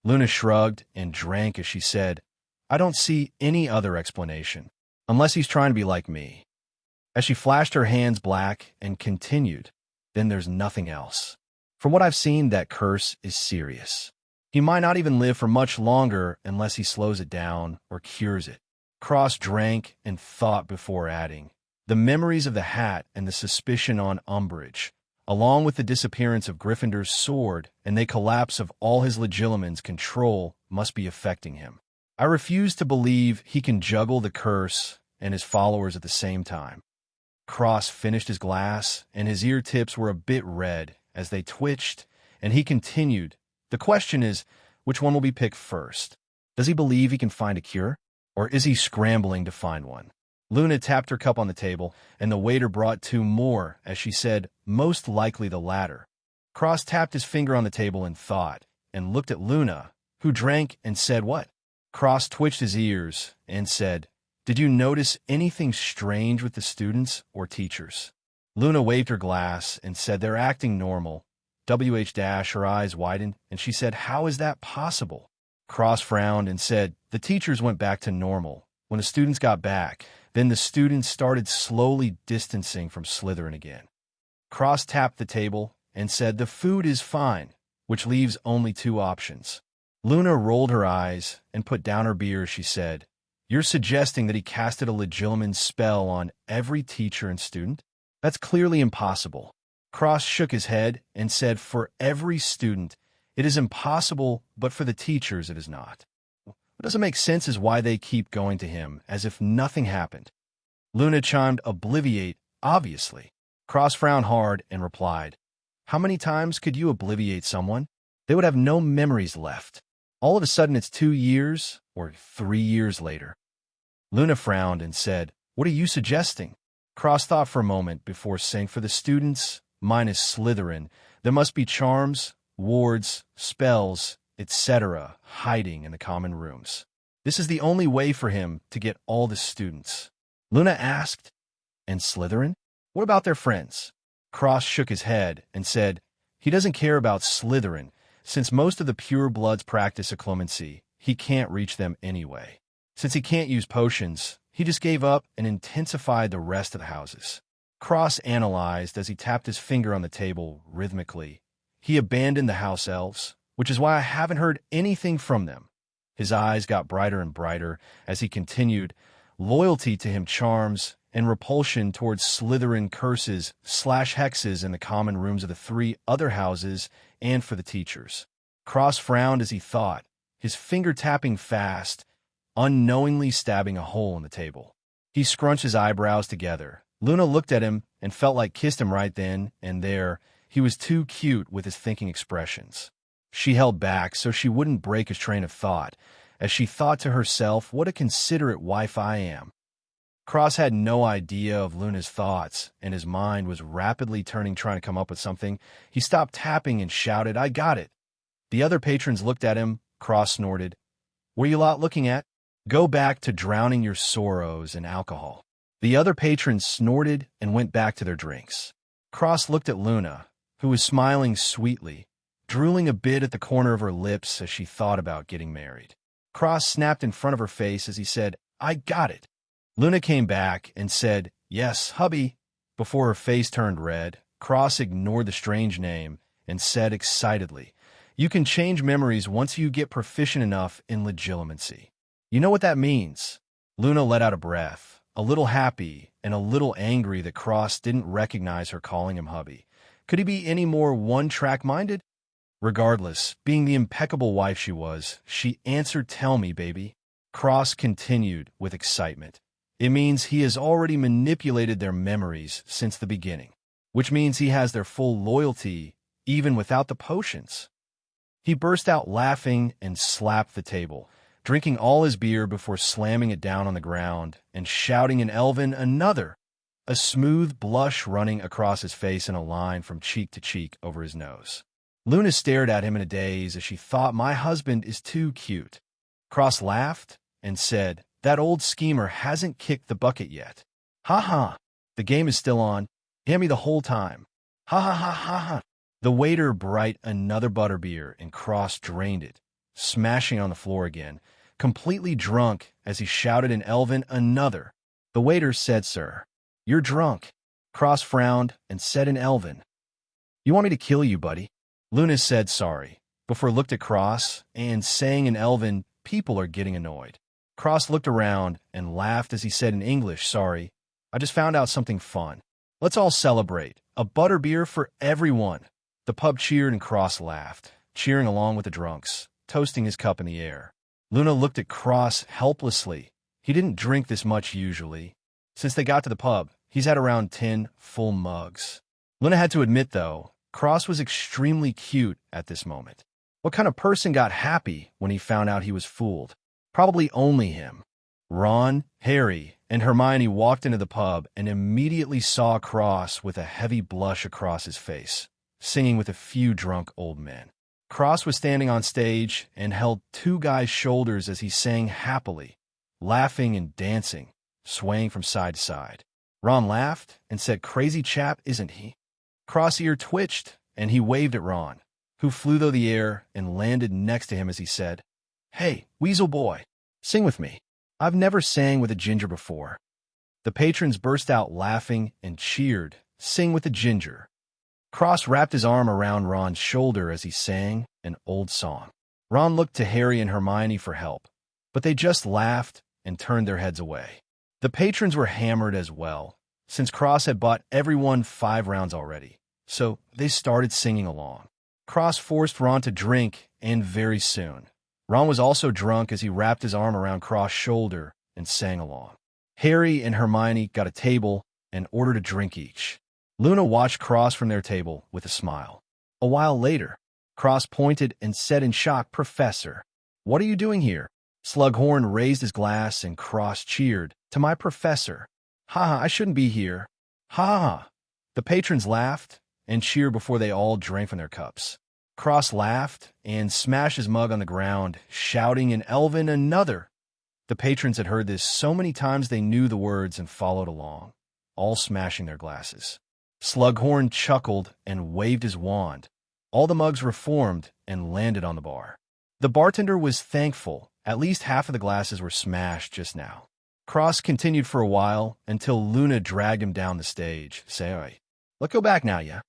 Luna shrugged and drank as she said, "I don't see any other explanation, unless he's trying to be like me." As she flashed her hands black and continued, "Then there's nothing else. From what I've seen, that curse is serious. He might not even live for much longer unless he slows it down or cures it." Cross drank and thought before adding, "The memories of the hat and the suspicion on Umbridge, along with the disappearance of Gryffindor's sword and the collapse of all his Legilimens' control, must be affecting him. I refuse to believe he can juggle the curse and his followers at the same time." Cross finished his glass, and his ear tips were a bit red as they twitched, and he continued, "The question is, which one will be picked first? Does he believe he can find a cure, or is he scrambling to find one?" Luna tapped her cup on the table, and the waiter brought two more, as she said, "Most likely the latter." Cross tapped his finger on the table in thought, and looked at Luna, who drank and said, "What?" Cross twitched his ears and said, "Did you notice anything strange with the students or teachers?" Luna waved her glass and said, "They're acting normal." Her eyes widened, and she said, "How is that possible?" Cross frowned and said, "The teachers went back to normal. When the students got back, then the students started slowly distancing from Slytherin again." Cross tapped the table and said, "The food is fine," which leaves only two options. Luna rolled her eyes and put down her beer as she said, "You're suggesting that he casted a legilimate spell on every teacher and student? That's clearly impossible." Cross shook his head and said, "For every student, it is impossible, but for the teachers, it is not. What doesn't make sense is why they keep going to him, as if nothing happened." Luna chimed, "Obliviate, obviously." Cross frowned hard and replied, "How many times could you obliviate someone? They would have no memories left. All of a sudden it's 2 years or 3 years later." Luna frowned and said, "What are you suggesting?" Cross thought for a moment before saying, "For the students, minus Slytherin, there must be charms, wards, spells, etc., hiding in the common rooms. This is the only way for him to get all the students." Luna asked, "And Slytherin? What about their friends?" Cross shook his head and said, "He doesn't care about Slytherin. Since most of the purebloods practice occlumency, he can't reach them anyway. Since he can't use potions, he just gave up and intensified the rest of the houses." Cross analyzed as he tapped his finger on the table rhythmically. "He abandoned the house elves, which is why I haven't heard anything from them." His eyes got brighter and brighter as he continued, "Loyalty to him charms, and repulsion towards Slytherin curses / hexes in the common rooms of the 3 other houses and for the teachers." Cross frowned as he thought, his finger tapping fast, unknowingly stabbing a hole in the table. He scrunched his eyebrows together. Luna looked at him and felt like kissed him right then and there. He was too cute with his thinking expressions. She held back so she wouldn't break his train of thought, as she thought to herself, "What a considerate wife I am." Cross had no idea of Luna's thoughts, and his mind was rapidly turning trying to come up with something. He stopped tapping and shouted, "I got it." The other patrons looked at him. Cross snorted, "What are you lot looking at? Go back to drowning your sorrows in alcohol." The other patrons snorted and went back to their drinks. Cross looked at Luna, who was smiling sweetly, drooling a bit at the corner of her lips as she thought about getting married. Cross snapped in front of her face as he said, "I got it." Luna came back and said, "Yes, hubby." Before her face turned red, Cross ignored the strange name and said excitedly, "You can change memories once you get proficient enough in legilimency. You know what that means?" Luna let out a breath, a little happy and a little angry that Cross didn't recognize her calling him hubby. Could he be any more one-track-minded? Regardless, being the impeccable wife she was, she answered, "Tell me, baby." Cross continued with excitement. "It means he has already manipulated their memories since the beginning, which means he has their full loyalty even without the potions." He burst out laughing and slapped the table, drinking all his beer before slamming it down on the ground and shouting in Elven, "Another!" a smooth blush running across his face in a line from cheek to cheek over his nose. Luna stared at him in a daze as she thought, "My husband is too cute." Cross laughed and said, "That old schemer hasn't kicked the bucket yet. Ha ha, the game is still on. Hand me the whole time. Ha ha ha ha ha." The waiter brought another butterbeer and Cross drained it, smashing on the floor again, completely drunk as he shouted in Elven, "Another." The waiter said, "Sir, you're drunk." Cross frowned and said in Elven, "You want me to kill you, buddy?" Luna said sorry, before looked at Cross and saying in Elven, "People are getting annoyed." Cross looked around and laughed as he said in English, "Sorry, I just found out something fun. Let's all celebrate. A butterbeer for everyone." The pub cheered and Cross laughed, cheering along with the drunks, toasting his cup in the air. Luna looked at Cross helplessly. He didn't drink this much usually. Since they got to the pub, he's had around 10 full mugs. Luna had to admit, though, Cross was extremely cute at this moment. What kind of person got happy when he found out he was fooled? Probably only him. Ron, Harry, and Hermione walked into the pub and immediately saw Cross with a heavy blush across his face, singing with a few drunk old men. Cross was standing on stage and held 2 guys' shoulders as he sang happily, laughing and dancing, swaying from side to side. Ron laughed and said, "Crazy chap, isn't he?" Cross-ear twitched, and he waved at Ron, who flew through the air and landed next to him as he said, "Hey, Weasel Boy, sing with me. I've never sang with a ginger before." The patrons burst out laughing and cheered, "Sing with the ginger." Cross wrapped his arm around Ron's shoulder as he sang an old song. Ron looked to Harry and Hermione for help, but they just laughed and turned their heads away. The patrons were hammered as well, since Cross had bought everyone 5 rounds already, so they started singing along. Cross forced Ron to drink, and very soon, Ron was also drunk as he wrapped his arm around Cross' shoulder and sang along. Harry and Hermione got a table and ordered a drink each. Luna watched Cross from their table with a smile. A while later, Cross pointed and said in shock, "Professor, what are you doing here?" Slughorn raised his glass and Cross cheered, "To my professor. Ha ha, I shouldn't be here. Ha ha ha." The patrons laughed and cheered before they all drank from their cups. Cross laughed and smashed his mug on the ground, shouting in Elven, "Another!" The patrons had heard this so many times they knew the words and followed along, all smashing their glasses. Slughorn chuckled and waved his wand. All the mugs reformed and landed on the bar. The bartender was thankful. At least half of the glasses were smashed just now. Cross continued for a while until Luna dragged him down the stage. "Say, let's go back now, yeah?"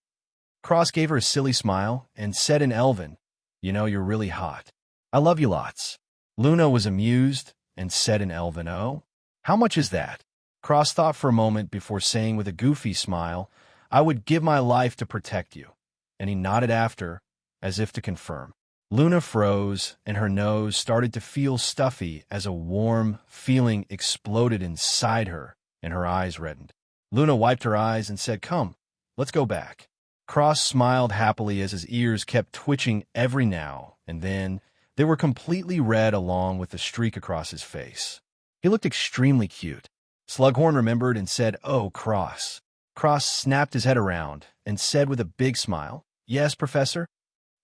Cross gave her a silly smile and said in Elven, "You know, you're really hot. I love you lots." Luna was amused and said in Elven, "Oh, how much is that?" Cross thought for a moment before saying with a goofy smile, "I would give my life to protect you." And he nodded after, as if to confirm. Luna froze, and her nose started to feel stuffy as a warm feeling exploded inside her, and her eyes reddened. Luna wiped her eyes and said, "Come, let's go back." Cross smiled happily as his ears kept twitching every now and then. They were completely red along with the streak across his face. He looked extremely cute. Slughorn remembered and said, "Oh, Cross." Cross snapped his head around and said with a big smile, "Yes, Professor?"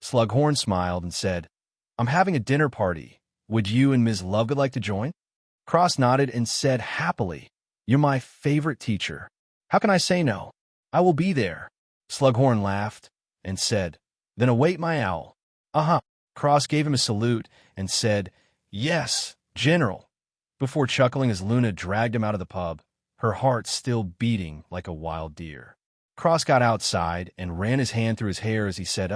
Slughorn smiled and said, "I'm having a dinner party. Would you and Ms. Lovegood like to join?" Cross nodded and said happily, "You're my favorite teacher. How can I say no? I will be there." Slughorn laughed and said, "Then await my owl." "Uh-huh." Cross gave him a salute and said, "Yes, General," before chuckling as Luna dragged him out of the pub, her heart still beating like a wild deer. Cross got outside and ran his hand through his hair as he said,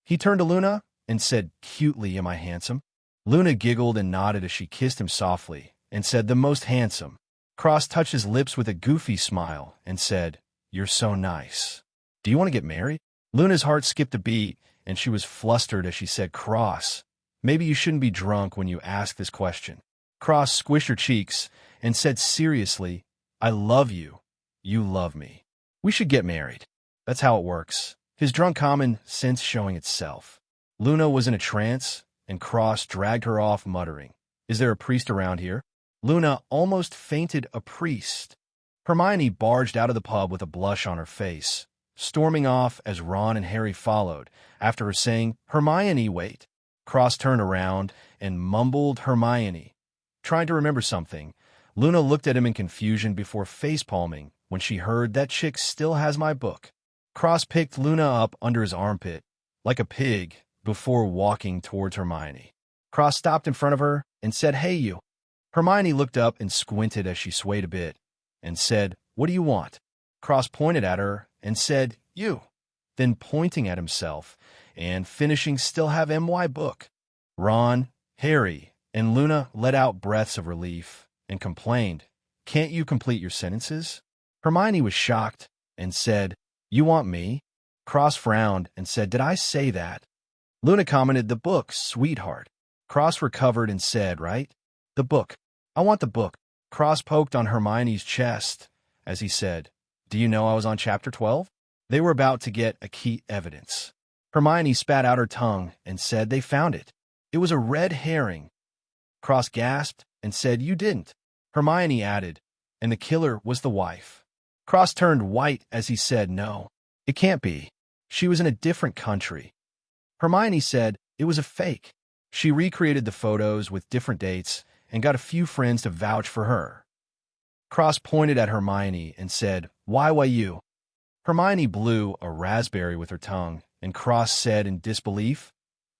He turned to Luna and said, "Cutely, am I handsome?" Luna giggled and nodded as she kissed him softly and said, "The most handsome." Cross touched his lips with a goofy smile and said, "You're so nice. Do you want to get married?" Luna's heart skipped a beat, and she was flustered as she said, "Cross, maybe you shouldn't be drunk when you ask this question." Cross squished her cheeks and said seriously, "I love you. You love me. We should get married." That's how it works. His drunk common sense showing itself. Luna was in a trance, and Cross dragged her off, muttering, "Is there a priest around here?" Luna almost fainted. "A priest." Hermione barged out of the pub with a blush on her face, storming off as Ron and Harry followed, after her saying, "Hermione, wait." Cross turned around and mumbled Hermione. Trying to remember something, Luna looked at him in confusion before facepalming when she heard, "That chick still has my book." Cross picked Luna up under his armpit, like a pig, before walking towards Hermione. Cross stopped in front of her and said, "Hey, you." Hermione looked up and squinted as she swayed a bit and said, "What do you want?" Cross pointed at her and said, "You." Then pointing at himself and finishing, "Still have my book." Ron, Harry, and Luna let out breaths of relief and complained, "Can't you complete your sentences?" Hermione was shocked and said, "You want me?" Cross frowned and said, "Did I say that?" Luna commented, "The book, sweetheart." Cross recovered and said, "Right? The book. I want the book." Cross poked on Hermione's chest as he said, "Do you know I was on chapter 12? They were about to get a key evidence. Hermione spat out her tongue and said, "They found it. It was a red herring." Cross gasped and said, "You didn't." Hermione added, "And the killer was the wife." Cross turned white as he said, "No, it can't be. She was in a different country." Hermione said it was a fake. She recreated the photos with different dates and got a few friends to vouch for her. Cross pointed at Hermione and said, Why you? Hermione blew a raspberry with her tongue, and Cross said in disbelief,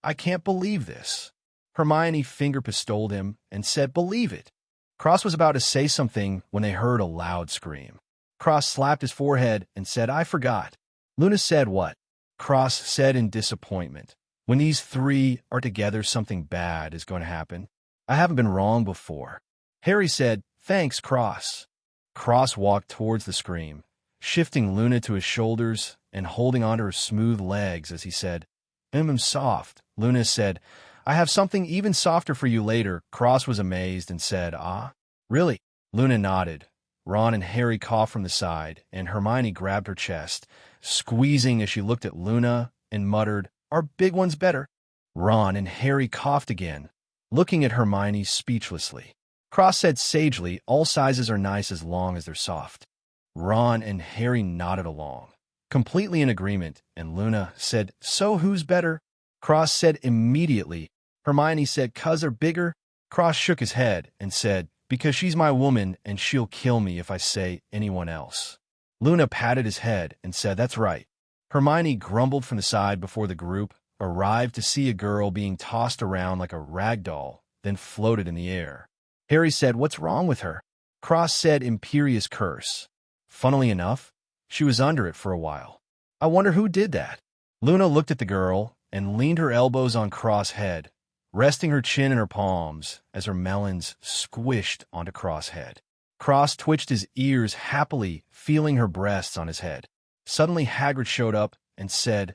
I can't believe this. Hermione finger-pistoled him and said, Believe it. Cross was about to say something when they heard a loud scream. Cross slapped his forehead and said, I forgot. Luna said, What? Cross said in disappointment, When these three are together, something bad is going to happen. I haven't been wrong before. Harry said, Thanks, Cross. Cross walked towards the scream, shifting Luna to his shoulders and holding onto her smooth legs as he said, I'm soft. Luna said, I have something even softer for you later. Cross was amazed and said, Ah, really? Luna nodded. Ron and Harry coughed from the side, and Hermione grabbed her chest, squeezing as she looked at Luna and muttered, Our big one's better. Ron and Harry coughed again, looking at Hermione speechlessly. Cross said sagely, All sizes are nice as long as they're soft. Ron and Harry nodded along, completely in agreement, and Luna said, So who's better? Cross said immediately. Hermione said, 'Cause they're bigger. Cross shook his head and said, Because she's my woman and she'll kill me if I say anyone else. Luna patted his head and said, That's right. Hermione grumbled from the side before the group arrived to see a girl being tossed around like a rag doll, then floated in the air. Harry said, What's wrong with her? Cross said, Imperious curse. Funnily enough, she was under it for a while. I wonder who did that. Luna looked at the girl and leaned her elbows on Cross' head, resting her chin in her palms as her melons squished onto Cross' head. Cross twitched his ears happily, feeling her breasts on his head. Suddenly Hagrid showed up and said,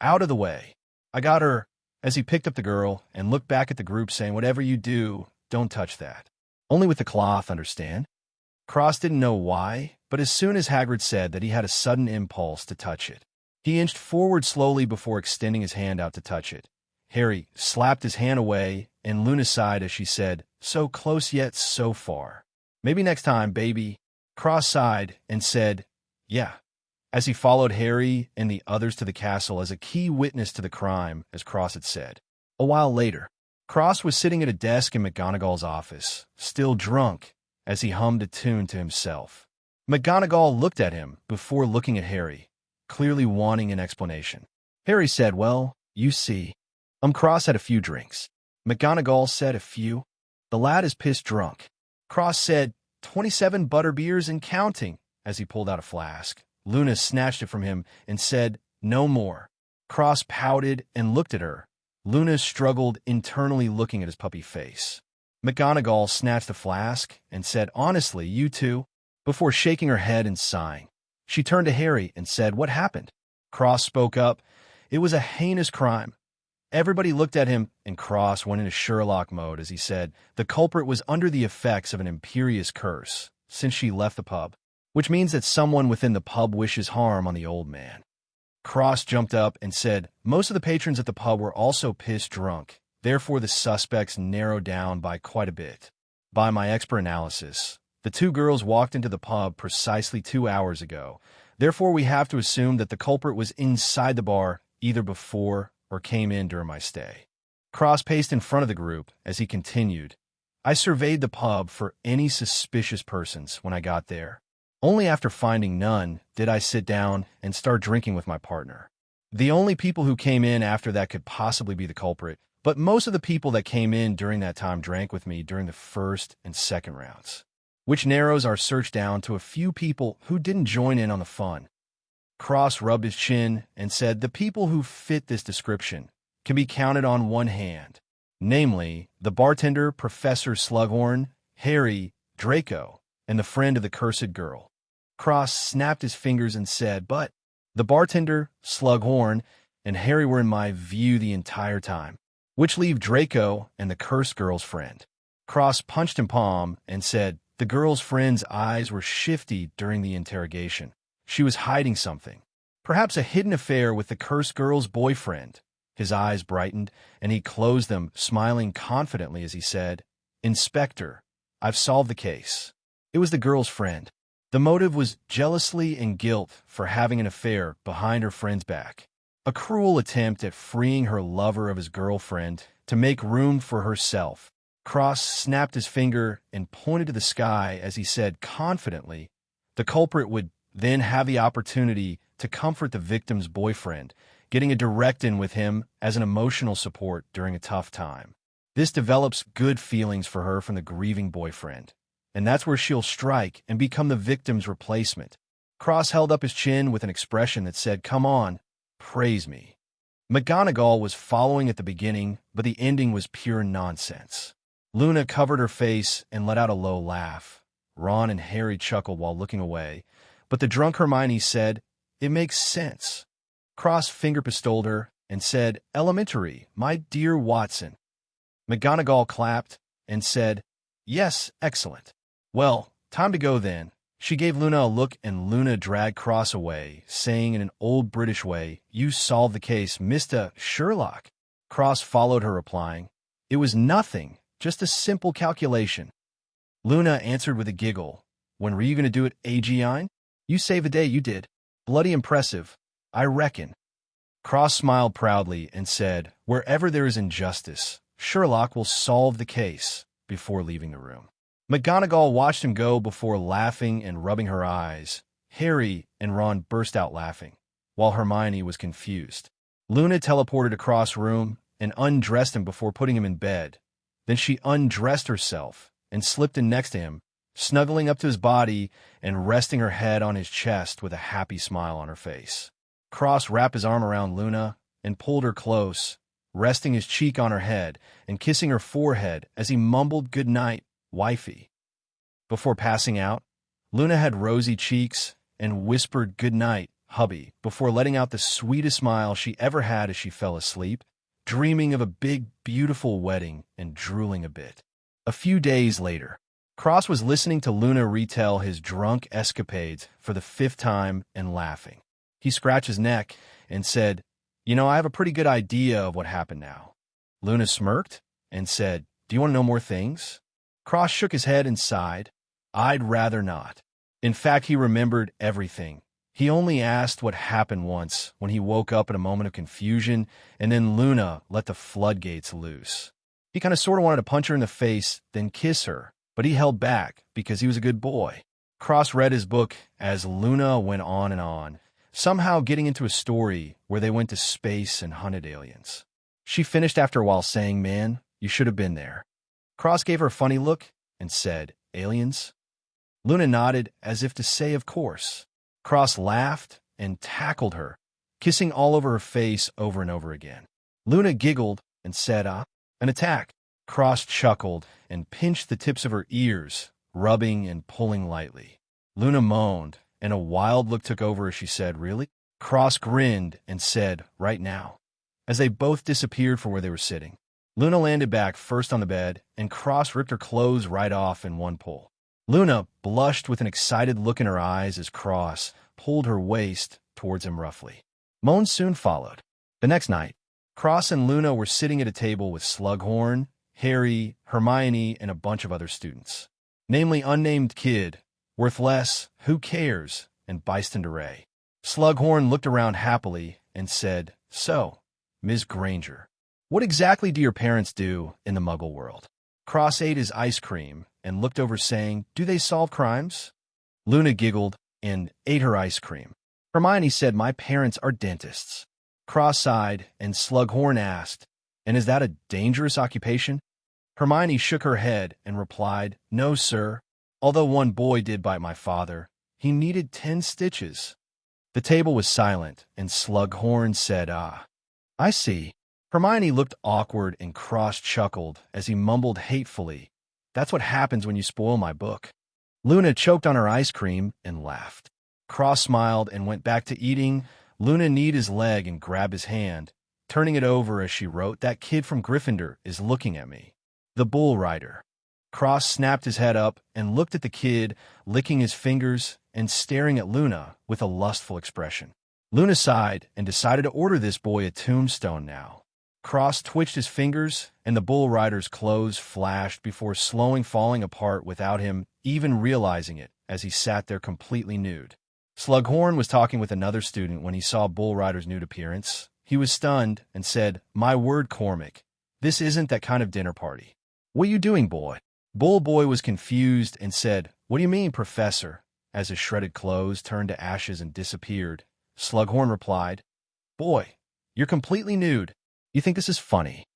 Out of the way. I got her, as he picked up the girl and looked back at the group saying, Whatever you do, don't touch that. Only with the cloth, understand? Cross didn't know why, but as soon as Hagrid said that, he had a sudden impulse to touch it. He inched forward slowly before extending his hand out to touch it. Harry slapped his hand away, and Luna sighed as she said, So close yet so far. Maybe next time, baby. Cross sighed and said, Yeah, as he followed Harry and the others to the castle as a key witness to the crime, as Cross had said. A while later, Cross was sitting at a desk in McGonagall's office, still drunk, as he hummed a tune to himself. McGonagall looked at him before looking at Harry, clearly wanting an explanation. Harry said, Well, you see. Cross had a few drinks. McGonagall said, A few? The lad is pissed drunk. Cross said, 27 butterbeers and counting, as he pulled out a flask. Luna snatched it from him and said, No more. Cross pouted and looked at her. Luna struggled internally, looking at his puppy face. McGonagall snatched the flask and said, Honestly, you two, before shaking her head and sighing. She turned to Harry and said, What happened? Cross spoke up. It was a heinous crime. Everybody looked at him, and Cross went into Sherlock mode as he said, The culprit was under the effects of an imperious curse since she left the pub, which means that someone within the pub wishes harm on the old man. Cross jumped up and said, Most of the patrons at the pub were also pissed drunk. Therefore, the suspects narrowed down by quite a bit. By my expert analysis, the two girls walked into the pub precisely 2 hours ago. Therefore, we have to assume that the culprit was inside the bar either before or came in during my stay. Cross paced in front of the group as he continued, I surveyed the pub for any suspicious persons when I got there. Only after finding none did I sit down and start drinking with my partner. The only people who came in after that could possibly be the culprit, but most of the people that came in during that time drank with me during the first and second rounds, which narrows our search down to a few people who didn't join in on the fun. Cross rubbed his chin and said, The people who fit this description can be counted on one hand, namely, the bartender, Professor Slughorn, Harry, Draco, and the friend of the cursed girl. Cross snapped his fingers and said, But the bartender, Slughorn, and Harry were in my view the entire time, which leave Draco and the cursed girl's friend. Cross punched him palm and said, The girl's friend's eyes were shifty during the interrogation. She was hiding something, perhaps a hidden affair with the cursed girl's boyfriend. His eyes brightened, and he closed them, smiling confidently as he said, Inspector, I've solved the case. It was the girl's friend. The motive was jealousy and guilt for having an affair behind her friend's back. A cruel attempt at freeing her lover of his girlfriend to make room for herself. Cross snapped his finger and pointed to the sky as he said confidently, the culprit would then have the opportunity to comfort the victim's boyfriend, getting a direct in with him as an emotional support during a tough time. This develops good feelings for her from the grieving boyfriend, and that's where she'll strike and become the victim's replacement. Cross held up his chin with an expression that said, "Come on, praise me." McGonagall was following at the beginning, but the ending was pure nonsense. Luna covered her face and let out a low laugh. Ron and Harry chuckled while looking away, but the drunk Hermione said, "It makes sense." Cross finger-pistoled her and said, "Elementary, my dear Watson." McGonagall clapped and said, "Yes, excellent. Well, time to go then." She gave Luna a look and Luna dragged Cross away, saying in an old British way, "You solved the case, Mr. Sherlock." Cross followed her, replying, "It was nothing, just a simple calculation." Luna answered with a giggle, "When were you going to do it, Aegeine? You saved the day, you did. Bloody impressive, I reckon." Cross smiled proudly and said, "Wherever there is injustice, Sherlock will solve the case," before leaving the room. McGonagall watched him go before laughing and rubbing her eyes. Harry and Ron burst out laughing, while Hermione was confused. Luna teleported across the room and undressed him before putting him in bed. Then she undressed herself and slipped in next to him, snuggling up to his body and resting her head on his chest with a happy smile on her face. Cross wrapped his arm around Luna and pulled her close, resting his cheek on her head and kissing her forehead as he mumbled, "Good night, wifey." Before passing out, Luna had rosy cheeks and whispered, "Good night, hubby," before letting out the sweetest smile she ever had as she fell asleep, dreaming of a big, beautiful wedding and drooling a bit. A few days later, Cross was listening to Luna retell his drunk escapades for the 5th time and laughing. He scratched his neck and said, "You know, I have a pretty good idea of what happened now." Luna smirked and said, "Do you want to know more things?" Cross shook his head and sighed. "I'd rather not." In fact, he remembered everything. He only asked what happened once when he woke up in a moment of confusion, and then Luna let the floodgates loose. He kind of sort of wanted to punch her in the face, then kiss her, but he held back because he was a good boy. Cross read his book as Luna went on and on, somehow getting into a story where they went to space and hunted aliens. She finished after a while saying, "Man, you should have been there." Cross gave her a funny look and said, "Aliens?" Luna nodded as if to say, "Of course." Cross laughed and tackled her, kissing all over her face over and over again. Luna giggled and said, "An attack." Cross chuckled and pinched the tips of her ears, rubbing and pulling lightly. Luna moaned, and a wild look took over as she said, "Really?" Cross grinned and said, "Right now," as they both disappeared from where they were sitting. Luna landed back first on the bed, and Cross ripped her clothes right off in one pull. Luna blushed with an excited look in her eyes as Cross pulled her waist towards him roughly. Moans soon followed. The next night, Cross and Luna were sitting at a table with Slughorn, Harry, Hermione, and a bunch of other students. Namely, Unnamed Kid, Worthless, Who Cares, and Byston DeRay. Slughorn looked around happily and said, "So, Ms. Granger, what exactly do your parents do in the Muggle world?" Cross ate his ice cream and looked over saying, "Do they solve crimes?" Luna giggled and ate her ice cream. Hermione said, "My parents are dentists." Cross sighed and Slughorn asked, "And is that a dangerous occupation?" Hermione shook her head and replied, "No, sir. Although one boy did bite my father, he needed 10 stitches. The table was silent, and Slughorn said, I see." Hermione looked awkward and Cross chuckled as he mumbled hatefully, "That's what happens when you spoil my book." Luna choked on her ice cream and laughed. Cross smiled and went back to eating. Luna kneed his leg and grabbed his hand, turning it over as she wrote, "That kid from Gryffindor is looking at me. The Bull Rider." Cross snapped his head up and looked at the kid, licking his fingers and staring at Luna with a lustful expression. Luna sighed and decided to order this boy a tombstone now. Cross twitched his fingers, and the Bull Rider's clothes flashed before slowly falling apart without him even realizing it as he sat there completely nude. Slughorn was talking with another student when he saw Bull Rider's nude appearance. He was stunned and said, "My word, Cormac, this isn't that kind of dinner party." "What are you doing, boy?" Bull Boy was confused and said, "What do you mean, Professor?" As his shredded clothes turned to ashes and disappeared, Slughorn replied, "Boy, you're completely nude. You think this is funny?"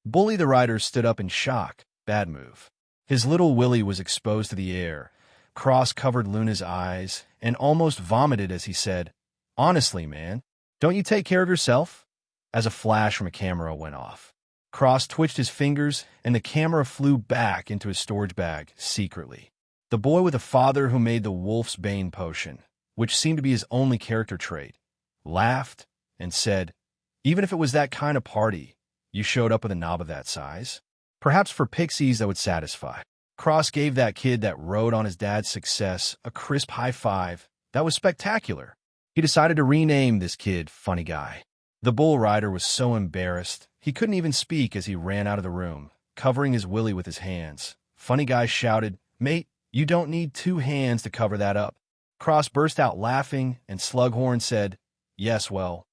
Bully the Rider stood up in shock. Bad move. His little willy was exposed to the air. Cross covered Luna's eyes and almost vomited as he said, "Honestly, man, don't you take care of yourself?" As a flash from a camera went off, Cross twitched his fingers and the camera flew back into his storage bag secretly. The boy with a father who made the Wolf's Bane potion, which seemed to be his only character trait, laughed and said, "Even if it was that kind of party, you showed up with a knob of that size? Perhaps for pixies that would satisfy." Cross gave that kid that rode on his dad's success a crisp high five. That was spectacular. He decided to rename this kid Funny Guy. The Bull Rider was so embarrassed, he couldn't even speak as he ran out of the room, covering his willy with his hands. Funny Guy shouted, "Mate, you don't need 2 hands to cover that up." Cross burst out laughing, and Slughorn said, "Yes, well,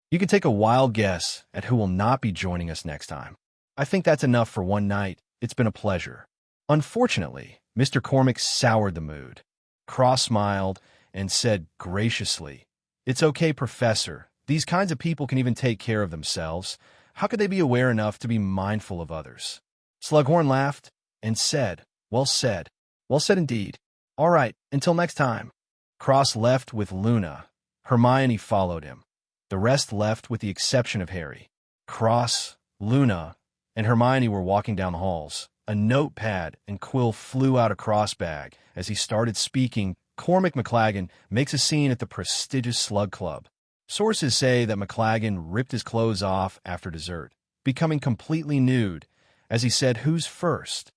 you can take a wild guess at who will not be joining us next time. I think that's enough for one night. It's been a pleasure." Unfortunately, Mr. Cormac soured the mood. Cross smiled and said graciously, "It's okay, Professor. These kinds of people can even take care of themselves. How could they be aware enough to be mindful of others?" Slughorn laughed and said, "Well said. Well said indeed. All right, until next time." Cross left with Luna. Hermione followed him. The rest left with the exception of Harry. Cross, Luna, and Hermione were walking down the halls. A notepad and quill flew out of Cross' bag. As he started speaking, Cormac McLaggen makes a scene at the prestigious Slug Club. Sources say that McLaggen ripped his clothes off after dessert, becoming completely nude. As he said, "Who's first?"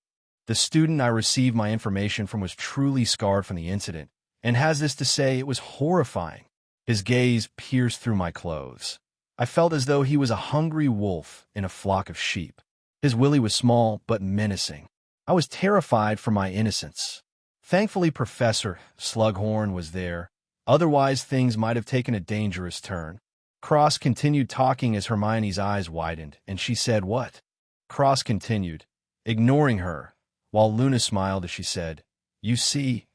The student I received my information from was truly scarred from the incident, and has this to say, it was horrifying. His gaze pierced through my clothes. I felt as though he was a hungry wolf in a flock of sheep. His willy was small but menacing. I was terrified for my innocence. Thankfully, Professor Slughorn was there. Otherwise, things might have taken a dangerous turn. Cross continued talking as Hermione's eyes widened, and she said, "What?" Cross continued, ignoring her, while Luna smiled as she said, "You see,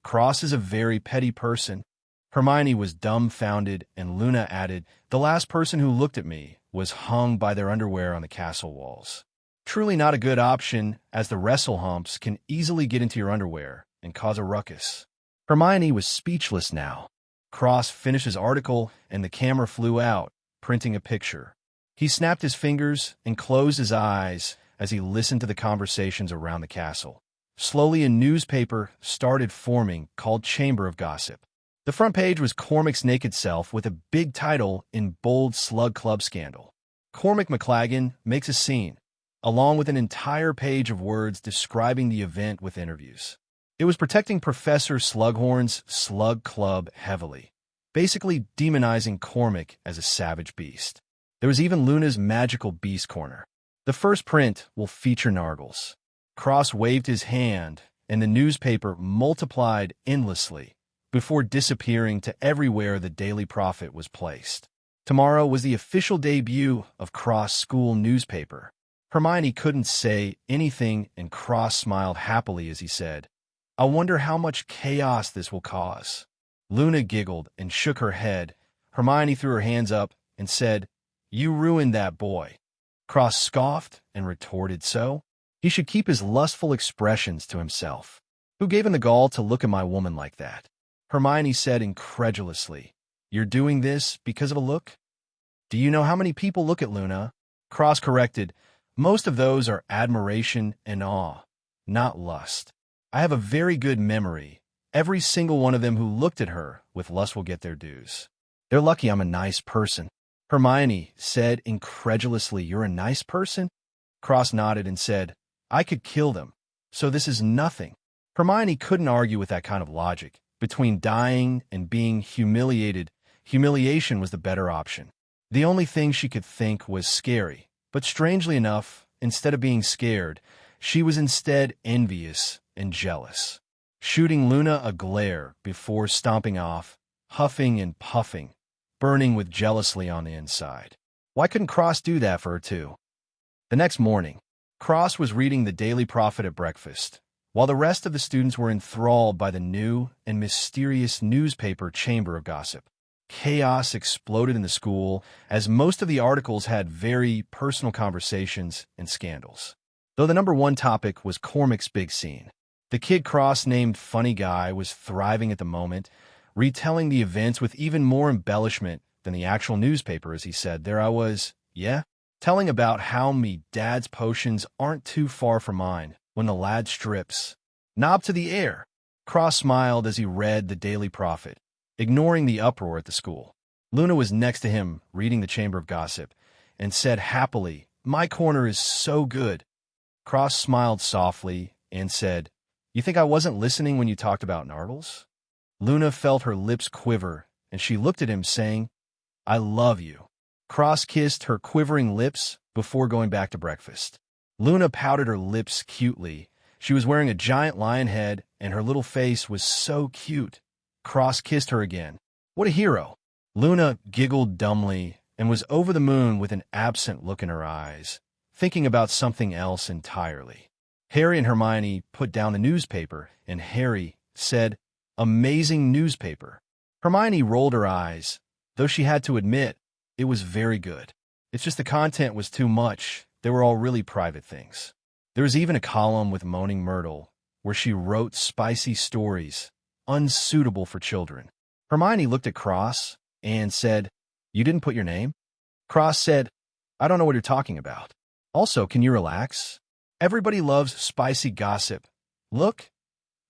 Cross is a very petty person." Hermione was dumbfounded, and Luna added, "The last person who looked at me was hung by their underwear on the castle walls." Truly not a good option, as the wrestle humps can easily get into your underwear and cause a ruckus. Hermione was speechless now. Cross finished his article, and the camera flew out, printing a picture. He snapped his fingers and closed his eyes as he listened to the conversations around the castle. Slowly, a newspaper started forming called Chamber of Gossip. The front page was Cormac's naked self with a big title in bold Slug Club scandal. Cormac McLaggen makes a scene, along with an entire page of words describing the event with interviews. It was protecting Professor Slughorn's Slug Club heavily, basically demonizing Cormac as a savage beast. There was even Luna's magical beast corner. The first print will feature Nargles. Cross waved his hand, and the newspaper multiplied endlessly before disappearing to everywhere the Daily Prophet was placed. Tomorrow was the official debut of Cross' school newspaper. Hermione couldn't say anything, and Cross smiled happily as he said, "I wonder how much chaos this will cause." Luna giggled and shook her head. Hermione threw her hands up and said, "You ruined that boy." Cross scoffed and retorted, "So? He should keep his lustful expressions to himself. Who gave him the gall to look at my woman like that?" Hermione said incredulously, "You're doing this because of a look? Do you know how many people look at Luna?" Cross corrected, "Most of those are admiration and awe, not lust. I have a very good memory. Every single one of them who looked at her with lust will get their dues. They're lucky I'm a nice person." Hermione said incredulously, "You're a nice person?" Cross nodded and said, "I could kill them, so this is nothing." Hermione couldn't argue with that kind of logic. Between dying and being humiliated, humiliation was the better option. The only thing she could think was scary, but strangely enough, instead of being scared, she was instead envious and jealous. Shooting Luna a glare before stomping off, huffing and puffing, burning with jealousy on the inside. Why couldn't Cross do that for her too? The next morning, Cross was reading the Daily Prophet at breakfast, while the rest of the students were enthralled by the new and mysterious newspaper Chamber of Gossip. Chaos exploded in the school, as most of the articles had very personal conversations and scandals. Though the number one topic was Cormac's big scene. The kid Cross named Funny Guy was thriving at the moment, retelling the events with even more embellishment than the actual newspaper as he said, "There I was, yeah, telling about how me dad's potions aren't too far from mine when the lad strips. Knob to the air." Cross smiled as he read the Daily Prophet, ignoring the uproar at the school. Luna was next to him, reading the Chamber of Gossip, and said happily, "My corner is so good." Cross smiled softly and said, "You think I wasn't listening when you talked about Nardles?" Luna felt her lips quiver, and she looked at him, saying, "I love you." Cross kissed her quivering lips before going back to breakfast. Luna pouted her lips cutely. She was wearing a giant lion head, and her little face was so cute. Cross kissed her again. What a hero! Luna giggled dumbly and was over the moon with an absent look in her eyes, thinking about something else entirely. Harry and Hermione put down the newspaper, and Harry said, "Amazing newspaper." Hermione rolled her eyes, though she had to admit it was very good. It's just the content was too much. They were all really private things. There was even a column with Moaning Myrtle, where she wrote spicy stories, unsuitable for children. Hermione looked at Cross and said, "You didn't put your name?" Cross said, "I don't know what you're talking about. Also, can you relax? Everybody loves spicy gossip. Look,"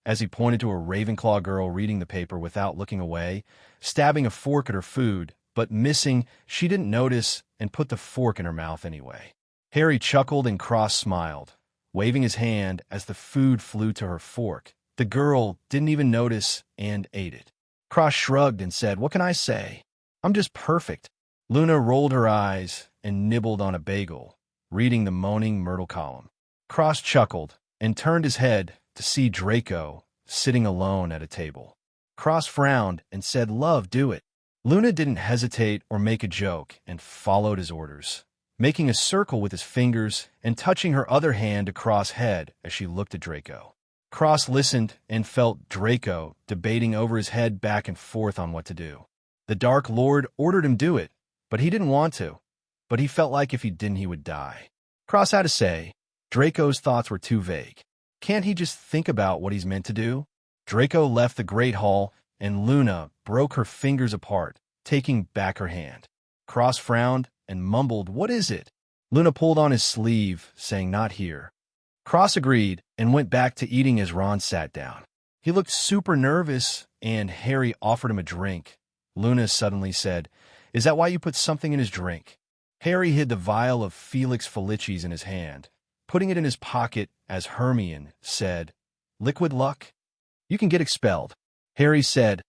as he pointed to a Ravenclaw girl reading the paper without looking away, stabbing a fork at her food, but missing, she didn't notice and put the fork in her mouth anyway. Harry chuckled and Cross smiled, waving his hand as the food flew to her fork. The girl didn't even notice and ate it. Cross shrugged and said, "What can I say? I'm just perfect." Luna rolled her eyes and nibbled on a bagel, reading the Moaning Myrtle column. Cross chuckled and turned his head to see Draco sitting alone at a table. Cross frowned and said, "Love, do it." Luna didn't hesitate or make a joke and followed his orders, making a circle with his fingers and touching her other hand to Cross' head as she looked at Draco. Cross listened and felt Draco debating over his head back and forth on what to do. The Dark Lord ordered him do it, but he didn't want to. But he felt like if he didn't, he would die. Cross had to say, Draco's thoughts were too vague. Can't he just think about what he's meant to do? Draco left the Great Hall, and Luna broke her fingers apart, taking back her hand. Cross frowned and mumbled, "What is it?" Luna pulled on his sleeve, saying, "Not here." Cross agreed and went back to eating as Ron sat down. He looked super nervous, and Harry offered him a drink. Luna suddenly said, "Is that why you put something in his drink?" Harry hid the vial of Felix Felicis in his hand, putting it in his pocket as Hermione said, "Liquid luck? You can get expelled." Harry said,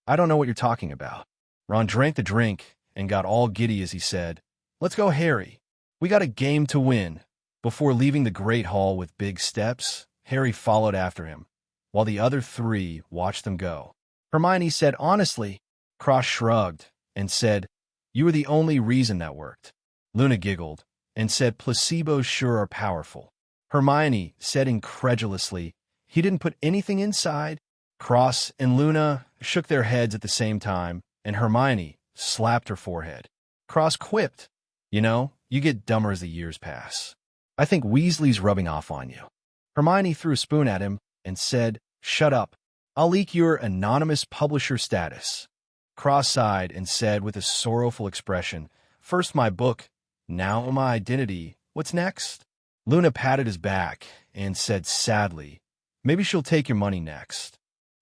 "I don't know what you're talking about." Ron drank the drink and got all giddy as he said, "Let's go, Harry. We got a game to win." Before leaving the Great Hall with big steps, Harry followed after him, while the other three watched them go. Hermione said, "Honestly." Cross shrugged and said, "You were the only reason that worked." Luna giggled and said, "Placebos sure are powerful." Hermione said incredulously, "He didn't put anything inside." Cross and Luna shook their heads at the same time, and Hermione slapped her forehead. Cross quipped, "You know, you get dumber as the years pass. I think Weasley's rubbing off on you." Hermione threw a spoon at him and said, "Shut up. I'll leak your anonymous publisher status." Cross sighed and said with a sorrowful expression, "First my book, now my identity. What's next?" Luna patted his back and said sadly, "Maybe she'll take your money next."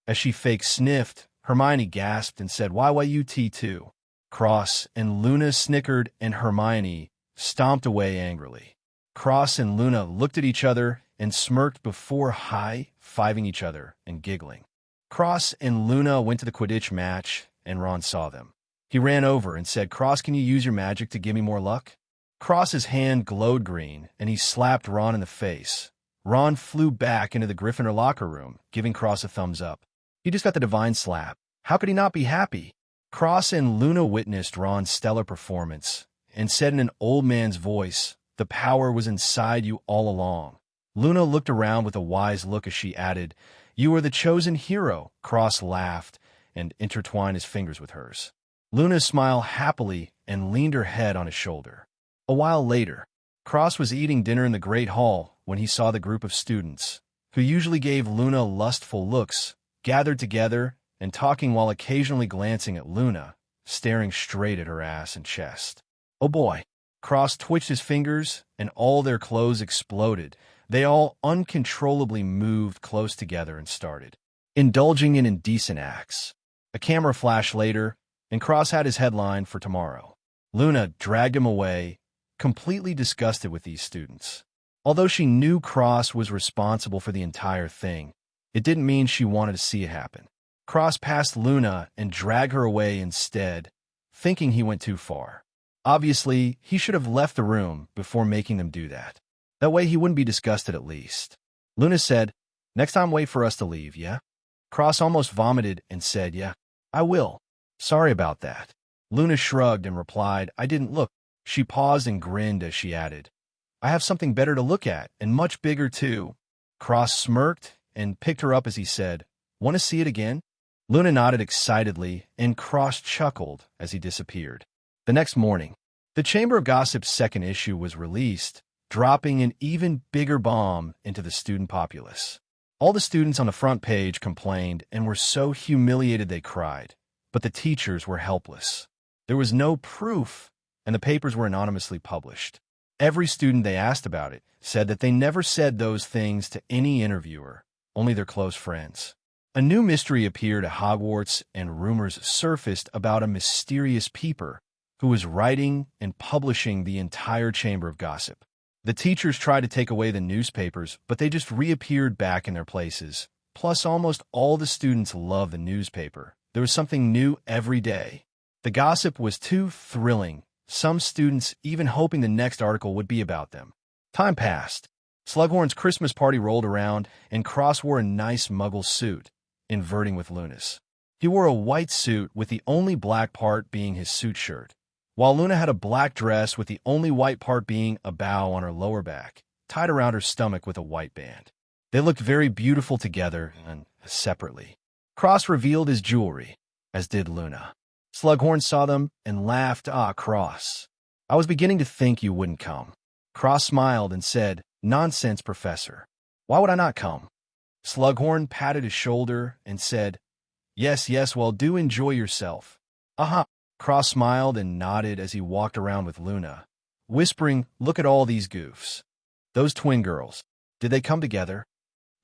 As she fake sniffed, Hermione gasped and said, "Why you too?" Cross and Luna snickered and Hermione stomped away angrily. Cross and Luna looked at each other and smirked before high-fiving each other and giggling. Cross and Luna went to the Quidditch match, and Ron saw them. He ran over and said, "Cross, can you use your magic to give me more luck?" Cross's hand glowed green, and he slapped Ron in the face. Ron flew back into the Gryffindor locker room, giving Cross a thumbs up. He just got the divine slap. How could he not be happy? Cross and Luna witnessed Ron's stellar performance and said in an old man's voice, The power was inside you all along. Luna looked around with a wise look as she added, "You are the chosen hero." Cross laughed and intertwined his fingers with hers. Luna smiled happily and leaned her head on his shoulder. A while later, Cross was eating dinner in the Great Hall when he saw the group of students, who usually gave Luna lustful looks, gathered together and talking while occasionally glancing at Luna, staring straight at her ass and chest. Oh boy! Cross twitched his fingers, and all their clothes exploded. They all uncontrollably moved close together and started indulging in indecent acts. A camera flashed later, and Cross had his headline for tomorrow. Luna dragged him away, completely disgusted with these students. Although she knew Cross was responsible for the entire thing, it didn't mean she wanted to see it happen. Cross passed Luna and dragged her away instead, thinking he went too far. Obviously, he should have left the room before making them do that. That way he wouldn't be disgusted at least. Luna said, "Next time wait for us to leave, yeah?" Cross almost vomited and said, "Yeah, I will. Sorry about that." Luna shrugged and replied, "I didn't look." She paused and grinned as she added, "I have something better to look at, and much bigger too." Cross smirked and picked her up as he said, "Want to see it again?" Luna nodded excitedly, and Cross chuckled as he disappeared. The next morning, the Chamber of Gossip's second issue was released, dropping an even bigger bomb into the student populace. All the students on the front page complained and were so humiliated they cried, but the teachers were helpless. There was no proof, and the papers were anonymously published. Every student they asked about it said that they never said those things to any interviewer, only their close friends. A new mystery appeared at Hogwarts, and rumors surfaced about a mysterious peeper who was writing and publishing the entire Chamber of Gossip. The teachers tried to take away the newspapers, but they just reappeared back in their places. Plus, almost all the students loved the newspaper. There was something new every day. The gossip was too thrilling, some students even hoping the next article would be about them. Time passed. Slughorn's Christmas party rolled around, and Cross wore a nice muggle suit, inverting with Luna's. He wore a white suit with the only black part being his suit shirt, while Luna had a black dress with the only white part being a bow on her lower back, tied around her stomach with a white band. They looked very beautiful together and separately. Cross revealed his jewelry, as did Luna. Slughorn saw them and laughed. "Ah, Cross, I was beginning to think you wouldn't come." Cross smiled and said, "Nonsense, Professor. Why would I not come?" Slughorn patted his shoulder and said, Yes, well, do enjoy yourself." "Uh-huh." Cross smiled and nodded as he walked around with Luna, whispering, "Look at all these goofs. Those twin girls. Did they come together?"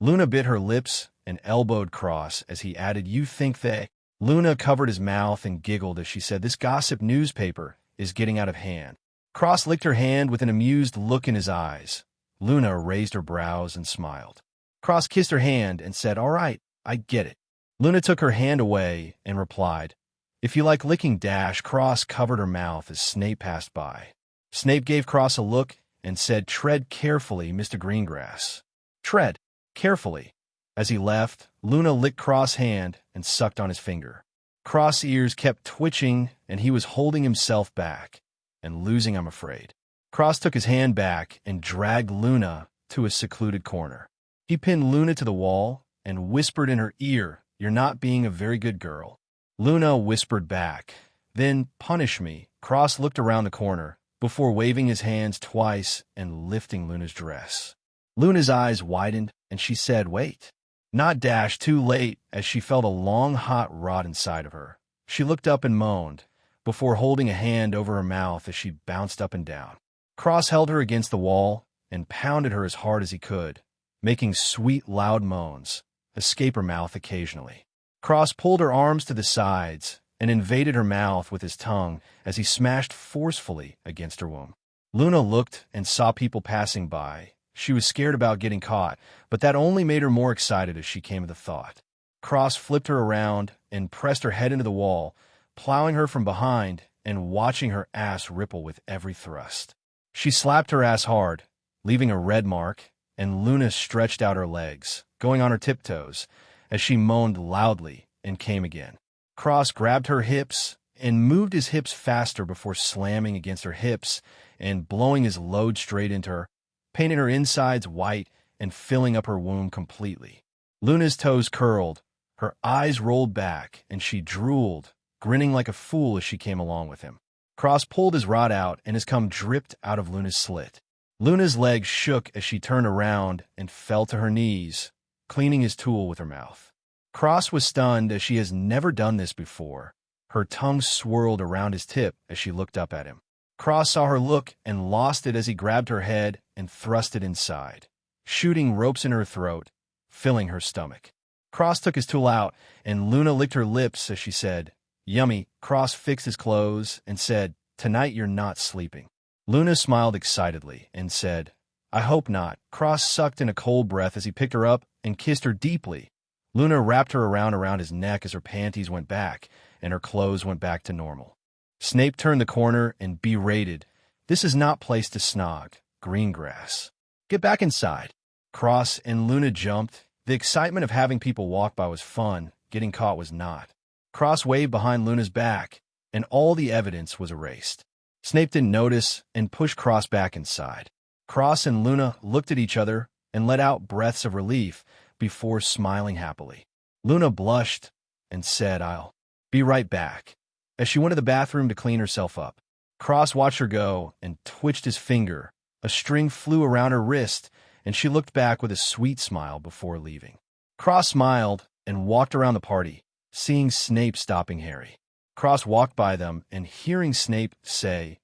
Luna bit her lips and elbowed Cross as he added, "You think they—" Luna covered his mouth and giggled as she said, "This gossip newspaper is getting out of hand." Cross licked her hand with an amused look in his eyes. Luna raised her brows and smiled. Cross kissed her hand and said, "All right, I get it." Luna took her hand away and replied, "If you like licking dash." Cross covered her mouth as Snape passed by. Snape gave Cross a look and said, "Tread carefully, Mr. Greengrass. Tread carefully." As he left, Luna licked Cross' hand and sucked on his finger. Cross' ears kept twitching, and he was holding himself back and losing, I'm afraid. Cross took his hand back and dragged Luna to a secluded corner. He pinned Luna to the wall and whispered in her ear, "You're not being a very good girl." Luna whispered back, "Then punish me." Cross looked around the corner before waving his hands twice and lifting Luna's dress. Luna's eyes widened, and she said, "Wait." Not dash too late, as she felt a long hot rod inside of her. She looked up and moaned, before holding a hand over her mouth as she bounced up and down. Cross held her against the wall and pounded her as hard as he could, making sweet, loud moans, escape her mouth occasionally. Cross pulled her arms to the sides and invaded her mouth with his tongue as he smashed forcefully against her womb. Luna looked and saw people passing by. She was scared about getting caught, but that only made her more excited as she came to the thought. Cross flipped her around and pressed her head into the wall, plowing her from behind and watching her ass ripple with every thrust. She slapped her ass hard, leaving a red mark, and Luna stretched out her legs, going on her tiptoes, as she moaned loudly and came again. Cross grabbed her hips and moved his hips faster before slamming against her hips and blowing his load straight into her, painting her insides white and filling up her womb completely. Luna's toes curled, her eyes rolled back, and she drooled, grinning like a fool as she came along with him. Cross pulled his rod out, and his cum dripped out of Luna's slit. Luna's legs shook as she turned around and fell to her knees, cleaning his tool with her mouth. Cross was stunned as she has never done this before. Her tongue swirled around his tip as she looked up at him. Cross saw her look and lost it as he grabbed her head and thrust it inside, shooting ropes in her throat, filling her stomach. Cross took his tool out, and Luna licked her lips as she said, "Yummy." Cross fixed his clothes and said, "Tonight you're not sleeping." Luna smiled excitedly and said, "I hope not." Cross sucked in a cold breath as he picked her up and kissed her deeply. Luna wrapped her around his neck as her panties went back and her clothes went back to normal. Snape turned the corner and berated, "This is not place to snog, Greengrass. Get back inside." Cross and Luna jumped. The excitement of having people walk by was fun, getting caught was not. Cross waved behind Luna's back, and all the evidence was erased. Snape didn't notice and pushed Cross back inside. Cross and Luna looked at each other and let out breaths of relief before smiling happily. Luna blushed and said, "I'll be right back," as she went to the bathroom to clean herself up. Cross watched her go and twitched his finger. A string flew around her wrist, and she looked back with a sweet smile before leaving. Cross smiled and walked around the party, seeing Snape stopping Harry. Cross walked by them and hearing Snape say,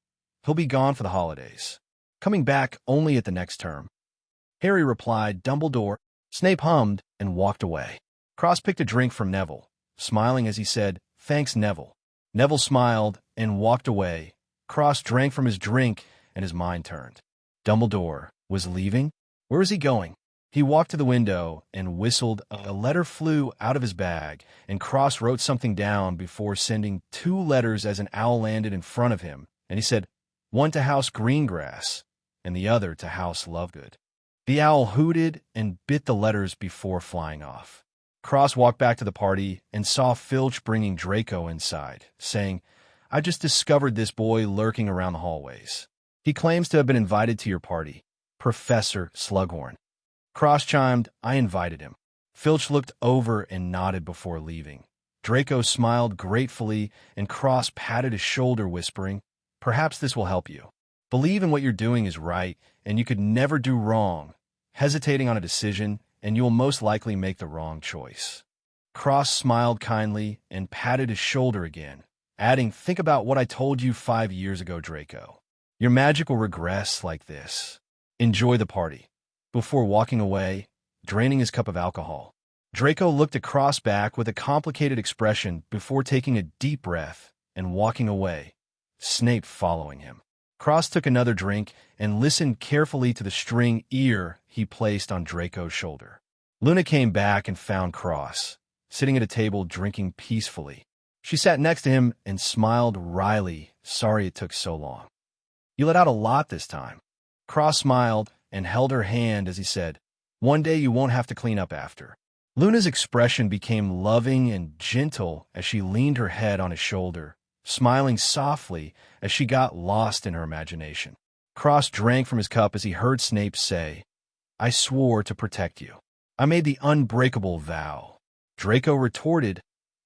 "He'll be gone for the holidays, coming back only at the next term." Harry replied, "Dumbledore." Snape hummed and walked away. Cross picked a drink from Neville, smiling as he said, "Thanks, Neville." Neville smiled and walked away. Cross drank from his drink and his mind turned. Dumbledore was leaving? Where was he going? He walked to the window and whistled. A letter flew out of his bag, and Cross wrote something down before sending 2 letters as an owl landed in front of him, and he said, "One to House Greengrass, and the other to House Lovegood." The owl hooted and bit the letters before flying off. Cross walked back to the party and saw Filch bringing Draco inside, saying, "I just discovered this boy lurking around the hallways. He claims to have been invited to your party, Professor Slughorn." Cross chimed, "I invited him." Filch looked over and nodded before leaving. Draco smiled gratefully, and Cross patted his shoulder, whispering, "Perhaps this will help you. Believe in what you're doing is right, and you could never do wrong, hesitating on a decision, and you will most likely make the wrong choice." Cross smiled kindly and patted his shoulder again, adding, "Think about what I told you 5 years ago, Draco. Your magic will regress like this. Enjoy the party." Before walking away, draining his cup of alcohol, Draco looked at Cross back with a complicated expression before taking a deep breath and walking away, Snape following him. Cross took another drink and listened carefully to the string ear he placed on Draco's shoulder. Luna came back and found Cross, sitting at a table drinking peacefully. She sat next to him and smiled wryly, sorry it took so long. "You let out a lot this time." Cross smiled and held her hand as he said, "One day you won't have to clean up after." Luna's expression became loving and gentle as she leaned her head on his shoulder, smiling softly as she got lost in her imagination. Cross drank from his cup as he heard Snape say, "I swore to protect you. I made the unbreakable vow." Draco retorted,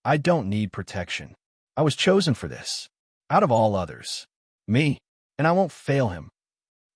"I don't need protection. I was chosen for this, out of all others. Me, and I won't fail him."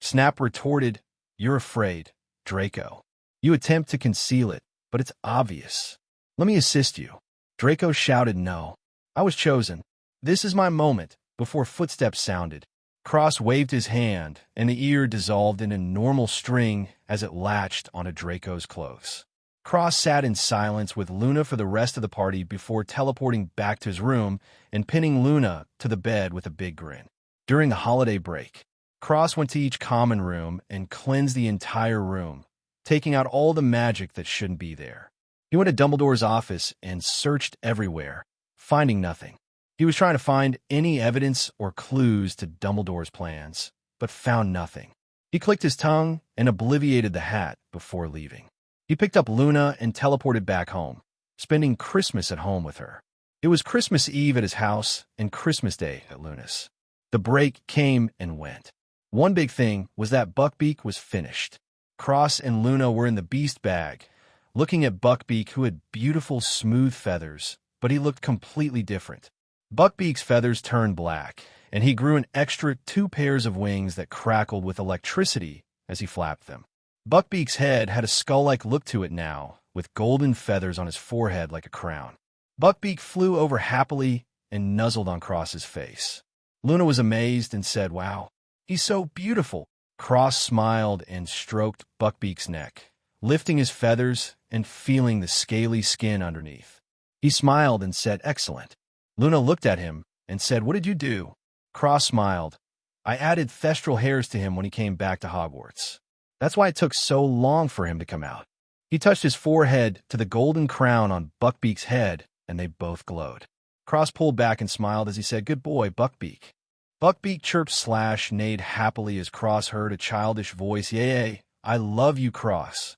Snap retorted, "You're afraid, Draco. You attempt to conceal it, but it's obvious. Let me assist you." Draco shouted, "No. I was chosen. This is my moment," before footsteps sounded. Cross waved his hand, and the ear dissolved in a normal string as it latched onto Draco's clothes. Cross sat in silence with Luna for the rest of the party before teleporting back to his room and pinning Luna to the bed with a big grin. During the holiday break, Cross went to each common room and cleansed the entire room, taking out all the magic that shouldn't be there. He went to Dumbledore's office and searched everywhere, finding nothing. He was trying to find any evidence or clues to Dumbledore's plans, but found nothing. He clicked his tongue and obliviated the hat before leaving. He picked up Luna and teleported back home, spending Christmas at home with her. It was Christmas Eve at his house and Christmas Day at Luna's. The break came and went. One big thing was that Buckbeak was finished. Cross and Luna were in the beast bag, looking at Buckbeak, who had beautiful, smooth feathers, but he looked completely different. Buckbeak's feathers turned black, and he grew an extra 2 pairs of wings that crackled with electricity as he flapped them. Buckbeak's head had a skull-like look to it now, with golden feathers on his forehead like a crown. Buckbeak flew over happily and nuzzled on Cross's face. Luna was amazed and said, "Wow, he's so beautiful." Cross smiled and stroked Buckbeak's neck, lifting his feathers and feeling the scaly skin underneath. He smiled and said, "Excellent." Luna looked at him and said, "What did you do?" Cross smiled. "I added thestral hairs to him when he came back to Hogwarts. That's why it took so long for him to come out." He touched his forehead to the golden crown on Buckbeak's head, and they both glowed. Cross pulled back and smiled as he said, "Good boy, Buckbeak." Buckbeak chirped / neighed happily as Cross heard a childish voice, "Yay, I love you, Cross."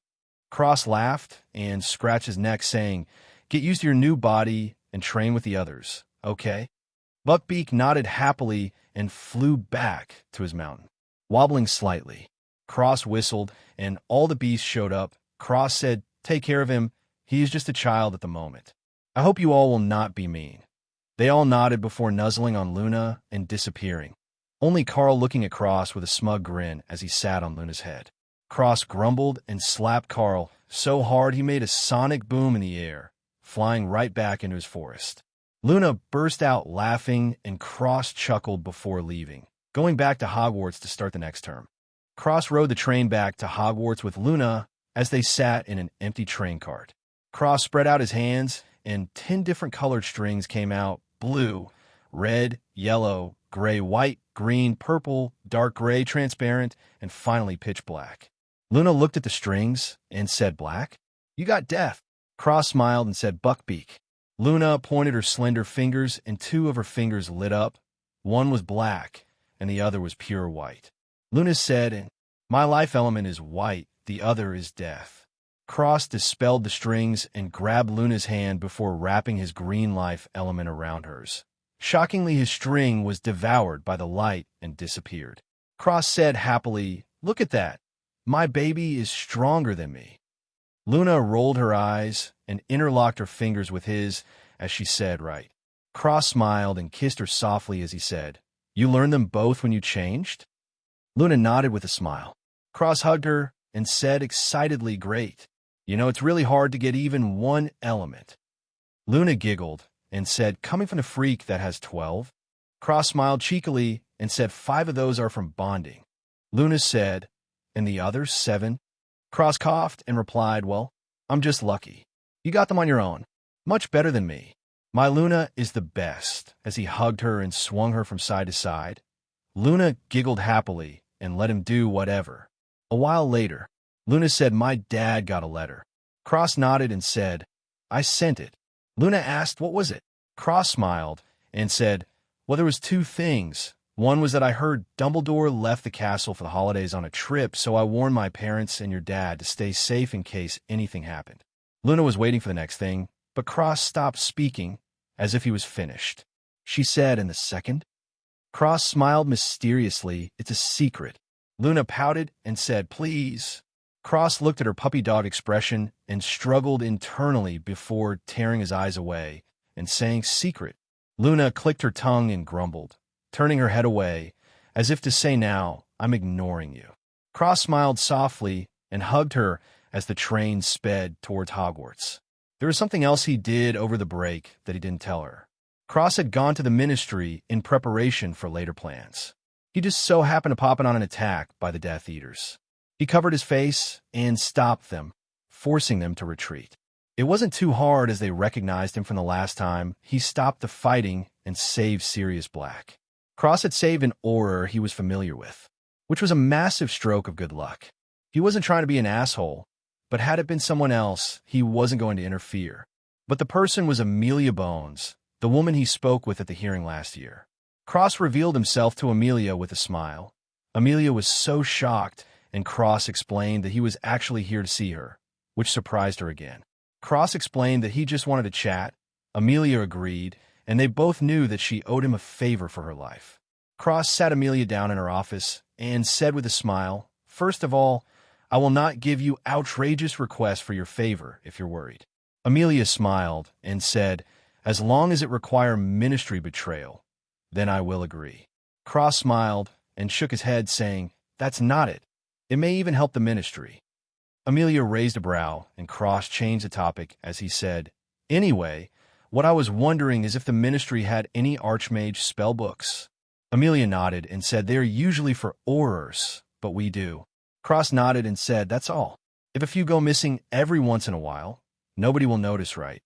Cross laughed and scratched his neck, saying, "Get used to your new body and train with the others, okay?" Buckbeak nodded happily and flew back to his mountain, wobbling slightly. Cross whistled, and all the beasts showed up. Cross said, "Take care of him. He is just a child at the moment. I hope you all will not be mean." They all nodded before nuzzling on Luna and disappearing, only Carl looking at Cross with a smug grin as he sat on Luna's head. Cross grumbled and slapped Carl so hard he made a sonic boom in the air, flying right back into his forest. Luna burst out laughing, and Cross chuckled before leaving, going back to Hogwarts to start the next term. Cross rode the train back to Hogwarts with Luna as they sat in an empty train cart. Cross spread out his hands, and 10 different colored strings came out: blue, red, yellow, gray, white, green, purple, dark gray, transparent, and finally pitch black. Luna looked at the strings and said, "Black? You got death." Cross smiled and said, "Buckbeak." Luna pointed her slender fingers, and 2 of her fingers lit up. One was black, and the other was pure white. Luna said, "My life element is white, the other is death." Cross dispelled the strings and grabbed Luna's hand before wrapping his green life element around hers. Shockingly, his string was devoured by the light and disappeared. Cross said happily, "Look at that. My baby is stronger than me." Luna rolled her eyes and interlocked her fingers with his as she said, "Right." Cross smiled and kissed her softly as he said, "You learned them both when you changed?" Luna nodded with a smile. Cross hugged her and said excitedly, "Great. You know, it's really hard to get even one element." Luna giggled and said, "Coming from a freak that has 12? Cross smiled cheekily and said, "5 of those are from bonding." Luna said, "And the others 7? Cross coughed and replied, "Well, I'm just lucky. You got them on your own. Much better than me. My Luna is the best," as he hugged her and swung her from side to side. Luna giggled happily and let him do whatever. A while later, Luna said, "My dad got a letter." Cross nodded and said, "I sent it." Luna asked, "What was it?" Cross smiled and said, "Well, there was 2 things. One was that I heard Dumbledore left the castle for the holidays on a trip, so I warned my parents and your dad to stay safe in case anything happened." Luna was waiting for the next thing, but Cross stopped speaking as if he was finished. She said, "And the second?" Cross smiled mysteriously. "It's a secret." Luna pouted and said, "Please." Cross looked at her puppy dog expression and struggled internally before tearing his eyes away and saying, "Secret." Luna clicked her tongue and grumbled, turning her head away, as if to say, "Now, I'm ignoring you." Cross smiled softly and hugged her as the train sped towards Hogwarts. There was something else he did over the break that he didn't tell her. Cross had gone to the Ministry in preparation for later plans. He just so happened to pop in on an attack by the Death Eaters. He covered his face and stopped them, forcing them to retreat. It wasn't too hard as they recognized him from the last time he stopped the fighting and saved Sirius Black. Cross had saved an Auror he was familiar with, which was a massive stroke of good luck. He wasn't trying to be an asshole, but had it been someone else, he wasn't going to interfere. But the person was Amelia Bones, the woman he spoke with at the hearing last year. Cross revealed himself to Amelia with a smile. Amelia was so shocked, and Cross explained that he was actually here to see her, which surprised her again. Cross explained that he just wanted to chat. Amelia agreed, and they both knew that she owed him a favor for her life. Cross sat Amelia down in her office and said with a smile, "First of all, I will not give you outrageous requests for your favor if you're worried." Amelia smiled and said, "As long as it require ministry betrayal, then I will agree." Cross smiled and shook his head, saying, "That's not it. It may even help the ministry." Amelia raised a brow, and Cross changed the topic as he said, "Anyway, what I was wondering is if the ministry had any Archmage spell books." Amelia nodded and said, "They are usually for Aurors, but we do." Cross nodded and said, "That's all. If a few go missing every once in a while, nobody will notice, right?"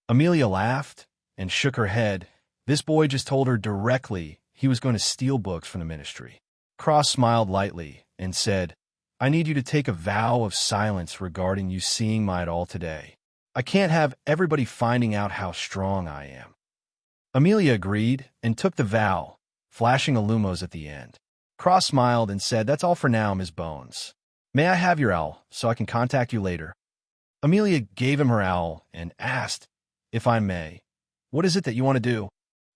Amelia laughed and shook her head. This boy just told her directly he was going to steal books from the ministry. Cross smiled lightly and said, "I need you to take a vow of silence regarding you seeing my at all today. I can't have everybody finding out how strong I am." Amelia agreed and took the vow, flashing a lumos at the end. Cross smiled and said, "That's all for now, Ms. Bones. May I have your owl so I can contact you later?" Amelia gave him her owl and asked, "If I may, what is it that you want to do?"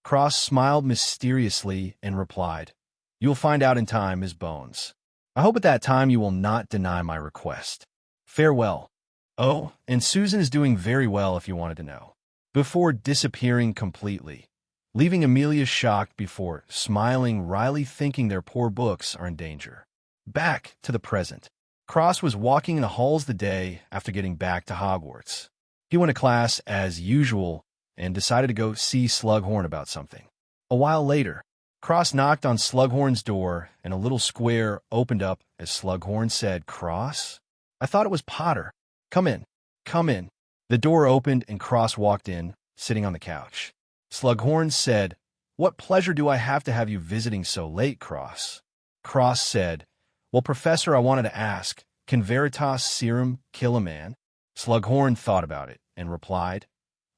Cross smiled mysteriously and replied, "You will find out in time, Ms. Bones. I hope at that time you will not deny my request. Farewell." Oh, and Susan is doing very well if you wanted to know. Before disappearing completely, leaving Amelia shocked before smiling wryly, thinking their poor books are in danger. Back to the present. Cross was walking in the halls the day after getting back to Hogwarts. He went to class as usual and decided to go see Slughorn about something. A while later, Cross knocked on Slughorn's door, and a little square opened up as Slughorn said, "Cross? I thought it was Potter. Come in. Come in." The door opened, and Cross walked in, sitting on the couch. Slughorn said, "What pleasure do I have to have you visiting so late, Cross?" Cross said, "Well, Professor, I wanted to ask, can Veritas Serum kill a man?" Slughorn thought about it and replied,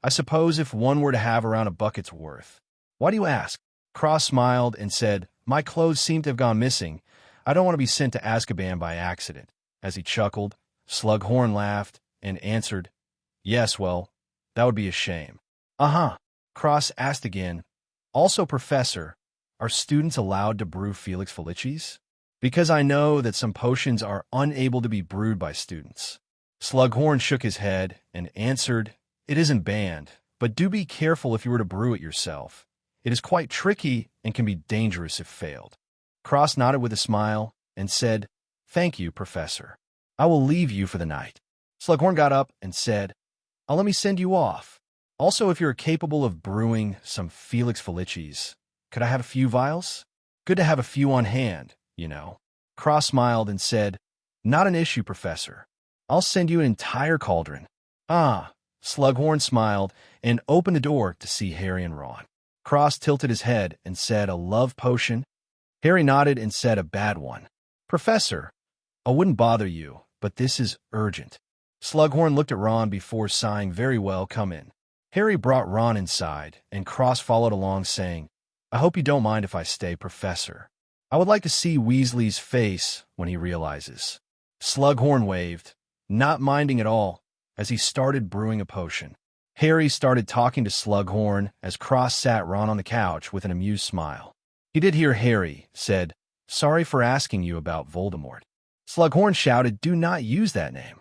"I suppose if one were to have around a bucket's worth." "Why do you ask?" Cross smiled and said, "My clothes seem to have gone missing. I don't want to be sent to Azkaban by accident." As he chuckled, Slughorn laughed and answered, "Yes, well, that would be a shame." "Uh-huh." Cross asked again, "Also, Professor, are students allowed to brew Felix Felicis? Because I know that some potions are unable to be brewed by students." Slughorn shook his head and answered, "It isn't banned, but do be careful if you were to brew it yourself. It is quite tricky and can be dangerous if failed." Cross nodded with a smile and said, "Thank you, Professor. I will leave you for the night." Slughorn got up and said, "I'll let me send you off. Also, if you're capable of brewing some Felix Felicis, could I have a few vials? Good to have a few on hand, you know." Cross smiled and said, "Not an issue, Professor. I'll send you an entire cauldron." "Ah." Slughorn smiled and opened the door to see Harry and Ron. Cross tilted his head and said, "A love potion?" Harry nodded and said, "A bad one. Professor, I wouldn't bother you, but this is urgent." Slughorn looked at Ron before sighing, "Very well, come in." Harry brought Ron inside, and Cross followed along, saying, "I hope you don't mind if I stay, Professor. I would like to see Weasley's face when he realizes." Slughorn waved, not minding at all, as he started brewing a potion. Harry started talking to Slughorn as Cross sat Ron on the couch with an amused smile. He did hear Harry said, "Sorry for asking you about Voldemort." Slughorn shouted, "Do not use that name."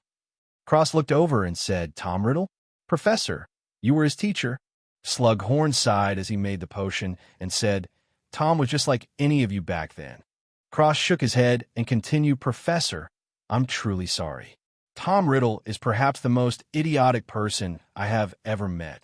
Cross looked over and said, "Tom Riddle? Professor, you were his teacher." Slughorn sighed as he made the potion and said, "Tom was just like any of you back then." Cross shook his head and continued, "Professor, I'm truly sorry. Tom Riddle is perhaps the most idiotic person I have ever met."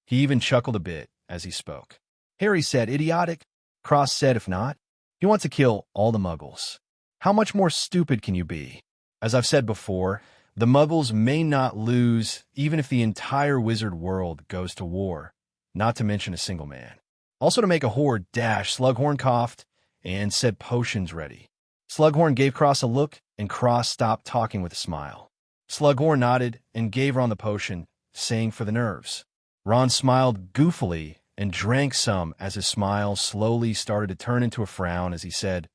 He even chuckled a bit as he spoke. Harry said, "Idiotic?" Cross said, "If not, he wants to kill all the Muggles. How much more stupid can you be? As I've said before, the Muggles may not lose even if the entire wizard world goes to war, not to mention a single man. Also, to make a horrid dash, Slughorn coughed and said, "Potions ready." Slughorn gave Cross a look, and Cross stopped talking with a smile. Slughorn nodded and gave Ron the potion, saying, "For the nerves." Ron smiled goofily and drank some as his smile slowly started to turn into a frown as he said,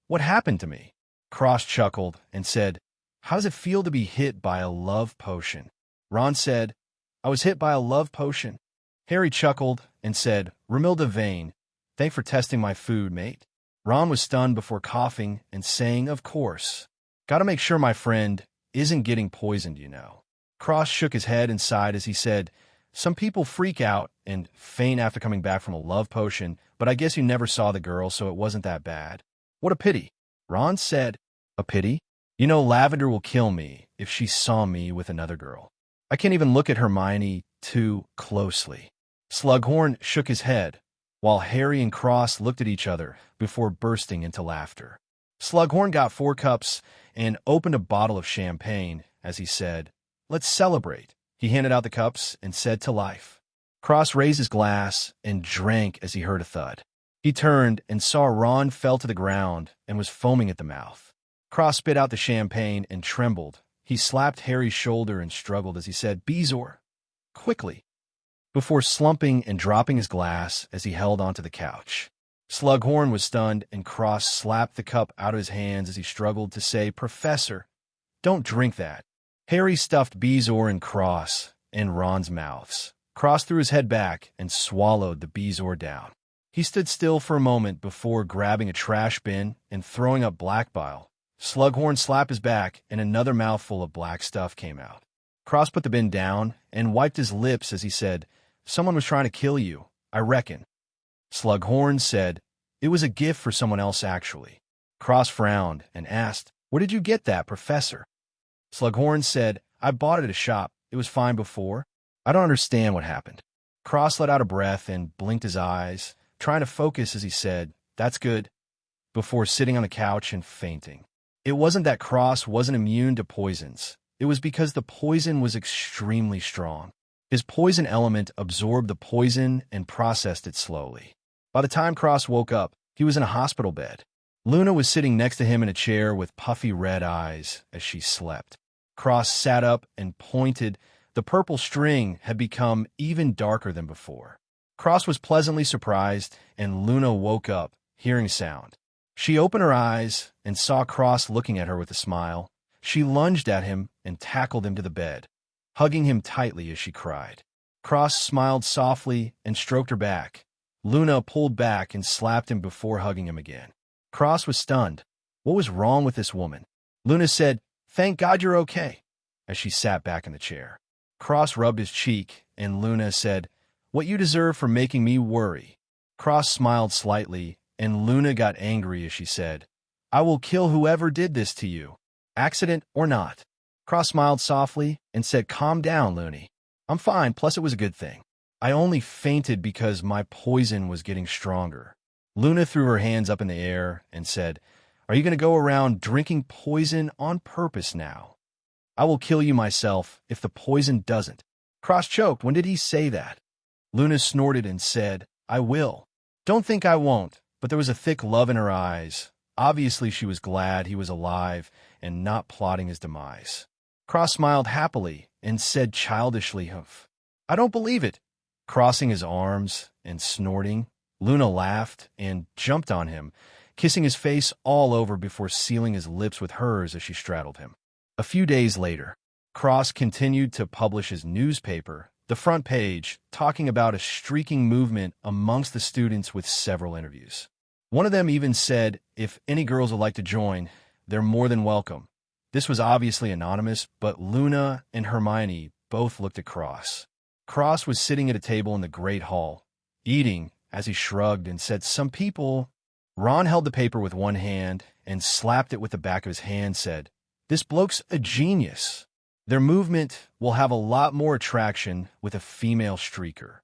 "What happened to me?" Cross chuckled and said, "How does it feel to be hit by a love potion?" Ron said, "I was hit by a love potion." Harry chuckled and said, "Romilda Vane, thanks for testing my food, mate." Ron was stunned before coughing and saying, "Of course. Gotta make sure my friend isn't getting poisoned, you know." Cross shook his head and sighed as he said, "Some people freak out and faint after coming back from a love potion, but I guess you never saw the girl, so it wasn't that bad." "What a pity." Ron said. "A pity? You know, Lavender will kill me if she saw me with another girl. I can't even look at Hermione too closely." Slughorn shook his head, while Harry and Cross looked at each other before bursting into laughter. Slughorn got 4 cups and opened a bottle of champagne as he said, "Let's celebrate." He handed out the cups and said, "To life." Cross raised his glass and drank as he heard a thud. He turned and saw Ron fell to the ground and was foaming at the mouth. Cross spit out the champagne and trembled. He slapped Harry's shoulder and struggled as he said, "Bezoar, quickly," before slumping and dropping his glass as he held onto the couch. Slughorn was stunned, and Cross slapped the cup out of his hands as he struggled to say, "Professor, don't drink that." Harry stuffed Bezoar in Cross and Ron's mouths. Cross threw his head back and swallowed the Bezoar down. He stood still for a moment before grabbing a trash bin and throwing up black bile. Slughorn slapped his back, and another mouthful of black stuff came out. Cross put the bin down and wiped his lips as he said, "Someone was trying to kill you, I reckon." Slughorn said, "It was a gift for someone else, actually." Cross frowned and asked, "Where did you get that, Professor?" Slughorn said, "I bought it at a shop. It was fine before. I don't understand what happened." Cross let out a breath and blinked his eyes, trying to focus as he said, "That's good," before sitting on the couch and fainting. It wasn't that Cross wasn't immune to poisons. It was because the poison was extremely strong. His poison element absorbed the poison and processed it slowly. By the time Cross woke up, he was in a hospital bed. Luna was sitting next to him in a chair with puffy red eyes as she slept. Cross sat up and pointed. The purple string had become even darker than before. Cross was pleasantly surprised, and Luna woke up, hearing sound. She opened her eyes and saw Cross looking at her with a smile. She lunged at him and tackled him to the bed, hugging him tightly as she cried. Cross smiled softly and stroked her back. Luna pulled back and slapped him before hugging him again. Cross was stunned. What was wrong with this woman? Luna said, "Thank God you're okay," as she sat back in the chair. Cross rubbed his cheek, and Luna said, "What you deserve for making me worry." Cross smiled slightly, and Luna got angry as she said, "I will kill whoever did this to you, accident or not." Cross smiled softly and said, "Calm down, Looney. I'm fine, plus it was a good thing. I only fainted because my poison was getting stronger." Luna threw her hands up in the air and said, "Are you going to go around drinking poison on purpose now? I will kill you myself if the poison doesn't." Cross choked. When did he say that? Luna snorted and said, "I will." "Don't think I won't," but there was a thick love in her eyes. Obviously, she was glad he was alive and not plotting his demise. Cross smiled happily and said childishly, "Humph. I don't believe it." Crossing his arms and snorting, Luna laughed and jumped on him, kissing his face all over before sealing his lips with hers as she straddled him. A few days later, Cross continued to publish his newspaper, the front page, talking about a streaking movement amongst the students with several interviews. One of them even said, if any girls would like to join, they're more than welcome. This was obviously anonymous, but Luna and Hermione both looked at Cross. Cross was sitting at a table in the Great Hall, eating, as he shrugged and said, "Some people—" Ron held the paper with one hand and slapped it with the back of his hand, said, "This bloke's a genius. Their movement will have a lot more attraction with a female streaker."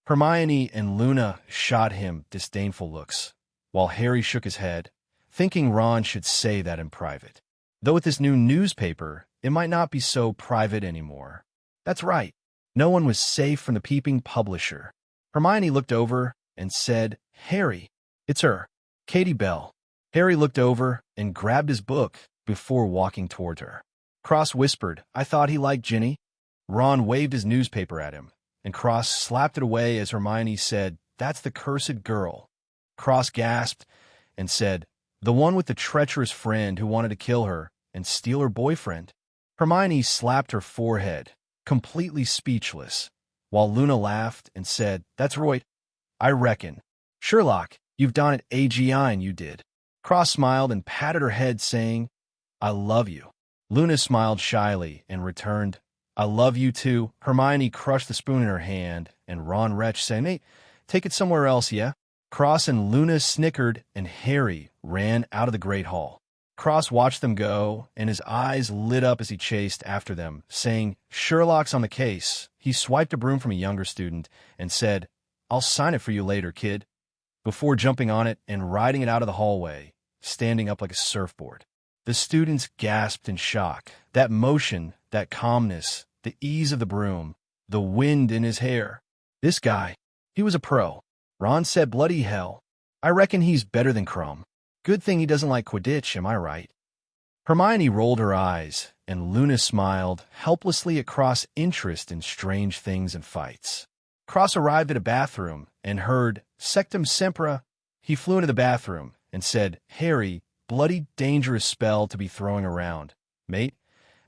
Hermione and Luna shot him disdainful looks, while Harry shook his head, thinking Ron should say that in private. Though with this new newspaper, it might not be so private anymore. That's right. No one was safe from the peeping publisher. Hermione looked over and said, "Harry, it's her, Katie Bell." Harry looked over and grabbed his book before walking toward her. Cross whispered, "I thought he liked Ginny." Ron waved his newspaper at him, and Cross slapped it away as Hermione said, "That's the cursed girl." Cross gasped and said, "The one with the treacherous friend who wanted to kill her and steal her boyfriend." Hermione slapped her forehead, completely speechless, while Luna laughed and said, "That's right, I reckon. Sherlock, you've done it AGI, you did." Cross smiled and patted her head, saying, I love you. Luna smiled shyly and returned, I love you too. Hermione crushed the spoon in her hand, and Ron retched, saying, Hey, take it somewhere else, yeah? Cross and Luna snickered, and Harry ran out of the Great Hall. Cross watched them go, and his eyes lit up as he chased after them, saying, Sherlock's on the case. He swiped a broom from a younger student and said, I'll sign it for you later, kid, before jumping on it and riding it out of the hallway, standing up like a surfboard. The students gasped in shock. That motion, that calmness, the ease of the broom, the wind in his hair. This guy, he was a pro. Ron said, bloody hell. I reckon he's better than Crumb. Good thing he doesn't like Quidditch, am I right? Hermione rolled her eyes, and Luna smiled helplessly at Cross' interest in strange things and fights. Cross arrived at a bathroom and heard Sectum Sempra. He flew into the bathroom and said, Harry, bloody dangerous spell to be throwing around, mate,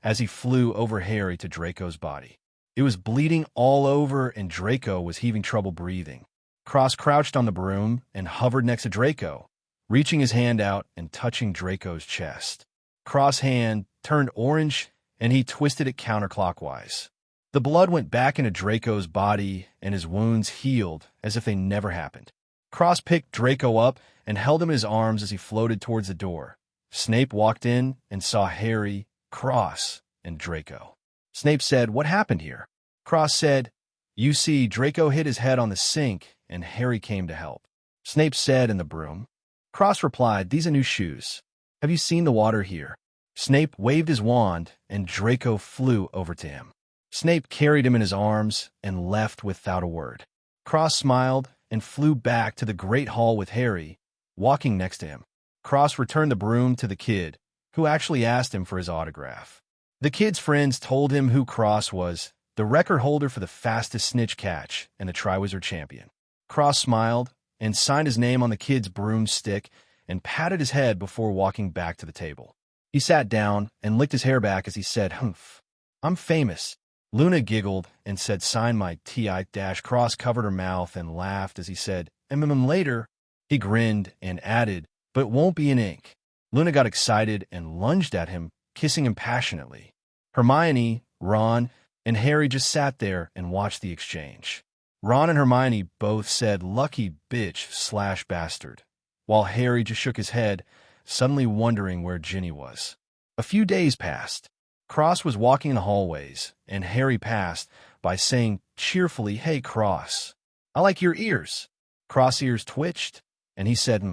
as he flew over Harry to Draco's body. It was bleeding all over, and Draco was having trouble breathing. Cross crouched on the broom and hovered next to Draco, reaching his hand out and touching Draco's chest. Cross' hand turned orange, and he twisted it counterclockwise. The blood went back into Draco's body, and his wounds healed as if they never happened. Cross picked Draco up and held him in his arms as he floated towards the door. Snape walked in and saw Harry, Cross, and Draco. Snape said, What happened here? Cross said, You see, Draco hit his head on the sink, and Harry came to help. Snape said in the broom. Cross replied, These are new shoes. Have you seen the water here? Snape waved his wand, and Draco flew over to him. Snape carried him in his arms and left without a word. Cross smiled and flew back to the Great Hall with Harry, walking next to him. Cross returned the broom to the kid, who actually asked him for his autograph. The kid's friends told him who Cross was, the record holder for the fastest snitch catch and the Triwizard champion. Cross smiled and signed his name on the kid's broomstick and patted his head before walking back to the table. He sat down and licked his hair back as he said, Humph, I'm famous. Luna giggled and said, Sign my T.I. Cross covered her mouth and laughed as he said, later. He grinned and added, But it won't be in ink. Luna got excited and lunged at him, kissing him passionately. Hermione, Ron, and Harry just sat there and watched the exchange. Ron and Hermione both said, Lucky bitch / bastard, while Harry just shook his head, suddenly wondering where Ginny was. A few days passed. Cross was walking in the hallways, and Harry passed by saying cheerfully, Hey, Cross, I like your ears. Cross' ears twitched, and he said,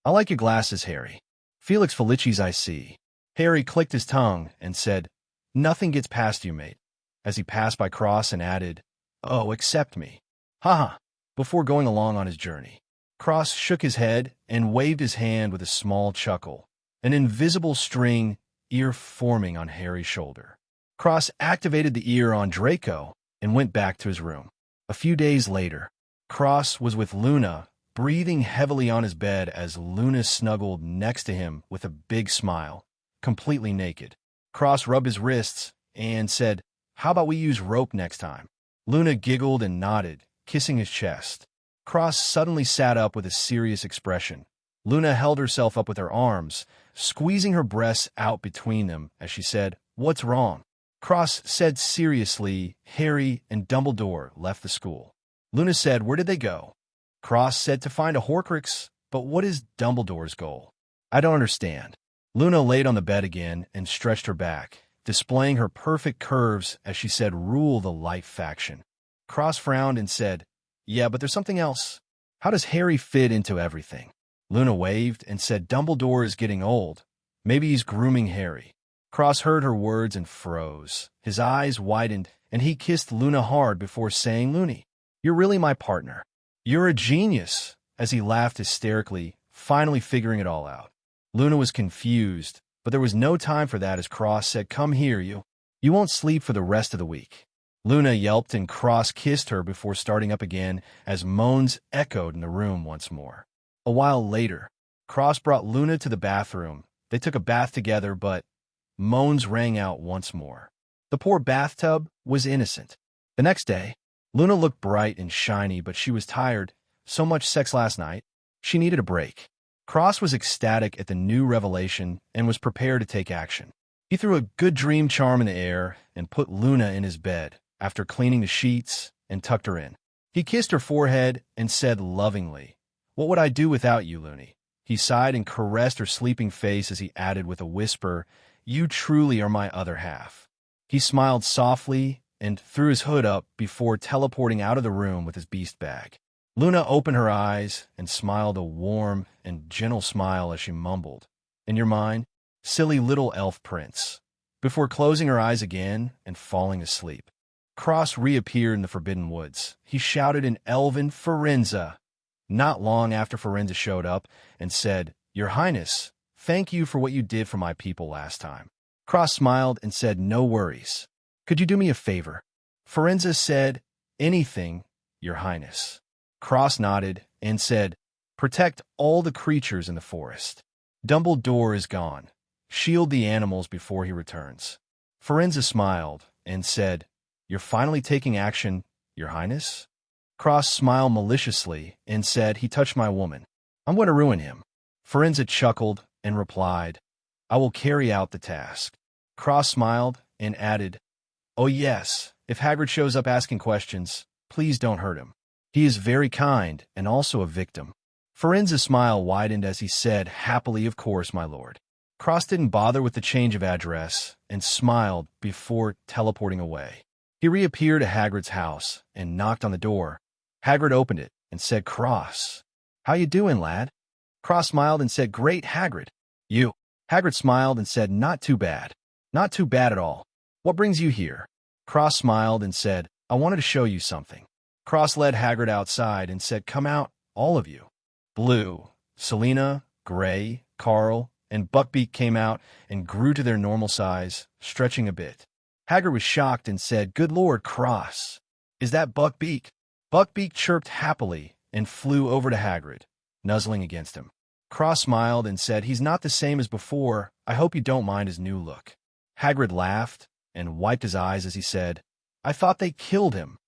I like your glasses, Harry. Felix Felicis, I see. Harry clicked his tongue and said, Nothing gets past you, mate, as he passed by Cross and added, Oh, except me. Haha, before going along on his journey. Cross shook his head and waved his hand with a small chuckle, an invisible string ear forming on Harry's shoulder. Cross activated the ear on Draco and went back to his room. A few days later, Cross was with Luna, breathing heavily on his bed as Luna snuggled next to him with a big smile, completely naked. Cross rubbed his wrists and said, How about we use rope next time? Luna giggled and nodded, kissing his chest. Cross suddenly sat up with a serious expression. Luna held herself up with her arms, squeezing her breasts out between them as she said, What's wrong? Cross said seriously, Harry and Dumbledore left the school. Luna said, Where did they go? Cross said to find a Horcrux, but what is Dumbledore's goal? I don't understand. Luna laid on the bed again and stretched her back, displaying her perfect curves as she said, Rule the light faction. Cross frowned and said, Yeah, but there's something else. How does Harry fit into everything? Luna waved and said, Dumbledore is getting old. Maybe he's grooming Harry. Cross heard her words and froze. His eyes widened, and he kissed Luna hard before saying, Looney, you're really my partner. You're a genius, as he laughed hysterically, finally figuring it all out. Luna was confused, but there was no time for that as Cross said, Come here, you. You won't sleep for the rest of the week. Luna yelped and Cross kissed her before starting up again as moans echoed in the room once more. A while later, Cross brought Luna to the bathroom. They took a bath together, but moans rang out once more. The poor bathtub was innocent. The next day, Luna looked bright and shiny, but she was tired. So much sex last night, she needed a break. Cross was ecstatic at the new revelation and was prepared to take action. He threw a good dream charm in the air and put Luna in his bed after cleaning the sheets and tucked her in. He kissed her forehead and said lovingly, "What would I do without you, Looney?" He sighed and caressed her sleeping face as he added with a whisper, "You truly are my other half." He smiled softly and threw his hood up before teleporting out of the room with his beast bag. Luna opened her eyes and smiled a warm and gentle smile as she mumbled, "In your mind, silly little elf prince," before closing her eyes again and falling asleep. Cross reappeared in the Forbidden Woods. He shouted in Elven, "Forenza!" Not long after Forenza showed up and said, "Your Highness, thank you for what you did for my people last time." Cross smiled and said, "No worries. Could you do me a favor?" Forenza said, "Anything, Your Highness." Cross nodded and said, "Protect all the creatures in the forest. Dumbledore is gone. Shield the animals before he returns." Forenza smiled and said, "You're finally taking action, Your Highness?" Cross smiled maliciously and said, "He touched my woman. I'm going to ruin him." Forenza chuckled and replied, "I will carry out the task." Cross smiled and added, "Oh yes, if Hagrid shows up asking questions, please don't hurt him. He is very kind and also a victim." Forenza's smile widened as he said, "Happily, of course, my lord." Cross didn't bother with the change of address and smiled before teleporting away. He reappeared at Hagrid's house and knocked on the door. Hagrid opened it and said, "Cross, how you doing, lad?" Cross smiled and said, "Great, Hagrid. You?" Hagrid smiled and said, "Not too bad. Not too bad at all. What brings you here?" Cross smiled and said, "I wanted to show you something." Cross led Hagrid outside and said, "Come out, all of you." Blue, Selena, Gray, Carl, and Buckbeak came out and grew to their normal size, stretching a bit. Hagrid was shocked and said, "Good Lord, Cross, is that Buckbeak?" Buckbeak chirped happily and flew over to Hagrid, nuzzling against him. Cross smiled and said, "He's not the same as before. I hope you don't mind his new look." Hagrid laughed and wiped his eyes as he said, "I thought they killed him."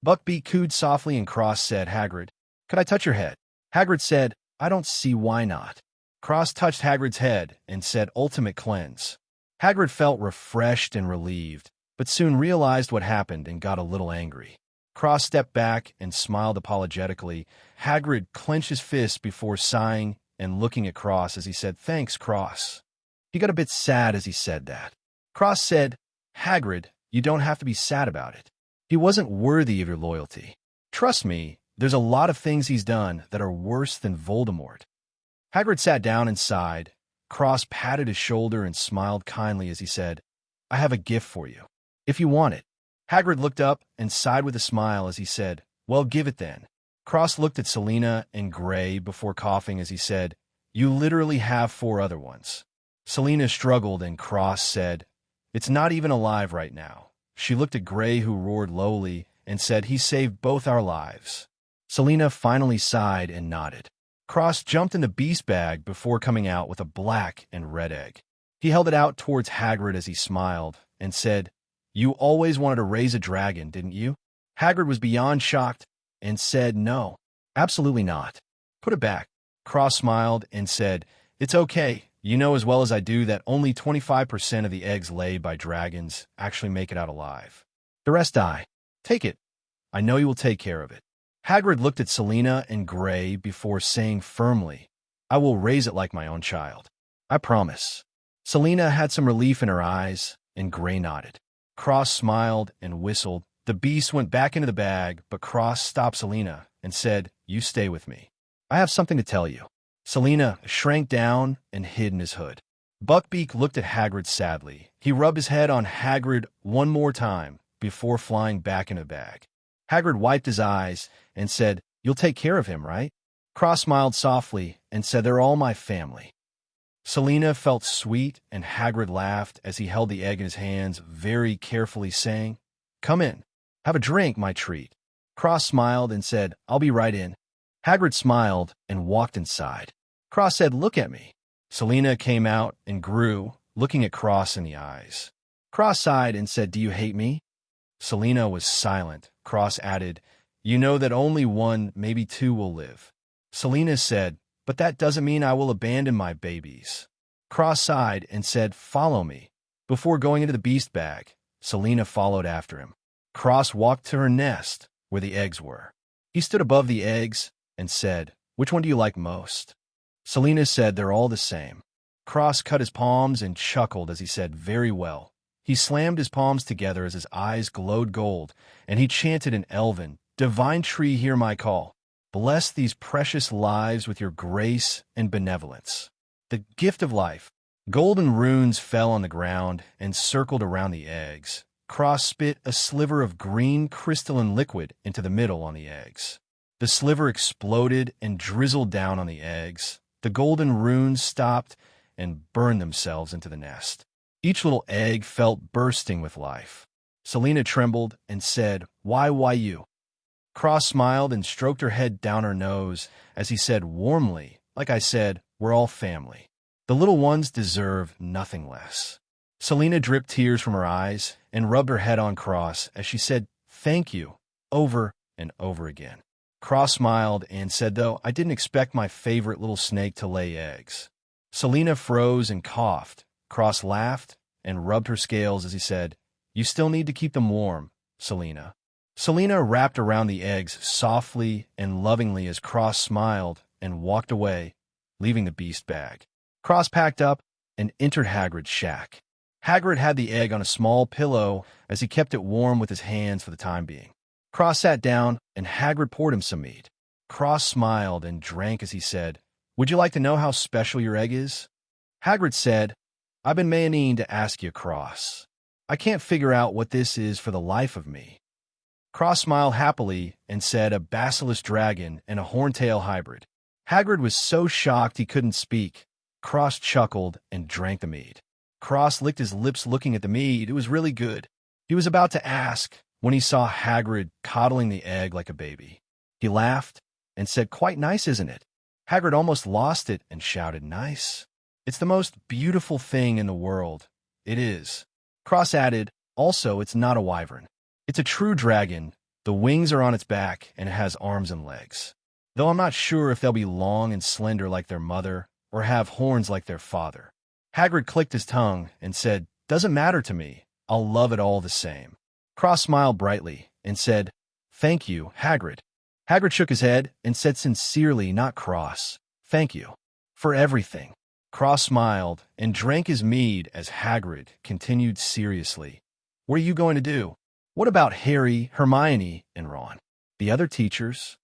Buckbeak cooed softly and Cross said, "Hagrid, could I touch your head?" Hagrid said, "I don't see why not." Cross touched Hagrid's head and said, "Ultimate cleanse." Hagrid felt refreshed and relieved, but soon realized what happened and got a little angry. Cross stepped back and smiled apologetically. Hagrid clenched his fist before sighing and looking at Cross as he said, "Thanks, Cross." He got a bit sad as he said that. Cross said, "Hagrid, you don't have to be sad about it. He wasn't worthy of your loyalty. Trust me, there's a lot of things he's done that are worse than Voldemort." Hagrid sat down and sighed. Cross patted his shoulder and smiled kindly as he said, "I have a gift for you, if you want it." Hagrid looked up and sighed with a smile as he said, "Well, give it then." Cross looked at Selena and Gray before coughing as he said, "You literally have 4 other ones." Selena struggled and Cross said, "It's not even alive right now." She looked at Gray, who roared lowly, and said, "He saved both our lives." Selena finally sighed and nodded. Cross jumped in the beast bag before coming out with a black and red egg. He held it out towards Hagrid as he smiled and said, "You always wanted to raise a dragon, didn't you?" Hagrid was beyond shocked and said, "No, absolutely not. Put it back." Cross smiled and said, "It's okay. You know as well as I do that only 25% of the eggs laid by dragons actually make it out alive. The rest die. Take it. I know you will take care of it." Hagrid looked at Selena and Gray before saying firmly, "I will raise it like my own child. I promise." Selena had some relief in her eyes, and Gray nodded. Cross smiled and whistled. The beast went back into the bag, but Cross stopped Selena and said, "You stay with me. I have something to tell you." Selena shrank down and hid in his hood. Buckbeak looked at Hagrid sadly. He rubbed his head on Hagrid one more time before flying back in the bag. Hagrid wiped his eyes and said, "You'll take care of him, right?" Cross smiled softly and said, "They're all my family." Selena felt sweet, and Hagrid laughed as he held the egg in his hands very carefully, saying, "Come in. Have a drink, my treat." Cross smiled and said, "I'll be right in." Hagrid smiled and walked inside. Cross said, "Look at me." Selena came out and grew, looking at Cross in the eyes. Cross sighed and said, "Do you hate me?" Selena was silent. Cross added, "You know that only 1, maybe 2 will live." Selena said, but that doesn't mean I will abandon my babies. Cross sighed and said, "Follow me." Before going into the beast bag, Selena followed after him. Cross walked to her nest, where the eggs were. He stood above the eggs and said, "Which one do you like most?" Selena said, "They're all the same." Cross cut his palms and chuckled as he said, "Very well." He slammed his palms together as his eyes glowed gold, and he chanted in Elven, "Divine tree, hear my call. Bless these precious lives with your grace and benevolence." The gift of life. Golden runes fell on the ground and circled around the eggs. Cross spit a sliver of green crystalline liquid into the middle on the eggs. The sliver exploded and drizzled down on the eggs. The golden runes stopped and burned themselves into the nest. Each little egg felt bursting with life. Selena trembled and said, why you?" Cross smiled and stroked her head down her nose as he said warmly, "Like I said, we're all family. The little ones deserve nothing less." Selena dripped tears from her eyes and rubbed her head on Cross as she said, "Thank you," over and over again. Cross smiled and said, "Though I didn't expect my favorite little snake to lay eggs." Selena froze and coughed. Cross laughed and rubbed her scales as he said, "You still need to keep them warm, Selena." Selena wrapped around the eggs softly and lovingly as Cross smiled and walked away, leaving the beast bag. Cross packed up and entered Hagrid's shack. Hagrid had the egg on a small pillow as he kept it warm with his hands for the time being. Cross sat down and Hagrid poured him some mead. Cross smiled and drank as he said, "Would you like to know how special your egg is?" Hagrid said, "I've been meaning to ask you, Cross. I can't figure out what this is for the life of me." Cross smiled happily and said, "A basilisk dragon and a horntail hybrid." Hagrid was so shocked he couldn't speak. Cross chuckled and drank the mead. Cross licked his lips looking at the mead. It was really good. He was about to ask when he saw Hagrid coddling the egg like a baby. He laughed and said, "Quite nice, isn't it?" Hagrid almost lost it and shouted, "Nice. It's the most beautiful thing in the world." "It is." Cross added, "Also, it's not a wyvern. It's a true dragon. The wings are on its back and it has arms and legs. Though I'm not sure if they'll be long and slender like their mother or have horns like their father." Hagrid clicked his tongue and said, "Doesn't matter to me. I'll love it all the same." Cross smiled brightly and said, "Thank you, Hagrid." Hagrid shook his head and said sincerely, not cross, "Thank you for everything." Cross smiled and drank his mead as Hagrid continued seriously, "What are you going to do? What about Harry, Hermione, and Ron? The other teachers?"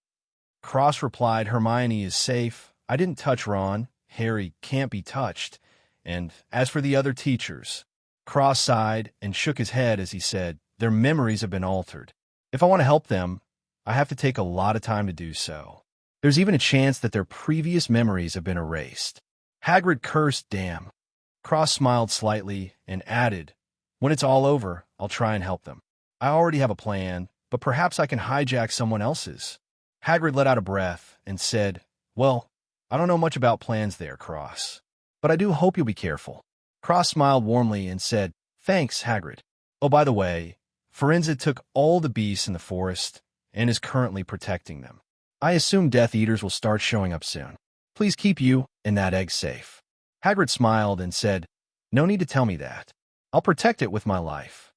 Cross replied, "Hermione is safe. I didn't touch Ron. Harry can't be touched. And as for the other teachers," Cross sighed and shook his head as he said, "Their memories have been altered. If I want to help them, I have to take a lot of time to do so. There's even a chance that their previous memories have been erased." Hagrid cursed, "Damn." Cross smiled slightly and added, "When it's all over, I'll try and help them. I already have a plan, but perhaps I can hijack someone else's." Hagrid let out a breath and said, "Well, I don't know much about plans there, Cross, but I do hope you'll be careful." Cross smiled warmly and said, "Thanks, Hagrid. Oh, by the way, Firenze took all the beasts in the forest and is currently protecting them. I assume Death Eaters will start showing up soon. Please keep you and that egg safe." Hagrid smiled and said, "No need to tell me that. I'll protect it with my life."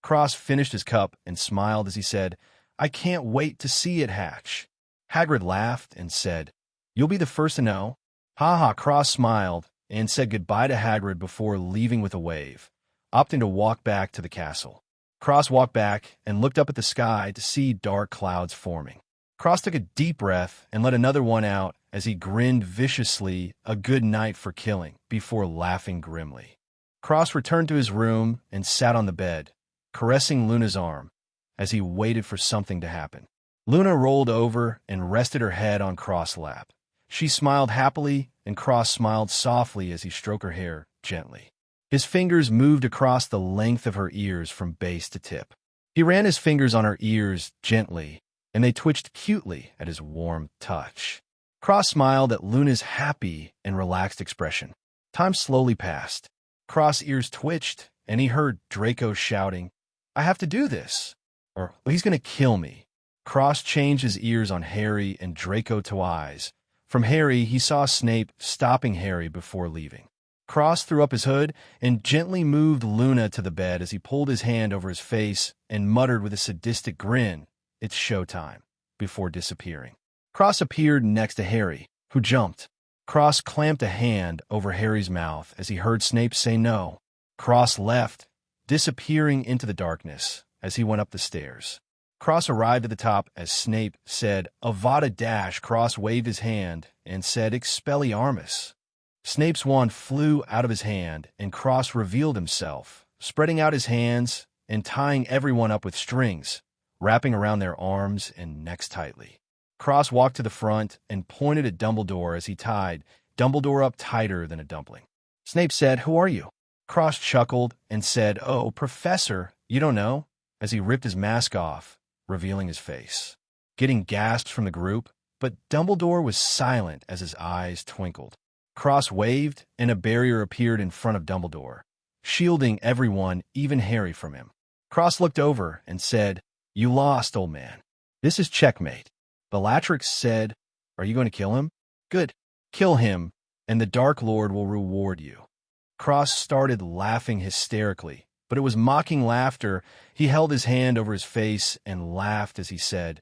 Cross finished his cup and smiled as he said, "I can't wait to see it hatch." Hagrid laughed and said, "You'll be the first to know." Ha ha. Cross smiled and said goodbye to Hagrid before leaving with a wave, opting to walk back to the castle. Cross walked back and looked up at the sky to see dark clouds forming. Cross took a deep breath and let another one out as he grinned viciously a good night for killing before laughing grimly. Cross returned to his room and sat on the bed, caressing Luna's arm as he waited for something to happen. Luna rolled over and rested her head on Cross' lap. She smiled happily, and Cross smiled softly as he stroked her hair gently. His fingers moved across the length of her ears from base to tip. He ran his fingers on her ears gently, and they twitched cutely at his warm touch. Cross smiled at Luna's happy and relaxed expression. Time slowly passed. Cross' ears twitched, and he heard Draco shouting, "I have to do this, or he's going to kill me." Cross changed his ears on Harry and Draco to eyes, From Harry, he saw Snape stopping Harry before leaving. Cross threw up his hood and gently moved Luna to the bed as he pulled his hand over his face and muttered with a sadistic grin, "It's showtime," before disappearing. Cross appeared next to Harry, who jumped. Cross clamped a hand over Harry's mouth as he heard Snape say no. Cross left, disappearing into the darkness as he went up the stairs. Cross arrived at the top as Snape said, "Avada Dash." Cross waved his hand and said, "Expelliarmus." Snape's wand flew out of his hand, and Cross revealed himself, spreading out his hands and tying everyone up with strings, wrapping around their arms and necks tightly. Cross walked to the front and pointed at Dumbledore as he tied Dumbledore up tighter than a dumpling. Snape said, "Who are you?" Cross chuckled and said, "Oh, Professor, you don't know," as he ripped his mask off, revealing his face. Getting gasps from the group, but Dumbledore was silent as his eyes twinkled. Cross waved, and a barrier appeared in front of Dumbledore, shielding everyone, even Harry, from him. Cross looked over and said, "You lost, old man. This is checkmate." Bellatrix said, "Are you going to kill him?" "Good. Kill him, and the Dark Lord will reward you." Cross started laughing hysterically, but it was mocking laughter. He held his hand over his face and laughed as he said,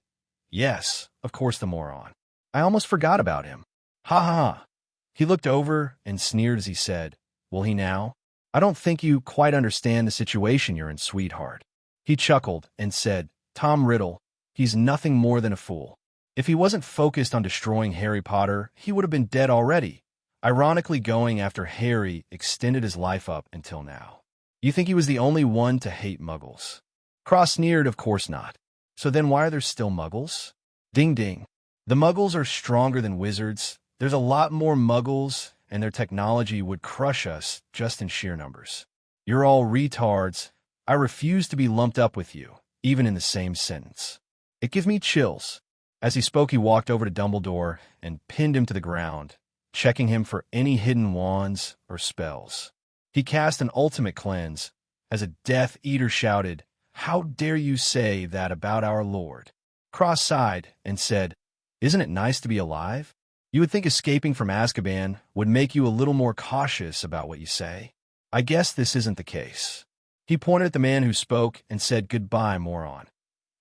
"Yes, of course, the moron. I almost forgot about him. Ha ha ha." He looked over and sneered as he said, "Will he now? I don't think you quite understand the situation you're in, sweetheart." He chuckled and said, "Tom Riddle, he's nothing more than a fool. If he wasn't focused on destroying Harry Potter, he would have been dead already. Ironically, going after Harry extended his life up until now. You think he was the only one to hate muggles?" Cross sneered, "Of course not. So then why are there still muggles?" Ding ding. The muggles are stronger than wizards. There's a lot more muggles, and their technology would crush us just in sheer numbers. You're all retards. I refuse to be lumped up with you, even in the same sentence. It gives me chills. As he spoke, he walked over to Dumbledore and pinned him to the ground, checking him for any hidden wands or spells. He cast an ultimate cleanse, as a Death Eater shouted, "How dare you say that about our Lord?" Cross sighed and said, "Isn't it nice to be alive? You would think escaping from Azkaban would make you a little more cautious about what you say. I guess this isn't the case." He pointed at the man who spoke and said, "Goodbye, moron."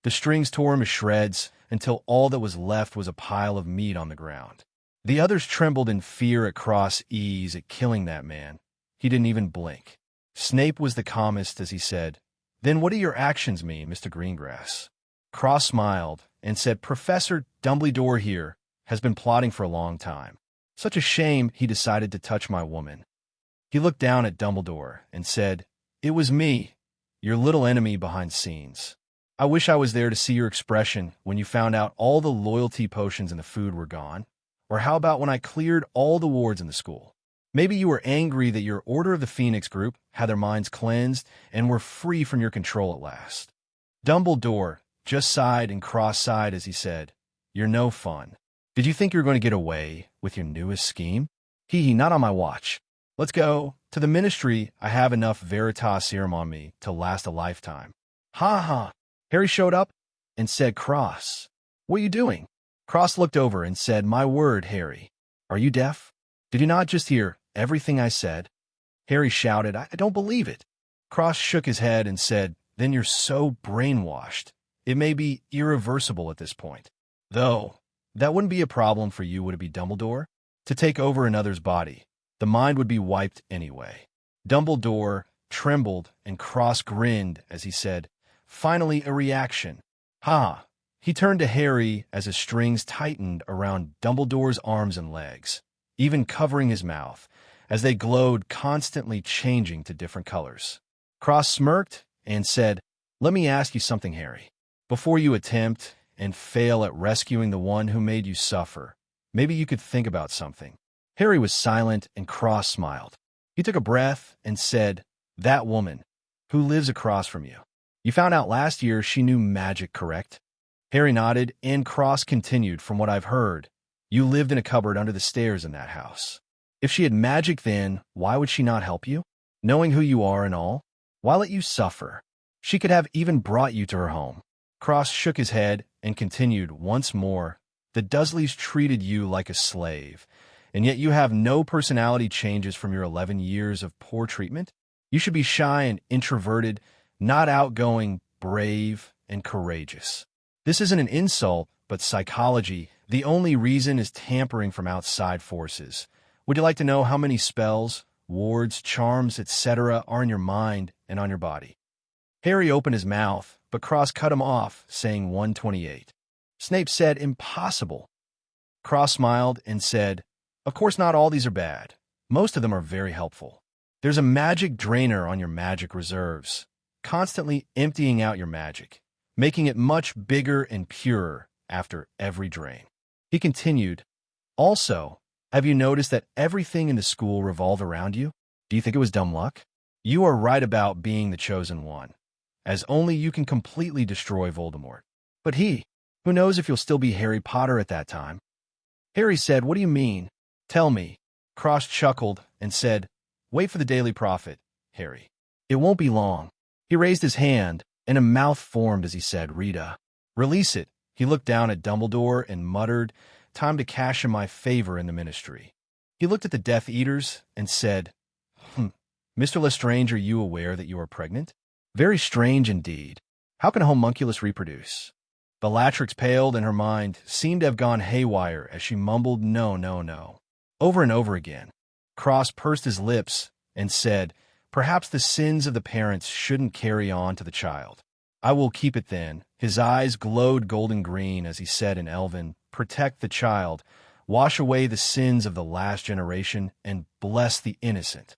The strings tore him to shreds until all that was left was a pile of meat on the ground. The others trembled in fear at Cross' ease at killing that man. He didn't even blink. Snape was the calmest as he said, "Then what do your actions mean, Mr. Greengrass?" Cross smiled and said, "Professor Dumbledore here has been plotting for a long time. Such a shame he decided to touch my woman." He looked down at Dumbledore and said, "It was me, your little enemy behind scenes. I wish I was there to see your expression when you found out all the loyalty potions in the food were gone. Or how about when I cleared all the wards in the school? Maybe you were angry that your Order of the Phoenix group had their minds cleansed and were free from your control at last." Dumbledore just sighed and cross-eyed as he said, "You're no fun. Did you think you were going to get away with your newest scheme? Hee hee, not on my watch. Let's go. To the Ministry, I have enough Veritas serum on me to last a lifetime." "Ha ha." Harry showed up and said, "Cross, what are you doing?" Cross looked over and said, "My word, Harry. Are you deaf? Did you not just hear everything I said?" Harry shouted, I don't believe it." Cross shook his head and said, "Then you're so brainwashed. It may be irreversible at this point. Though, that wouldn't be a problem for you, would it be, Dumbledore? To take over another's body. The mind would be wiped anyway." Dumbledore trembled and Cross grinned as he said, "Finally a reaction. Ha!" He turned to Harry as his strings tightened around Dumbledore's arms and legs, even covering his mouth, as they glowed, constantly changing to different colors. Cross smirked and said, "Let me ask you something, Harry. Before you attempt and fail at rescuing the one who made you suffer, maybe you could think about something." Harry was silent and Cross smiled. He took a breath and said, "That woman, who lives across from you. You found out last year she knew magic, correct?" Harry nodded, and Cross continued, "From what I've heard, you lived in a cupboard under the stairs in that house. If she had magic then, why would she not help you? Knowing who you are and all, why let you suffer? She could have even brought you to her home." Cross shook his head and continued once more, The Dursleys treated you like a slave, and yet you have no personality changes from your 11 years of poor treatment? You should be shy and introverted, not outgoing, brave, and courageous. This isn't an insult, but psychology. The only reason is tampering from outside forces. Would you like to know how many spells, wards, charms, etc. are in your mind and on your body? Harry opened his mouth, but Cross cut him off, saying 128. Snape said, impossible. Cross smiled and said, of course not all these are bad. Most of them are very helpful. There's a magic drainer on your magic reserves, constantly emptying out your magic, making it much bigger and purer after every drain. He continued, also, have you noticed that everything in the school revolved around you? Do you think it was dumb luck? You are right about being the chosen one, as only you can completely destroy Voldemort. But who knows if you'll still be Harry Potter at that time? Harry said, what do you mean? Tell me. Cross chuckled and said, wait for the Daily Prophet, Harry. It won't be long. He raised his hand, and a mouth formed as he said, Rita. Release it. He looked down at Dumbledore and muttered, time to cash in my favor in the ministry. He looked at the Death Eaters and said, Mr. Lestrange, are you aware that you are pregnant? Very strange indeed. How can a homunculus reproduce? Bellatrix paled, and her mind seemed to have gone haywire as she mumbled, no, no, no, over and over again. Cross pursed his lips and said, perhaps the sins of the parents shouldn't carry on to the child. I will keep it then. His eyes glowed golden green as he said in Elven, protect the child, wash away the sins of the last generation, and bless the innocent.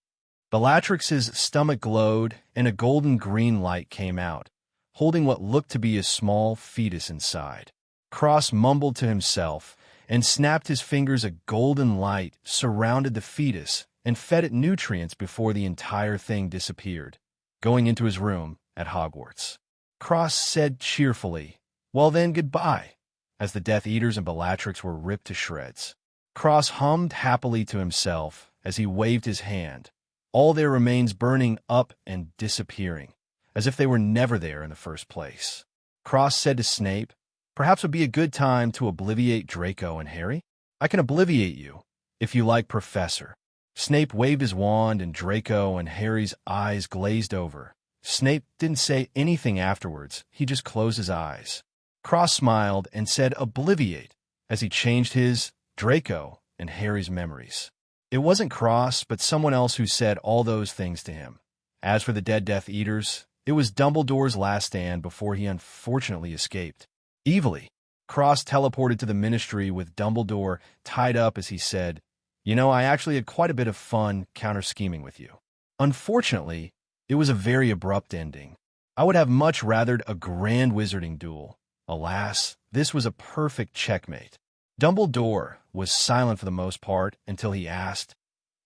Bellatrix's stomach glowed, and a golden green light came out, holding what looked to be a small fetus inside. Cross mumbled to himself and snapped his fingers. A golden light surrounded the fetus and fed it nutrients before the entire thing disappeared, going into his room at Hogwarts. Cross said cheerfully, well then, goodbye, as the Death Eaters and Bellatrix were ripped to shreds. Cross hummed happily to himself as he waved his hand, all their remains burning up and disappearing, as if they were never there in the first place. Cross said to Snape, perhaps it would be a good time to obliviate Draco and Harry? I can obliviate you, if you like, Professor. Snape waved his wand, and Draco and Harry's eyes glazed over. Snape didn't say anything afterwards. He just closed his eyes. Cross smiled and said obliviate as he changed his, Draco, and Harry's memories. It wasn't Cross, but someone else who said all those things to him. As for the dead Death Eaters, it was Dumbledore's last stand before he unfortunately escaped. Evilly, Cross teleported to the Ministry with Dumbledore tied up as he said, you know, I actually had quite a bit of fun counter-scheming with you. Unfortunately, it was a very abrupt ending. I would have much rathered a grand wizarding duel. Alas, this was a perfect checkmate. Dumbledore was silent for the most part until he asked,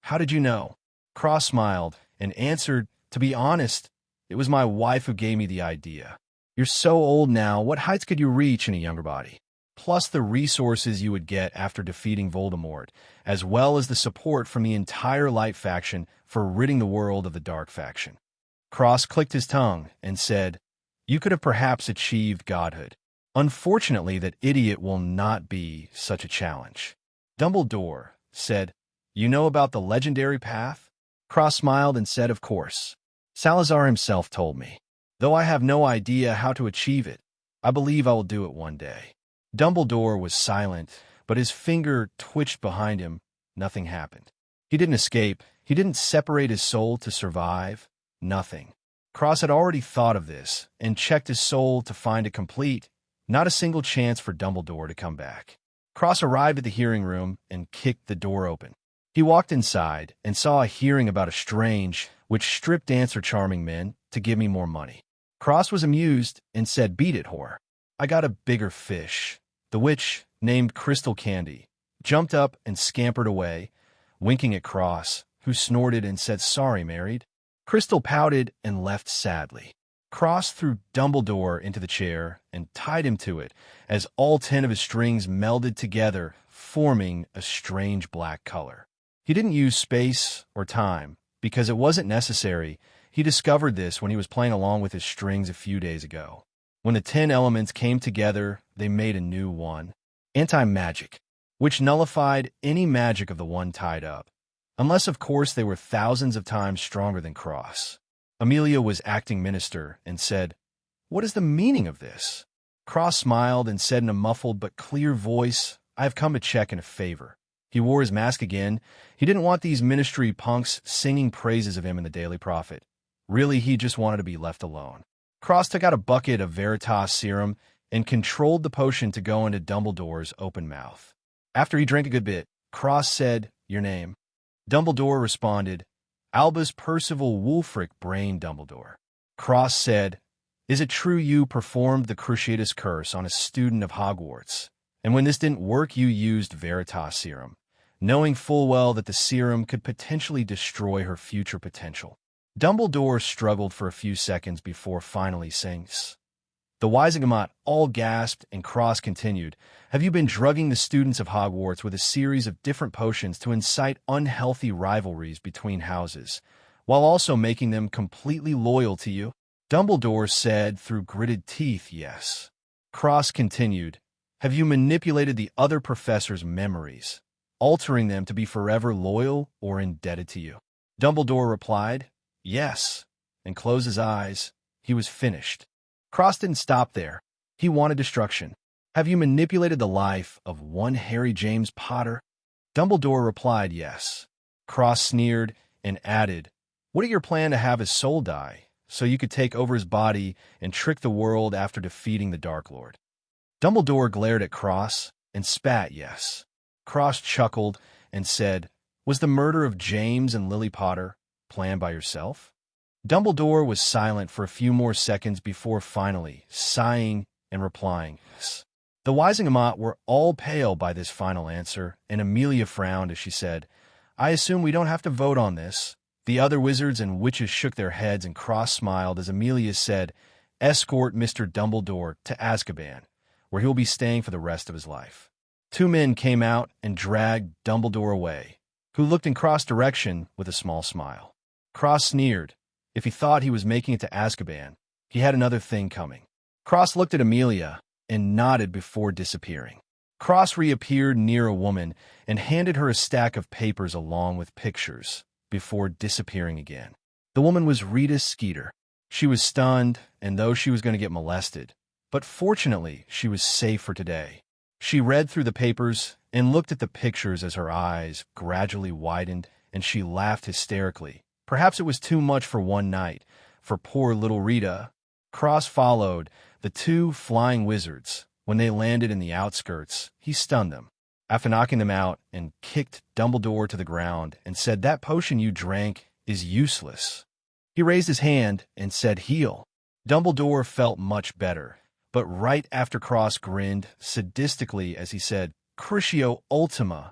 how did you know? Cross smiled and answered, to be honest, it was my wife who gave me the idea. You're so old now, what heights could you reach in a younger body? Plus the resources you would get after defeating Voldemort, as well as the support from the entire Light faction for ridding the world of the Dark faction. Cross clicked his tongue and said, you could have perhaps achieved godhood. Unfortunately, that idiot will not be such a challenge. Dumbledore said, you know about the legendary path? Cross smiled and said, of course. Salazar himself told me. Though I have no idea how to achieve it, I believe I will do it one day. Dumbledore was silent, but his finger twitched behind him. Nothing happened. He didn't escape. He didn't separate his soul to survive. Nothing. Cross had already thought of this and checked his soul to find it complete. Not a single chance for Dumbledore to come back. Cross arrived at the hearing room and kicked the door open. He walked inside and saw a hearing about a strange, which stripped dancer charming men to give me more money. Cross was amused and said, beat it, whore. I got a bigger fish. The witch, named Crystal Candy, jumped up and scampered away, winking at Cross, who snorted and said, sorry, married. Crystal pouted and left sadly. Cross threw Dumbledore into the chair and tied him to it as all 10 of his strings melded together, forming a strange black color. He didn't use space or time because it wasn't necessary. He discovered this when he was playing along with his strings a few days ago. When the 10 elements came together, they made a new one. Anti-magic, which nullified any magic of the one tied up. Unless, of course, they were thousands of times stronger than Cross. Amelia was acting minister and said, "What is the meaning of this?" Cross smiled and said in a muffled but clear voice, "I have come to check in a favor." He wore his mask again. He didn't want these ministry punks singing praises of him in the Daily Prophet. Really, he just wanted to be left alone. Cross took out a bucket of Veritas serum and controlled the potion to go into Dumbledore's open mouth. After he drank a good bit, Cross said, "Your name?" Dumbledore responded, "Albus Percival Wulfric Brain Dumbledore." Cross said, "Is it true you performed the Cruciatus Curse on a student of Hogwarts? And when this didn't work, you used Veritas serum, knowing full well that the serum could potentially destroy her future potential?" Dumbledore struggled for a few seconds before finally saying, The Wisegamot all gasped, and Cross continued, "Have you been drugging the students of Hogwarts with a series of different potions to incite unhealthy rivalries between houses, while also making them completely loyal to you?" Dumbledore said through gritted teeth, "Yes." Cross continued, "Have you manipulated the other professors' memories, altering them to be forever loyal or indebted to you?" Dumbledore replied, "Yes," and closed his eyes. He was finished. Cross didn't stop there. He wanted destruction. "Have you manipulated the life of one Harry James Potter?" Dumbledore replied, "Yes." Cross sneered and added, "What are your plan to have his soul die, so you could take over his body and trick the world after defeating the Dark Lord?" Dumbledore glared at Cross and spat yes. Cross chuckled and said, "Was the murder of James and Lily Potter planned by yourself?" Dumbledore was silent for a few more seconds before finally sighing and replying, "Yes." The Wisegamot were all pale by this final answer, and Amelia frowned as she said, "I assume we don't have to vote on this." The other wizards and witches shook their heads, and Cross smiled as Amelia said, "Escort Mr. Dumbledore to Azkaban, where he will be staying for the rest of his life." Two men came out and dragged Dumbledore away, who looked in Cross' direction with a small smile. Cross sneered. If he thought he was making it to Azkaban, he had another thing coming. Cross looked at Amelia and nodded before disappearing. Cross reappeared near a woman and handed her a stack of papers along with pictures before disappearing again. The woman was Rita Skeeter. She was stunned, and though she was going to get molested, but fortunately she was safe for today. She read through the papers and looked at the pictures as her eyes gradually widened, and she laughed hysterically. Perhaps it was too much for one night, for poor little Rita. Cross followed the two flying wizards. When they landed in the outskirts, he stunned them, after knocking them out, and kicked Dumbledore to the ground and said, "That potion you drank is useless." He raised his hand and said, "Heal." Dumbledore felt much better, but right after Cross grinned sadistically as he said, "Crucio Ultima."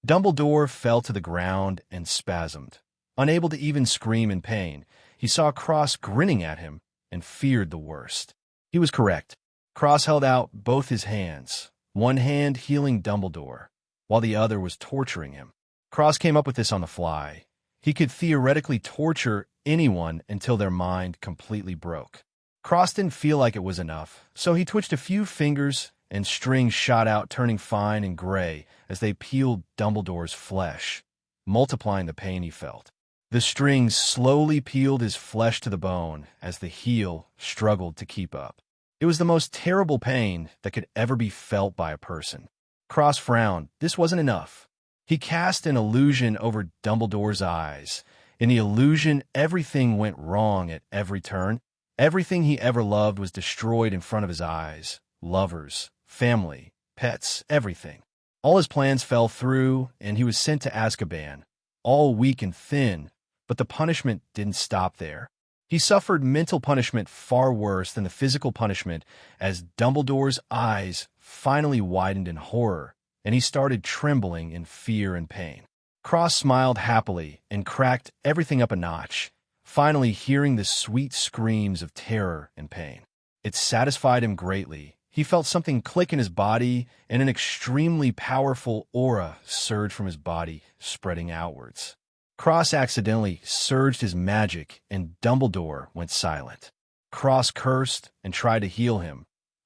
Dumbledore fell to the ground and spasmed. Unable to even scream in pain, he saw Cross grinning at him and feared the worst. He was correct. Cross held out both his hands, one hand healing Dumbledore, while the other was torturing him. Cross came up with this on the fly. He could theoretically torture anyone until their mind completely broke. Cross didn't feel like it was enough, so he twitched a few fingers and strings shot out, turning fine and gray as they peeled Dumbledore's flesh, multiplying the pain he felt. The strings slowly peeled his flesh to the bone as the heel struggled to keep up. It was the most terrible pain that could ever be felt by a person. Cross frowned. This wasn't enough. He cast an illusion over Dumbledore's eyes. In the illusion, everything went wrong at every turn. Everything he ever loved was destroyed in front of his eyes. Lovers, family, pets, everything. All his plans fell through, and he was sent to Azkaban, all weak and thin. But the punishment didn't stop there. He suffered mental punishment far worse than the physical punishment as Dumbledore's eyes finally widened in horror, and he started trembling in fear and pain. Cross smiled happily and cracked everything up a notch, finally hearing the sweet screams of terror and pain. It satisfied him greatly. He felt something click in his body, and an extremely powerful aura surged from his body, spreading outwards. Cross accidentally surged his magic, and Dumbledore went silent. Cross cursed and tried to heal him,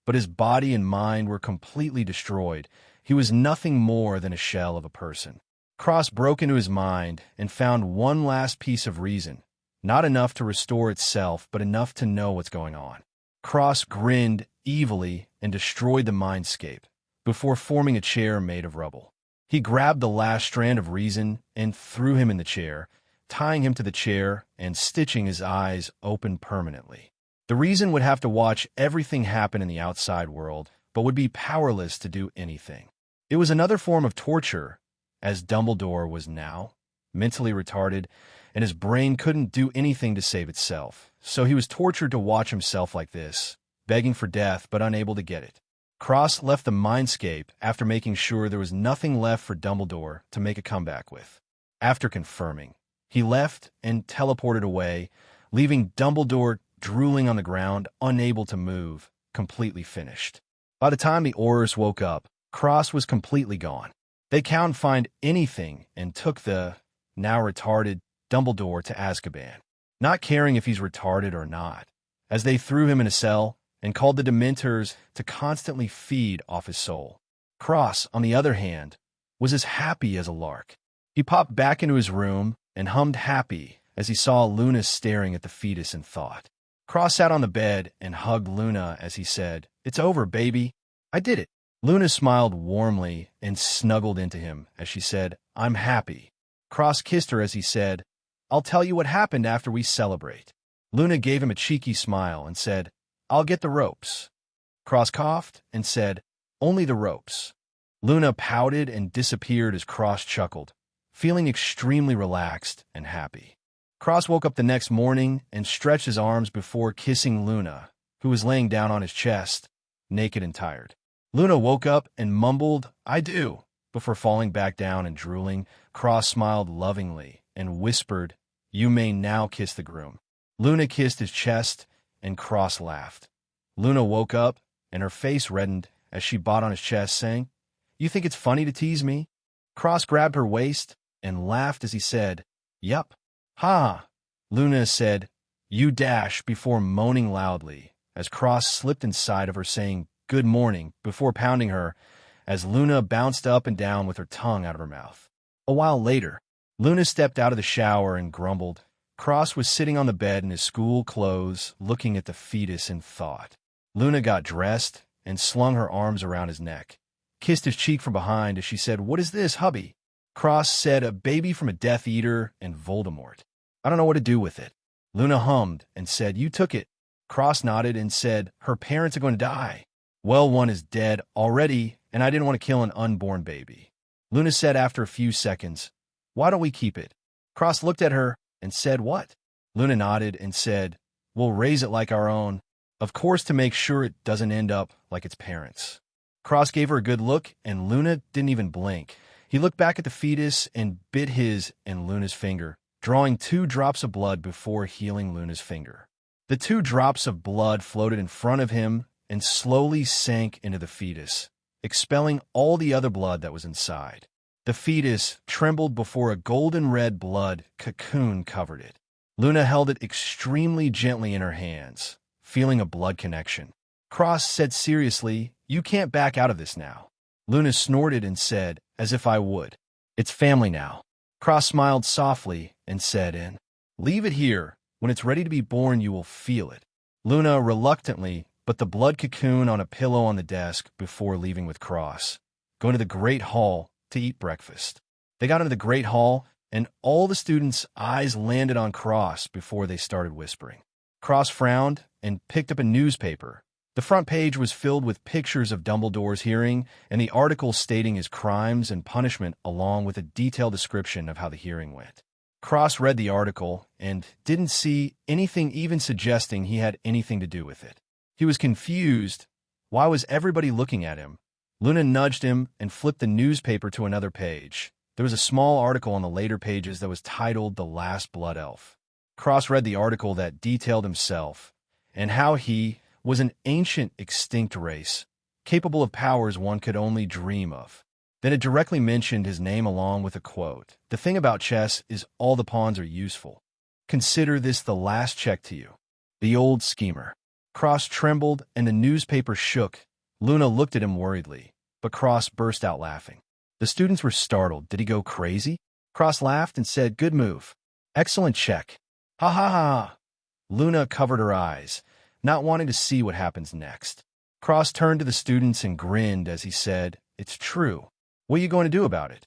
but his body and mind were completely destroyed. He was nothing more than a shell of a person. Cross broke into his mind and found one last piece of reason, not enough to restore itself, but enough to know what's going on. Cross grinned evilly and destroyed the mindscape before forming a chair made of rubble. He grabbed the last strand of reason and threw him in the chair, tying him to the chair and stitching his eyes open permanently. The reason would have to watch everything happen in the outside world, but would be powerless to do anything. It was another form of torture, as Dumbledore was now mentally retarded, and his brain couldn't do anything to save itself. So he was tortured to watch himself like this, begging for death but unable to get it. Cross left the mindscape after making sure there was nothing left for Dumbledore to make a comeback with. After confirming, he left and teleported away, leaving Dumbledore drooling on the ground, unable to move, completely finished. By the time the Aurors woke up, Cross was completely gone. They can't find anything and took the now retarded Dumbledore to Azkaban, not caring if he's retarded or not, as they threw him in a cell and called the Dementors to constantly feed off his soul. Cross, on the other hand, was as happy as a lark. He popped back into his room and hummed happy as he saw Luna staring at the fetus and thought. Cross sat on the bed and hugged Luna as he said, "It's over, baby. I did it." Luna smiled warmly and snuggled into him as she said, "I'm happy." Cross kissed her as he said, "I'll tell you what happened after we celebrate." Luna gave him a cheeky smile and said, "I'll get the ropes." Cross coughed and said, "Only the ropes." Luna pouted and disappeared as Cross chuckled, feeling extremely relaxed and happy. Cross woke up the next morning and stretched his arms before kissing Luna, who was laying down on his chest, naked and tired. Luna woke up and mumbled, "I do," before falling back down and drooling. Cross smiled lovingly and whispered, "You may now kiss the groom." Luna kissed his chest, and Cross laughed. Luna woke up, and her face reddened as she bought on his chest, saying, "You think it's funny to tease me?" Cross grabbed her waist and laughed as he said, "Yup." "Ha!" Luna said, "You dash," before moaning loudly, as Cross slipped inside of her saying, "Good morning," before pounding her, as Luna bounced up and down with her tongue out of her mouth. A while later, Luna stepped out of the shower and grumbled. Cross was sitting on the bed in his school clothes, looking at the fetus in thought. Luna got dressed and slung her arms around his neck, kissed his cheek from behind as she said, "What is this, hubby?" Cross said, "A baby from a Death Eater and Voldemort. I don't know what to do with it." Luna hummed and said, "You took it." Cross nodded and said, "Her parents are going to die." "Well, one is dead already, and I didn't want to kill an unborn baby." Luna said after a few seconds, "Why don't we keep it?" Cross looked at her and said, "What?" Luna nodded and said, "We'll raise it like our own, of course, to make sure it doesn't end up like its parents." Cross gave her a good look, and Luna didn't even blink. He looked back at the fetus and bit his and Luna's finger, drawing 2 drops of blood before healing Luna's finger. The 2 drops of blood floated in front of him and slowly sank into the fetus, expelling all the other blood that was inside. The fetus trembled before a golden red blood cocoon covered it. Luna held it extremely gently in her hands, feeling a blood connection. Cross said seriously, "You can't back out of this now." Luna snorted and said, "As if I would. It's family now." Cross smiled softly and said, "And leave it here. When it's ready to be born, you will feel it." Luna reluctantly put the blood cocoon on a pillow on the desk before leaving with Cross, going to the Great Hall to eat breakfast. They got into the Great Hall, and all the students' eyes landed on Cross before they started whispering. Cross frowned and picked up a newspaper. The front page was filled with pictures of Dumbledore's hearing and the article stating his crimes and punishment along with a detailed description of how the hearing went. Cross read the article and didn't see anything even suggesting he had anything to do with it. He was confused. Why was everybody looking at him? Luna nudged him and flipped the newspaper to another page. There was a small article on the later pages that was titled "The Last Blood Elf." Cross read the article that detailed himself and how he was an ancient extinct race, capable of powers one could only dream of. Then it directly mentioned his name along with a quote. "The thing about chess is all the pawns are useful. Consider this the last check to you." The old schemer. Cross trembled and the newspaper shook. Luna looked at him worriedly, but Cross burst out laughing. The students were startled. Did he go crazy? Cross laughed and said, "Good move. Excellent check." Ha ha ha. Luna covered her eyes, not wanting to see what happens next. Cross turned to the students and grinned as he said, "It's true. What are you going to do about it?"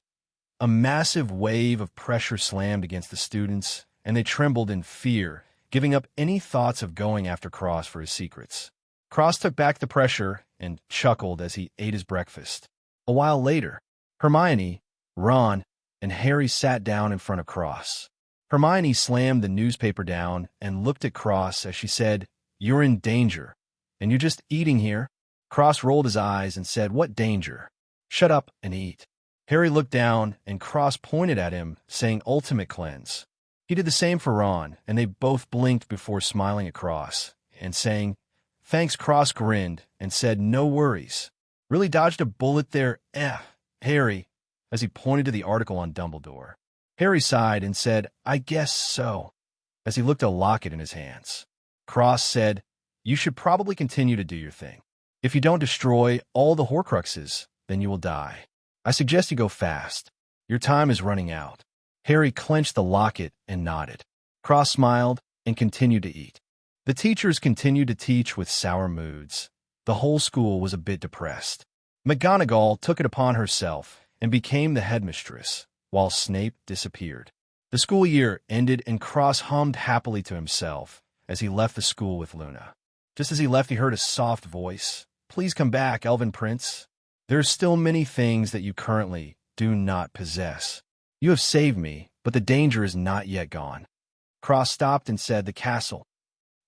A massive wave of pressure slammed against the students, and they trembled in fear, giving up any thoughts of going after Cross for his secrets. Cross took back the pressure and chuckled as he ate his breakfast. A while later, Hermione, Ron, and Harry sat down in front of Cross. Hermione slammed the newspaper down and looked at Cross as she said, "You're in danger. And you're just eating here?" Cross rolled his eyes and said, "What danger? Shut up and eat." Harry looked down and Cross pointed at him, saying, "Ultimate cleanse." He did the same for Ron, and they both blinked before smiling at Cross and saying, "Thanks." Cross grinned and said, "No worries. Really dodged a bullet there, Harry," as he pointed to the article on Dumbledore. Harry sighed and said, "I guess so," as he looked at a locket in his hands. Cross said, "You should probably continue to do your thing. If you don't destroy all the Horcruxes, then you will die. I suggest you go fast. Your time is running out." Harry clenched the locket and nodded. Cross smiled and continued to eat. The teachers continued to teach with sour moods. The whole school was a bit depressed. McGonagall took it upon herself and became the headmistress, while Snape disappeared. The school year ended and Cross hummed happily to himself as he left the school with Luna. Just as he left, he heard a soft voice. "Please come back, Elven Prince. There are still many things that you currently do not possess. You have saved me, but the danger is not yet gone." Cross stopped and said, "The castle."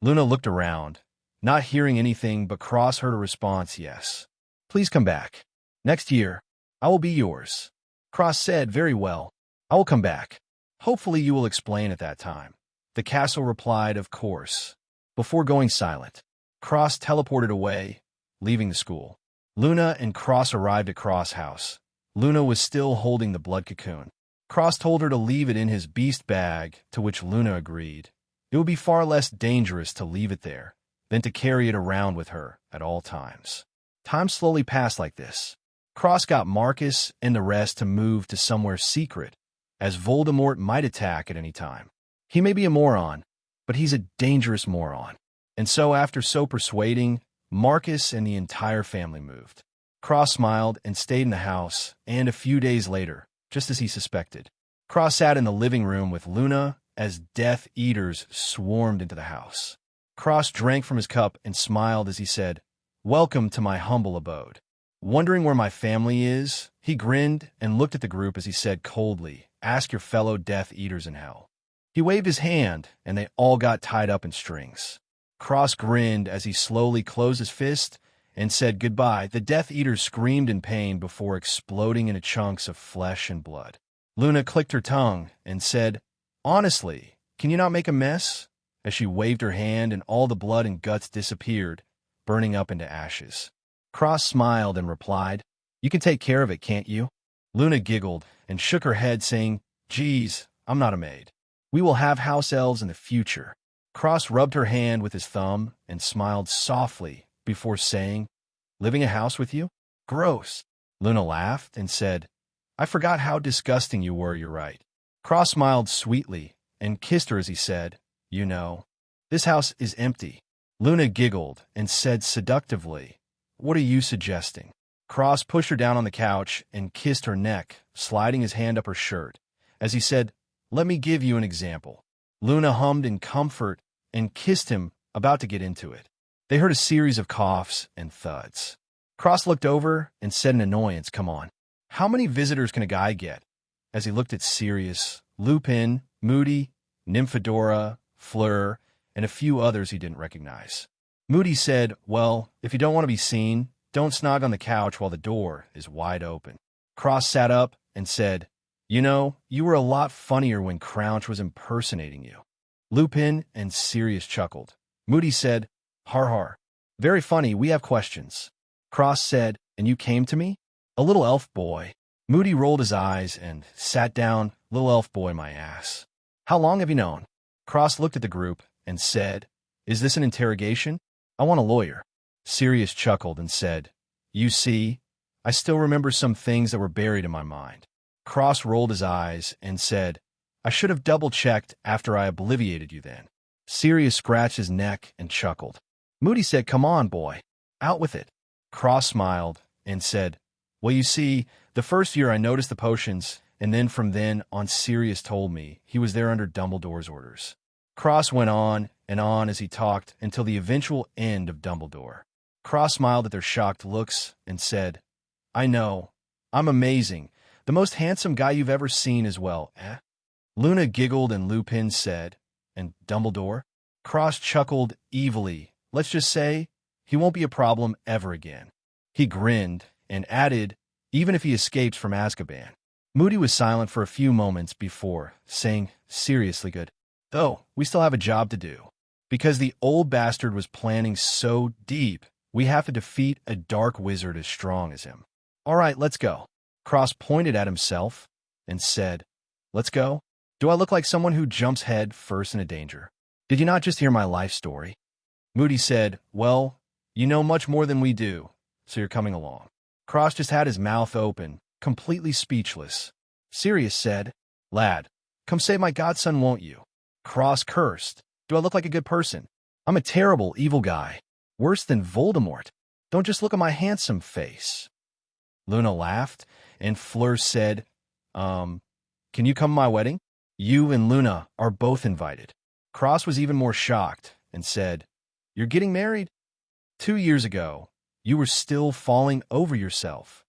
Luna looked around, not hearing anything, but Cross heard a response, "Yes. Please come back. Next year, I will be yours." Cross said, "Very well. I will come back. Hopefully you will explain at that time." The castle replied, "Of course." Before going silent, Cross teleported away, leaving the school. Luna and Cross arrived at Cross House. Luna was still holding the blood cocoon. Cross told her to leave it in his beast bag, to which Luna agreed. It would be far less dangerous to leave it there than to carry it around with her at all times. Time slowly passed like this. Cross got Marcus and the rest to move to somewhere secret, as Voldemort might attack at any time. He may be a moron, but he's a dangerous moron. And so after persuading, Marcus and the entire family moved. Cross smiled and stayed in the house, and a few days later, just as he suspected, Cross sat in the living room with Luna as Death Eaters swarmed into the house. Cross drank from his cup and smiled as he said, "Welcome to my humble abode." Wondering where my family is, he grinned and looked at the group as he said coldly, "Ask your fellow Death Eaters in hell." He waved his hand, and they all got tied up in strings. Cross grinned as he slowly closed his fist and said goodbye. The Death Eaters screamed in pain before exploding into chunks of flesh and blood. Luna clicked her tongue and said, "Honestly, can you not make a mess?" as she waved her hand and all the blood and guts disappeared, burning up into ashes. Cross smiled and replied, "You can take care of it, can't you?" Luna giggled and shook her head, saying, "Geez, I'm not a maid. We will have house elves in the future." Cross rubbed her hand with his thumb and smiled softly before saying, "Living a house with you? Gross." Luna laughed and said, "I forgot how disgusting you were, you're right." Cross smiled sweetly and kissed her as he said, "You know, this house is empty." Luna giggled and said seductively, "What are you suggesting?" Cross pushed her down on the couch and kissed her neck, sliding his hand up her shirt, as he said, "Let me give you an example." Luna hummed in comfort and kissed him, about to get into it. They heard a series of coughs and thuds. Cross looked over and said in annoyance, "Come on. How many visitors can a guy get?" as he looked at Sirius, Lupin, Moody, Nymphadora, Fleur, and a few others he didn't recognize. Moody said, "Well, if you don't want to be seen, don't snog on the couch while the door is wide open." Cross sat up and said, "You know, you were a lot funnier when Crouch was impersonating you." Lupin and Sirius chuckled. Moody said, "Har har. Very funny, we have questions." Cross said, "And you came to me?" "A little elf boy." Moody rolled his eyes and sat down. "Little elf boy, my ass. How long have you known?" Cross looked at the group and said, "Is this an interrogation?" I want a lawyer. Sirius chuckled and said, You see, I still remember some things that were buried in my mind. Cross rolled his eyes and said, I should have double-checked after I obliviated you then. Sirius scratched his neck and chuckled. Moody said, Come on, boy. Out with it. Cross smiled and said, Well, you see, the first year I noticed the potions, and then from then on Sirius told me he was there under Dumbledore's orders. Cross went on and on as he talked until the eventual end of Dumbledore. Cross smiled at their shocked looks and said, I know. I'm amazing. The most handsome guy you've ever seen as well, eh? Luna giggled and Lupin said, And Dumbledore? Cross chuckled evilly. Let's just say he won't be a problem ever again. He grinned and added, even if he escapes from Azkaban. Moody was silent for a few moments before saying, Seriously good. Though, we still have a job to do. Because the old bastard was planning so deep, we have to defeat a dark wizard as strong as him. All right, let's go. Cross pointed at himself and said, Let's go? Do I look like someone who jumps head first into danger? Did you not just hear my life story? Moody said, Well, you know much more than we do, so you're coming along. Cross just had his mouth open, completely speechless. Sirius said, Lad, come save my godson, won't you? Cross cursed. Do I look like a good person? I'm a terrible, evil guy. Worse than Voldemort. Don't just look at my handsome face. Luna laughed, and Fleur said, Can you come to my wedding? You and Luna are both invited. Cross was even more shocked and said, You're getting married? 2 years ago, you were still falling over yourself.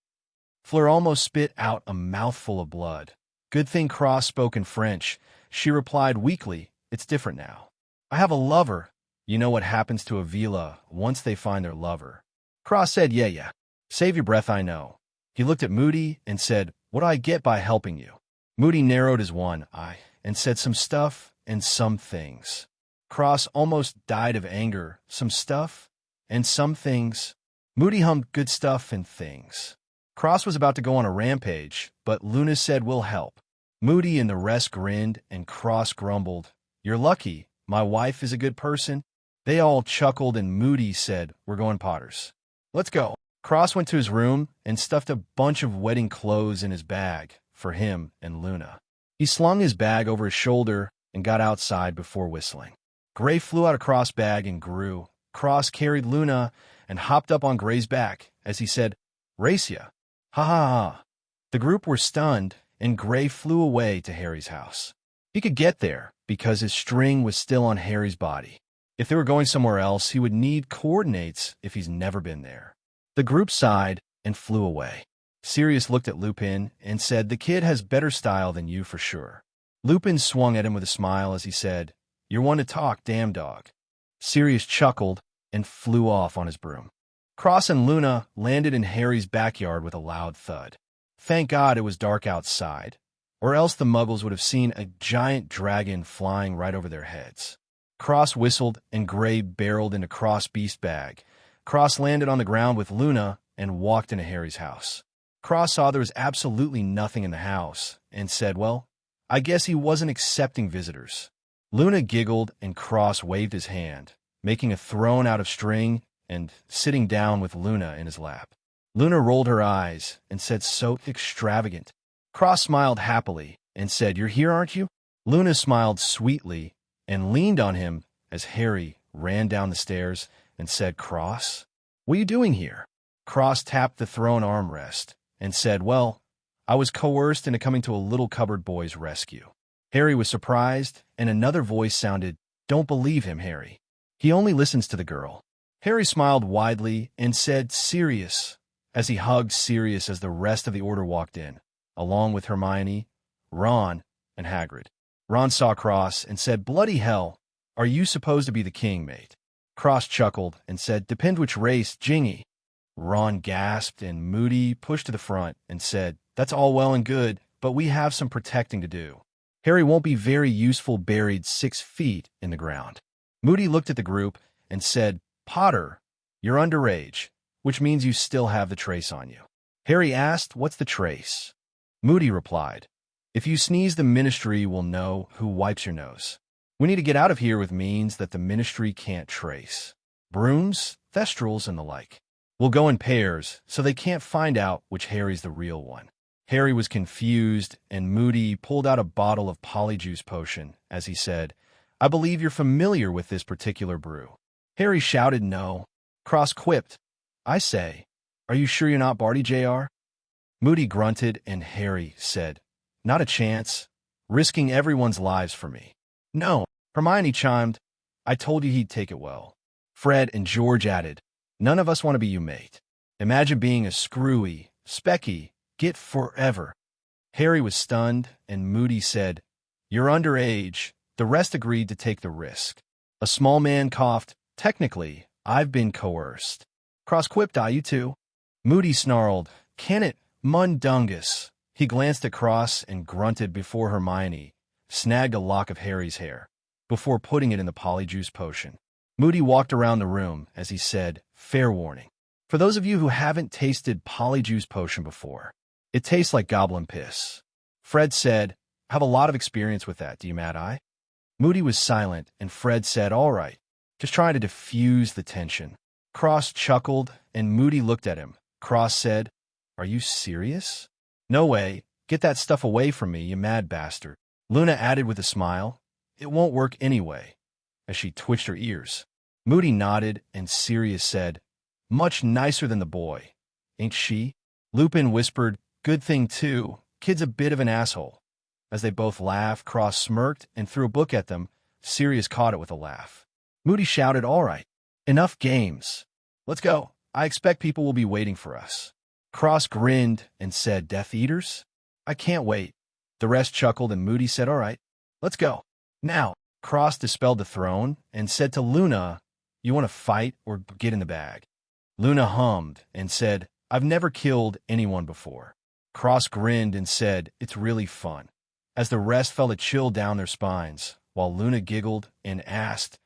Fleur almost spit out a mouthful of blood. Good thing Cross spoke in French. She replied weakly, It's different now. I have a lover. You know what happens to a villa once they find their lover. Cross said, Yeah. Save your breath, I know. He looked at Moody and said, What do I get by helping you? Moody narrowed his one eye and said some stuff and some things. Cross almost died of anger. Some stuff and some things. Moody hummed good stuff and things. Cross was about to go on a rampage, but Luna said, We'll help. Moody and the rest grinned, and Cross grumbled, You're lucky. My wife is a good person. They all chuckled, and Moody said, We're going Potters. Let's go. Cross went to his room and stuffed a bunch of wedding clothes in his bag for him and Luna. He slung his bag over his shoulder and got outside before whistling. Gray flew out of Cross' bag and grew. Cross carried Luna and hopped up on Gray's back as he said, Race ya. Ha ha ha. The group were stunned, and Gray flew away to Harry's house. He could get there because his string was still on Harry's body. If they were going somewhere else, he would need coordinates if he's never been there. The group sighed and flew away. Sirius looked at Lupin and said, The kid has better style than you for sure. Lupin swung at him with a smile as he said, You're one to talk, damn dog. Sirius chuckled and flew off on his broom. Cross and Luna landed in Harry's backyard with a loud thud. Thank God it was dark outside, or else the Muggles would have seen a giant dragon flying right over their heads. Cross whistled and Gray barreled into Cross' beast bag. Cross landed on the ground with Luna and walked into Harry's house. Cross saw there was absolutely nothing in the house and said, Well, I guess he wasn't accepting visitors. Luna giggled and Cross waved his hand, making a throne out of string and sitting down with Luna in his lap. Luna rolled her eyes and said, So extravagant. Cross smiled happily and said, You're here, aren't you? Luna smiled sweetly and leaned on him as Harry ran down the stairs and said, Cross, what are you doing here? Cross tapped the throne armrest and said, Well, I was coerced into coming to a little cupboard boy's rescue. Harry was surprised, and another voice sounded, Don't believe him, Harry. He only listens to the girl. Harry smiled widely and said, Sirius, as he hugged Sirius as the rest of the Order walked in, along with Hermione, Ron, and Hagrid. Ron saw Cross and said, Bloody hell, are you supposed to be the king, mate? Cross chuckled and said, Depend which race, Jingy. Ron gasped and Moody pushed to the front and said, That's all well and good, but we have some protecting to do. Harry won't be very useful buried 6 feet in the ground. Moody looked at the group and said, Potter, you're underage, which means you still have the trace on you. Harry asked, What's the trace? Moody replied, If you sneeze, the Ministry will know who wipes your nose. We need to get out of here with means that the Ministry can't trace. brooms, thestrals, and the like. We'll go in pairs, so they can't find out which Harry's the real one. Harry was confused, and Moody pulled out a bottle of polyjuice potion as he said, I believe you're familiar with this particular brew. Harry shouted no. Cross quipped, I say, are you sure you're not Barty Jr.? Moody grunted, and Harry said, not a chance. Risking everyone's lives for me. No, Hermione chimed, I told you he'd take it well. Fred and George added, none of us want to be you, mate. Imagine being a screwy, specky, git forever. Harry was stunned, and Moody said, you're underage. The rest agreed to take the risk. A small man coughed, technically, I've been coerced. Cross quipped, you too. Moody snarled, can it, mundungus. He glanced across and grunted before Hermione snagged a lock of Harry's hair, before putting it in the polyjuice potion. Moody walked around the room as he said, fair warning. For those of you who haven't tasted polyjuice potion before, it tastes like goblin piss. Fred said, I have a lot of experience with that, do you, Mad Eye? Moody was silent, and Fred said, all right, just trying to diffuse the tension. Cross chuckled, and Moody looked at him. Cross said, are you serious? No way. Get that stuff away from me, you mad bastard. Luna added with a smile, it won't work anyway, as she twitched her ears. Moody nodded, and Sirius said, much nicer than the boy, ain't she? Lupin whispered, good thing too, kid's a bit of an asshole. As they both laughed, Cross smirked and threw a book at them. Sirius caught it with a laugh. Moody shouted, all right, enough games. Let's go. I expect people will be waiting for us. Cross grinned and said, Death Eaters? I can't wait. The rest chuckled, and Moody said, all right, let's go. Now, Cross dispelled the throne and said to Luna, you want to fight or get in the bag? Luna hummed and said, I've never killed anyone before. Cross grinned and said, it's really fun. As the rest felt a chill down their spines, while Luna giggled and asked,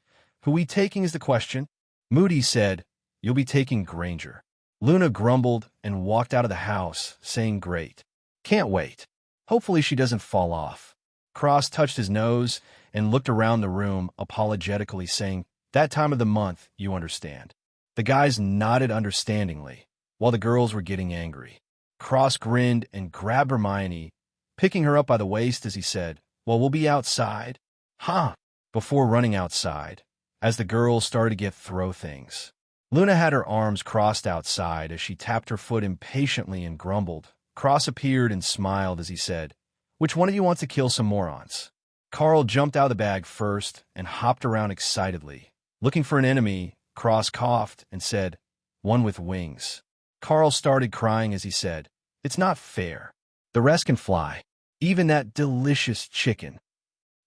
who we taking is the question? Moody said, you'll be taking Granger. Luna grumbled and walked out of the house, saying, great. Can't wait. Hopefully she doesn't fall off. Cross touched his nose and looked around the room apologetically, saying, that time of the month, you understand. The guys nodded understandingly, while the girls were getting angry. Cross grinned and grabbed Hermione, picking her up by the waist as he said, well, we'll be outside. Huh? Before running outside, as the girls started to get throw things. Luna had her arms crossed outside as she tapped her foot impatiently and grumbled. Cross appeared and smiled as he said, which one of you wants to kill some morons? Carl jumped out of the bag first and hopped around excitedly. Looking for an enemy, Cross coughed and said, one with wings. Carl started crying as he said, it's not fair. The rest can fly. Even that delicious chicken.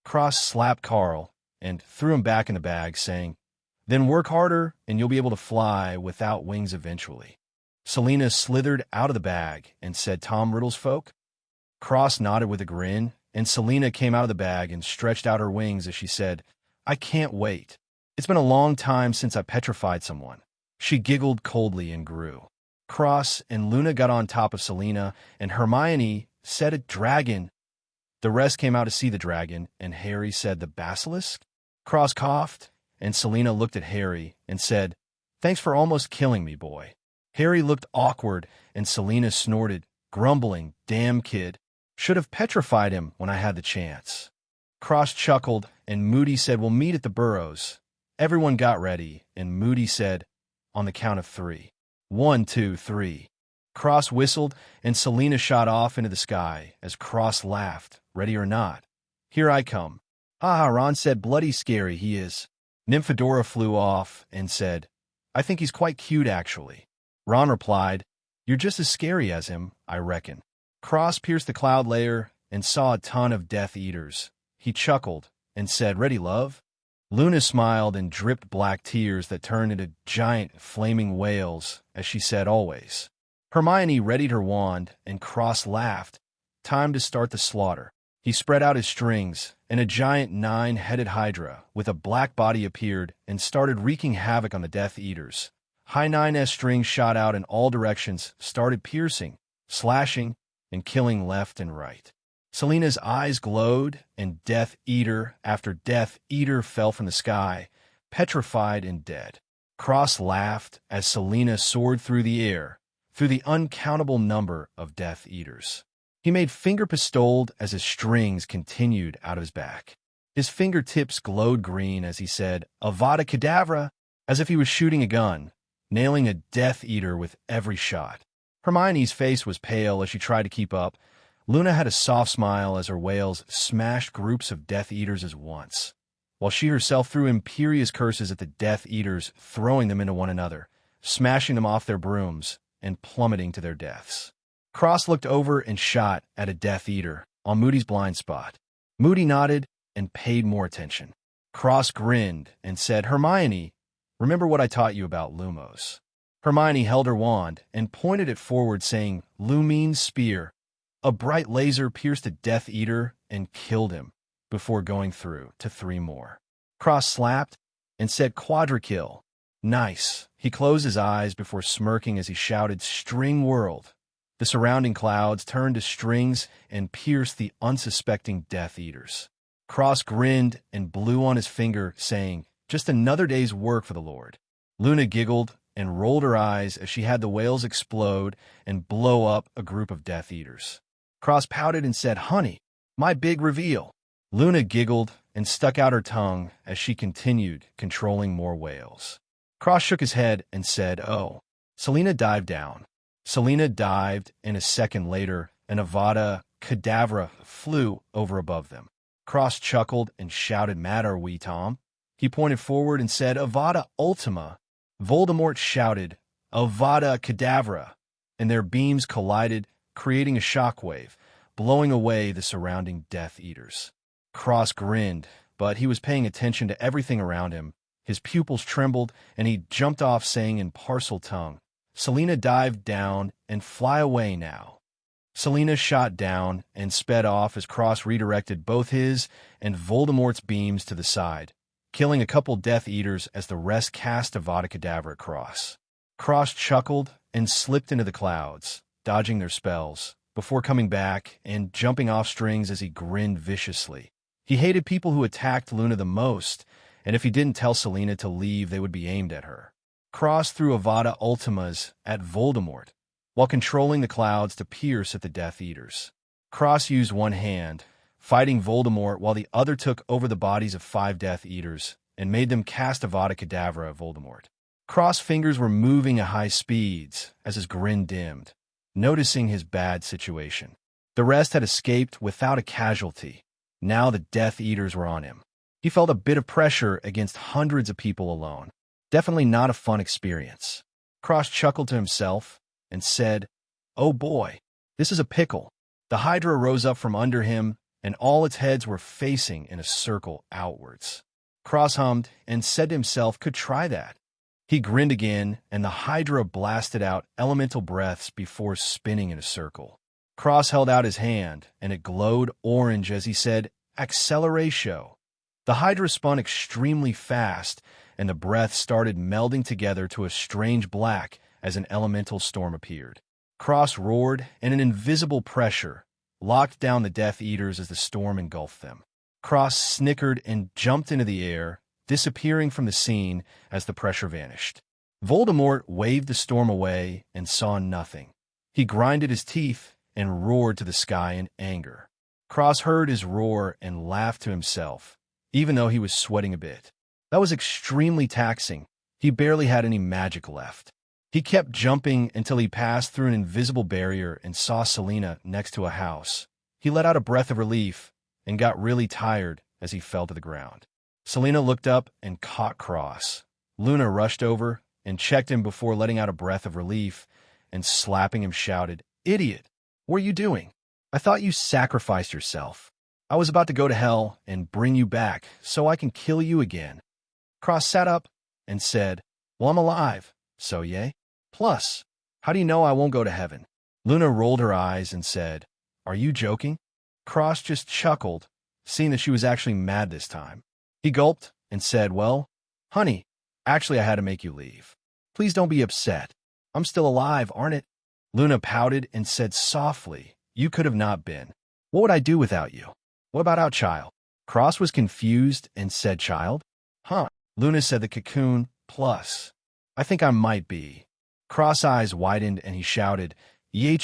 Cross slapped Carl and threw him back in the bag, saying, then work harder and you'll be able to fly without wings eventually. Selena slithered out of the bag and said, Tom Riddle's folk? Cross nodded with a grin, and Selena came out of the bag and stretched out her wings as she said, I can't wait. It's been a long time since I petrified someone. She giggled coldly and grew. Cross and Luna got on top of Selena, and Hermione said a dragon. The rest came out to see the dragon, and Harry said the basilisk. Cross coughed, and Selena looked at Harry and said, thanks for almost killing me, boy. Harry looked awkward, and Selena snorted, grumbling, damn kid. Should have petrified him when I had the chance. Cross chuckled, and Moody said, we'll meet at the burrows. Everyone got ready, and Moody said, on the count of 3. 1, 2, 3. Cross whistled, and Selena shot off into the sky as Cross laughed, ready or not. Here I come. Ah, Ron said, bloody scary he is. Nymphadora flew off and said, I think he's quite cute, actually. Ron replied, you're just as scary as him, I reckon. Cross pierced the cloud layer and saw a ton of Death Eaters. He chuckled and said, ready, love? Luna smiled and dripped black tears that turned into giant flaming whales as she said, always. Hermione readied her wand, and Cross laughed. Time to start the slaughter. He spread out his strings, and a giant 9-headed hydra with a black body appeared and started wreaking havoc on the Death Eaters. High 9S strings shot out in all directions, started piercing, slashing, and killing left and right. Selena's eyes glowed, and Death Eater after Death Eater fell from the sky, petrified and dead. Cross laughed as Selena soared through the air, through the uncountable number of Death Eaters. He made finger pistoled as his strings continued out of his back. His fingertips glowed green as he said, Avada Kedavra, as if he was shooting a gun, nailing a Death Eater with every shot. Hermione's face was pale as she tried to keep up. Luna had a soft smile as her wails smashed groups of Death Eaters at once, while she herself threw imperious curses at the Death Eaters, throwing them into one another, smashing them off their brooms, and plummeting to their deaths. Cross looked over and shot at a Death Eater on Moody's blind spot. Moody nodded and paid more attention. Cross grinned and said, Hermione, remember what I taught you about Lumos. Hermione held her wand and pointed it forward, saying, Lumine Spear. A bright laser pierced a Death Eater and killed him before going through to 3 more. Cross slapped and said, Quadra-kill. Nice. He closed his eyes before smirking as he shouted, String World. The surrounding clouds turned to strings and pierced the unsuspecting Death Eaters. Cross grinned and blew on his finger, saying, Just another day's work for the Lord. Luna giggled and rolled her eyes as she had the whales explode and blow up a group of Death Eaters. Cross pouted and said, Honey, my big reveal. Luna giggled and stuck out her tongue as she continued controlling more whales. Cross shook his head and said, Oh. Selena dived down. Selena dived, and a second later, an Avada Kedavra flew over above them. Cross chuckled and shouted, Mad are we, Tom? He pointed forward and said, Avada Ultima. Voldemort shouted, Avada Kedavra, and their beams collided, creating a shockwave, blowing away the surrounding Death Eaters. Cross grinned, but he was paying attention to everything around him. His pupils trembled, and he jumped off, saying in parcel tongue, Selena dived down and fly away now. Selena shot down and sped off as Cross redirected both his and Voldemort's beams to the side, killing a couple Death Eaters as the rest cast Avada Kedavra at Cross. Cross chuckled and slipped into the clouds, dodging their spells, before coming back and jumping off strings as he grinned viciously. He hated people who attacked Luna the most, and if he didn't tell Selena to leave, they would be aimed at her. Cross threw Avada Ultimas at Voldemort, while controlling the clouds to pierce at the Death Eaters. Cross used one hand, fighting Voldemort, while the other took over the bodies of 5 Death Eaters and made them cast Avada Kedavra at Voldemort. Cross fingers were moving at high speeds as his grin dimmed, noticing his bad situation. The rest had escaped without a casualty. Now the Death Eaters were on him. He felt a bit of pressure against hundreds of people alone. Definitely not a fun experience. Cross chuckled to himself and said, Oh boy, this is a pickle. The Hydra rose up from under him, and all its heads were facing in a circle outwards. Cross hummed and said to himself, could try that. He grinned again, and the Hydra blasted out elemental breaths before spinning in a circle. Cross held out his hand, and it glowed orange as he said, Acceleratio. The Hydra spun extremely fast, and the breath started melding together to a strange black as an elemental storm appeared. Cross roared, and an invisible pressure locked down the Death Eaters as the storm engulfed them. Cross snickered and jumped into the air, disappearing from the scene as the pressure vanished. Voldemort waved the storm away and saw nothing. He grinded his teeth and roared to the sky in anger. Cross heard his roar and laughed to himself, even though he was sweating a bit. That was extremely taxing. He barely had any magic left. He kept jumping until he passed through an invisible barrier and saw Selena next to a house. He let out a breath of relief and got really tired as he fell to the ground. Selena looked up and caught Cross. Luna rushed over and checked him before letting out a breath of relief and slapping him shouted, Idiot! What are you doing? I thought you sacrificed yourself. I was about to go to hell and bring you back so I can kill you again. Cross sat up and said, Well, I'm alive, so yay. Plus, how do you know I won't go to heaven? Luna rolled her eyes and said, Are you joking? Cross just chuckled, seeing that she was actually mad this time. He gulped and said, Well, honey, actually I had to make you leave. Please don't be upset. I'm still alive, aren't it? Luna pouted and said softly, You could have not been. What would I do without you? What about our child? Cross was confused and said, Child? Huh. Luna said the cocoon plus. I think I might be. Cross eyes widened and he shouted, Yh.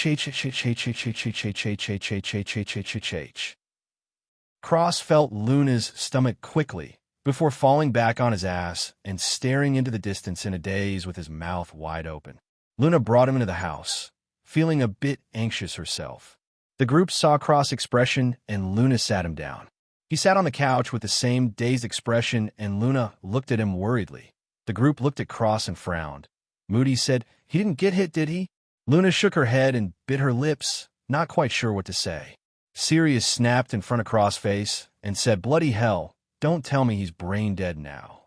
Cross felt Luna's stomach quickly before falling back on his ass and staring into the distance in a daze with his mouth wide open. Luna brought him into the house, feeling a bit anxious herself. The group saw Cross' expression and Luna sat him down. He sat on the couch with the same dazed expression and Luna looked at him worriedly. The group looked at Cross and frowned. Moody said, "He didn't get hit, did he?" Luna shook her head and bit her lips, not quite sure what to say. Sirius snapped in front of Cross' face and said, "Bloody hell, don't tell me he's brain dead now."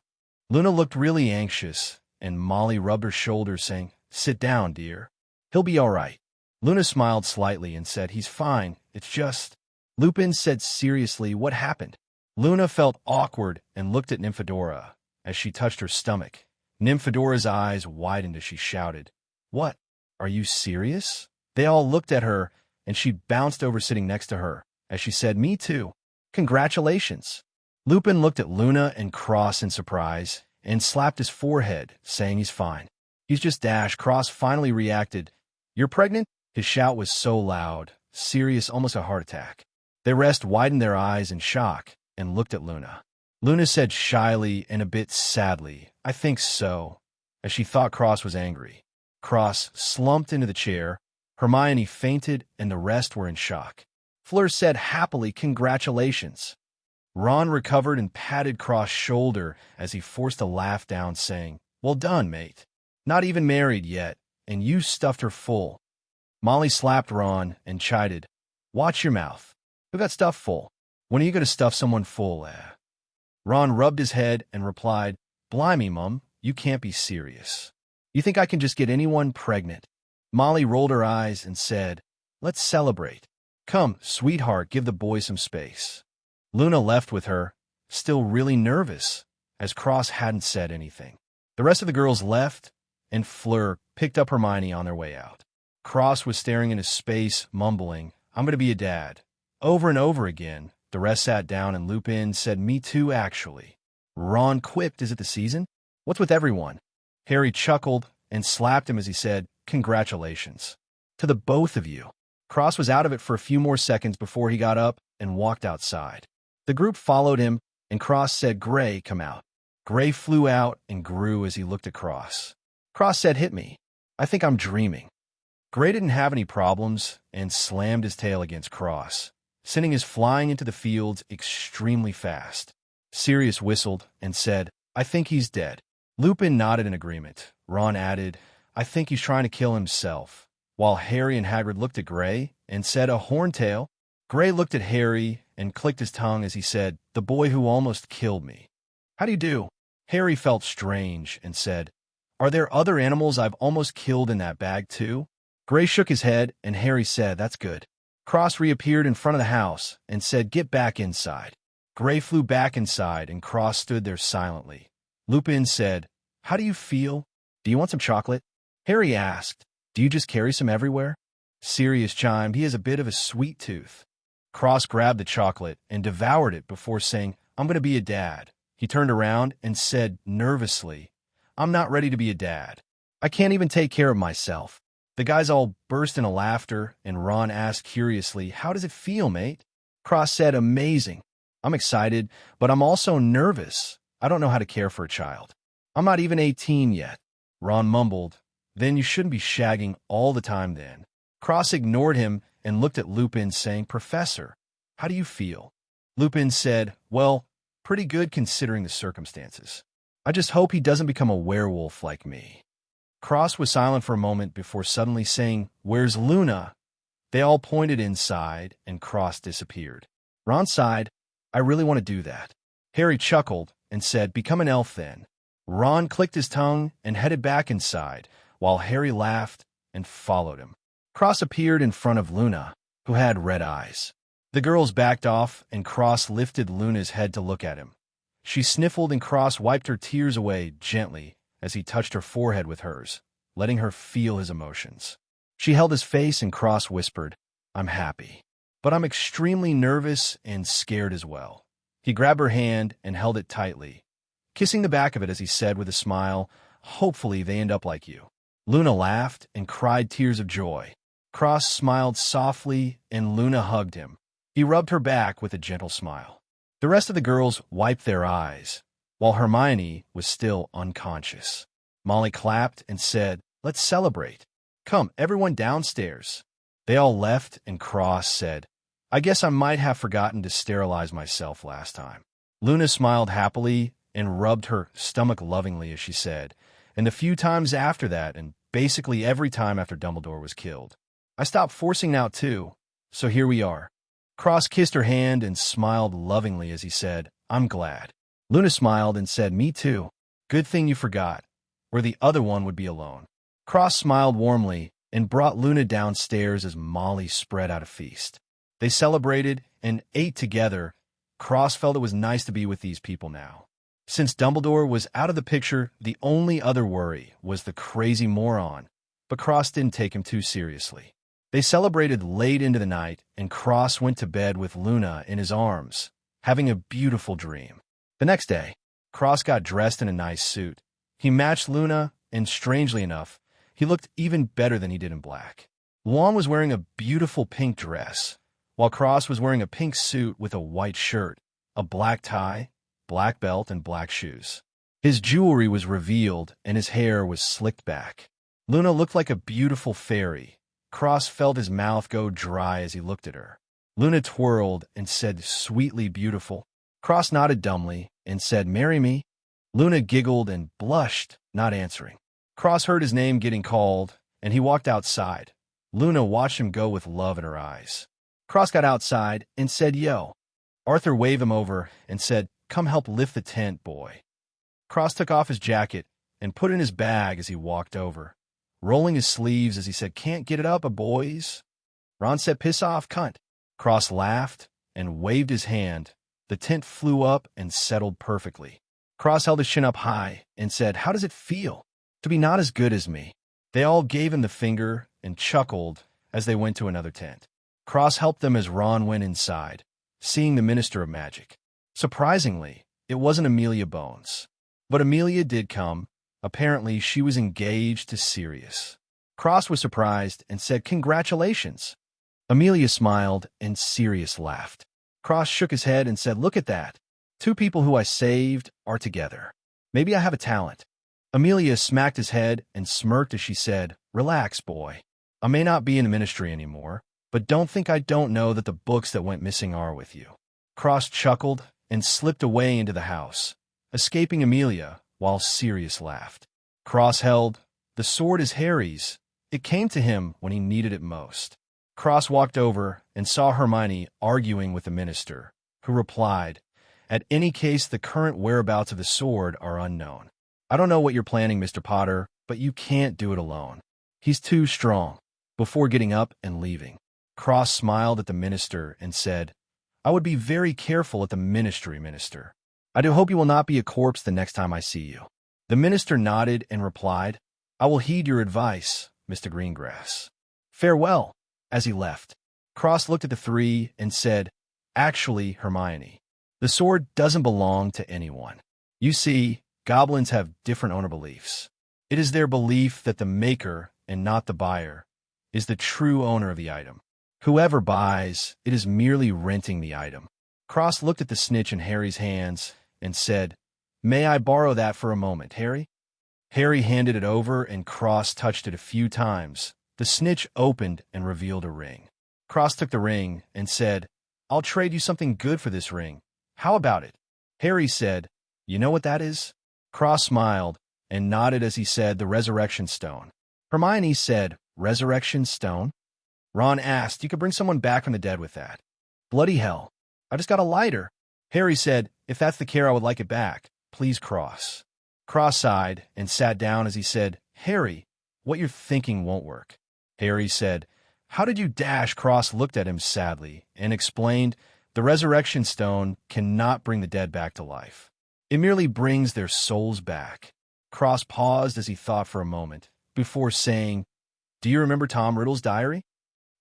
Luna looked really anxious, and Molly rubbed her shoulder, saying, "Sit down, dear. He'll be all right." Luna smiled slightly and said, "He's fine, it's just—" Lupin said seriously, "What happened?" Luna felt awkward and looked at Nymphadora as she touched her stomach. Nymphadora's eyes widened as she shouted, "What? Are you serious?" They all looked at her, and she bounced over sitting next to her as she said, "Me too. Congratulations." Lupin looked at Luna and Cross in surprise and slapped his forehead, saying he's fine. He's just Dash. Cross finally reacted. "You're pregnant?" His shout was so loud, Sirius almost a heart attack. The rest widened their eyes in shock and looked at Luna. Luna said shyly and a bit sadly, "I think so," as she thought Cross was angry. Cross slumped into the chair, Hermione fainted, and the rest were in shock. Fleur said happily, "Congratulations." Ron recovered and patted Cross' shoulder as he forced a laugh down, saying, "Well done, mate. Not even married yet, and you stuffed her full." Molly slapped Ron and chided, "Watch your mouth. Who got stuffed full? When are you going to stuff someone full, eh?" Ron rubbed his head and replied, "Blimey, Mum, you can't be serious. You think I can just get anyone pregnant?" Molly rolled her eyes and said, "Let's celebrate. Come, sweetheart, give the boy some space." Luna left with her, still really nervous, as Cross hadn't said anything. The rest of the girls left, and Fleur picked up Hermione on their way out. Cross was staring into space, mumbling, "I'm going to be a dad." Over and over again, the rest sat down and Lupin said, "Me too, actually." Ron quipped, "Is it the season? What's with everyone?" Harry chuckled and slapped him as he said, "Congratulations to the both of you." Cross was out of it for a few more seconds before he got up and walked outside. The group followed him, and Cross said, "Gray, come out." Gray flew out and grew as he looked at Cross. Cross said, "Hit me. I think I'm dreaming." Gray didn't have any problems and slammed his tail against Cross, sending his flying into the fields extremely fast. Sirius whistled and said, "I think he's dead." Lupin nodded in agreement. Ron added, "I think he's trying to kill himself," while Harry and Hagrid looked at Gray and said, "A horntail." Gray looked at Harry and clicked his tongue as he said, "The boy who almost killed me." "How do you do?" Harry felt strange and said, "Are there other animals I've almost killed in that bag too?" Gray shook his head and Harry said, "That's good." Cross reappeared in front of the house and said, "Get back inside." Gray flew back inside and Cross stood there silently. Lupin said, "How do you feel? Do you want some chocolate?" Harry asked, "Do you just carry some everywhere?" Sirius chimed, "He has a bit of a sweet tooth." Cross grabbed the chocolate and devoured it before saying, "I'm going to be a dad." He turned around and said nervously, "I'm not ready to be a dad. I can't even take care of myself." The guys all burst into laughter, and Ron asked curiously, "How does it feel, mate?" Cross said, "Amazing. I'm excited, but I'm also nervous. I don't know how to care for a child. I'm not even 18 yet." Ron mumbled, "Then you shouldn't be shagging all the time then." Cross ignored him and looked at Lupin, saying, "Professor, how do you feel?" Lupin said, "Well, pretty good considering the circumstances. I just hope he doesn't become a werewolf like me." Cross was silent for a moment before suddenly saying, "Where's Luna?" They all pointed inside, and Cross disappeared. Ron sighed, "I really want to do that." Harry chuckled and said, "Become an elf then." Ron clicked his tongue and headed back inside, while Harry laughed and followed him. Cross appeared in front of Luna, who had red eyes. The girls backed off, and Cross lifted Luna's head to look at him. She sniffled, and Cross wiped her tears away gently as he touched her forehead with hers, letting her feel his emotions. She held his face, and Cross whispered, "I'm happy, but I'm extremely nervous and scared as well." He grabbed her hand and held it tightly, kissing the back of it as he said with a smile, hopefully they end up like you. Luna laughed and cried tears of joy. Cross smiled softly, and Luna hugged him. He rubbed her back with a gentle smile. The rest of the girls wiped their eyes, while Hermione was still unconscious. Molly clapped and said, "Let's celebrate. Come, everyone downstairs." They all left, and Cross said, "I guess I might have forgotten to sterilize myself last time." Luna smiled happily and rubbed her stomach lovingly as she said, "And the few times after that, and basically every time after Dumbledore was killed, I stopped forcing out too, so here we are." Cross kissed her hand and smiled lovingly as he said, "I'm glad." Luna smiled and said, "Me too. Good thing you forgot, or the other one would be alone." Cross smiled warmly and brought Luna downstairs as Molly spread out a feast. They celebrated and ate together. Cross felt it was nice to be with these people now. Since Dumbledore was out of the picture, the only other worry was the crazy moron, but Cross didn't take him too seriously. They celebrated late into the night, and Cross went to bed with Luna in his arms, having a beautiful dream. The next day, Cross got dressed in a nice suit. He matched Luna, and strangely enough, he looked even better than he did in black. Luan was wearing a beautiful pink dress, while Cross was wearing a pink suit with a white shirt, a black tie, black belt, and black shoes. His jewelry was revealed, and his hair was slicked back. Luna looked like a beautiful fairy. Cross felt his mouth go dry as he looked at her. Luna twirled and said, "Sweetly beautiful." Cross nodded dumbly and said, "Marry me." Luna giggled and blushed, not answering. Cross heard his name getting called, and he walked outside. Luna watched him go with love in her eyes. Cross got outside and said, "Yo." Arthur waved him over and said, "Come help lift the tent, boy." Cross took off his jacket and put it in his bag as he walked over, rolling his sleeves as he said, "Can't get it up, boys." Ron said, "Piss off, cunt." Cross laughed and waved his hand. The tent flew up and settled perfectly. Cross held his chin up high and said, "How does it feel to be not as good as me?" They all gave him the finger and chuckled as they went to another tent. Cross helped them as Ron went inside, seeing the Minister of Magic. Surprisingly, it wasn't Amelia Bones. But Amelia did come. Apparently, she was engaged to Sirius. Cross was surprised and said, "Congratulations." Amelia smiled and Sirius laughed. Cross shook his head and said, "Look at that. 2 people who I saved are together. Maybe I have a talent." Amelia smacked his head and smirked as she said, "Relax, boy. I may not be in the ministry anymore, but don't think I don't know that the books that went missing are with you." Cross chuckled and slipped away into the house, escaping Amelia while Sirius laughed. Cross held, "The sword is Harry's. It came to him when he needed it most." Cross walked over and saw Hermione arguing with the minister, who replied, "At any case, the current whereabouts of the sword are unknown. I don't know what you're planning, Mr. Potter, but you can't do it alone. He's too strong," before getting up and leaving. Cross smiled at the minister and said, "I would be very careful at the ministry, Minister. I do hope you will not be a corpse the next time I see you." The minister nodded and replied, "I will heed your advice, Mr. Greengrass. Farewell," as he left. Cross looked at the 3 and said, "Actually, Hermione, the sword doesn't belong to anyone. You see, goblins have different owner beliefs. It is their belief that the maker, and not the buyer, is the true owner of the item. Whoever buys, it is merely renting the item." Cross looked at the snitch in Harry's hands and said, "May I borrow that for a moment, Harry?" Harry handed it over and Cross touched it a few times. The snitch opened and revealed a ring. Cross took the ring and said, "I'll trade you something good for this ring. How about it?" Harry said, "You know what that is?" Cross smiled and nodded as he said, "The resurrection stone." Hermione said, "Resurrection stone?" Ron asked, "You could bring someone back from the dead with that." "Bloody hell. I just got a lighter." Harry said, "If that's the care, I would like it back. Please, Cross." Cross sighed and sat down as he said, "Harry, what you're thinking won't work." Harry said, "How did you dash?" Cross looked at him sadly and explained, "The resurrection stone cannot bring the dead back to life. It merely brings their souls back." Cross paused as he thought for a moment, before saying, "Do you remember Tom Riddle's diary?"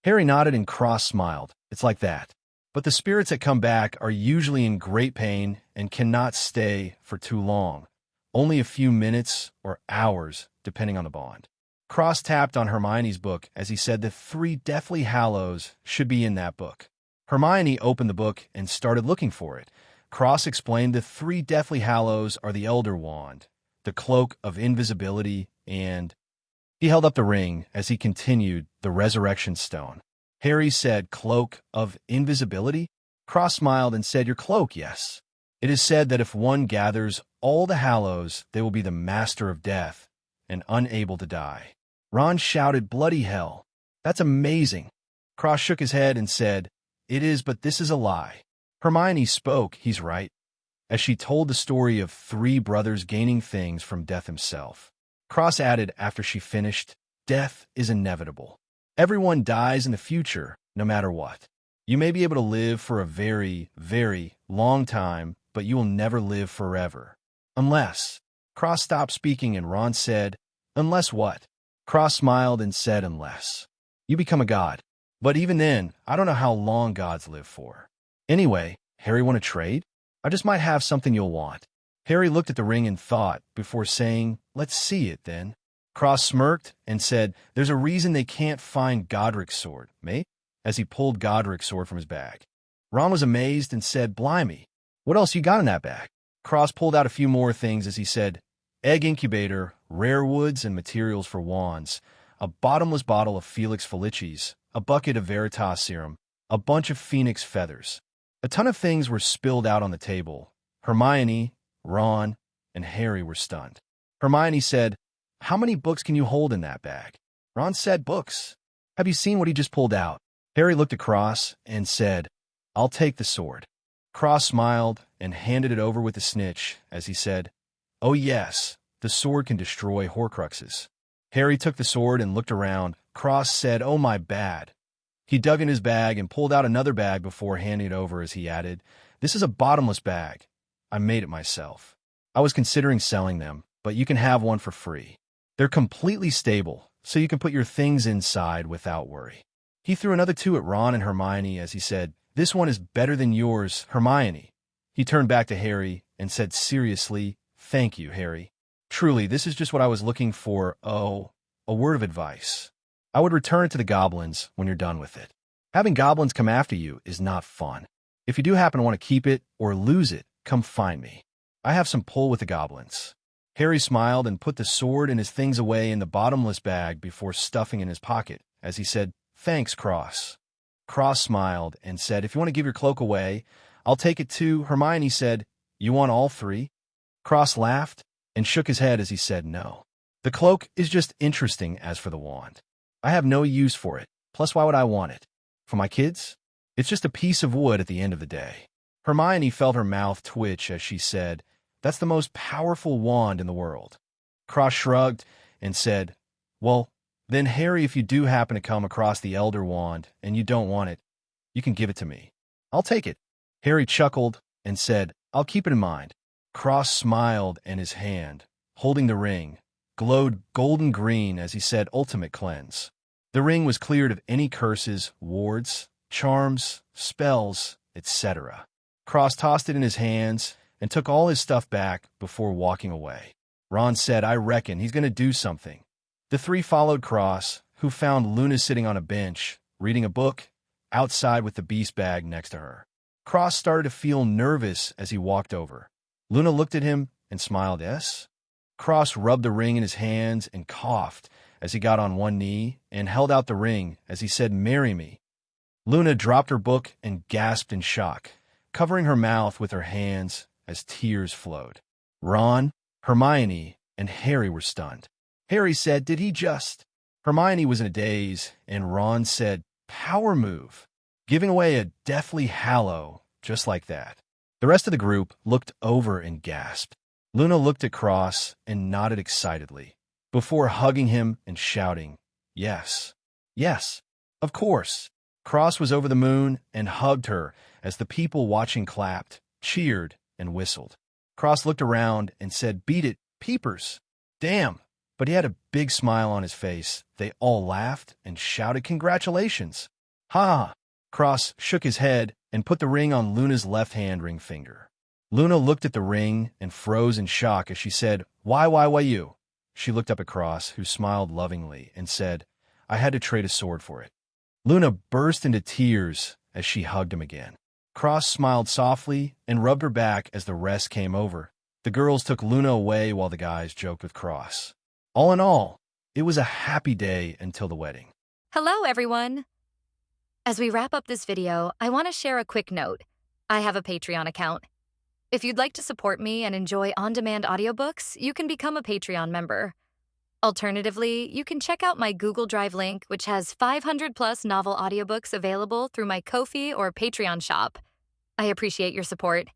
Harry nodded and Cross smiled. "It's like that. But the spirits that come back are usually in great pain and cannot stay for too long, only a few minutes or hours, depending on the bond. Cross tapped on Hermione's book as he said the 3 Deathly Hallows should be in that book. Hermione opened the book and started looking for it. Cross explained the 3 Deathly Hallows are the Elder Wand, the Cloak of Invisibility, and... He held up the ring as he continued the Resurrection Stone. Harry said, Cloak of Invisibility? Cross smiled and said, Your cloak, yes. It is said that if one gathers all the Hallows, they will be the master of death and unable to die. Ron shouted, Bloody hell. That's amazing. Cross shook his head and said, It is, but this is a lie. Hermione spoke, He's right, as she told the story of 3 brothers gaining things from death himself. Cross added after she finished, Death is inevitable. Everyone dies in the future, no matter what. You may be able to live for a very, very long time, but you will never live forever. Unless... Cross stopped speaking and Ron said, Unless what? Cross smiled and said, Unless. You become a god. But even then, I don't know how long gods live for. Anyway, Harry, want to trade? I just might have something you'll want. Harry looked at the ring and thought, before saying, Let's see it, then. Cross smirked and said, There's a reason they can't find Godric's sword, mate, as he pulled Godric's sword from his bag. Ron was amazed and said, Blimey, what else you got in that bag? Cross pulled out a few more things as he said, Egg incubator, rare woods and materials for wands, a bottomless bottle of Felix Felicis, a bucket of Veritas serum, a bunch of phoenix feathers. A ton of things were spilled out on the table. Hermione, Ron, and Harry were stunned. Hermione said, How many books can you hold in that bag? Ron said, Books. Have you seen what he just pulled out? Harry looked across and said, I'll take the sword. Cross smiled and handed it over with a snitch as he said, Oh yes, the sword can destroy Horcruxes. Harry took the sword and looked around. Cross said, Oh my bad. He dug in his bag and pulled out another bag before handing it over as he added, This is a bottomless bag. I made it myself. I was considering selling them, but you can have one for free. They're completely stable, so you can put your things inside without worry. He threw another 2 at Ron and Hermione as he said, This one is better than yours, Hermione. He turned back to Harry and said seriously, Thank you, Harry. Truly, this is just what I was looking for. Oh, a word of advice. I would return it to the goblins when you're done with it. Having goblins come after you is not fun. If you do happen to want to keep it or lose it, come find me. I have some pull with the goblins. Harry smiled and put the sword and his things away in the bottomless bag before stuffing in his pocket, as he said, Thanks, Cross. Cross smiled and said, If you want to give your cloak away, I'll take it too. Hermione said, You want all 3? Cross laughed and shook his head as he said, No. The cloak is just interesting as for the wand. I have no use for it. Plus, why would I want it? For my kids? It's just a piece of wood at the end of the day. Hermione felt her mouth twitch as she said, That's the most powerful wand in the world. Cross shrugged and said, Well, then Harry, if you do happen to come across the Elder Wand and you don't want it, you can give it to me. I'll take it. Harry chuckled and said, I'll keep it in mind. Cross smiled and his hand, holding the ring, glowed golden green as he said, Ultimate Cleanse. The ring was cleared of any curses, wards, charms, spells, etc. Cross tossed it in his hands and took all his stuff back before walking away. Ron said, I reckon he's going to do something. The 3 followed Cross, who found Luna sitting on a bench, reading a book, outside with the beast bag next to her. Cross started to feel nervous as he walked over. Luna looked at him and smiled, Yes? Cross rubbed the ring in his hands and coughed as he got on one knee and held out the ring as he said, Marry me. Luna dropped her book and gasped in shock, covering her mouth with her hands as tears flowed. Ron, Hermione, and Harry were stunned. Harry said, Did he just? Hermione was in a daze, and Ron said, Power move, giving away a Deathly Hallow just like that. The rest of the group looked over and gasped. Luna looked at Cross and nodded excitedly, before hugging him and shouting, Yes, yes, of course. Cross was over the moon and hugged her as the people watching clapped, cheered, and whistled. Cross looked around and said, Beat it, peepers. Damn. But he had a big smile on his face. They all laughed and shouted congratulations. Ha! Cross shook his head and put the ring on Luna's left-hand ring finger. Luna looked at the ring and froze in shock as she said, why you? She looked up at Cross, who smiled lovingly, and said, I had to trade a sword for it. Luna burst into tears as she hugged him again. Cross smiled softly and rubbed her back as the rest came over. The girls took Luna away while the guys joked with Cross. All in all, it was a happy day until the wedding. Hello, everyone. As we wrap up this video, I want to share a quick note. I have a Patreon account. If you'd like to support me and enjoy on-demand audiobooks, you can become a Patreon member. Alternatively, you can check out my Google Drive link, which has 500+ novel audiobooks available through my Ko-fi or Patreon shop. I appreciate your support.